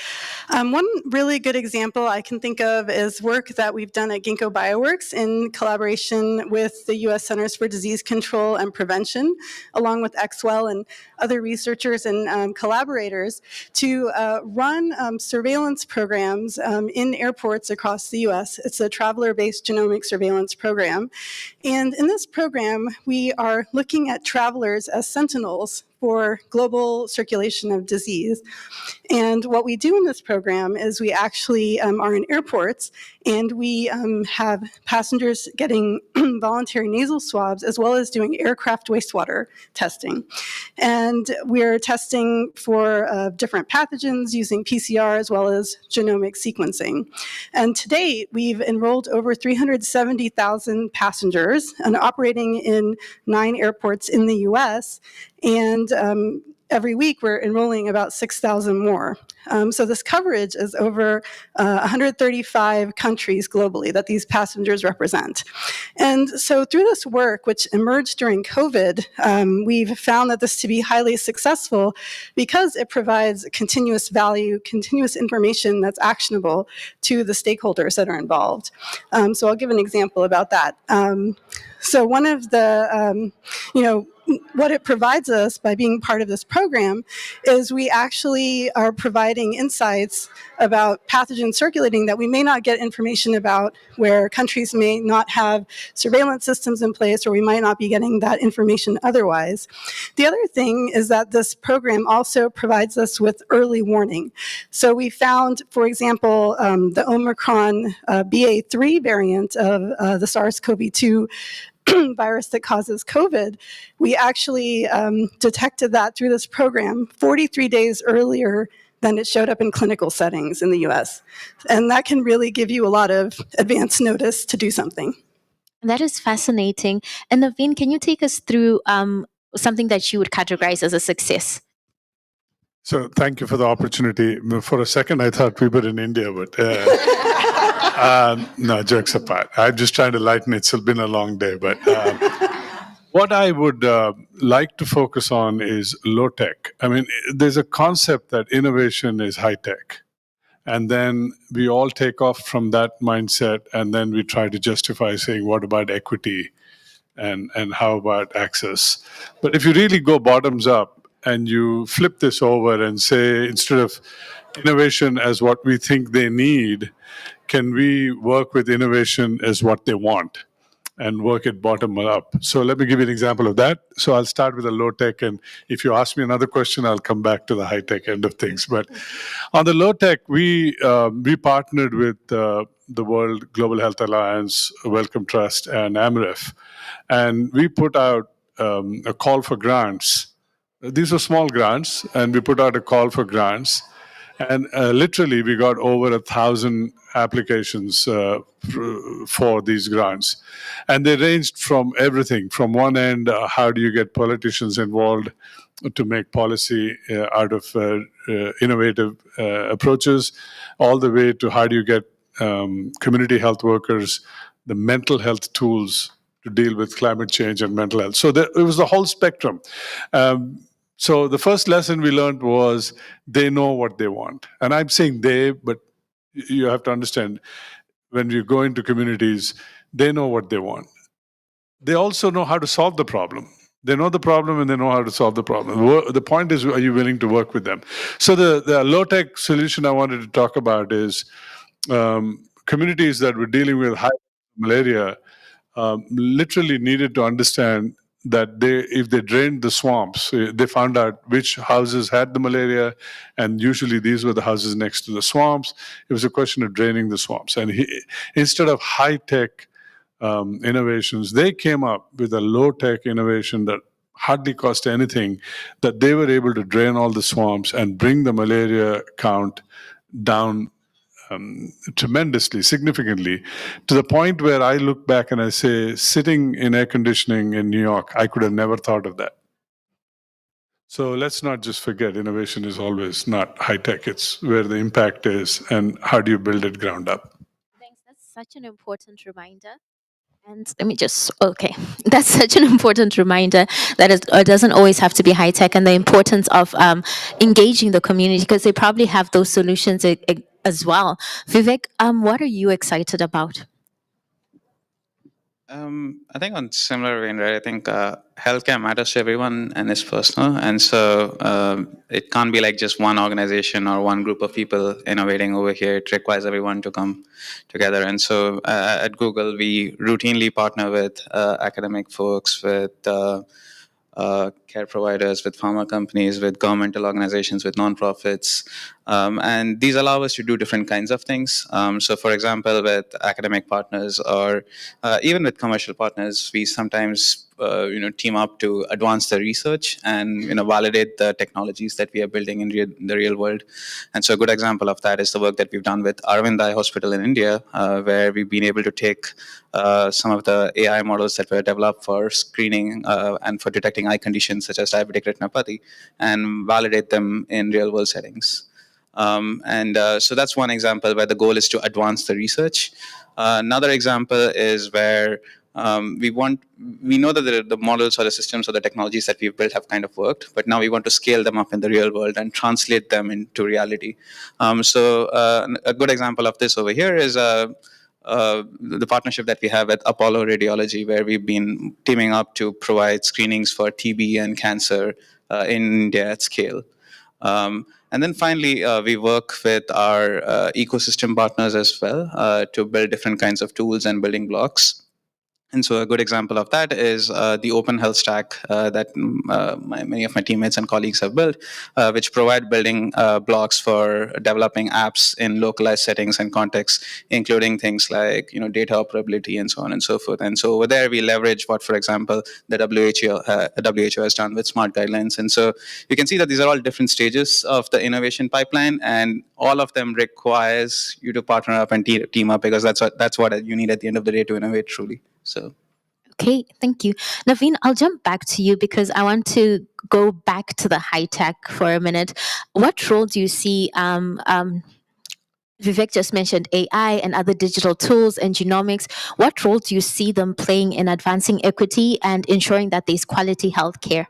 One really good example I can think of is work that we've done at Ginkgo Bioworks in collaboration with the U.S. Centers for Disease Control and Prevention, along with XWell and other researchers and collaborators, to run surveillance programs in airports across the U.S. It's a traveler-based genomic surveillance program. And in this program, we are looking at travelers as sentinels for global circulation of disease. And what we do in this program is we actually are in airports, and we have passengers getting voluntary nasal swabs, as well as doing aircraft wastewater testing. And we're testing for different pathogens using PCR as well as genomic sequencing. And to date, we've enrolled over 370,000 passengers and operating in 9 airports in the US. And every week we're enrolling about 6,000 more. So this coverage is over 135 countries globally that these passengers represent. And so through this work, which emerged during COVID, we've found that this to be highly successful because it provides continuous value, continuous information that's actionable to the stakeholders that are involved. So I'll give an example about that. So one of the, what it provides us by being part of this program is we actually are providing insights about pathogens circulating that we may not get information about, where countries may not have surveillance systems in place, or we might not be getting that information otherwise. The other thing is that this program also provides us with early warning. So we found, for example, the Omicron BA3 variant of the SARS-CoV-2 virus that causes COVID, we actually detected that through this program 43 days earlier than it showed up in clinical settings in the US. And that can really give you a lot of advance notice to do something. That is fascinating. And Naveen, can you take us through something that you would categorize as a success? So thank you for the opportunity. For a second, I thought we were in India, but no, jokes apart. I'm just trying to lighten it. It's been a long day, but what I would like to focus on is low tech. I mean, there's a concept that innovation is high tech. And then we all take off from that mindset, and then we try to justify saying, what about equity? And how about access? But if you really go bottoms up and you flip this over and say, instead of innovation as what we think they need, can we work with innovation as what they want and work it bottom up? So let me give you an example of that. So I'll start with the low tech, and if you ask me another question, I'll come back to the high tech end of things. But on the low tech, we partnered with the World Global Health Alliance, Wellcome Trust, and AMREF. And we put out a call for grants. These were small grants, and we put out a call for grants. And literally, we got over 1,000 applications for these grants. And they ranged from everything. From one end, how do you get politicians involved to make policy out of innovative approaches, all the way to how do you get community health workers the mental health tools to deal with climate change and mental health. So it was the whole spectrum. So the first lesson we learned was they know what they want. And I'm saying they, but you have to understand, when you go into communities, they know what they want. They also know how to solve the problem. They know the problem and they know how to solve the problem. The point is, are you willing to work with them? So the low-tech solution I wanted to talk about is communities that were dealing with high malaria literally needed to understand that if they drained the swamps, they found out which houses had the malaria, and usually these were the houses next to the swamps. It was a question of draining the swamps. And instead of high-tech innovations, they came up with a low-tech innovation that hardly cost anything, that they were able to drain all the swamps and bring the malaria count down tremendously, significantly, to the point where I look back and I say, sitting in air conditioning in New York, I could have never thought of that. So let's not just forget, innovation is always not high tech. It's where the impact is and how do you build it ground up. Thanks. That's such an important reminder. And let me just, okay, that's such an important reminder that it doesn't always have to be high tech, and the importance of engaging the community, because they probably have those solutions as well. Vivek, what are you excited about? I think on similar vein, right? I think healthcare matters to everyone and is personal, and so it can't be like just one organization or one group of people innovating over here. It requires everyone to come together. And so at Google, we routinely partner with academic folks, with care providers, with pharma companies, with governmental organizations, with nonprofits. And these allow us to do different kinds of things. So for example, with academic partners or even with commercial partners, we sometimes team up to advance the research and validate the technologies that we are building in the real world. And so a good example of that is the work that we've done with Aravind Eye Hospital in India, where we've been able to take some of the AI models that were developed for screening and for detecting eye conditions such as diabetic retinopathy and validate them in real world settings. So that's one example where the goal is to advance the research. Another example is where we know that the models or the systems or the technologies that we've built have kind of worked, but now we want to scale them up in the real world and translate them into reality. So a good example of this over here is the partnership that we have with Apollo Radiology, where we've been teaming up to provide screenings for TB and cancer in India at scale. And then finally, we work with our ecosystem partners as well to build different kinds of tools and building blocks. And so a good example of that is the open health stack that many of my teammates and colleagues have built, which provide building blocks for developing apps in localized settings and contexts, including things like data operability and so on and so forth. And so over there, we leverage what, for example, the WHO has done with smart guidelines. And so you can see that these are all different stages of the innovation pipeline, and all of them requires you to partner up and team up, because that's what you need at the end of the day to innovate truly. So, Okay, thank you. Naveen, I'll jump back to you because I want to go back to the high tech for a minute. What role do you see? Vivek just mentioned AI and other digital tools and genomics. What role do you see them playing in advancing equity and ensuring that there's quality healthcare?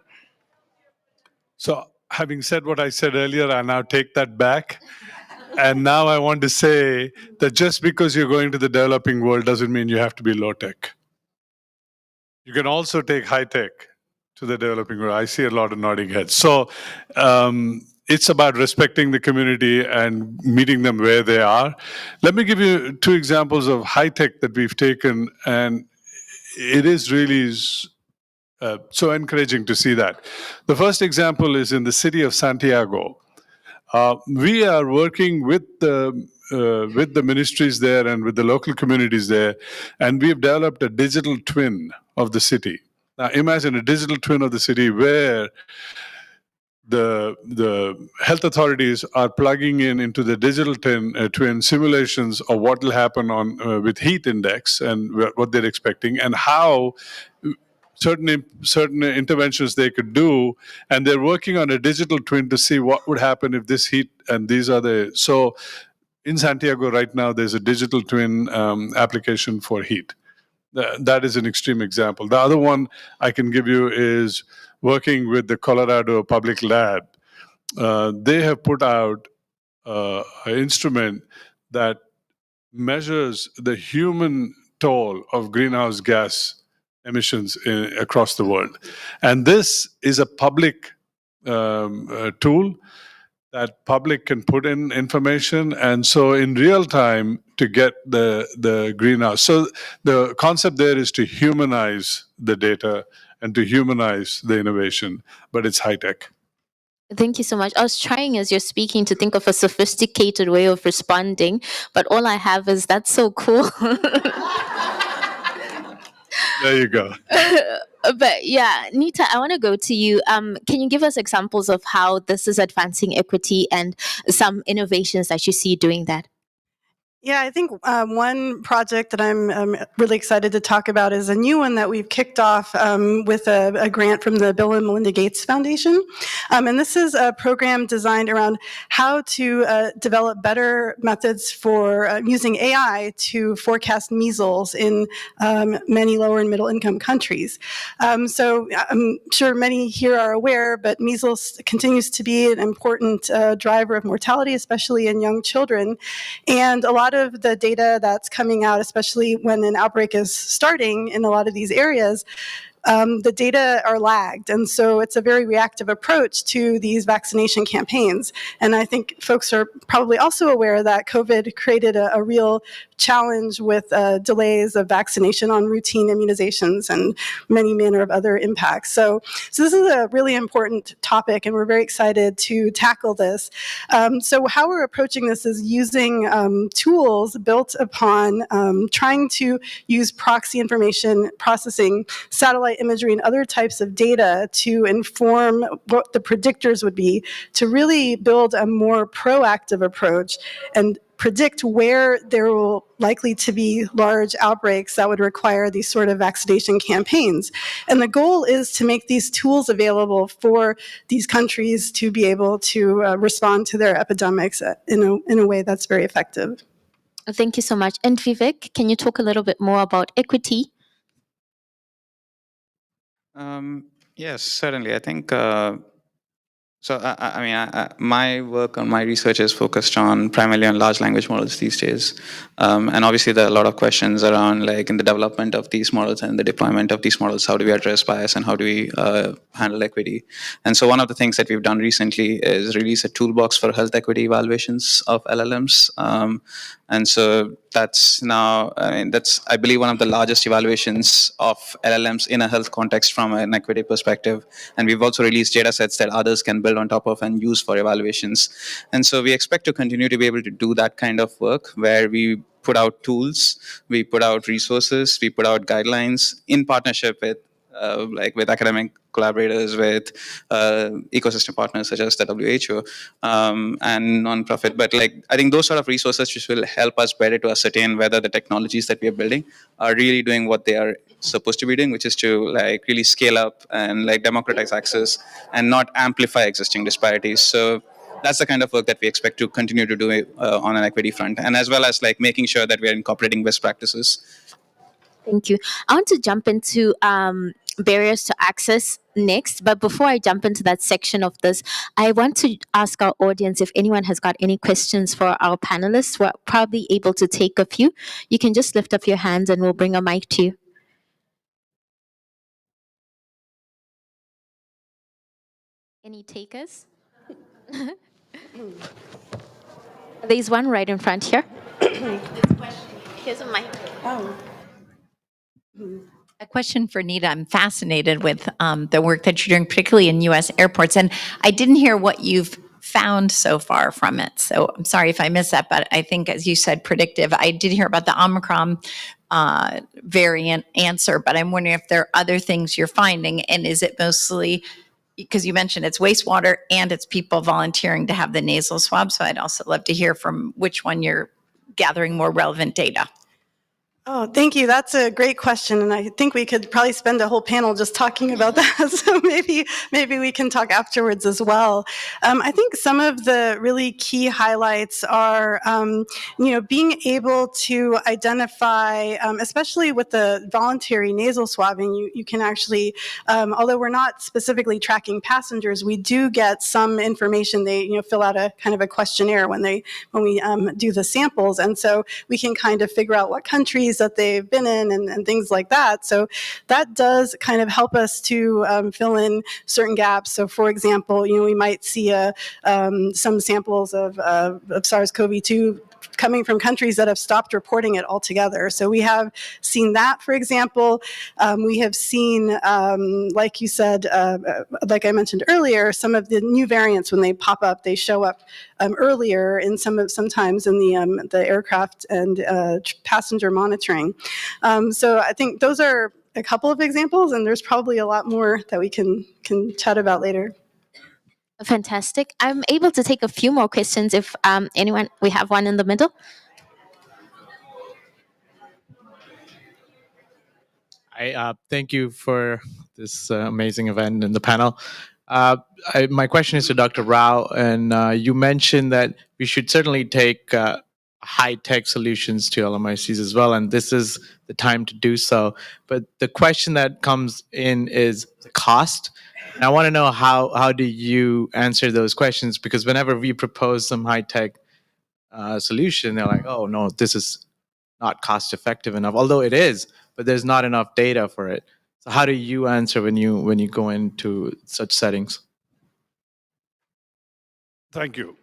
So, having said what I said earlier, I now take that back. And now I want to say that just because you're going to the developing world doesn't mean you have to be low tech. You can also take high tech to the developing world. I see a lot of nodding heads. So it's about respecting the community and meeting them where they are. Let me give you 2 examples of high tech that we've taken, and it is really so encouraging to see that. The first example is in the city of Santiago. We are working with the ministries there and with the local communities there, and we've developed a digital twin of the city. Now, imagine a digital twin of the city where the health authorities are plugging into the digital twin simulations of what will happen on with heat index and what they're expecting and how certain interventions they could do, and they're working on a digital twin to see what would happen if this heat and these are the so in Santiago right now there's a digital twin application for heat. That is an extreme example. The other one I can give you is working with the Colorado Public Lab. They have put out an instrument that measures the human toll of greenhouse gas emissions across the world. And this is a public tool that public can put in information, and so in real time to get the greenhouse. So the concept there is to humanize the data and to humanize the innovation, but it's high tech. Thank you so much. I was trying as you're speaking to think of a sophisticated way of responding, but all I have is that's so cool. There you go. But yeah, Nita, I want to go to you. Can you give us examples of how this is advancing equity and some innovations that you see doing that? Yeah, I think one project that I'm really excited to talk about is a new one that we've kicked off with a grant from the Bill and Melinda Gates Foundation. And this is a program designed around how to develop better methods for using AI to forecast measles in many lower and middle income countries. So I'm sure many here are aware, but measles continues to be an important driver of mortality, especially in young children. And a lot of the data that's coming out, especially when an outbreak is starting in a lot of these areas, the data are lagged. And so it's a very reactive approach to these vaccination campaigns. And I think folks are probably also aware that COVID created a real challenge with delays of vaccination on routine immunizations and many manner of other impacts. So this is a really important topic, and we're very excited to tackle this. So how we're approaching this is using tools built upon trying to use proxy information processing, satellite imagery, and other types of data to inform what the predictors would be to really build a more proactive approach and predict where there will likely to be large outbreaks that would require these sort of vaccination campaigns. And the goal is to make these tools available for these countries to be able to respond to their epidemics in a way that's very effective. Thank you so much. And Vivek, can you talk a little bit more about equity? Yes, certainly. I think my work on my research is focused on primarily on large language models these days, and obviously there are a lot of questions around, like, in the development of these models and the deployment of these models, how do we address bias and how do we handle equity? And so one of the things that we've done recently is release a toolbox for health equity evaluations of LLMs, and so that's now, that's, I believe, one of the largest evaluations of LLMs in a health context from an equity perspective. And we've also released data sets that others can build on top of and use for evaluations. And so we expect to continue to be able to do that kind of work where we put out tools, we put out resources, we put out guidelines in partnership with with academic collaborators with ecosystem partners such as the WHO and nonprofit. But like, I think those sort of resources just will help us better to ascertain whether the technologies that we are building are really doing what they are supposed to be doing, which is to like really scale up and like democratize access and not amplify existing disparities. So that's the kind of work that we expect to continue to do on an equity front, and as well as like making sure that we are incorporating best practices. Thank you. I want to jump into barriers to access next, but before I jump into that section of this, I want to ask our audience if anyone has got any questions for our panelists. We're probably able to take a few. You can just lift up your hands and we'll bring a mic to you. Any takers? There's one right in front here. Here's a mic. A question for Nita. I'm fascinated with the work that you're doing, particularly in U.S. airports. And I didn't hear what you've found so far from it. So I'm sorry if I missed that, but I think, as you said, predictive. I did hear about the Omicron variant answer, but I'm wondering if there are other things you're finding. And is it mostly, because you mentioned it's wastewater and it's people volunteering to have the nasal swab. So I'd also love to hear from which one you're gathering more relevant data. Oh, thank you. That's a great question, and I think we could probably spend a whole panel just talking about that. So maybe we can talk afterwards as well. I think some of the really key highlights are, being able to identify, especially with the voluntary nasal swabbing, you can actually, although we're not specifically tracking passengers, we do get some information. They fill out a kind of a questionnaire when we do the samples, and so we can kind of figure out what countries that they've been in and things like that. So that does kind of help us to fill in certain gaps. So for example, we might see some samples of SARS-CoV-2 coming from countries that have stopped reporting it altogether. So we have seen that, for example. We have seen, like you said, like I mentioned earlier, some of the new variants, when they pop up, they show up earlier in sometimes in the aircraft and passenger monitoring. So I think those are a couple of examples, and there's probably a lot more that we can chat about later. Fantastic. I'm able to take a few more questions if anyone, we have one in the middle. I thank you for this amazing event and the panel. My question is to Dr. Rao, and you mentioned that we should certainly take high-tech solutions to LMICs as well, and this is the time to do so. But the question that comes in is the cost. And I want to know how do you answer those questions, because whenever we propose some high-tech solution, they're like, oh, no, this is not cost-effective enough, although it is, but there's not enough data for it. So how do you answer when you go into such settings? Thank you.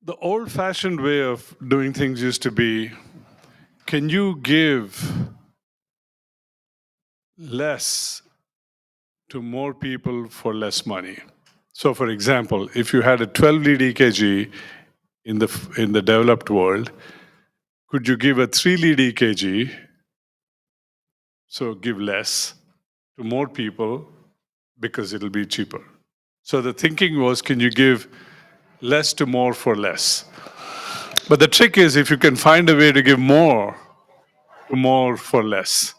The old-fashioned way of doing things used to be, can you give less to more people for less money? So for example, if you had a 12-lead EKG in the developed world, could you give a 3-lead EKG, so give less to more people because it'll be cheaper? So the thinking was, can you give less to more for less? But the trick is, if you can find a way to give more to more for less.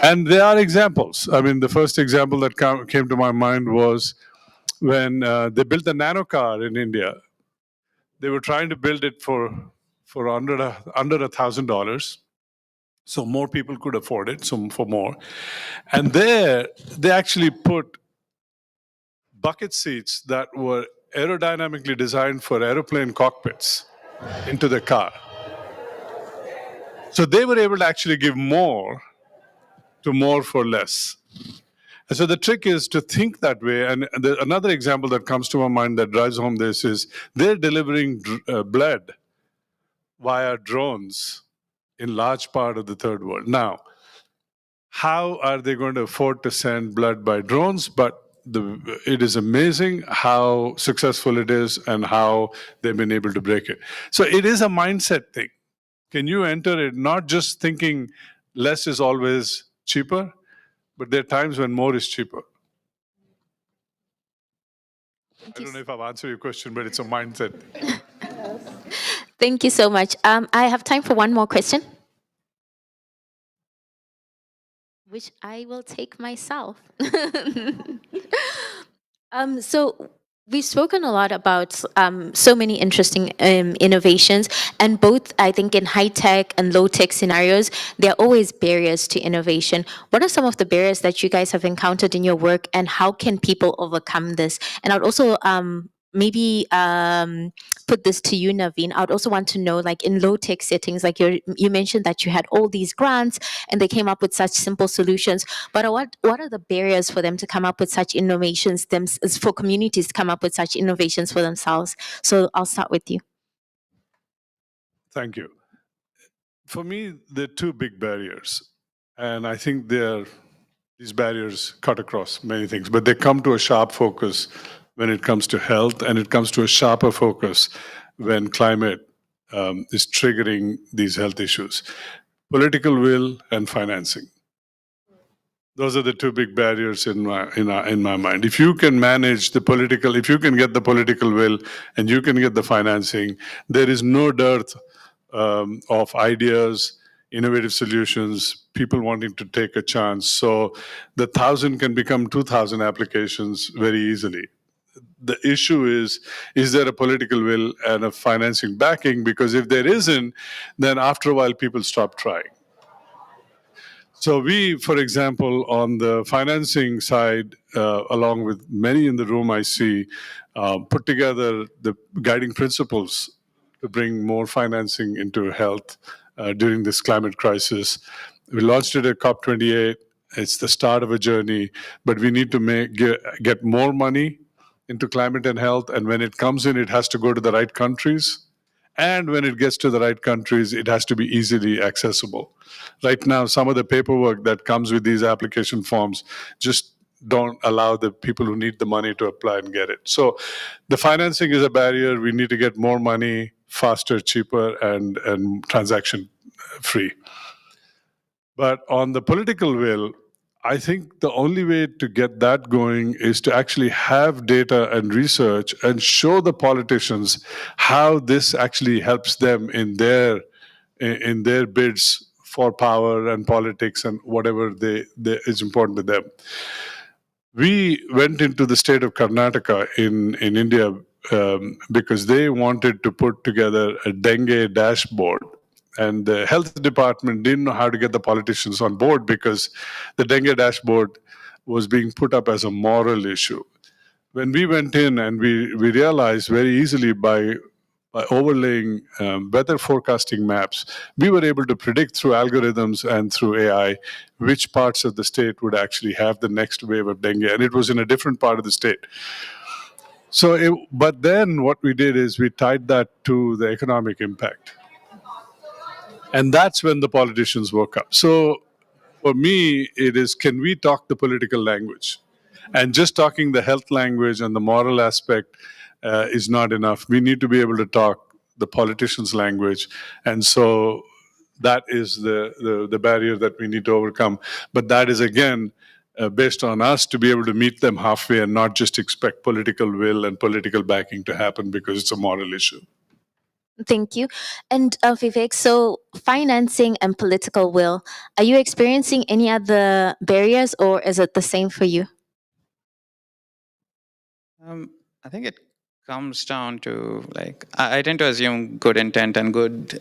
And there are examples. I mean, the first example that came to my mind was when they built the nano car in India. They were trying to build it for under $1,000, so more people could afford it, so for more. And there, they actually put bucket seats that were aerodynamically designed for aeroplane cockpits into the car. So they were able to actually give more to more for less. And so the trick is to think that way. And another example that comes to my mind that drives home this is they're delivering blood via drones in large part of the third world. Now, how are they going to afford to send blood by drones? But it is amazing how successful it is and how they've been able to break it. So it is a mindset thing. Can you enter it not just thinking less is always cheaper, but there are times when more is cheaper. I don't know if I've answered your question, but it's a mindset. Thank you so much. I have time for one more question, which I will take myself. So we've spoken a lot about so many interesting innovations, and both, I think, in high tech and low tech scenarios, there are always barriers to innovation. What are some of the barriers that you guys have encountered in your work, and how can people overcome this? And I'd also maybe put this to you, Naveen. I'd also want to know, like in low tech settings, like you mentioned that you had all these grants and they came up with such simple solutions. But what are the barriers for them to come up with such innovations, for communities to come up with such innovations for themselves? So I'll start with you. Thank you. For me, there are two big barriers. And I think these barriers cut across many things, but they come to a sharp focus when it comes to health, and it comes to a sharper focus when climate is triggering these health issues. Political will and financing. Those are the two big barriers in my mind. If you can manage the political, if you can get the political will and you can get the financing, there is no dearth of ideas, innovative solutions, people wanting to take a chance. So the 1,000 can become 2,000 applications very easily. The issue is there a political will and a financing backing? Because if there isn't, then after a while people stop trying. So we, for example, on the financing side, along with many in the room I see, put together the guiding principles to bring more financing into health during this climate crisis. We launched it at COP28. It's the start of a journey, but we need to get more money into climate and health. And when it comes in, it has to go to the right countries. And when it gets to the right countries, it has to be easily accessible. Right now, some of the paperwork that comes with these application forms just don't allow the people who need the money to apply and get it. So the financing is a barrier. We need to get more money faster, cheaper, and transaction free. But on the political will, I think the only way to get that going is to actually have data and research and show the politicians how this actually helps them in their bids for power and politics and whatever is important to them. We went into the state of Karnataka in India because they wanted to put together a dengue dashboard. And the health department didn't know how to get the politicians on board because the dengue dashboard was being put up as a moral issue. When we went in and we realized very easily by overlaying weather forecasting maps, we were able to predict through algorithms and through AI which parts of the state would actually have the next wave of dengue. And it was in a different part of the state. But then what we did is we tied that to the economic impact. And that's when the politicians woke up. So for me, it is, can we talk the political language? And just talking the health language and the moral aspect is not enough. We need to be able to talk the politicians' language. And so that is the barrier that we need to overcome. But that is, again, based on us to be able to meet them halfway and not just expect political will and political backing to happen because it's a moral issue. Thank you. And Vivek, so financing and political will, are you experiencing any other barriers, or is it the same for you? I think it comes down to, like, I tend to assume good intent and good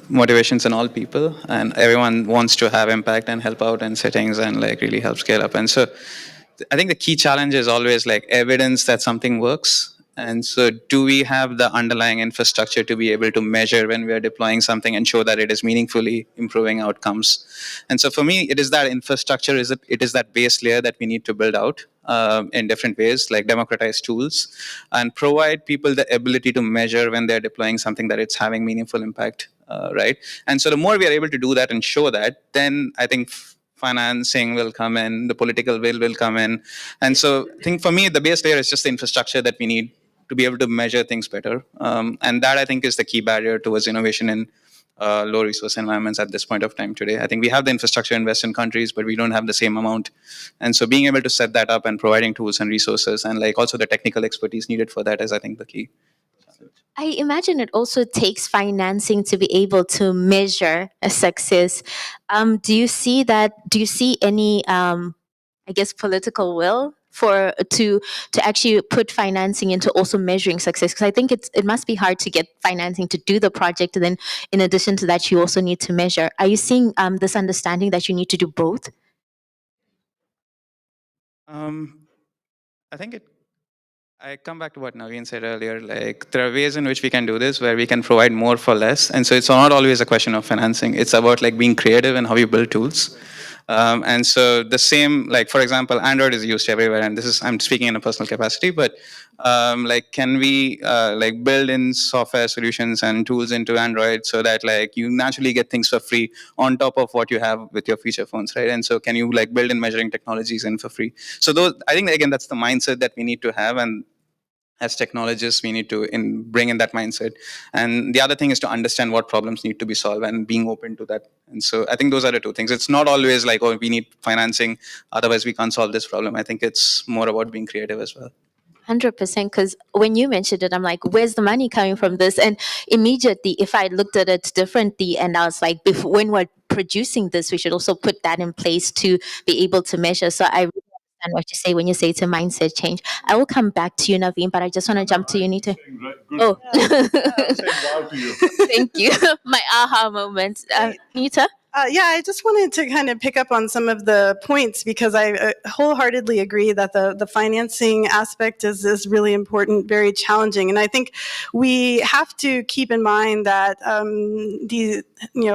motivations in all people, and everyone wants to have impact and help out in settings and like really help scale up. And so I think the key challenge is always like evidence that something works. And so do we have the underlying infrastructure to be able to measure when we are deploying something and show that it is meaningfully improving outcomes? And so for me, it is that infrastructure, it is that base layer that we need to build out in different ways, like democratize tools and provide people the ability to measure when they're deploying something that it's having meaningful impact, right? And so the more we are able to do that and show that, then I think financing will come in, the political will come in. And so I think for me, the base layer is just the infrastructure that we need to be able to measure things better. And that I think is the key barrier towards innovation in low resource environments at this point of time today. I think we have the infrastructure in Western countries, but we don't have the same amount. And so being able to set that up and providing tools and resources and like also the technical expertise needed for that is, I think, the key. I imagine it also takes financing to be able to measure a success. Do you see that? Do you see any, I guess, political will for to actually put financing into also measuring success? Because I think it must be hard to get financing to do the project, and then in addition to that, you also need to measure. Are you seeing this understanding that you need to do both? I think I come back to what Naveen said earlier, like there are ways in which we can do this where we can provide more for less. And so it's not always a question of financing. It's about like being creative and how you build tools. And so the same, like for example, Android is used everywhere, and this is, I'm speaking in a personal capacity, but like can we like build in software solutions and tools into Android so that like you naturally get things for free on top of what you have with your feature phones, right? And so can you like build in measuring technologies in for free? So those, I think again, that's the mindset that we need to have, and as technologists, we need to bring in that mindset. And the other thing is to understand what problems need to be solved and being open to that. And so I think those are the two things. It's not always like, oh, we need financing, otherwise we can't solve this problem. I think it's more about being creative as well. 100%, because when you mentioned it, I'm like, where's the money coming from this? And immediately, if I looked at it differently and I was like, before, when we're producing this, we should also put that in place to be able to measure. So I really understand what you say when you say it's a mindset change. I will come back to you, Naveen, but I just want to jump to you, Nita. Oh, thank you. My aha moment. Nita? Yeah, I just wanted to kind of pick up on some of the points because I wholeheartedly agree that the financing aspect is really important, very challenging. And I think we have to keep in mind that the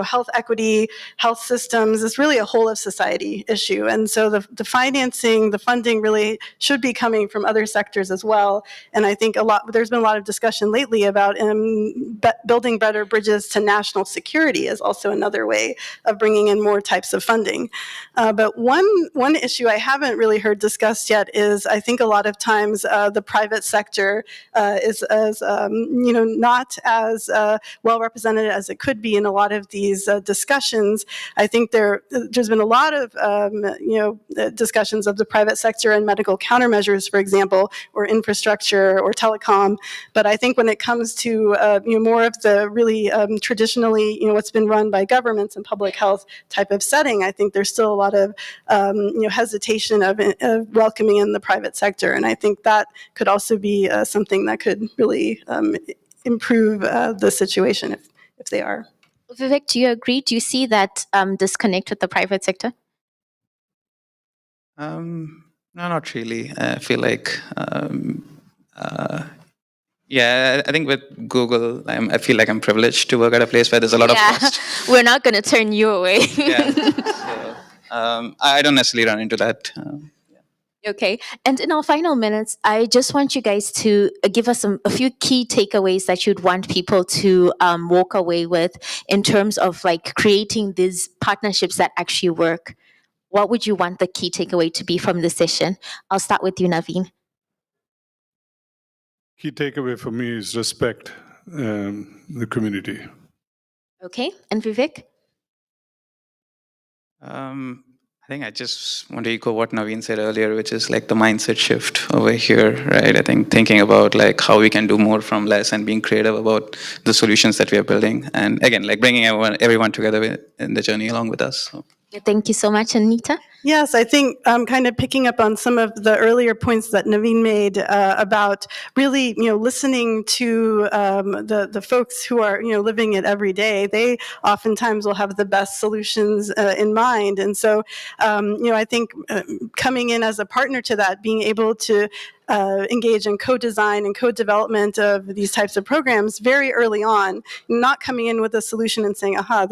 health equity, health systems is really a whole of society issue. And so the financing, the funding really should be coming from other sectors as well. And I think there's been a lot of discussion lately about building better bridges to national security is also another way of bringing in more types of funding. But one issue I haven't really heard discussed yet is I think a lot of times the private sector is not as well represented as it could be in a lot of these discussions. I think there's been a lot of discussions of the private sector and medical countermeasures, for example, or infrastructure or telecom. But I think when it comes to more of the really traditionally what's been run by governments and public health type of setting, I think there's still a lot of hesitation of welcoming in the private sector, and I think that could also be something that could really improve the situation if they are. Vivek, do you agree? Do you see that disconnect with the private sector? No, not really. I feel like yeah, I think with Google, I feel like I'm privileged to work at a place where there's a lot of trust. We're not going to turn you away. I don't necessarily run into that. Okay. And in our final minutes, I just want you guys to give us a few key takeaways that you'd want people to walk away with in terms of like creating these partnerships that actually work. What would you want the key takeaway to be from this session? I'll start with you, Naveen. Key takeaway for me is respect the community. Okay. And Vivek? I think I just want to echo what Naveen said earlier, which is like the mindset shift over here, right? I think thinking about like how we can do more from less and being creative about the solutions that we are building. And again, like bringing everyone together in the journey along with us. So. Thank you so much, Anita. Yes, I think kind of picking up on some of the earlier points that Naveen made about really, listening to the folks who are, living it every day. They oftentimes will have the best solutions in mind, and so, I think coming in as a partner to that, being able to engage in co-design and co-development of these types of programs very early on, not coming in with a solution and saying, aha,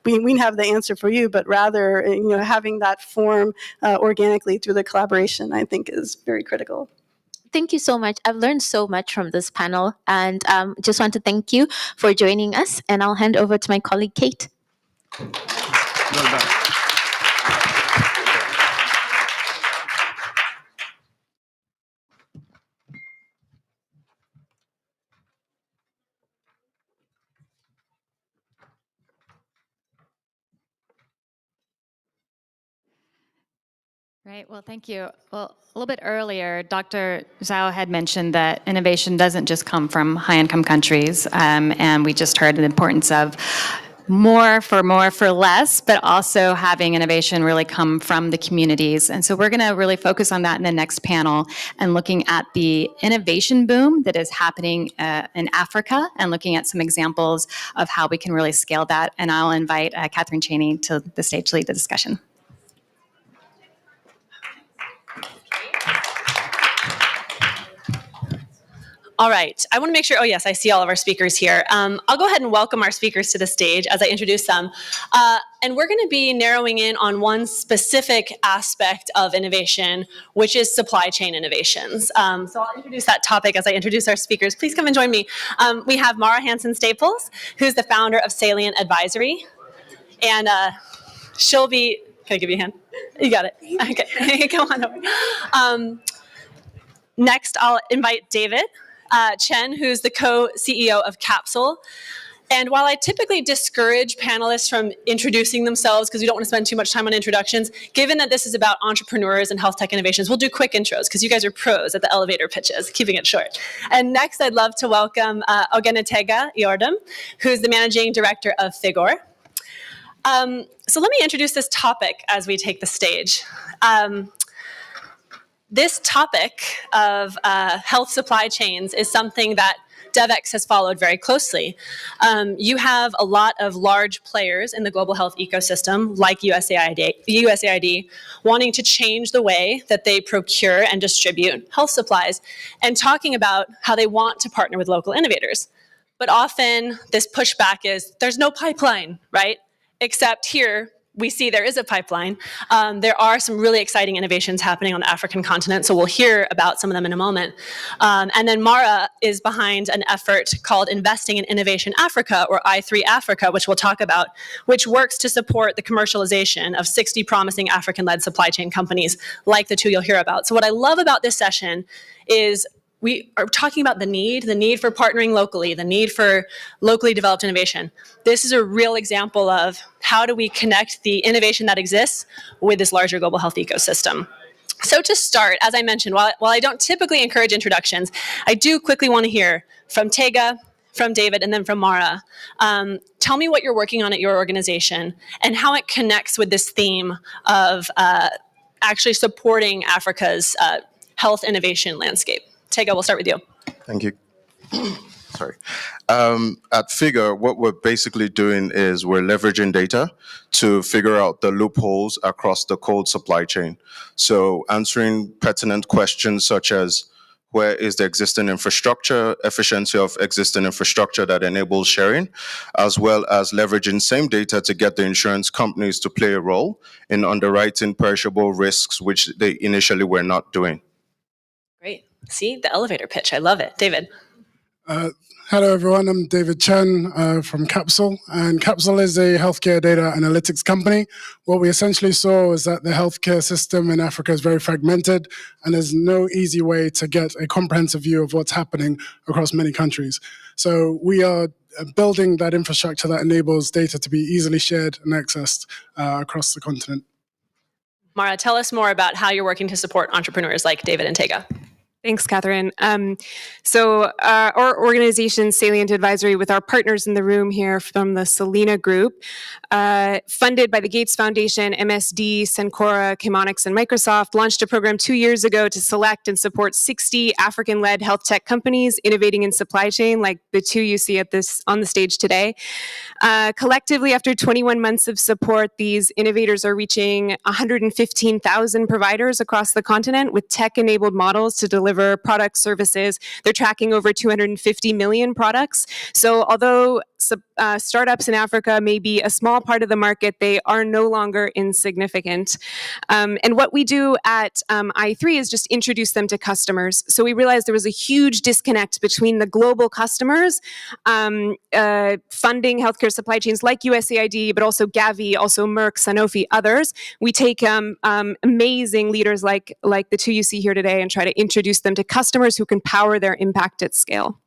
we have the answer for you, but rather, having that form organically through the collaboration, I think is very critical. Thank you so much. I've learned so much from this panel, and just want to thank you for joining us, and I'll hand over to my colleague, Kate. Well done. Great. Well, thank you. Well, a little bit earlier, Dr. Zhao had mentioned that innovation doesn't just come from high-income countries, and we just heard the importance of more for less, but also having innovation really come from the communities. And so we're going to really focus on that in the next panel and looking at the innovation boom that is happening in Africa and looking at some examples of how we can really scale that. And I'll invite Catherine Cheney to the stage to lead the discussion. All right, I want to make sure, oh yes, I see all of our speakers here. I'll go ahead and welcome our speakers to the stage as I introduce them. And we're going to be narrowing in on one specific aspect of innovation, which is supply chain innovations. So I'll introduce that topic as I introduce our speakers. Please come and join me. We have Mara Hansen-Staples, who's the founder of Salient Advisory. And she'll be, can I give you a hand? You got it. Okay, come on over. Next, I'll invite David Chen, who's the co-CEO of Capsule. And while I typically discourage panelists from introducing themselves because we don't want to spend too much time on introductions, given that this is about entrepreneurs and health tech innovations, we'll do quick intros because you guys are pros at the elevator pitches, keeping it short. And next, I'd love to welcome Ogenetega Yordam, who's the managing director of Figor. So let me introduce this topic as we take the stage. This topic of health supply chains is something that Devex has followed very closely. You have a lot of large players in the global health ecosystem, like USAID, wanting to change the way that they procure and distribute health supplies, and talking about how they want to partner with local innovators. But often this pushback is, there's no pipeline, right? Except here, we see there is a pipeline. There are some really exciting innovations happening on the African continent, so we'll hear about some of them in a moment. And then Mara is behind an effort called Investing in Innovation Africa, or I3 Africa, which we'll talk about, which works to support the commercialization of 60 promising African-led supply chain companies like the two you'll hear about. So what I love about this session is we are talking about the need for partnering locally, the need for locally developed innovation. This is a real example of how do we connect the innovation that exists with this larger global health ecosystem. So to start, as I mentioned, while I don't typically encourage introductions, I do quickly want to hear from Tega, from David, and then from Mara. Tell me what you're working on at your organization and how it connects with this theme of actually supporting Africa's health innovation landscape. Tega, we'll start with you. Thank you. Sorry. At Figure, what we're basically doing is we're leveraging data to figure out the loopholes across the cold supply chain. So answering pertinent questions such as where is the existing infrastructure, efficiency of existing infrastructure that enables sharing, as well as leveraging same data to get the insurance companies to play a role in underwriting perishable risks, which they initially were not doing. Great. See, the elevator pitch. I love it. David. Hello, everyone. I'm David Chen from Capsule. And Capsule is a healthcare data analytics company. What we essentially saw is that the healthcare system in Africa is very fragmented, and there's no easy way to get a comprehensive view of what's happening across many countries. So we are building that infrastructure that enables data to be easily shared and accessed across the continent. Mara, tell us more about how you're working to support entrepreneurs like David and Tega. Thanks, Catherine. So our organization, Salient Advisory, with our partners in the room here from the Selena Group, funded by the Gates Foundation, MSD, Cencora, Chemonics, and Microsoft, launched a program 2 years ago to select and support 60 African-led health tech companies innovating in supply chain, like the two you see on the stage today. Collectively, after 21 months of support, these innovators are reaching 115,000 providers across the continent with tech-enabled models to deliver products, services. They're tracking over 250 million products. So although startups in Africa may be a small part of the market, they are no longer insignificant. And what we do at I3 is just introduce them to customers. So we realized there was a huge disconnect between the global customers funding healthcare supply chains like USAID, but also Gavi, also Merck, Sanofi, others. We take amazing leaders like the two you see here today and try to introduce them to customers who can power their impact at scale.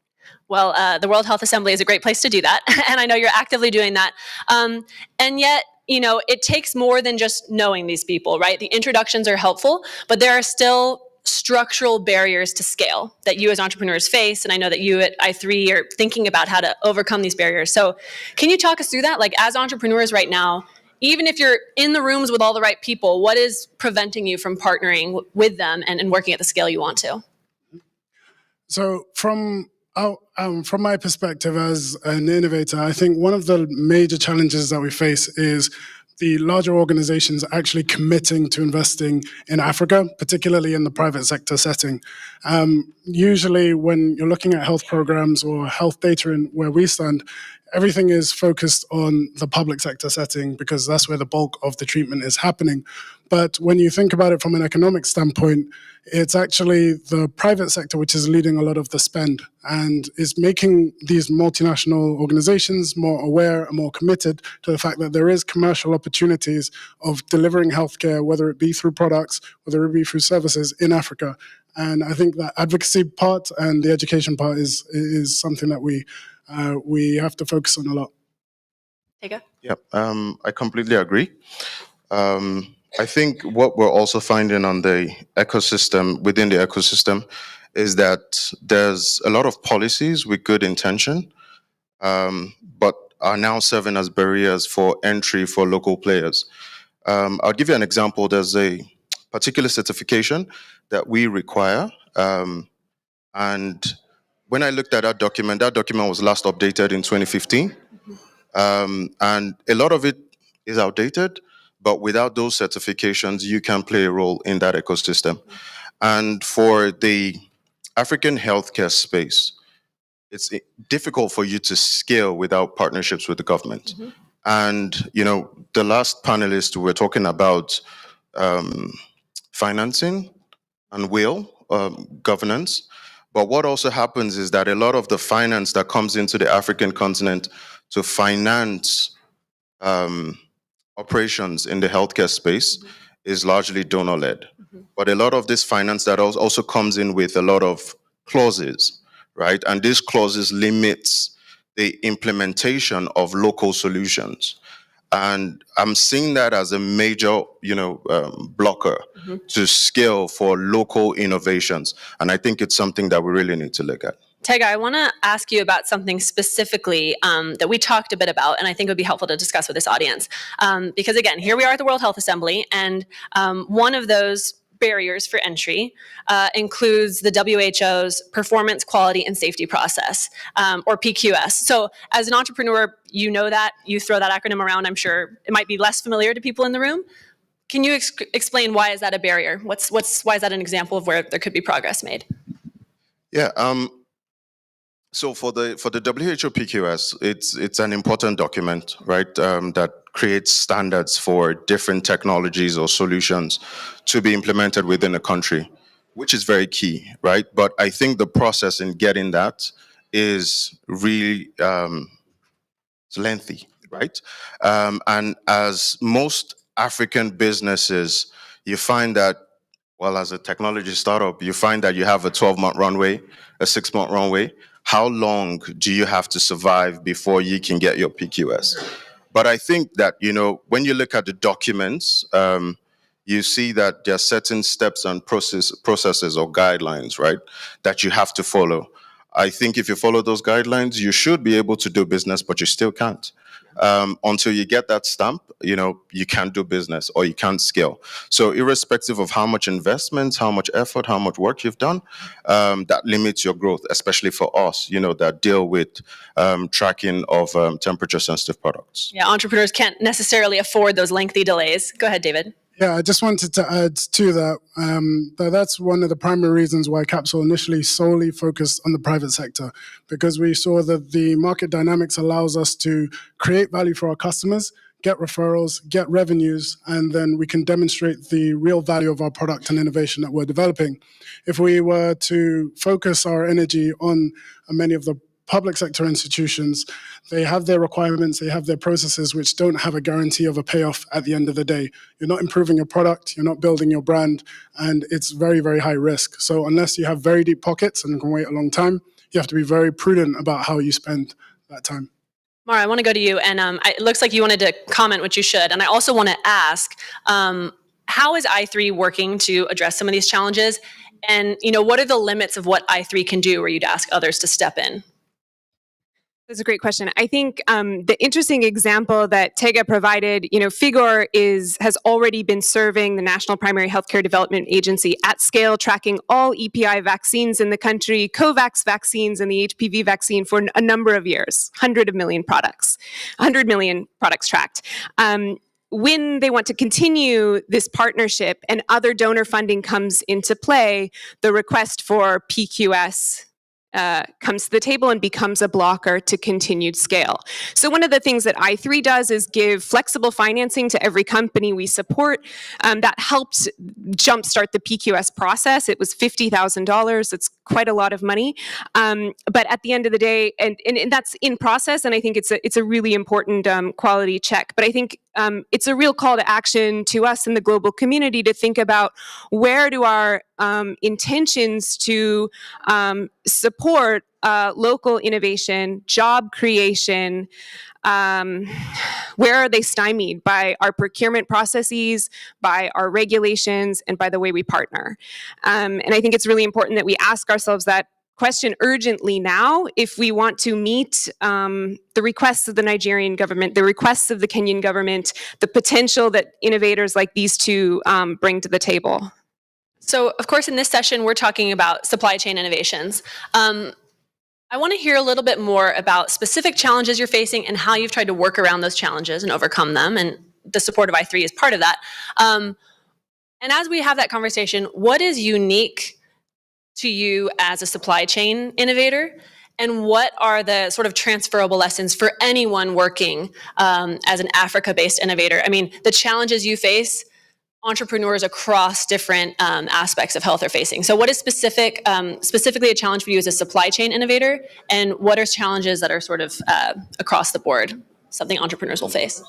Well, the World Health Assembly is a great place to do that, and I know you're actively doing that. And yet, it takes more than just knowing these people, right? The introductions are helpful, but there are still structural barriers to scale that you as entrepreneurs face. And I know that you at i3 are thinking about how to overcome these barriers. So can you talk us through that? Like, as entrepreneurs right now, even if you're in the rooms with all the right people, what is preventing you from partnering with them and working at the scale you want to? So from my perspective as an innovator, I think one of the major challenges that we face is the larger organizations actually committing to investing in Africa, particularly in the private sector setting. Usually when you're looking at health programs or health data in where we stand, everything is focused on the public sector setting because that's where the bulk of the treatment is happening. But when you think about it from an economic standpoint, it's actually the private sector which is leading a lot of the spend and is making these multinational organizations more aware and more committed to the fact that there is commercial opportunities of delivering healthcare, whether it be through products, whether it be through services in Africa. And I think that advocacy part and the education part is something that we have to focus on a lot. Tega? Yep, I completely agree. I think what we're also finding on the ecosystem, within the ecosystem, is that there's a lot of policies with good intention, but are now serving as barriers for entry for local players. I'll give you an example. There's a particular certification that we require, and when I looked at that document was last updated in 2015, and a lot of it is outdated. But without those certifications, you can play a role in that ecosystem. And for the African healthcare space, it's difficult for you to scale without partnerships with the government. And, the last panelist, we were talking about financing and governance. But what also happens is that a lot of the finance that comes into the African continent to finance operations in the healthcare space is largely donor-led. But a lot of this finance that also comes in with a lot of clauses, right? And these clauses limits the implementation of local solutions. And I'm seeing that as a major, blocker to scale for local innovations. And I think it's something that we really need to look at. Tega, I want to ask you about something specifically that we talked a bit about, and I think it would be helpful to discuss with this audience. Because again, here we are at the World Health Assembly, and one of those barriers for entry includes the WHO's Performance, Quality, and Safety Process, or PQS. So as an entrepreneur, you know that, you throw that acronym around, I'm sure it might be less familiar to people in the room. Can you explain why is that a barrier? Why is that an example of where there could be progress made? Yeah, so for the WHO PQS, it's an important document, right? That creates standards for different technologies or solutions to be implemented within a country, which is very key, right? But I think the process in getting that is really lengthy, right? And as most African businesses, you find that, well, as a technology startup, you find that you have a 12-month runway, a 6-month runway. How long do you have to survive before you can get your PQS? But I think that, when you look at the documents, you see that there are certain steps and processes or guidelines, right, that you have to follow. I think if you follow those guidelines, you should be able to do business, but you still can't. Until you get that stamp, you can't do business or you can't scale. So irrespective of how much investment, how much effort, how much work you've done, that limits your growth, especially for us, that deal with tracking of temperature-sensitive products. Yeah, entrepreneurs can't necessarily afford those lengthy delays. Go ahead, David. Yeah, I just wanted to add to that, that's one of the primary reasons why Capsule initially solely focused on the private sector, because we saw that the market dynamics allows us to create value for our customers, get referrals, get revenues, and then we can demonstrate the real value of our product and innovation that we're developing. If we were to focus our energy on many of the public sector institutions, they have their requirements, they have their processes which don't have a guarantee of a payoff at the end of the day. You're not improving your product, you're not building your brand, and it's very, very high risk. So unless you have very deep pockets and can wait a long time, you have to be very prudent about how you spend that time. Mara, I want to go to you, and it looks like you wanted to comment, which you should. And I also want to ask, how is I3 working to address some of these challenges? And what are the limits of what I3 can do, where you'd ask others to step in? That's a great question. I think the interesting example that Tega provided, Figor has already been serving the National Primary Healthcare Development Agency at scale, tracking all EPI vaccines in the country, COVAX vaccines, and the HPV vaccine for a number of years, 100 million products tracked. When they want to continue this partnership and other donor funding comes into play, the request for PQS comes to the table and becomes a blocker to continued scale. So one of the things that I3 does is give flexible financing to every company we support. That helped jumpstart the PQS process. It was $50,000. It's quite a lot of money. But at the end of the day, and that's in process, and I think it's a really important quality check. But I think it's a real call to action to us in the global community to think about where do our intentions to support local innovation, job creation, where are they stymied by our procurement processes, by our regulations, and by the way we partner? And I think it's really important that we ask ourselves that question urgently now if we want to meet the requests of the Nigerian government, the requests of the Kenyan government, the potential that innovators like these two bring to the table. So, of course, in this session, we're talking about supply chain innovations. I want to hear a little bit more about specific challenges you're facing and how you've tried to work around those challenges and overcome them. And the support of I3 is part of that. And as we have that conversation, what is unique to you as a supply chain innovator? And what are the sort of transferable lessons for anyone working as an Africa-based innovator? I mean, the challenges you face, entrepreneurs across different aspects of health are facing. So what is specifically a challenge for you as a supply chain innovator? And what are challenges that are sort of across the board, something entrepreneurs will face?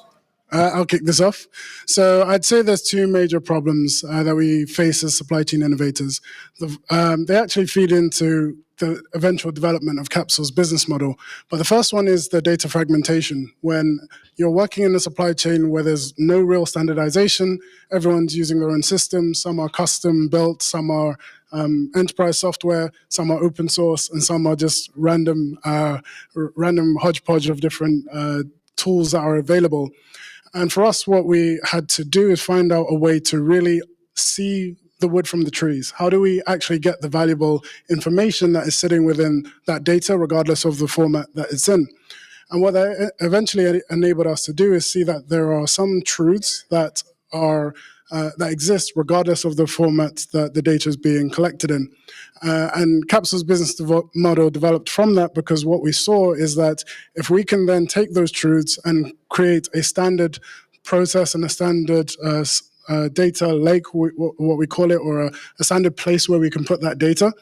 I'll kick this off. So I'd say there's two major problems that we face as supply chain innovators. They actually feed into the eventual development of Capsule's business model. But the first one is the data fragmentation. When you're working in a supply chain where there's no real standardization, everyone's using their own systems, some are custom built, some are enterprise software, some are open source, and some are just random hodgepodge of different tools that are available. And for us, what we had to do is find out a way to really see the wood from the trees. How do we actually get the valuable information that is sitting within that data, regardless of the format that it's in? And what that eventually enabled us to do is see that there are some truths that exist regardless of the format that the data is being collected in. And Capsule's business model developed from that, because what we saw is that if we can then take those truths and create a standard process and a standard data lake, what we call it, or a standard place where we can put that data,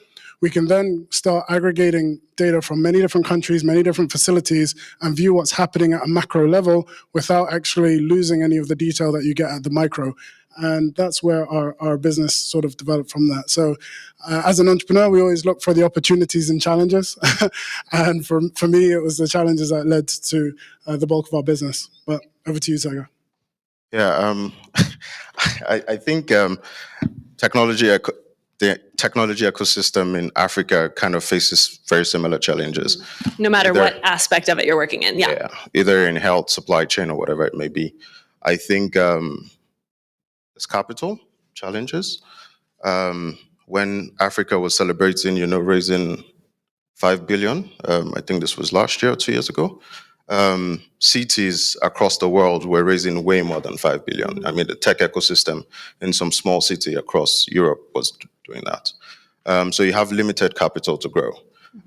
we can then start aggregating data from many different countries, many different facilities, and view what's happening at a macro level without actually losing any of the detail that you get at the micro. And that's where our business sort of developed from that. So as an entrepreneur, we always look for the opportunities and challenges. And for me, it was the challenges that led to the bulk of our business. But over to you, Tega. Yeah, I think the technology ecosystem in Africa kind of faces very similar challenges. No matter what aspect of it you're working in, yeah. Either in health, supply chain, or whatever it may be. I think there's capital challenges. When Africa was celebrating, raising 5 billion, I think this was last year or 2 years ago, cities across the world were raising way more than 5 billion. I mean, the tech ecosystem in some small city across Europe was doing that. So you have limited capital to grow.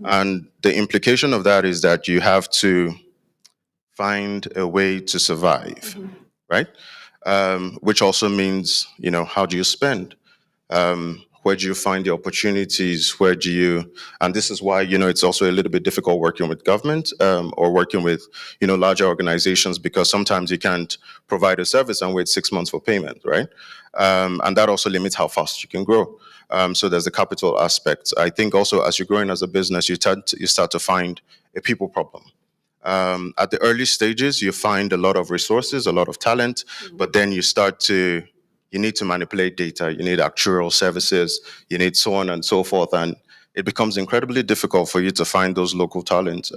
And the implication of that is that you have to find a way to survive, right? Which also means, how do you spend? Where do you find the opportunities? And this is why, it's also a little bit difficult working with government or working with, larger organizations, because sometimes you can't provide a service and wait 6 months for payment, right? And that also limits how fast you can grow. So there's the capital aspect. I think also as you're growing as a business, you start to find a people problem. At the early stages, you find a lot of resources, a lot of talent, but then you need to manipulate data, you need actuarial services, you need so on and so forth, and it becomes incredibly difficult for you to find those local talents.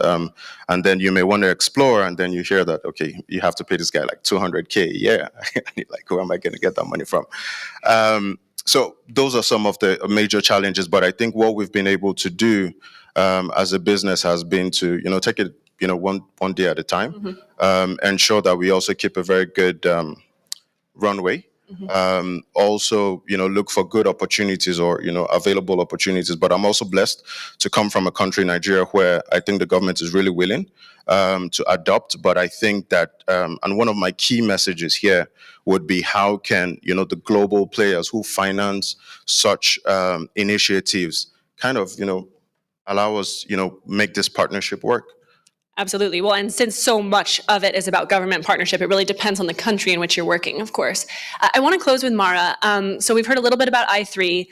And then you may want to explore, and then you hear that, okay, you have to pay this guy like 200K a year. Like, who am I going to get that money from? So those are some of the major challenges, but I think what we've been able to do as a business has been to, take it, one day at a time, ensure that we also keep a very good runway. Also, look for good opportunities or, available opportunities. But I'm also blessed to come from a country, Nigeria, where I think the government is really willing to adopt. But I think that, and one of my key messages here would be how can, the global players who finance such initiatives kind of, allow us, make this partnership work. Absolutely. Well, and since so much of it is about government partnership, it really depends on the country in which you're working, of course. I want to close with Mara. So we've heard a little bit about I3.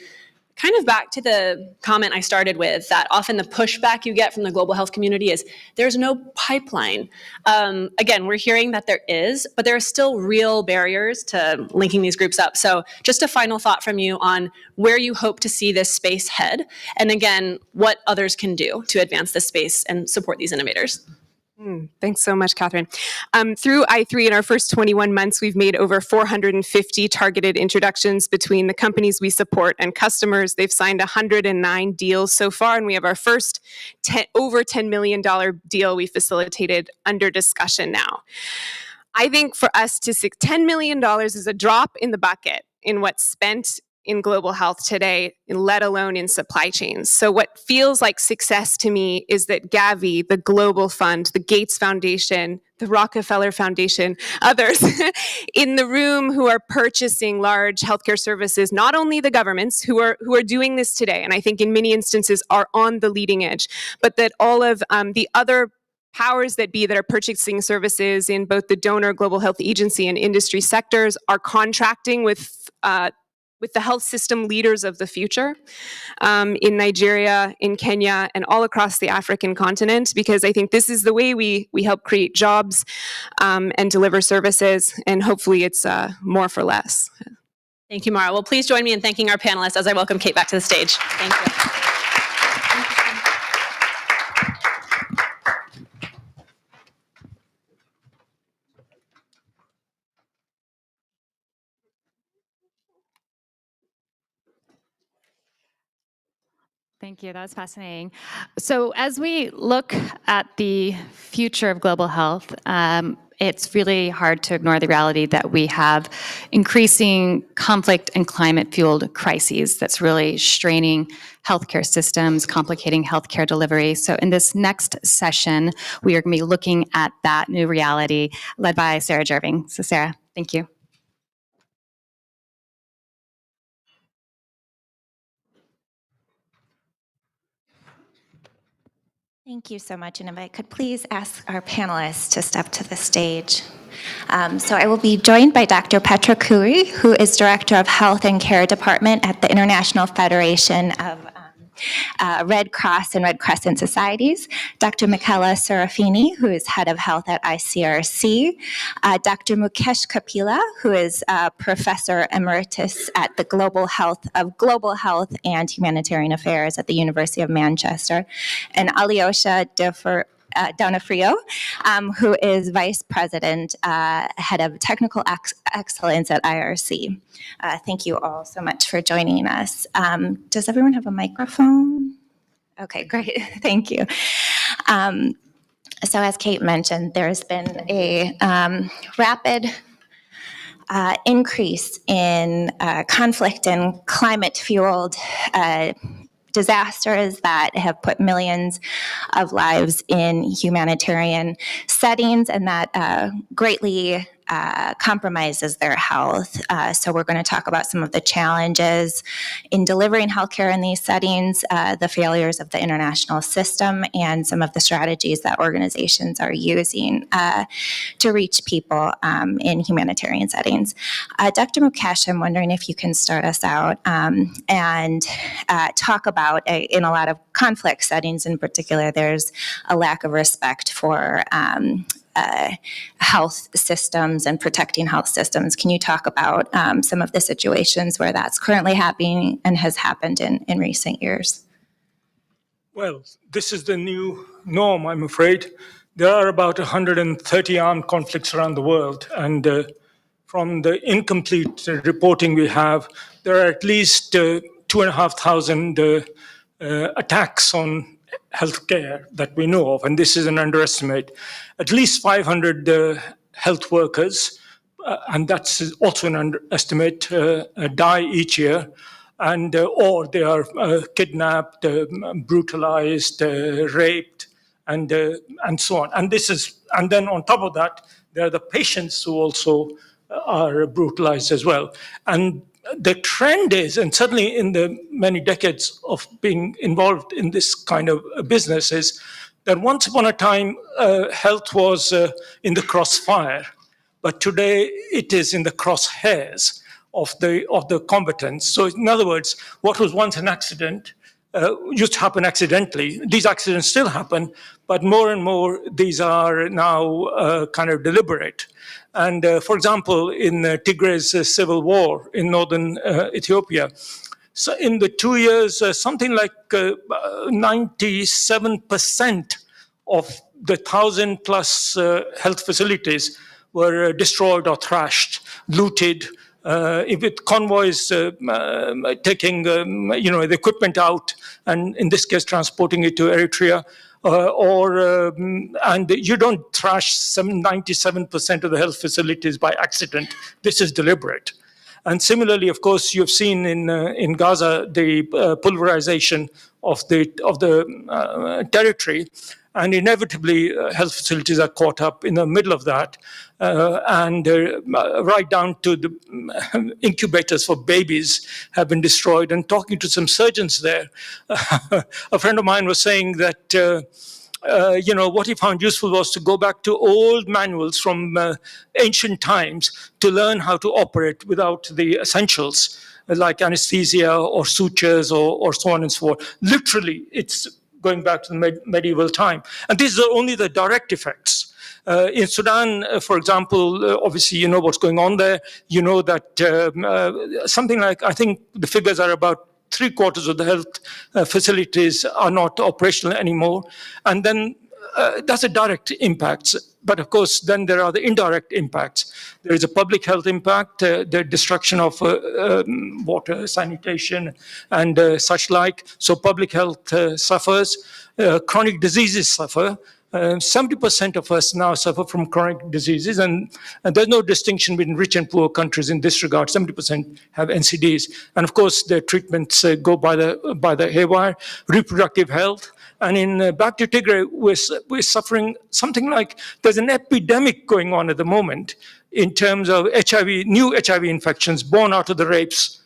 Kind of back to the comment I started with, that often the pushback you get from the global health community is there's no pipeline. Again, we're hearing that there is, but there are still real barriers to linking these groups up. So just a final thought from you on where you hope to see this space head, and again, what others can do to advance this space and support these innovators. Thanks so much, Catherine. Through I3, in our first 21 months, we've made over 450 targeted introductions between the companies we support and customers. They've signed 109 deals so far, and we have our first over $10 million deal we facilitated under discussion now. I think for us to $10 million is a drop in the bucket in what's spent in global health today, let alone in supply chains. So what feels like success to me is that Gavi, the Global Fund, the Gates Foundation, the Rockefeller Foundation, others in the room who are purchasing large healthcare services, not only the governments who are doing this today, and I think in many instances are on the leading edge, but that all of the other powers that be that are purchasing services in both the donor, global health agency, and industry sectors are contracting with the health system leaders of the future in Nigeria, in Kenya, and all across the African continent, because I think this is the way we help create jobs and deliver services, and hopefully it's more for less. Thank you, Mara. Well, please join me in thanking our panelists as I welcome Kate back to the stage. Thank you. Thank you. That was fascinating. So as we look at the future of global health, it's really hard to ignore the reality that we have increasing conflict and climate-fueled crises that's really straining healthcare systems, complicating healthcare delivery. So in this next session, we are going to be looking at that new reality, led by Sarah Jerving. So Sarah, thank you. Thank you so much, and if I could please ask our panelists to step to the stage. So I will be joined by Dr. Petra Khoury, who is Director of Health and Care Department at the International Federation of Red Cross and Red Crescent Societies, Dr. Michela Serafini, who is Head of Health at ICRC, Dr. Mukesh Kapila, who is Professor Emeritus at the Global Health and Humanitarian Affairs at the University of Manchester, and Alyosha Donofrio, who is Vice President, Head of Technical Excellence at IRC. Thank you all so much for joining us. Does everyone have a microphone? Okay, great. Thank you. So as Kate mentioned, there's been a rapid increase in conflict and climate-fueled disasters that have put millions of lives in humanitarian settings, and that greatly compromises their health. So we're going to talk about some of the challenges in delivering healthcare in these settings, the failures of the international system, and some of the strategies that organizations are using to reach people in humanitarian settings. Dr. Mukesh, I'm wondering if you can start us out and talk about, in a lot of conflict settings in particular, there's a lack of respect for health systems and protecting health systems. Can you talk about some of the situations where that's currently happening and has happened in recent years? Well, this is the new norm, I'm afraid. There are about 130 armed conflicts around the world, and from the incomplete reporting we have, there are at least 2,500 attacks on healthcare that we know of, and this is an underestimate. At least 500 health workers, and that's also an underestimate, die each year, and or they are kidnapped, brutalized, raped, and so on. And then on top of that, there are the patients who also are brutalized as well. And the trend is, and certainly in the many decades of being involved in this kind of business, is that once upon a time, health was in the crossfire, but today it is in the crosshairs of the combatants. So in other words, what was once an accident used to happen accidentally. These accidents still happen, but more and more these are now kind of deliberate. And for example, in Tigray's civil war in northern Ethiopia, so in the 2 years, something like 97% of the 1,000 plus health facilities were destroyed or thrashed, looted, with convoys taking the equipment out, and in this case transporting it to Eritrea. And you don't thrash 97% of the health facilities by accident. This is deliberate. And similarly, of course, you've seen in Gaza the pulverization of the territory, and inevitably health facilities are caught up in the middle of that, and right down to the incubators for babies have been destroyed. And talking to some surgeons there, a friend of mine was saying that what he found useful was to go back to old manuals from ancient times to learn how to operate without the essentials like anesthesia or sutures or so on and so forth. Literally, it's going back to the medieval time. And these are only the direct effects. In Sudan, for example, obviously you know what's going on there. You know that something like, I think the figures are about 3/4 of the health facilities are not operational anymore. And then that's a direct impact. But of course, then there are the indirect impacts. There is a public health impact, the destruction of water, sanitation, and such like. So public health suffers. Chronic diseases suffer. 70% of us now suffer from chronic diseases, and there's no distinction between rich and poor countries in this regard. 70% have NCDs, and of course, their treatments go by the haywire. Reproductive health, and in back to Tigray, we're suffering something like there's an epidemic going on at the moment in terms of new HIV infections born out of the rapes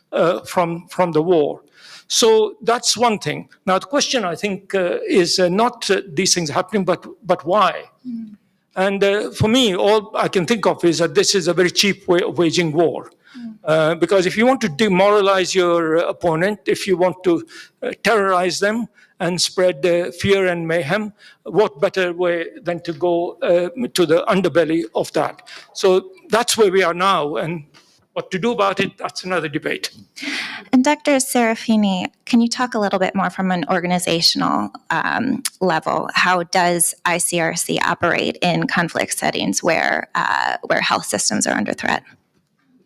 from the war. So that's one thing. Now, the question, I think, is not these things happening, but why? Mm. And for me, all I can think of is that this is a very cheap way of waging war. Mm. Because if you want to demoralize your opponent, if you want to terrorize them and spread fear and mayhem, what better way than to go to the underbelly of that? So that's where we are now. And what to do about it, that's another debate. And Dr. Serafini, can you talk a little bit more from an organizational level? How does ICRC operate in conflict settings where health systems are under threat?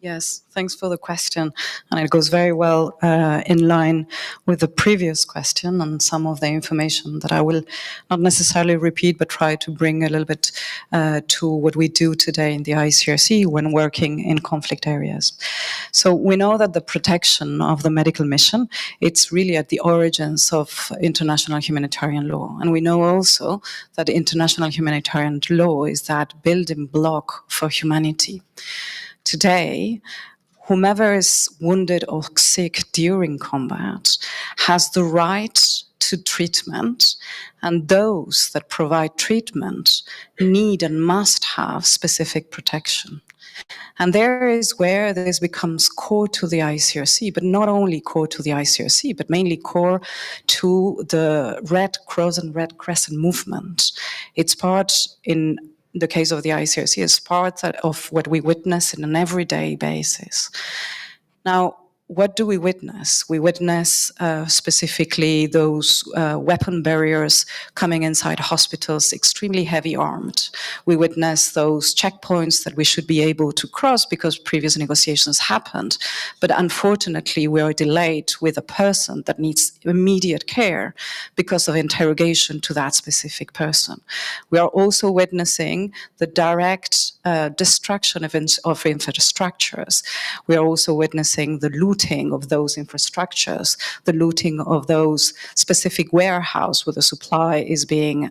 Yes, thanks for the question. And it goes very well in line with the previous question and some of the information that I will not necessarily repeat, but try to bring a little bit to what we do today in the ICRC when working in conflict areas. So we know that the protection of the medical mission, it's really at the origins of international humanitarian law. And we know also that international humanitarian law is that building block for humanity. Today, whomever is wounded or sick during combat has the right to treatment, and those that provide treatment need and must have specific protection. And there is where this becomes core to the ICRC, but not only core to the ICRC, but mainly core to the Red Cross and Red Crescent movement. It's part, in the case of the ICRC, is part of what we witness on an everyday basis. Now, what do we witness? We witness specifically those weapon barriers coming inside hospitals, extremely heavy armed. We witness those checkpoints that we should be able to cross because previous negotiations happened. But unfortunately, we are delayed with a person that needs immediate care because of interrogation to that specific person. We are also witnessing the direct destruction of infrastructures. We are also witnessing the looting of those infrastructures, the looting of those specific warehouses where the supply is being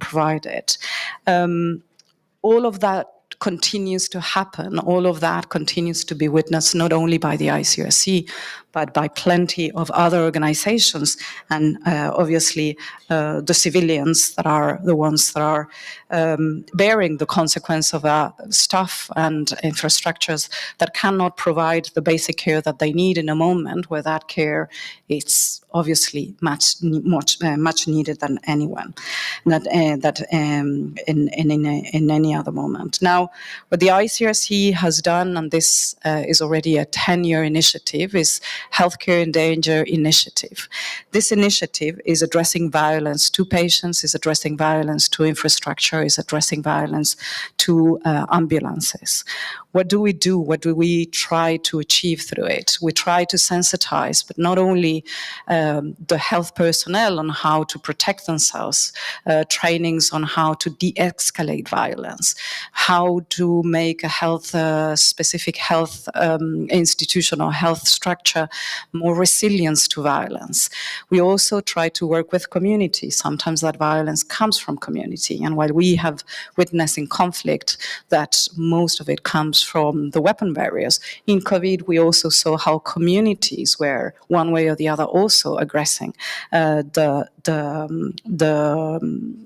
provided. All of that continues to happen. All of that continues to be witnessed not only by the ICRC, but by plenty of other organizations, and obviously the civilians that are the ones that are bearing the consequence of staff and infrastructures that cannot provide the basic care that they need in a moment where that care is obviously much needed than anyone, in any other moment. Now, what the ICRC has done, and this is already a 10-year initiative, is Healthcare in Danger Initiative. This initiative is addressing violence to patients, is addressing violence to infrastructure, is addressing violence to ambulances. What do we do? What do we try to achieve through it? We try to sensitize, but not only the health personnel on how to protect themselves, trainings on how to de-escalate violence, how to make a specific health institution or health structure more resilient to violence. We also try to work with community. Sometimes that violence comes from community, and while we have witnessed in conflict that most of it comes from the weapon barriers, in COVID we also saw how communities were one way or the other also aggressing the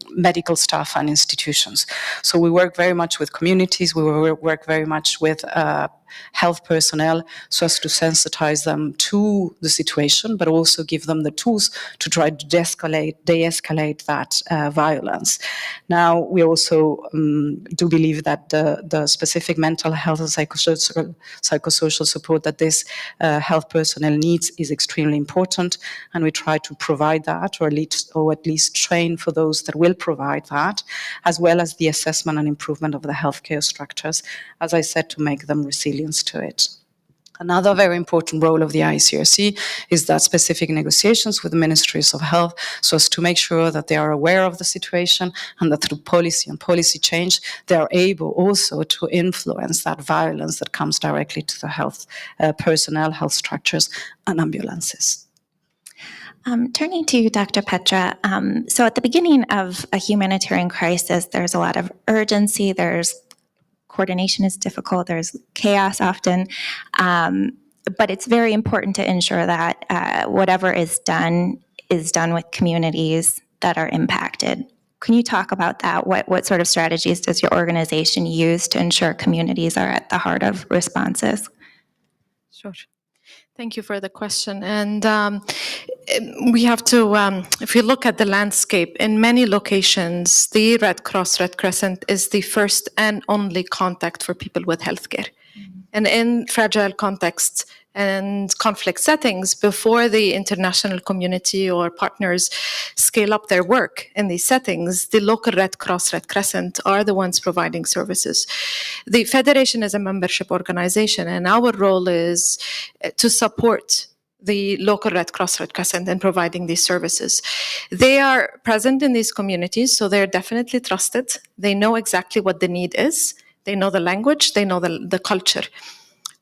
medical staff and institutions. So we work very much with communities, we work very much with health personnel so as to sensitize them to the situation, but also give them the tools to try to de-escalate that violence. Now, we also do believe that the specific mental health and psychosocial support that this health personnel needs is extremely important, and we try to provide that, or at least train for those that will provide that, as well as the assessment and improvement of the healthcare structures, as I said, to make them resilient to it. Another very important role of the ICRC is that specific negotiations with the ministries of health, so as to make sure that they are aware of the situation and that through policy and policy change, they are able also to influence that violence that comes directly to the health personnel, health structures, and ambulances. Turning to Dr. Petra, so at the beginning of a humanitarian crisis, there's a lot of urgency, coordination is difficult, there's chaos often, but it's very important to ensure that whatever is done with communities that are impacted. Can you talk about that? What sort of strategies does your organization use to ensure communities are at the heart of responses? Sure. Thank you for the question. And we have to, if you look at the landscape, in many locations, the Red Cross, Red Crescent is the first and only contact for people with healthcare. and in fragile contexts and conflict settings, before the international community or partners scale up their work in these settings, the local Red Cross, Red Crescent are the ones providing services. The Federation is a membership organization, and our role is to support the local Red Cross, Red Crescent in providing these services. They are present in these communities, so they're definitely trusted. They know exactly what the need is. They know the language, they know the culture.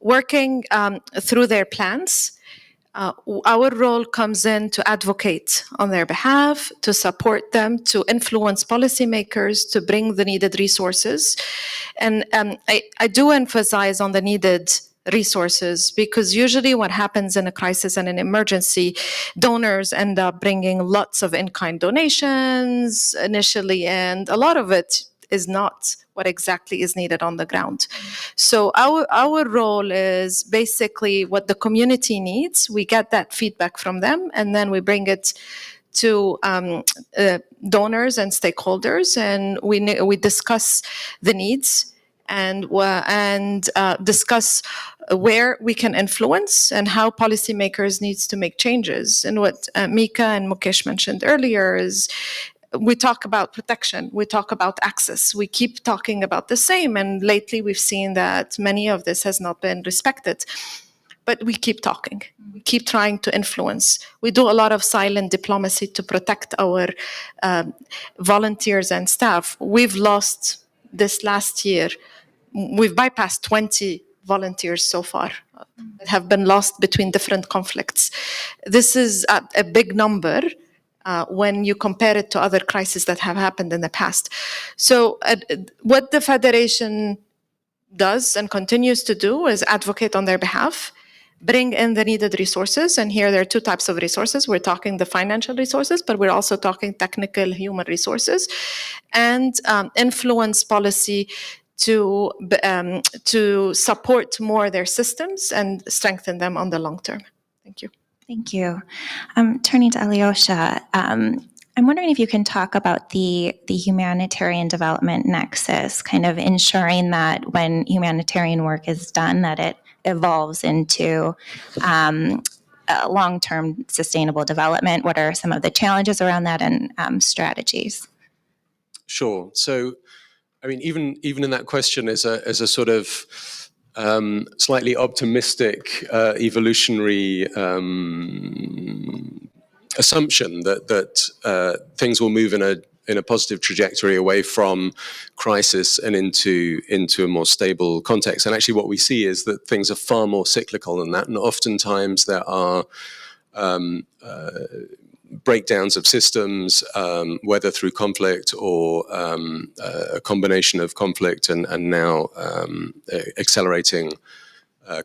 Working through their plans, our role comes in to advocate on their behalf, to support them, to influence policymakers, to bring the needed resources. And I do emphasize on the needed resources, because usually what happens in a crisis and an emergency, donors end up bringing lots of in-kind donations initially, and a lot of it is not what exactly is needed on the ground. So our role is basically what the community needs. We get that feedback from them, and then we bring it to donors and stakeholders, and we discuss the needs and discuss where we can influence and how policymakers needs to make changes. And what Mika and Mukesh mentioned earlier is we talk about protection, we talk about access, we keep talking about the same, and lately we've seen that many of this has not been respected. But we keep talking, we keep trying to influence. We do a lot of silent diplomacy to protect our volunteers and staff. We've lost this last year, we've bypassed 20 volunteers so far that have been lost between different conflicts. This is a big number when you compare it to other crises that have happened in the past. So what the Federation does and continues to do is advocate on their behalf, bring in the needed resources. And here there are two types of resources. We're talking the financial resources, but we're also talking technical human resources, and influence policy to support more their systems and strengthen them on the long term. Thank you. Thank you. Turning to Alyosha, I'm wondering if you can talk about the humanitarian development nexus, kind of ensuring that when humanitarian work is done, that it evolves into long-term sustainable development. What are some of the challenges around that, and strategies? Sure. So, I mean, even in that question is a sort of slightly optimistic evolutionary assumption that things will move in a positive trajectory away from crisis and into a more stable context. And actually what we see is that things are far more cyclical than that, and oftentimes there are breakdowns of systems, whether through conflict or a combination of conflict and now accelerating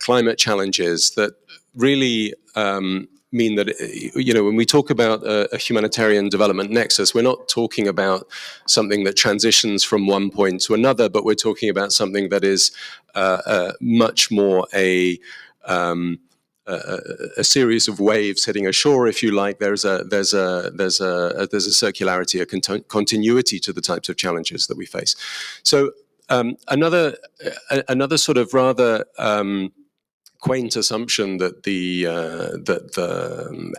climate challenges that really mean that, when we talk about a humanitarian development nexus, we're not talking about something that transitions from one point to another, but we're talking about something that is much more a series of waves hitting a shore, if you like. There's a circularity, a continuity to the types of challenges that we face. So another sort of rather quaint assumption that the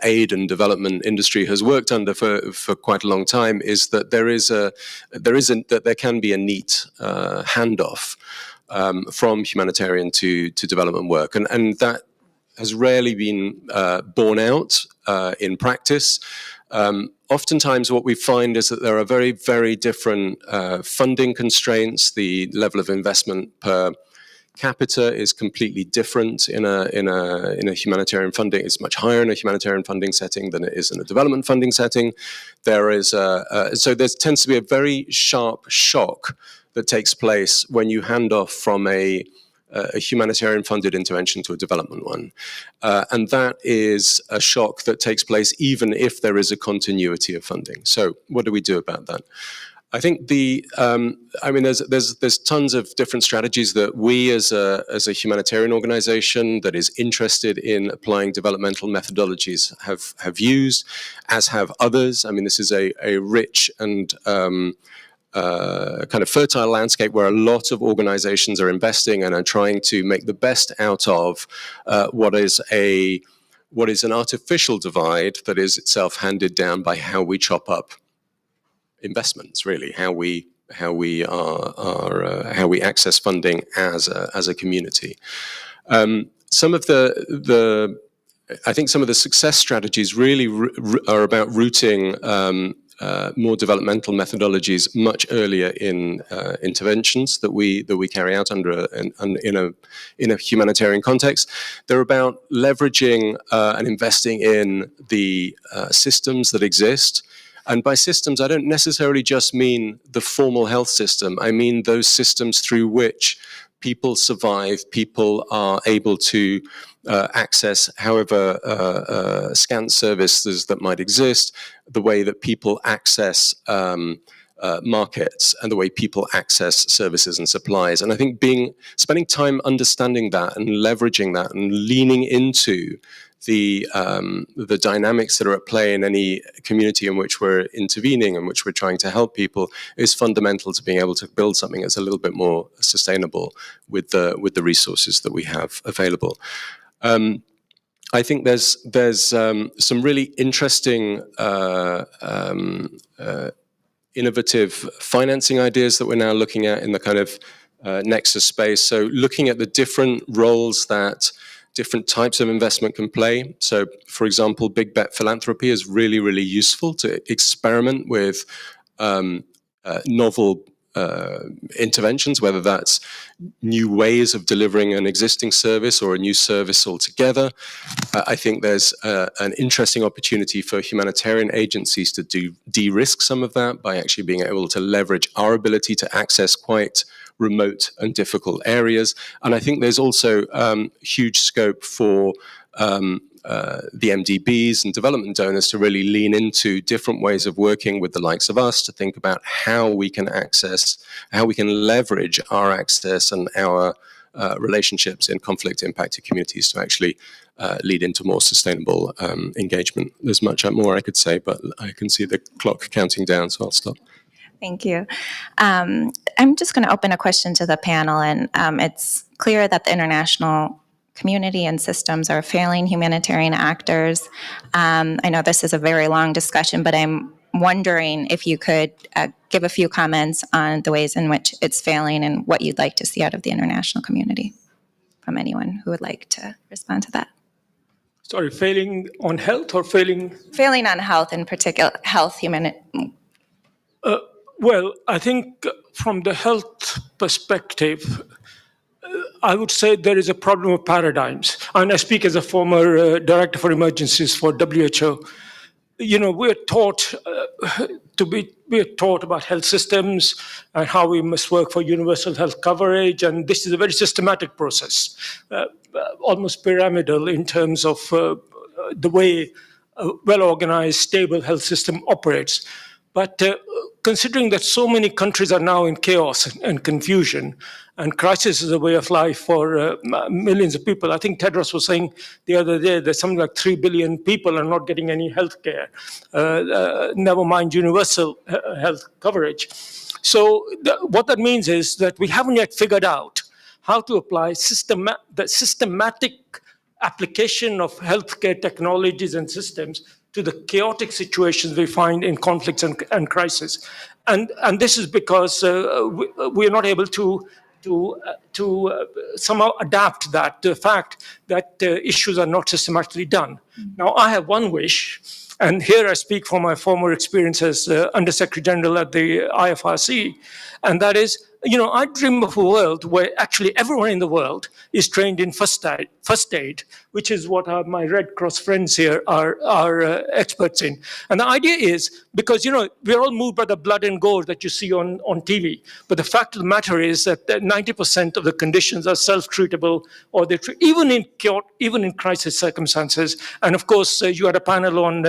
aid and development industry has worked under for quite a long time is that there can be a neat handoff from humanitarian to development work, and that has rarely been borne out in practice. Oftentimes what we find is that there are very, very different funding constraints. The level of investment per capita is completely different in a humanitarian funding. It's much higher in a humanitarian funding setting than it is in a development funding setting. So there tends to be a very sharp shock that takes place when you hand off from a humanitarian funded intervention to a development one. And that is a shock that takes place even if there is a continuity of funding. So what do we do about that? I think there's tons of different strategies that we as a humanitarian organization that is interested in applying developmental methodologies have used, as have others. I mean, this is a rich and kind of fertile landscape where a lot of organizations are investing and are trying to make the best out of what is an artificial divide that is itself handed down by how we chop up investments, really, how we access funding as a community. Some of I think some of the success strategies really are about rooting more developmental methodologies much earlier in interventions that we carry out in a humanitarian context. They're about leveraging and investing in the systems that exist. And by systems, I don't necessarily just mean the formal health system. I mean those systems through which people survive, people are able to access however scant services that might exist, the way that people access markets, and the way people access services and supplies. And I think spending time understanding that and leveraging that and leaning into the dynamics that are at play in any community in which we're intervening and which we're trying to help people is fundamental to being able to build something that's a little bit more sustainable with the resources that we have available. I think there's some really interesting innovative financing ideas that we're now looking at in the kind of nexus space. So looking at the different roles that different types of investment can play. So, for example, big bet philanthropy is really, really useful to experiment with novel interventions, whether that's new ways of delivering an existing service or a new service altogether. I think there's an interesting opportunity for humanitarian agencies to de-risk some of that by actually being able to leverage our ability to access quite remote and difficult areas. And I think there's also huge scope for the MDBs and development donors to really lean into different ways of working with the likes of us to think about how we can leverage our access and our relationships in conflict impacted communities to actually lead into more sustainable engagement. There's much more I could say, but I can see the clock counting down, so I'll stop. Thank you. I'm just going to open a question to the panel, and it's clear that the international community and systems are failing humanitarian actors. I know this is a very long discussion, but I'm wondering if you could give a few comments on the ways in which it's failing and what you'd like to see out of the international community from anyone who would like to respond to that. Sorry, failing on health or failing? Failing on health, in particular, Well, I think from the health perspective, I would say there is a problem of paradigms. And I speak as a former director for emergencies for WHO. You know, we're taught about health systems and how we must work for universal health coverage. And this is a very systematic process, almost pyramidal in terms of the way a well-organized, stable health system operates. But considering that so many countries are now in chaos and confusion, and crisis is a way of life for millions of people. I think Tedros was saying the other day that something like 3 billion people are not getting any health care, never mind universal health coverage. So what that means is that we haven't yet figured out how to apply the systematic application of healthcare technologies and systems to the chaotic situations we find in conflicts and crisis. And this is because we are not able to somehow adapt that to the fact that issues are not systematically done. Now, I have one wish, and here I speak from my former experience as Undersecretary General at the IFRC, and that is, you know, I dream of a world where actually everyone in the world is trained in first aid, which is what my Red Cross friends here are experts in. And the idea is, because, you know, we're all moved by the blood and gore that you see on TV, but the fact of the matter is that 90% of the conditions are self-treatable, or they're even in crisis circumstances. And of course, you had a panel on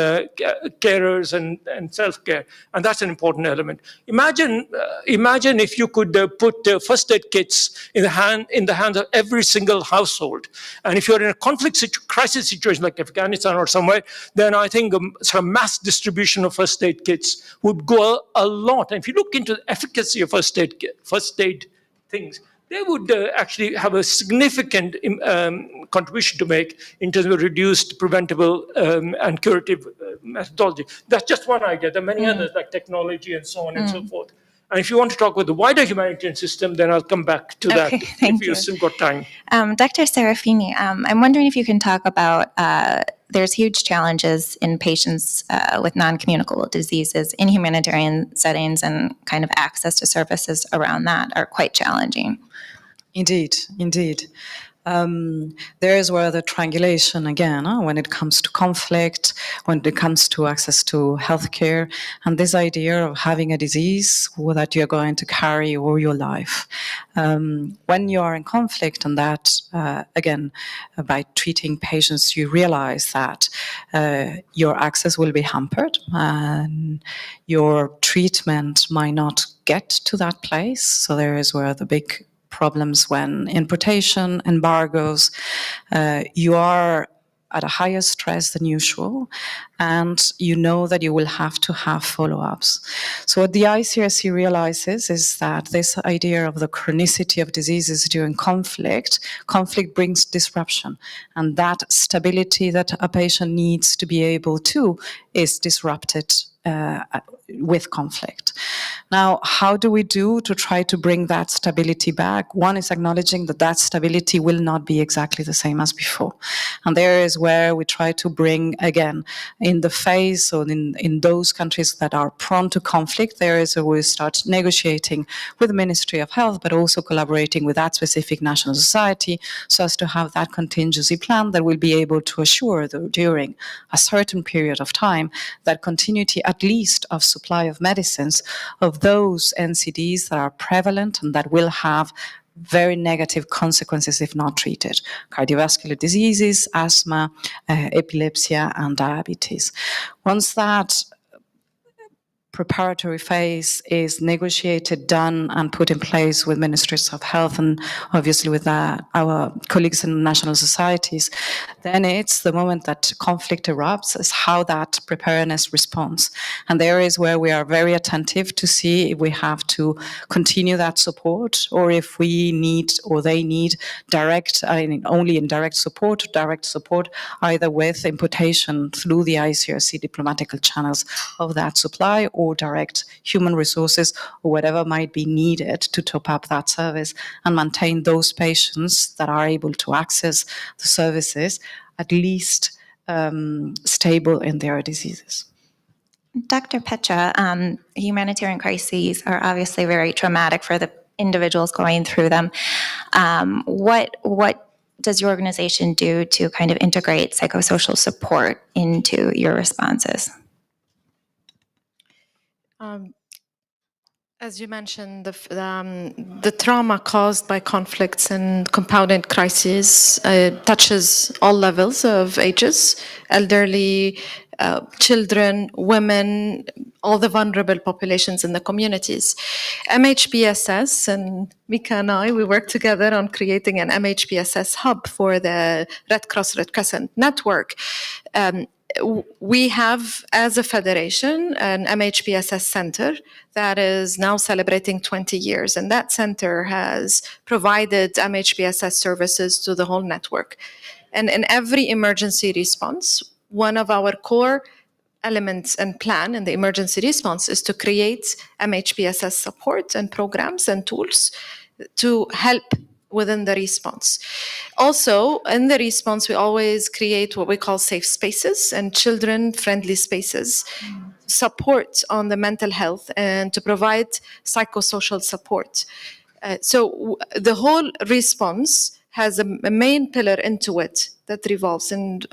carers and self-care, and that's an important element. Imagine if you could put first aid kits in the hands of every single household. And if you're in a crisis situation like Afghanistan or somewhere, then I think sort of mass distribution of first aid kits would go a lot. And if you look into the efficacy of first aid things, they would actually have a significant contribution to make in terms of reduced preventable and curative methodology. That's just one idea. There are many others like technology and so on and so forth. And if you want to talk about the wider humanitarian system, then I'll come back to that if you've still got time. Dr. Serafini, I'm wondering if you can talk about there's huge challenges in patients with non-communicable diseases in humanitarian settings, and kind of access to services around that are quite challenging. Indeed, indeed. There is where the triangulation again, when it comes to conflict, when it comes to access to healthcare, and this idea of having a disease that you're going to carry all your life. When you are in conflict, and that, again, by treating patients, you realize that your access will be hampered, and your treatment might not get to that place. So there is where the big problems when importation, embargoes, you are at a higher stress than usual, and you know that you will have to have follow-ups. So what the ICRC realizes is that this idea of the chronicity of diseases during conflict brings disruption, and that stability that a patient needs to be able to is disrupted with conflict. Now, how do we do to try to bring that stability back? One is acknowledging that that stability will not be exactly the same as before. And there is where we try to bring, again, in the phase or in those countries that are prone to conflict, there is where we start negotiating with the Ministry of Health, but also collaborating with that specific national society so as to have that contingency plan that will be able to assure that during a certain period of time that continuity at least of supply of medicines of those NCDs that are prevalent and that will have very negative consequences if not treated: cardiovascular diseases, asthma, epilepsy, and diabetes. Once that preparatory phase is negotiated, done, and put in place with ministries of health and obviously with our colleagues in national societies, then it's the moment that conflict erupts is how that preparedness responds. And there is where we are very attentive to see if we have to continue that support or if we need or they need only indirect support, either with importation through the ICRC diplomatical channels of that supply or direct human resources or whatever might be needed to top up that service and maintain those patients that are able to access the services at least stable in their diseases. Dr. Petra, humanitarian crises are obviously very traumatic for the individuals going through them. What does your organization do to kind of integrate psychosocial support into your responses? As you mentioned, the trauma caused by conflicts and compounded crises touches all levels of ages, elderly, children, women, all the vulnerable populations in the communities. MHPSS and Mika and I, we work together on creating an MHPSS hub for the Red Cross Red Crescent network. We have, as a federation, an MHPSS center that is now celebrating 20 years. And that center has provided MHPSS services to the whole network. And in every emergency response, one of our core elements and plan in the emergency response is to create MHPSS support and programs and tools to help within the response. Also, in the response, we always create what we call safe spaces and children-friendly spaces, support on the mental health, and to provide psychosocial support. So the whole response has a main pillar into it that revolves. And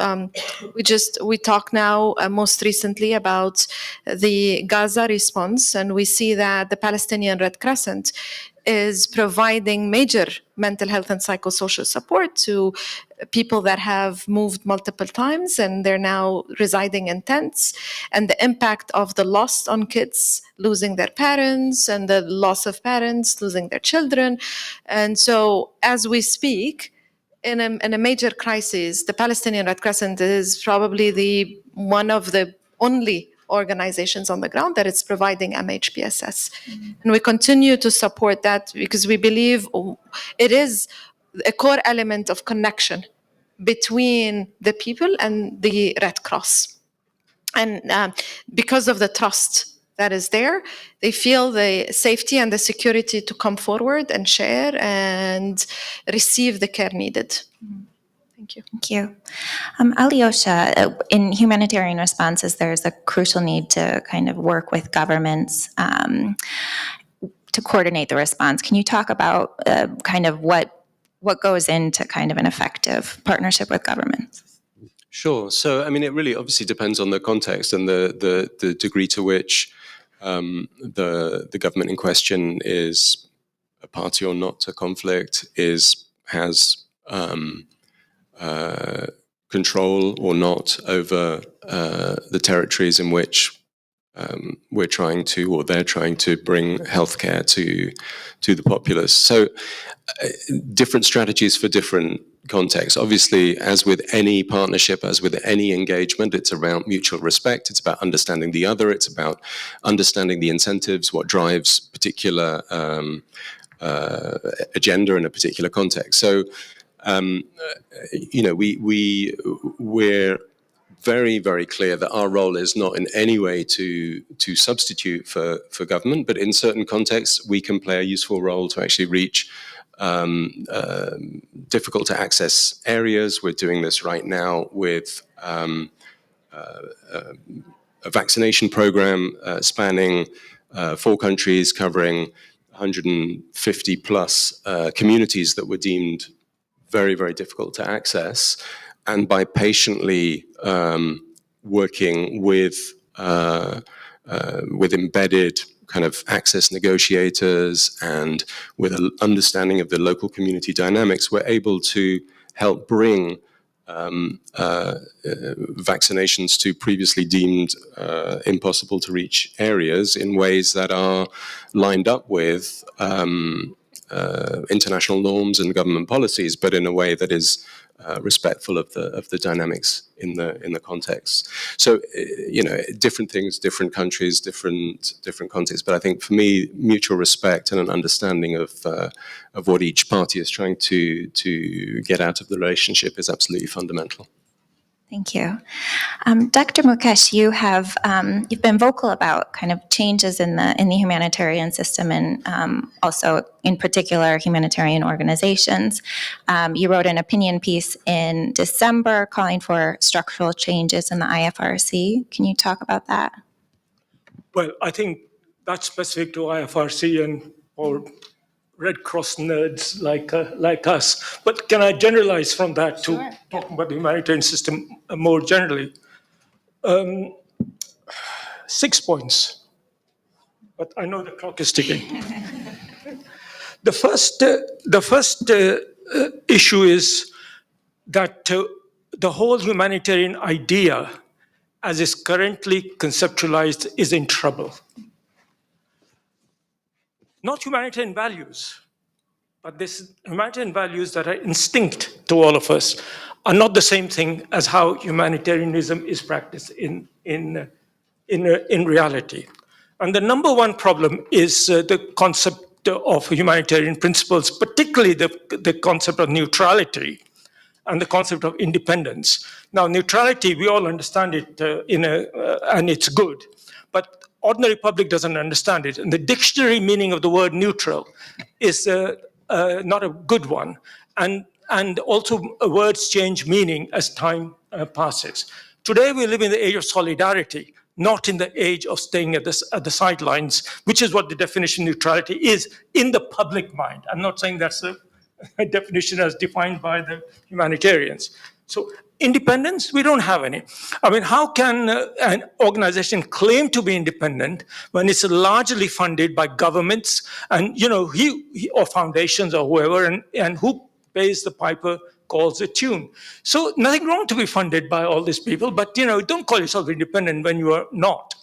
we talk now most recently about the Gaza response, and we see that the Palestinian Red Crescent is providing major mental health and psychosocial support to people that have moved multiple times and they're now residing in tents, and the impact of the loss on kids losing their parents and the loss of parents losing their children. And so as we speak, in a major crisis, the Palestinian Red Crescent is probably one of the only organizations on the ground that is providing MHPSS. And we continue to support that because we believe it is a core element of connection between the people and the Red Cross. And because of the trust that is there, they feel the safety and the security to come forward and share and receive the care needed. Thank you. Thank you. Alyosha, in humanitarian responses, there's a crucial need to kind of work with governments to coordinate the response. Can you talk about kind of what goes into kind of an effective partnership with governments? Sure. So, I mean, it really obviously depends on the context and the degree to which the government in question is a party or not to conflict, has control or not over the territories in which we're trying to, or they're trying to bring healthcare to the populace. So different strategies for different contexts. Obviously, as with any partnership, as with any engagement, it's around mutual respect. It's about understanding the other. It's about understanding the incentives, what drives particular agenda in a particular context. So, we're very, very clear that our role is not in any way to substitute for government, but in certain contexts, we can play a useful role to actually reach difficult to access areas. We're doing this right now with a vaccination program spanning 4 countries, covering 150 plus communities that were deemed very, very difficult to access. And by patiently working with embedded kind of access negotiators and with an understanding of the local community dynamics, we're able to help bring vaccinations to previously deemed impossible to reach areas in ways that are lined up with international norms and government policies, but in a way that is respectful of the dynamics in the context. So, different things, different countries, different contexts. But I think for me, mutual respect and an understanding of what each party is trying to get out of the relationship is absolutely fundamental. Thank you. Dr. Mukesh, you've been vocal about kind of changes in the humanitarian system and also in particular humanitarian organizations. You wrote an opinion piece in December calling for structural changes in the IFRC. Can you talk about that? Well, I think that's specific to IFRC and or Red Cross nerds like us. But can I generalize from that to talking about the humanitarian system more generally? 6 points, but I know the clock is ticking. The first issue is that the whole humanitarian idea, as is currently conceptualized, is in trouble. Not humanitarian values, but this humanitarian values that are instinct to all of us are not the same thing as how humanitarianism is practiced in reality. And the number one problem is the concept of humanitarian principles, particularly the concept of neutrality and the concept of independence. Now, neutrality, we all understand it and it's good, but ordinary public doesn't understand it. And the dictionary meaning of the word neutral is not a good one. And also words change meaning as time passes. Today we live in the age of solidarity, not in the age of staying at the sidelines, which is what the definition of neutrality is in the public mind. I'm not saying that's a definition as defined by the humanitarians. So independence, we don't have any. I mean, how can an organization claim to be independent when it's largely funded by governments and, or foundations or whoever, and who pays the piper calls the tune. So nothing wrong to be funded by all these people, but, don't call yourself independent when you are not.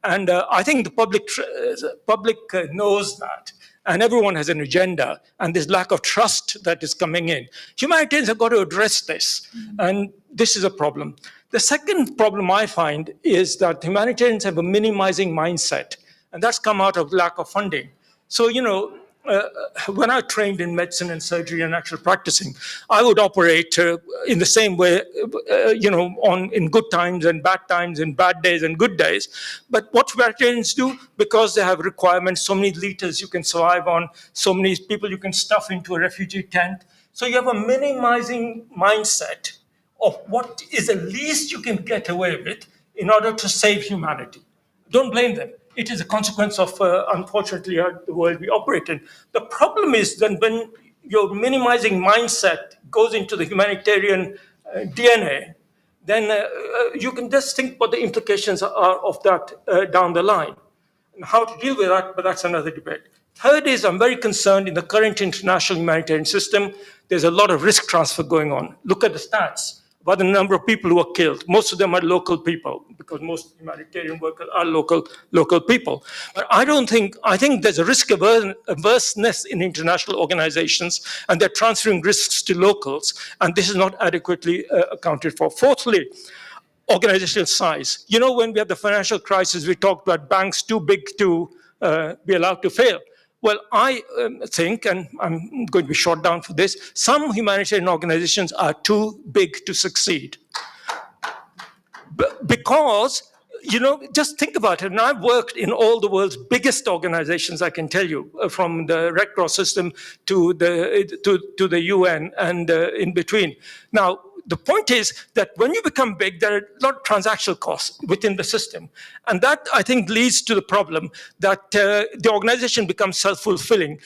And I think the public knows that. And everyone has an agenda, and this lack of trust that is coming in. Humanitarians have got to address this, and this is a problem. The second problem I find is that humanitarians have a minimizing mindset, and that's come out of lack of funding. So, when I trained in medicine and surgery and actual practicing, I would operate in the same way, in good times and bad times, in bad days and good days. But what humanitarians do, because they have requirements, so many liters you can survive on, so many people you can stuff into a refugee tent. So you have a minimizing mindset of what is the least you can get away with in order to save humanity. Don't blame them. It is a consequence of, unfortunately, the world we operate in. The problem is then when your minimizing mindset goes into the humanitarian DNA, then you can just think what the implications are of that down the line. And how to deal with that, but that's another debate. Third is I'm very concerned in the current international humanitarian system, there's a lot of risk transfer going on. Look at the stats about the number of people who are killed. Most of them are local people, because most humanitarian workers are local people. But I think there's a risk averseness in international organizations, and they're transferring risks to locals, and this is not adequately accounted for. Fourthly, organizational size. When we had the financial crisis, we talked about banks too big to be allowed to fail. Well, I think, and I'm going to be shot down for this, some humanitarian organizations are too big to succeed. Because, just think about it. And I've worked in all the world's biggest organizations, I can tell you, from the Red Cross system to the UN and in between. Now, the point is that when you become big, there are a lot of transactional costs within the system. And that, I think, leads to the problem that the organization becomes self-fulfilling,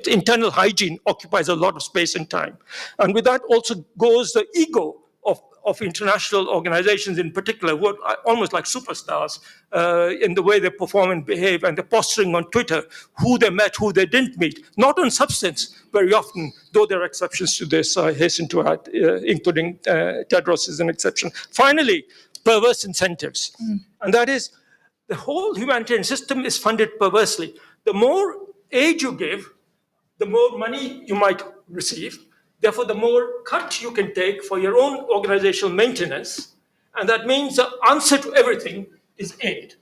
internal hygiene occupies a lot of space and time. And with that also goes the ego of international organizations in particular, who are almost like superstars in the way they perform and behave, and they're posturing on Twitter who they met, who they didn't meet, not on substance very often, though there are exceptions to this, I hasten to add, including Tedros is an exception. Finally, perverse incentives. And that is, the whole humanitarian system is funded perversely. The more aid you give, the more money you might receive. Therefore, the more cut you can take for your own organizational maintenance, and that means the answer to everything is aid.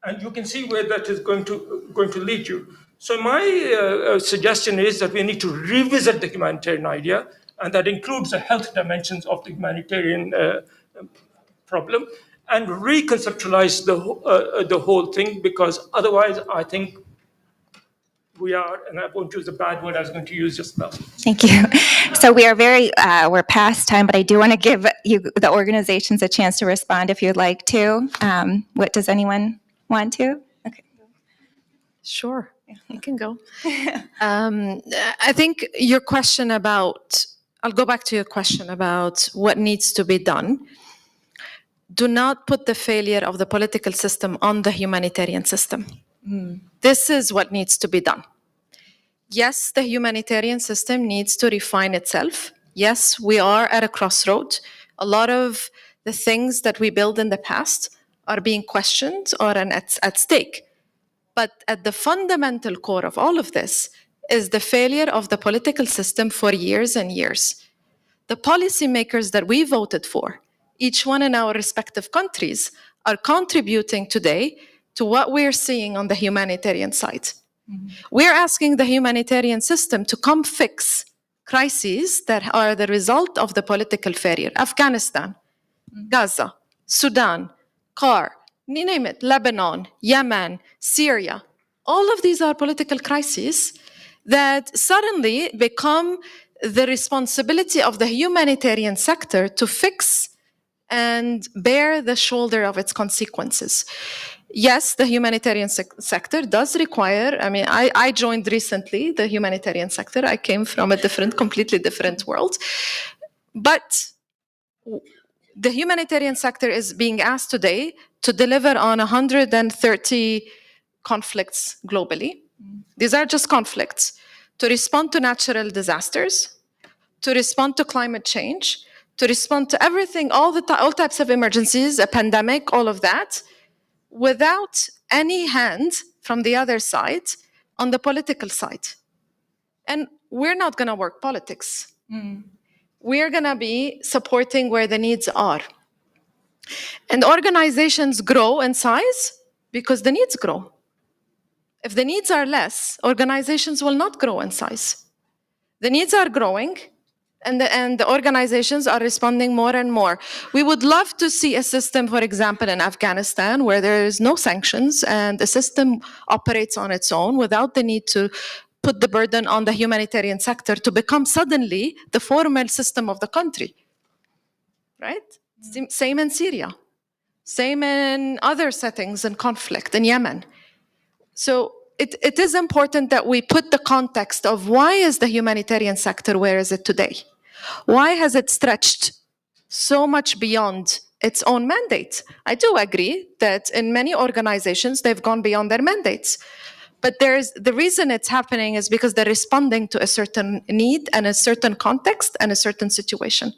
And you can see where that is going to lead you. So my suggestion is that we need to revisit the humanitarian idea, and that includes the health dimensions of the humanitarian problem, and reconceptualize the whole thing, because otherwise I think we are, and I won't use the bad word I was going to use just now. Thank you. So we are we're past time, but I do want to give you, the organizations, a chance to respond if you'd like to. What does anyone want to? Okay. Sure, you can go. I think your question about, I'll go back to your question about what needs to be done. Do not put the failure of the political system on the humanitarian system. This is what needs to be done. Yes, the humanitarian system needs to refine itself. Yes, we are at a crossroad. A lot of the things that we built in the past are being questioned or at stake. But at the fundamental core of all of this is the failure of the political system for years and years. The policymakers that we voted for, each one in our respective countries, are contributing today to what we're seeing on the humanitarian side. We're asking the humanitarian system to come fix crises that are the result of the political failure. Afghanistan, Gaza, Sudan, CAR, you name it, Lebanon, Yemen, Syria. All of these are political crises that suddenly become the responsibility of the humanitarian sector to fix and bear the shoulder of its consequences. Yes, the humanitarian sector does require, I joined recently the humanitarian sector. I came from a completely different world. But the humanitarian sector is being asked today to deliver on 130 conflicts globally. These are just conflicts. To respond to natural disasters, to respond to climate change, to respond to everything, all types of emergencies, a pandemic, all of that, without any hand from the other side on the political side. And we're not going to work politics. We're going to be supporting where the needs are. And organizations grow in size because the needs grow. If the needs are less, organizations will not grow in size. The needs are growing, and the organizations are responding more and more. We would love to see a system, for example, in Afghanistan, where there is no sanctions and the system operates on its own without the need to put the burden on the humanitarian sector to become suddenly the formal system of the country, right? Same in Syria, same in other settings in conflict in Yemen. So it is important that we put the context of why is the humanitarian sector, where is it today? Why has it stretched so much beyond its own mandate? I do agree that in many organizations, they've gone beyond their mandates. But the reason it's happening is because they're responding to a certain need and a certain context and a certain situation.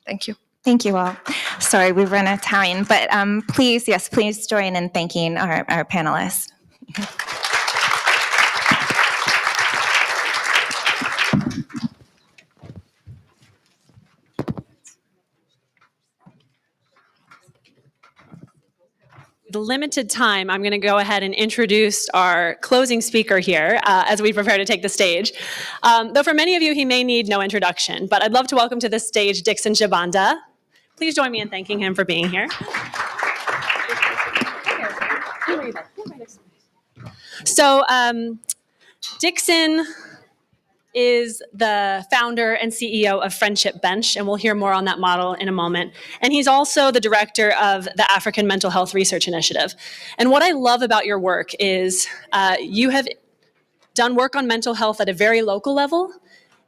Thank you. Thank you all. Sorry, we've run out of time, but please join in thanking our panelists. With limited time, I'm going to go ahead and introduce our closing speaker here as we prepare to take the stage. Though for many of you, he may need no introduction, but I'd love to welcome to the stage Dixon Shabanda. Please join me in thanking him for being here. So Dixon is the founder and CEO of Friendship Bench, and we'll hear more on that model in a moment. And he's also the director of the African Mental Health Research Initiative. And what I love about your work is you have done work on mental health at a very local level,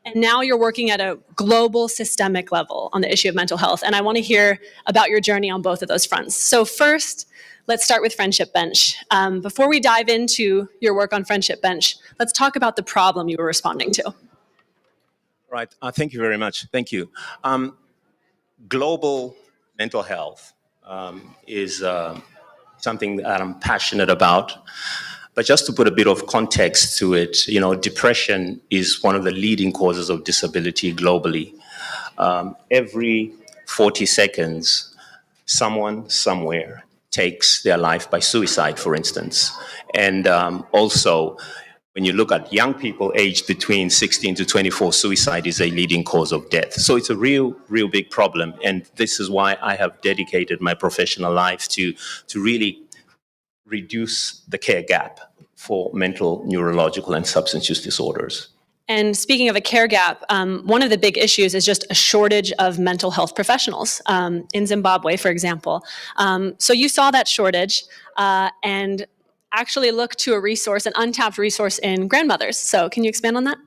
and now you're working at a global systemic level on the issue of mental health. And I want to hear about your journey on both of those fronts. So first, let's start with Friendship Bench. Before we dive into your work on Friendship Bench, let's talk about the problem you were responding to. Right. Thank you very much. Thank you. Global mental health is something that I'm passionate about. But just to put a bit of context to it, depression is one of the leading causes of disability globally. Every 40 seconds, someone somewhere takes their life by suicide, for instance. And also, when you look at young people aged between 16 to 24, suicide is a leading cause of death. So it's a real big problem. And this is why I have dedicated my professional life to really reduce the care gap for mental, neurological, and substance use disorders. And speaking of a care gap, one of the big issues is just a shortage of mental health professionals in Zimbabwe, for example. So you saw that shortage and actually looked to a resource, an untapped resource in grandmothers. So can you expand on that?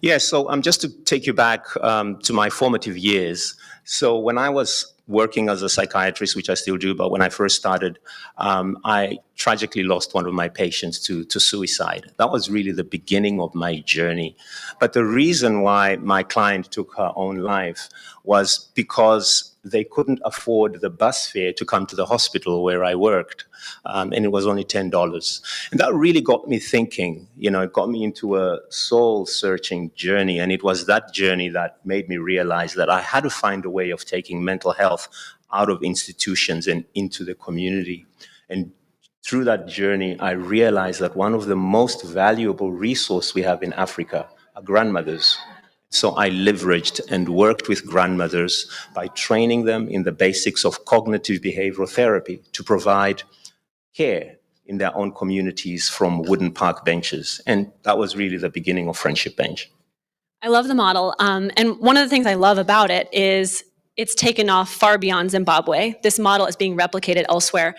Yes, so just to take you back to my formative years. So when I was working as a psychiatrist, which I still do, but when I first started, I tragically lost one of my patients to suicide. That was really the beginning of my journey. But the reason why my client took her own life was because they couldn't afford the bus fare to come to the hospital where I worked. And it was only $10. And that really got me thinking, it got me into a soul-searching journey. And it was that journey that made me realize that I had to find a way of taking mental health out of institutions and into the community. And through that journey, I realized that one of the most valuable resources we have in Africa are grandmothers. So I leveraged and worked with grandmothers by training them in the basics of cognitive behavioral therapy to provide care in their own communities from wooden park benches. And that was really the beginning of Friendship Bench. I love the model. And one of the things I love about it is it's taken off far beyond Zimbabwe. This model is being replicated elsewhere.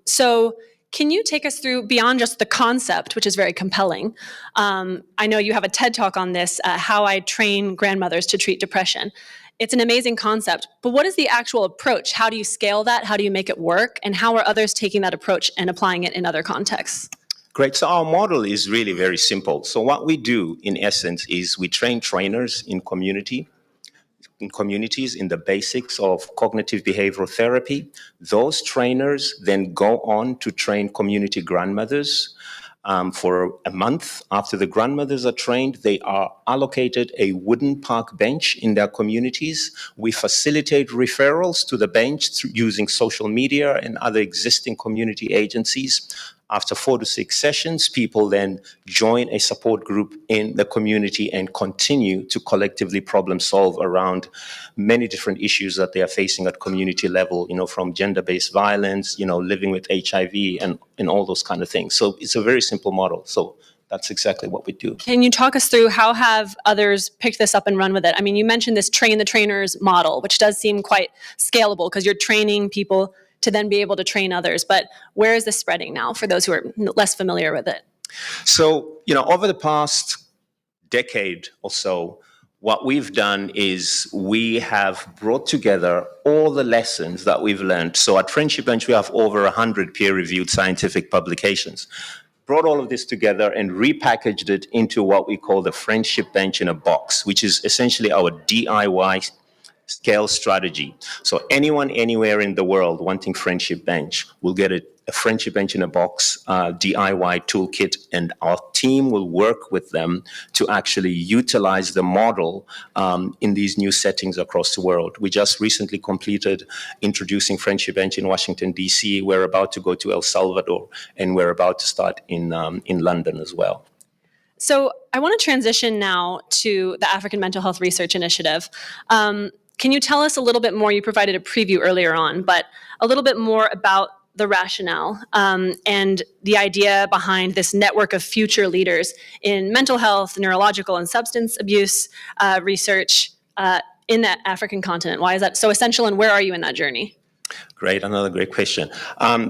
So can you take us through beyond just the concept, which is very compelling? I know you have a TED Talk on this, how I train grandmothers to treat depression. It's an amazing concept, but what is the actual approach? How do you scale that? How do you make it work? And how are others taking that approach and applying it in other contexts? Great. So our model is really very simple. So what we do, in essence, is we train trainers in communities in the basics of cognitive behavioral therapy. Those trainers then go on to train community grandmothers. For a month after the grandmothers are trained, they are allocated a wooden park bench in their communities. We facilitate referrals to the bench using social media and other existing community agencies. After 4 to 6 sessions, people then join a support group in the community and continue to collectively problem solve around many different issues that they are facing at community level, from gender-based violence, living with HIV and all those kind of things. So it's a very simple model. So that's exactly what we do. Can you talk us through how have others picked this up and run with it? I mean, you mentioned this train the trainers model, which does seem quite scalable because you're training people to then be able to train others. But where is this spreading now for those who are less familiar with it? So, over the past decade or so, what we've done is we have brought together all the lessons that we've learned. So at Friendship Bench, we have over 100 peer-reviewed scientific publications. Brought all of this together and repackaged it into what we call the Friendship Bench in a Box, which is essentially our DIY scale strategy. So anyone anywhere in the world wanting Friendship Bench will get a Friendship Bench in a Box DIY toolkit, and our team will work with them to actually utilize the model in these new settings across the world. We just recently completed introducing Friendship Bench in Washington, D.C. We're about to go to El Salvador, and we're about to start in London as well. So I want to transition now to the African Mental Health Research Initiative. Can you tell us a little bit more? You provided a preview earlier on, but a little bit more about the rationale and the idea behind this network of future leaders in mental health, neurological, and substance abuse research in that African continent. Why is that so essential, and where are you in that journey? Great, another great question.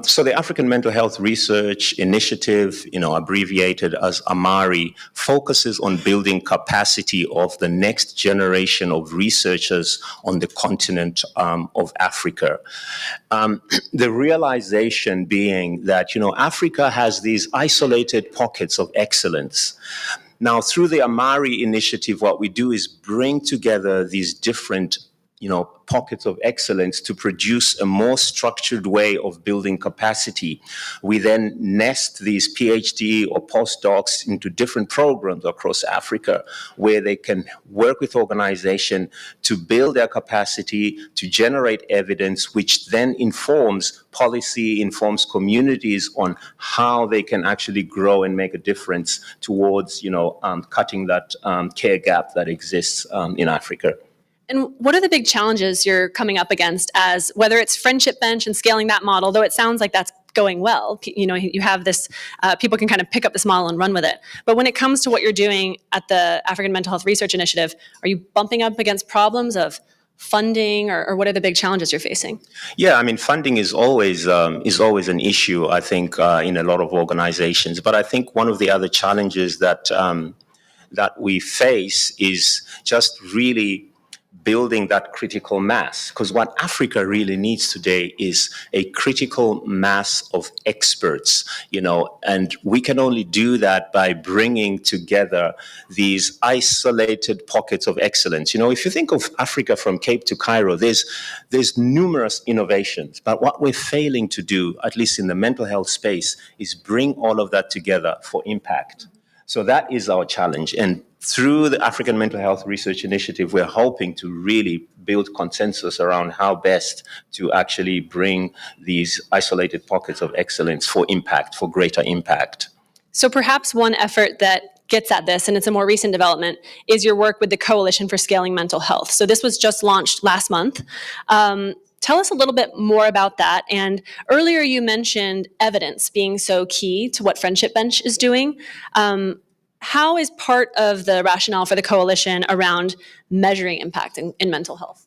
So the African Mental Health Research Initiative, abbreviated as AMARI, focuses on building capacity of the next generation of researchers on the continent of Africa. The realization being that, Africa has these isolated pockets of excellence. Now, through the AMARI initiative, what we do is bring together these different pockets of excellence to produce a more structured way of building capacity. We then nest these PhD or postdocs into different programs across Africa where they can work with organizations to build their capacity, to generate evidence, which then informs policy, informs communities on how they can actually grow and make a difference towards, cutting that care gap that exists in Africa. And what are the big challenges you're coming up against as whether it's Friendship Bench and scaling that model, though it sounds like that's going well, you have this, people can kind of pick up this model and run with it. But when it comes to what you're doing at the African Mental Health Research Initiative, are you bumping up against problems of funding or what are the big challenges you're facing? Yeah, funding is always an issue, I think, in a lot of organizations. But I think one of the other challenges that we face is just really building that critical mass, because what Africa really needs today is a critical mass of experts, and we can only do that by bringing together these isolated pockets of excellence. If you think of Africa from Cape to Cairo, there's numerous innovations, but what we're failing to do, at least in the mental health space, is bring all of that together for impact. So that is our challenge. And through the African Mental Health Research Initiative, we're hoping to really build consensus around how best to actually bring these isolated pockets of excellence for impact, for greater impact. So perhaps one effort that gets at this, and it's a more recent development, is your work with the Coalition for Scaling Mental Health. So this was just launched last month. Tell us a little bit more about that. And earlier you mentioned evidence being so key to what Friendship Bench is doing. How is part of the rationale for the coalition around measuring impact in mental health?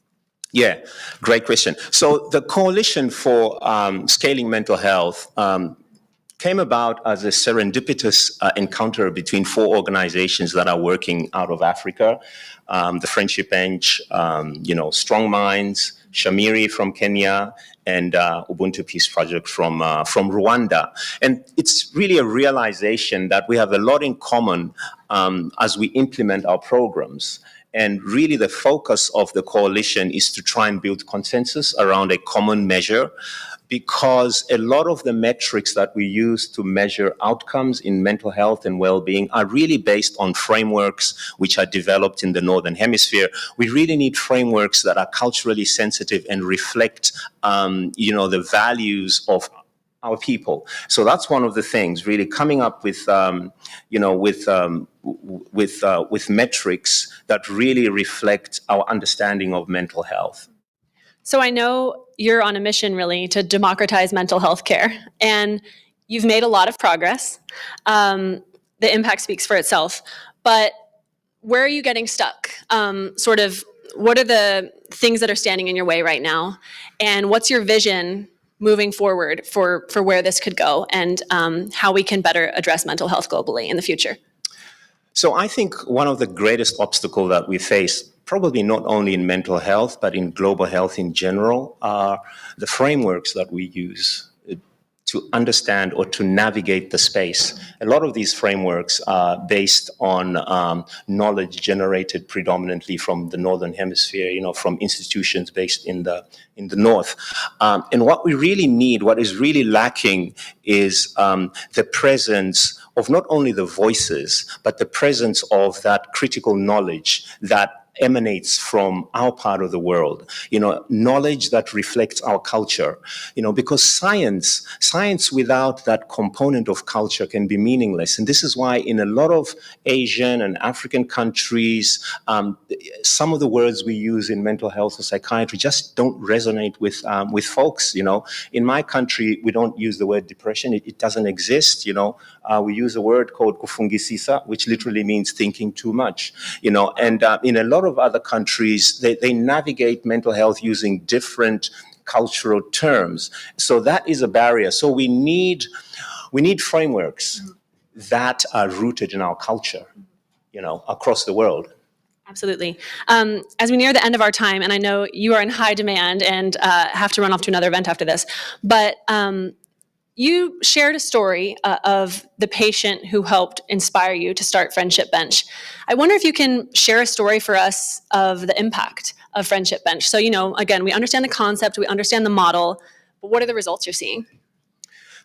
Yeah, great question. So the Coalition for Scaling Mental Health came about as a serendipitous encounter between 4 organizations that are working out of Africa. The Friendship Bench, Strong Minds, Shamiri from Kenya, and Ubuntu Peace Project from Rwanda. And it's really a realization that we have a lot in common as we implement our programs. And really the focus of the coalition is to try and build consensus around a common measure, because a lot of the metrics that we use to measure outcomes in mental health and well-being are really based on frameworks which are developed in the Northern Hemisphere. We really need frameworks that are culturally sensitive and reflect, the values of our people. So that's one of the things, really coming up with, with metrics that really reflect our understanding of mental health. So I know you're on a mission really to democratize mental health care, and you've made a lot of progress. The impact speaks for itself, but where are you getting stuck? What are the things that are standing in your way right now? And what's your vision moving forward for where this could go, and how we can better address mental health globally in the future? So I think one of the greatest obstacles that we face, probably not only in mental health, but in global health in general, are the frameworks that we use to understand or to navigate the space. A lot of these frameworks are based on knowledge generated predominantly from the Northern Hemisphere, from institutions based in the North. And what we really need, what is really lacking, is the presence of not only the voices, but the presence of that critical knowledge that emanates from our part of the world, knowledge that reflects our culture, because science without that component of culture can be meaningless. And this is why in a lot of Asian and African countries, some of the words we use in mental health or psychiatry just don't resonate with folks. In my country, we don't use the word depression. It doesn't exist. We use a word called kufungisisa, which literally means thinking too much, and in a lot of other countries, they navigate mental health using different cultural terms. So that is a barrier. So we need frameworks that are rooted in our culture, across the world. Absolutely. As we near the end of our time, and I know you are in high demand and have to run off to another event after this, but you shared a story of the patient who helped inspire you to start Friendship Bench. I wonder if you can share a story for us of the impact of Friendship Bench. So, again, we understand the concept, we understand the model, but what are the results you're seeing?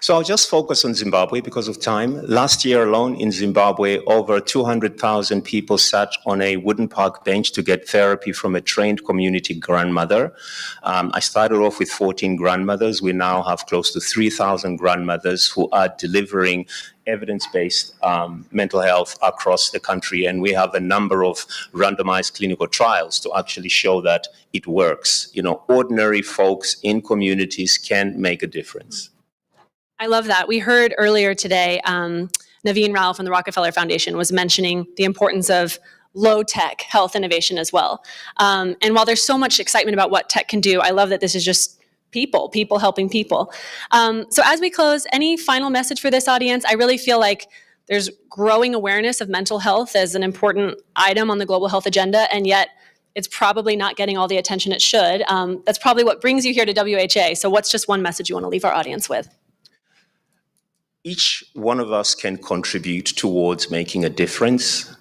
So I'll just focus on Zimbabwe because of time. Last year alone in Zimbabwe, over 200,000 people sat on a wooden park bench to get therapy from a trained community grandmother. I started off with 14 grandmothers. We now have close to 3,000 grandmothers who are delivering evidence-based mental health across the country. And we have a number of randomized clinical trials to actually show that it works. Ordinary folks in communities can make a difference. I love that. We heard earlier today, Naveen Rao from the Rockefeller Foundation was mentioning the importance of low-tech health innovation as well. And while there's so much excitement about what tech can do, I love that this is just people helping people. So as we close, any final message for this audience? I really feel like there's growing awareness of mental health as an important item on the global health agenda, and yet it's probably not getting all the attention it should. That's probably what brings you here to WHA. So what's just one message you want to leave our audience with? Each one of us can contribute towards making a difference.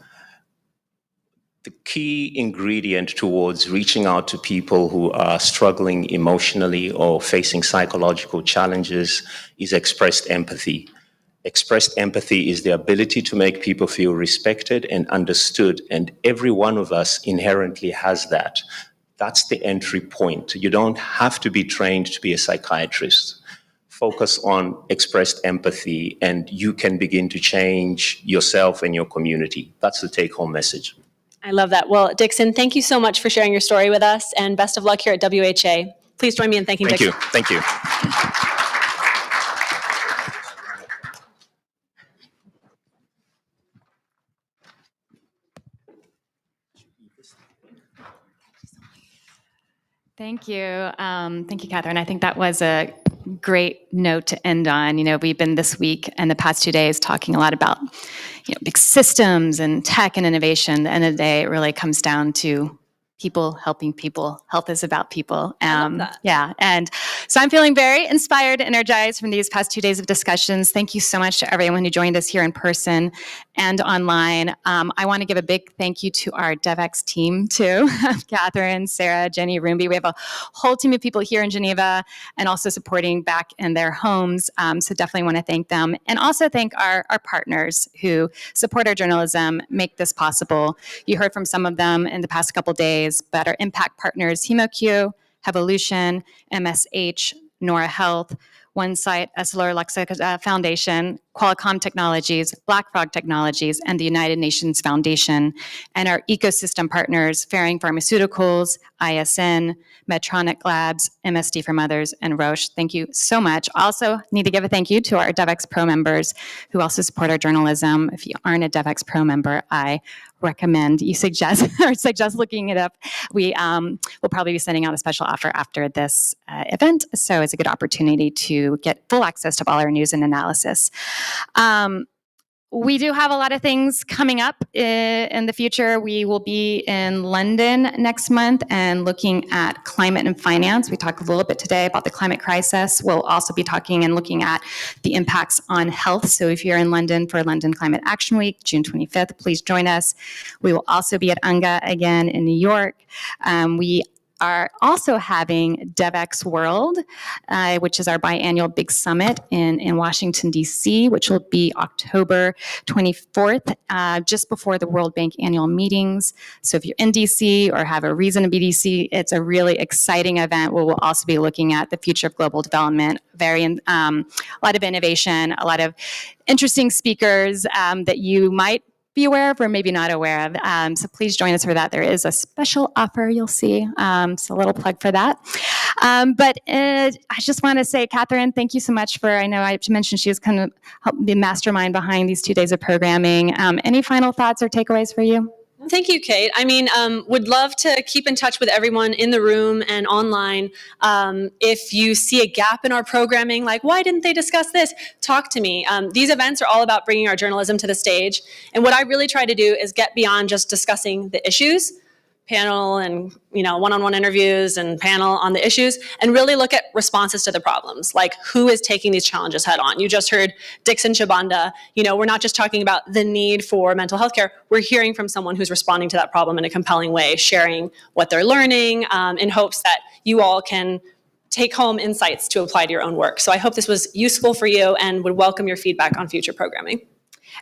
The key ingredient towards reaching out to people who are struggling emotionally or facing psychological challenges is expressed empathy. Expressed empathy is the ability to make people feel respected and understood, and every one of us inherently has that. That's the entry point. You don't have to be trained to be a psychiatrist. Focus on expressed empathy, and you can begin to change yourself and your community. That's the take-home message. I love that. Well, Dixon, thank you so much for sharing your story with us, and best of luck here at WHA. Please join me in thanking Dixon. Thank you. Thank you. Thank you, Catherine. I think that was a great note to end on. We've been this week and the past 2 days talking a lot about, big systems and tech and innovation. At the end of the day, it really comes down to people helping people. Health is about people. I love that. Yeah. And so I'm feeling very inspired and energized from these past 2 days of discussions. Thank you so much to everyone who joined us here in person and online. I want to give a big thank you to our Devex team too. Catherine, Sarah, Jenny, Roomby. We have a whole team of people here in Geneva and also supporting back in their homes. So definitely want to thank them. And also thank our partners who support our journalism, make this possible. You heard from some of them in the past couple days, but our impact partners, HemoQ, Evolution, MSH, Nora Health, OneSite, EssilorLuxottica Foundation, Qualcomm Technologies, BlackFrog Technologies, and the United Nations Foundation, and our ecosystem partners, Ferring Pharmaceuticals, ISN, Medtronic Labs, MSD from Others, and Roche. Thank you so much. Also need to give a thank you to our Devex Pro members who also support our journalism. If you aren't a Devex Pro member, I recommend you suggest looking it up. We will probably be sending out a special offer after this event, so it's a good opportunity to get full access to all our news and analysis. We do have a lot of things coming up in the future. We will be in London next month and looking at climate and finance. We talked a little bit today about the climate crisis. We'll also be talking and looking at the impacts on health. So if you're in London for London Climate Action Week, June 25th, please join us. We will also be at UNGA again in New York. We are also having Devex World, which is our biannual big summit in Washington, D.C., which will be October 24th, just before the World Bank annual meetings. So if you're in D.C. or have a reason to be D.C., it's a really exciting event where we'll also be looking at the future of global development, a lot of innovation, a lot of interesting speakers that you might be aware of or maybe not aware of. So please join us for that. There is a special offer you'll see. So a little plug for that. But I just want to say, Catherine, thank you so much I know I mentioned she was kind of the mastermind behind these 2 days of programming. Any final thoughts or takeaways for you? Thank you, Kate. I mean, would love to keep in touch with everyone in the room and online. If you see a gap in our programming, like, why didn't they discuss this? Talk to me. These events are all about bringing our journalism to the stage. And what I really try to do is get beyond just discussing the issues, panel and one-on-one interviews and panel on the issues, and really look at responses to the problems, like who is taking these challenges head on. You just heard Dixon Shabanda. We're not just talking about the need for mental health care. We're hearing from someone who's responding to that problem in a compelling way, sharing what they're learning in hopes that you all can take home insights to apply to your own work. So I hope this was useful for you and would welcome your feedback on future programming.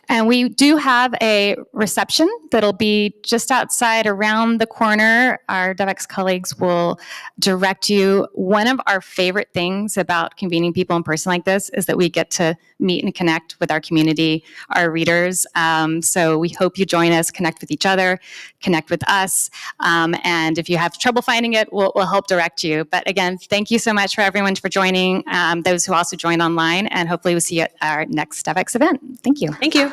And we do have a reception that'll be just outside around the corner. Our Devex colleagues will direct you. One of our favorite things about convening people in person like this is that we get to meet and connect with our community, our readers. So we hope you join us, connect with each other, connect with us. And if you have trouble finding it, we'll help direct you. But again, thank you so much for everyone for joining, those who also joined online, and hopefully we'll see you at our next Devex event. Thank you. Thank you.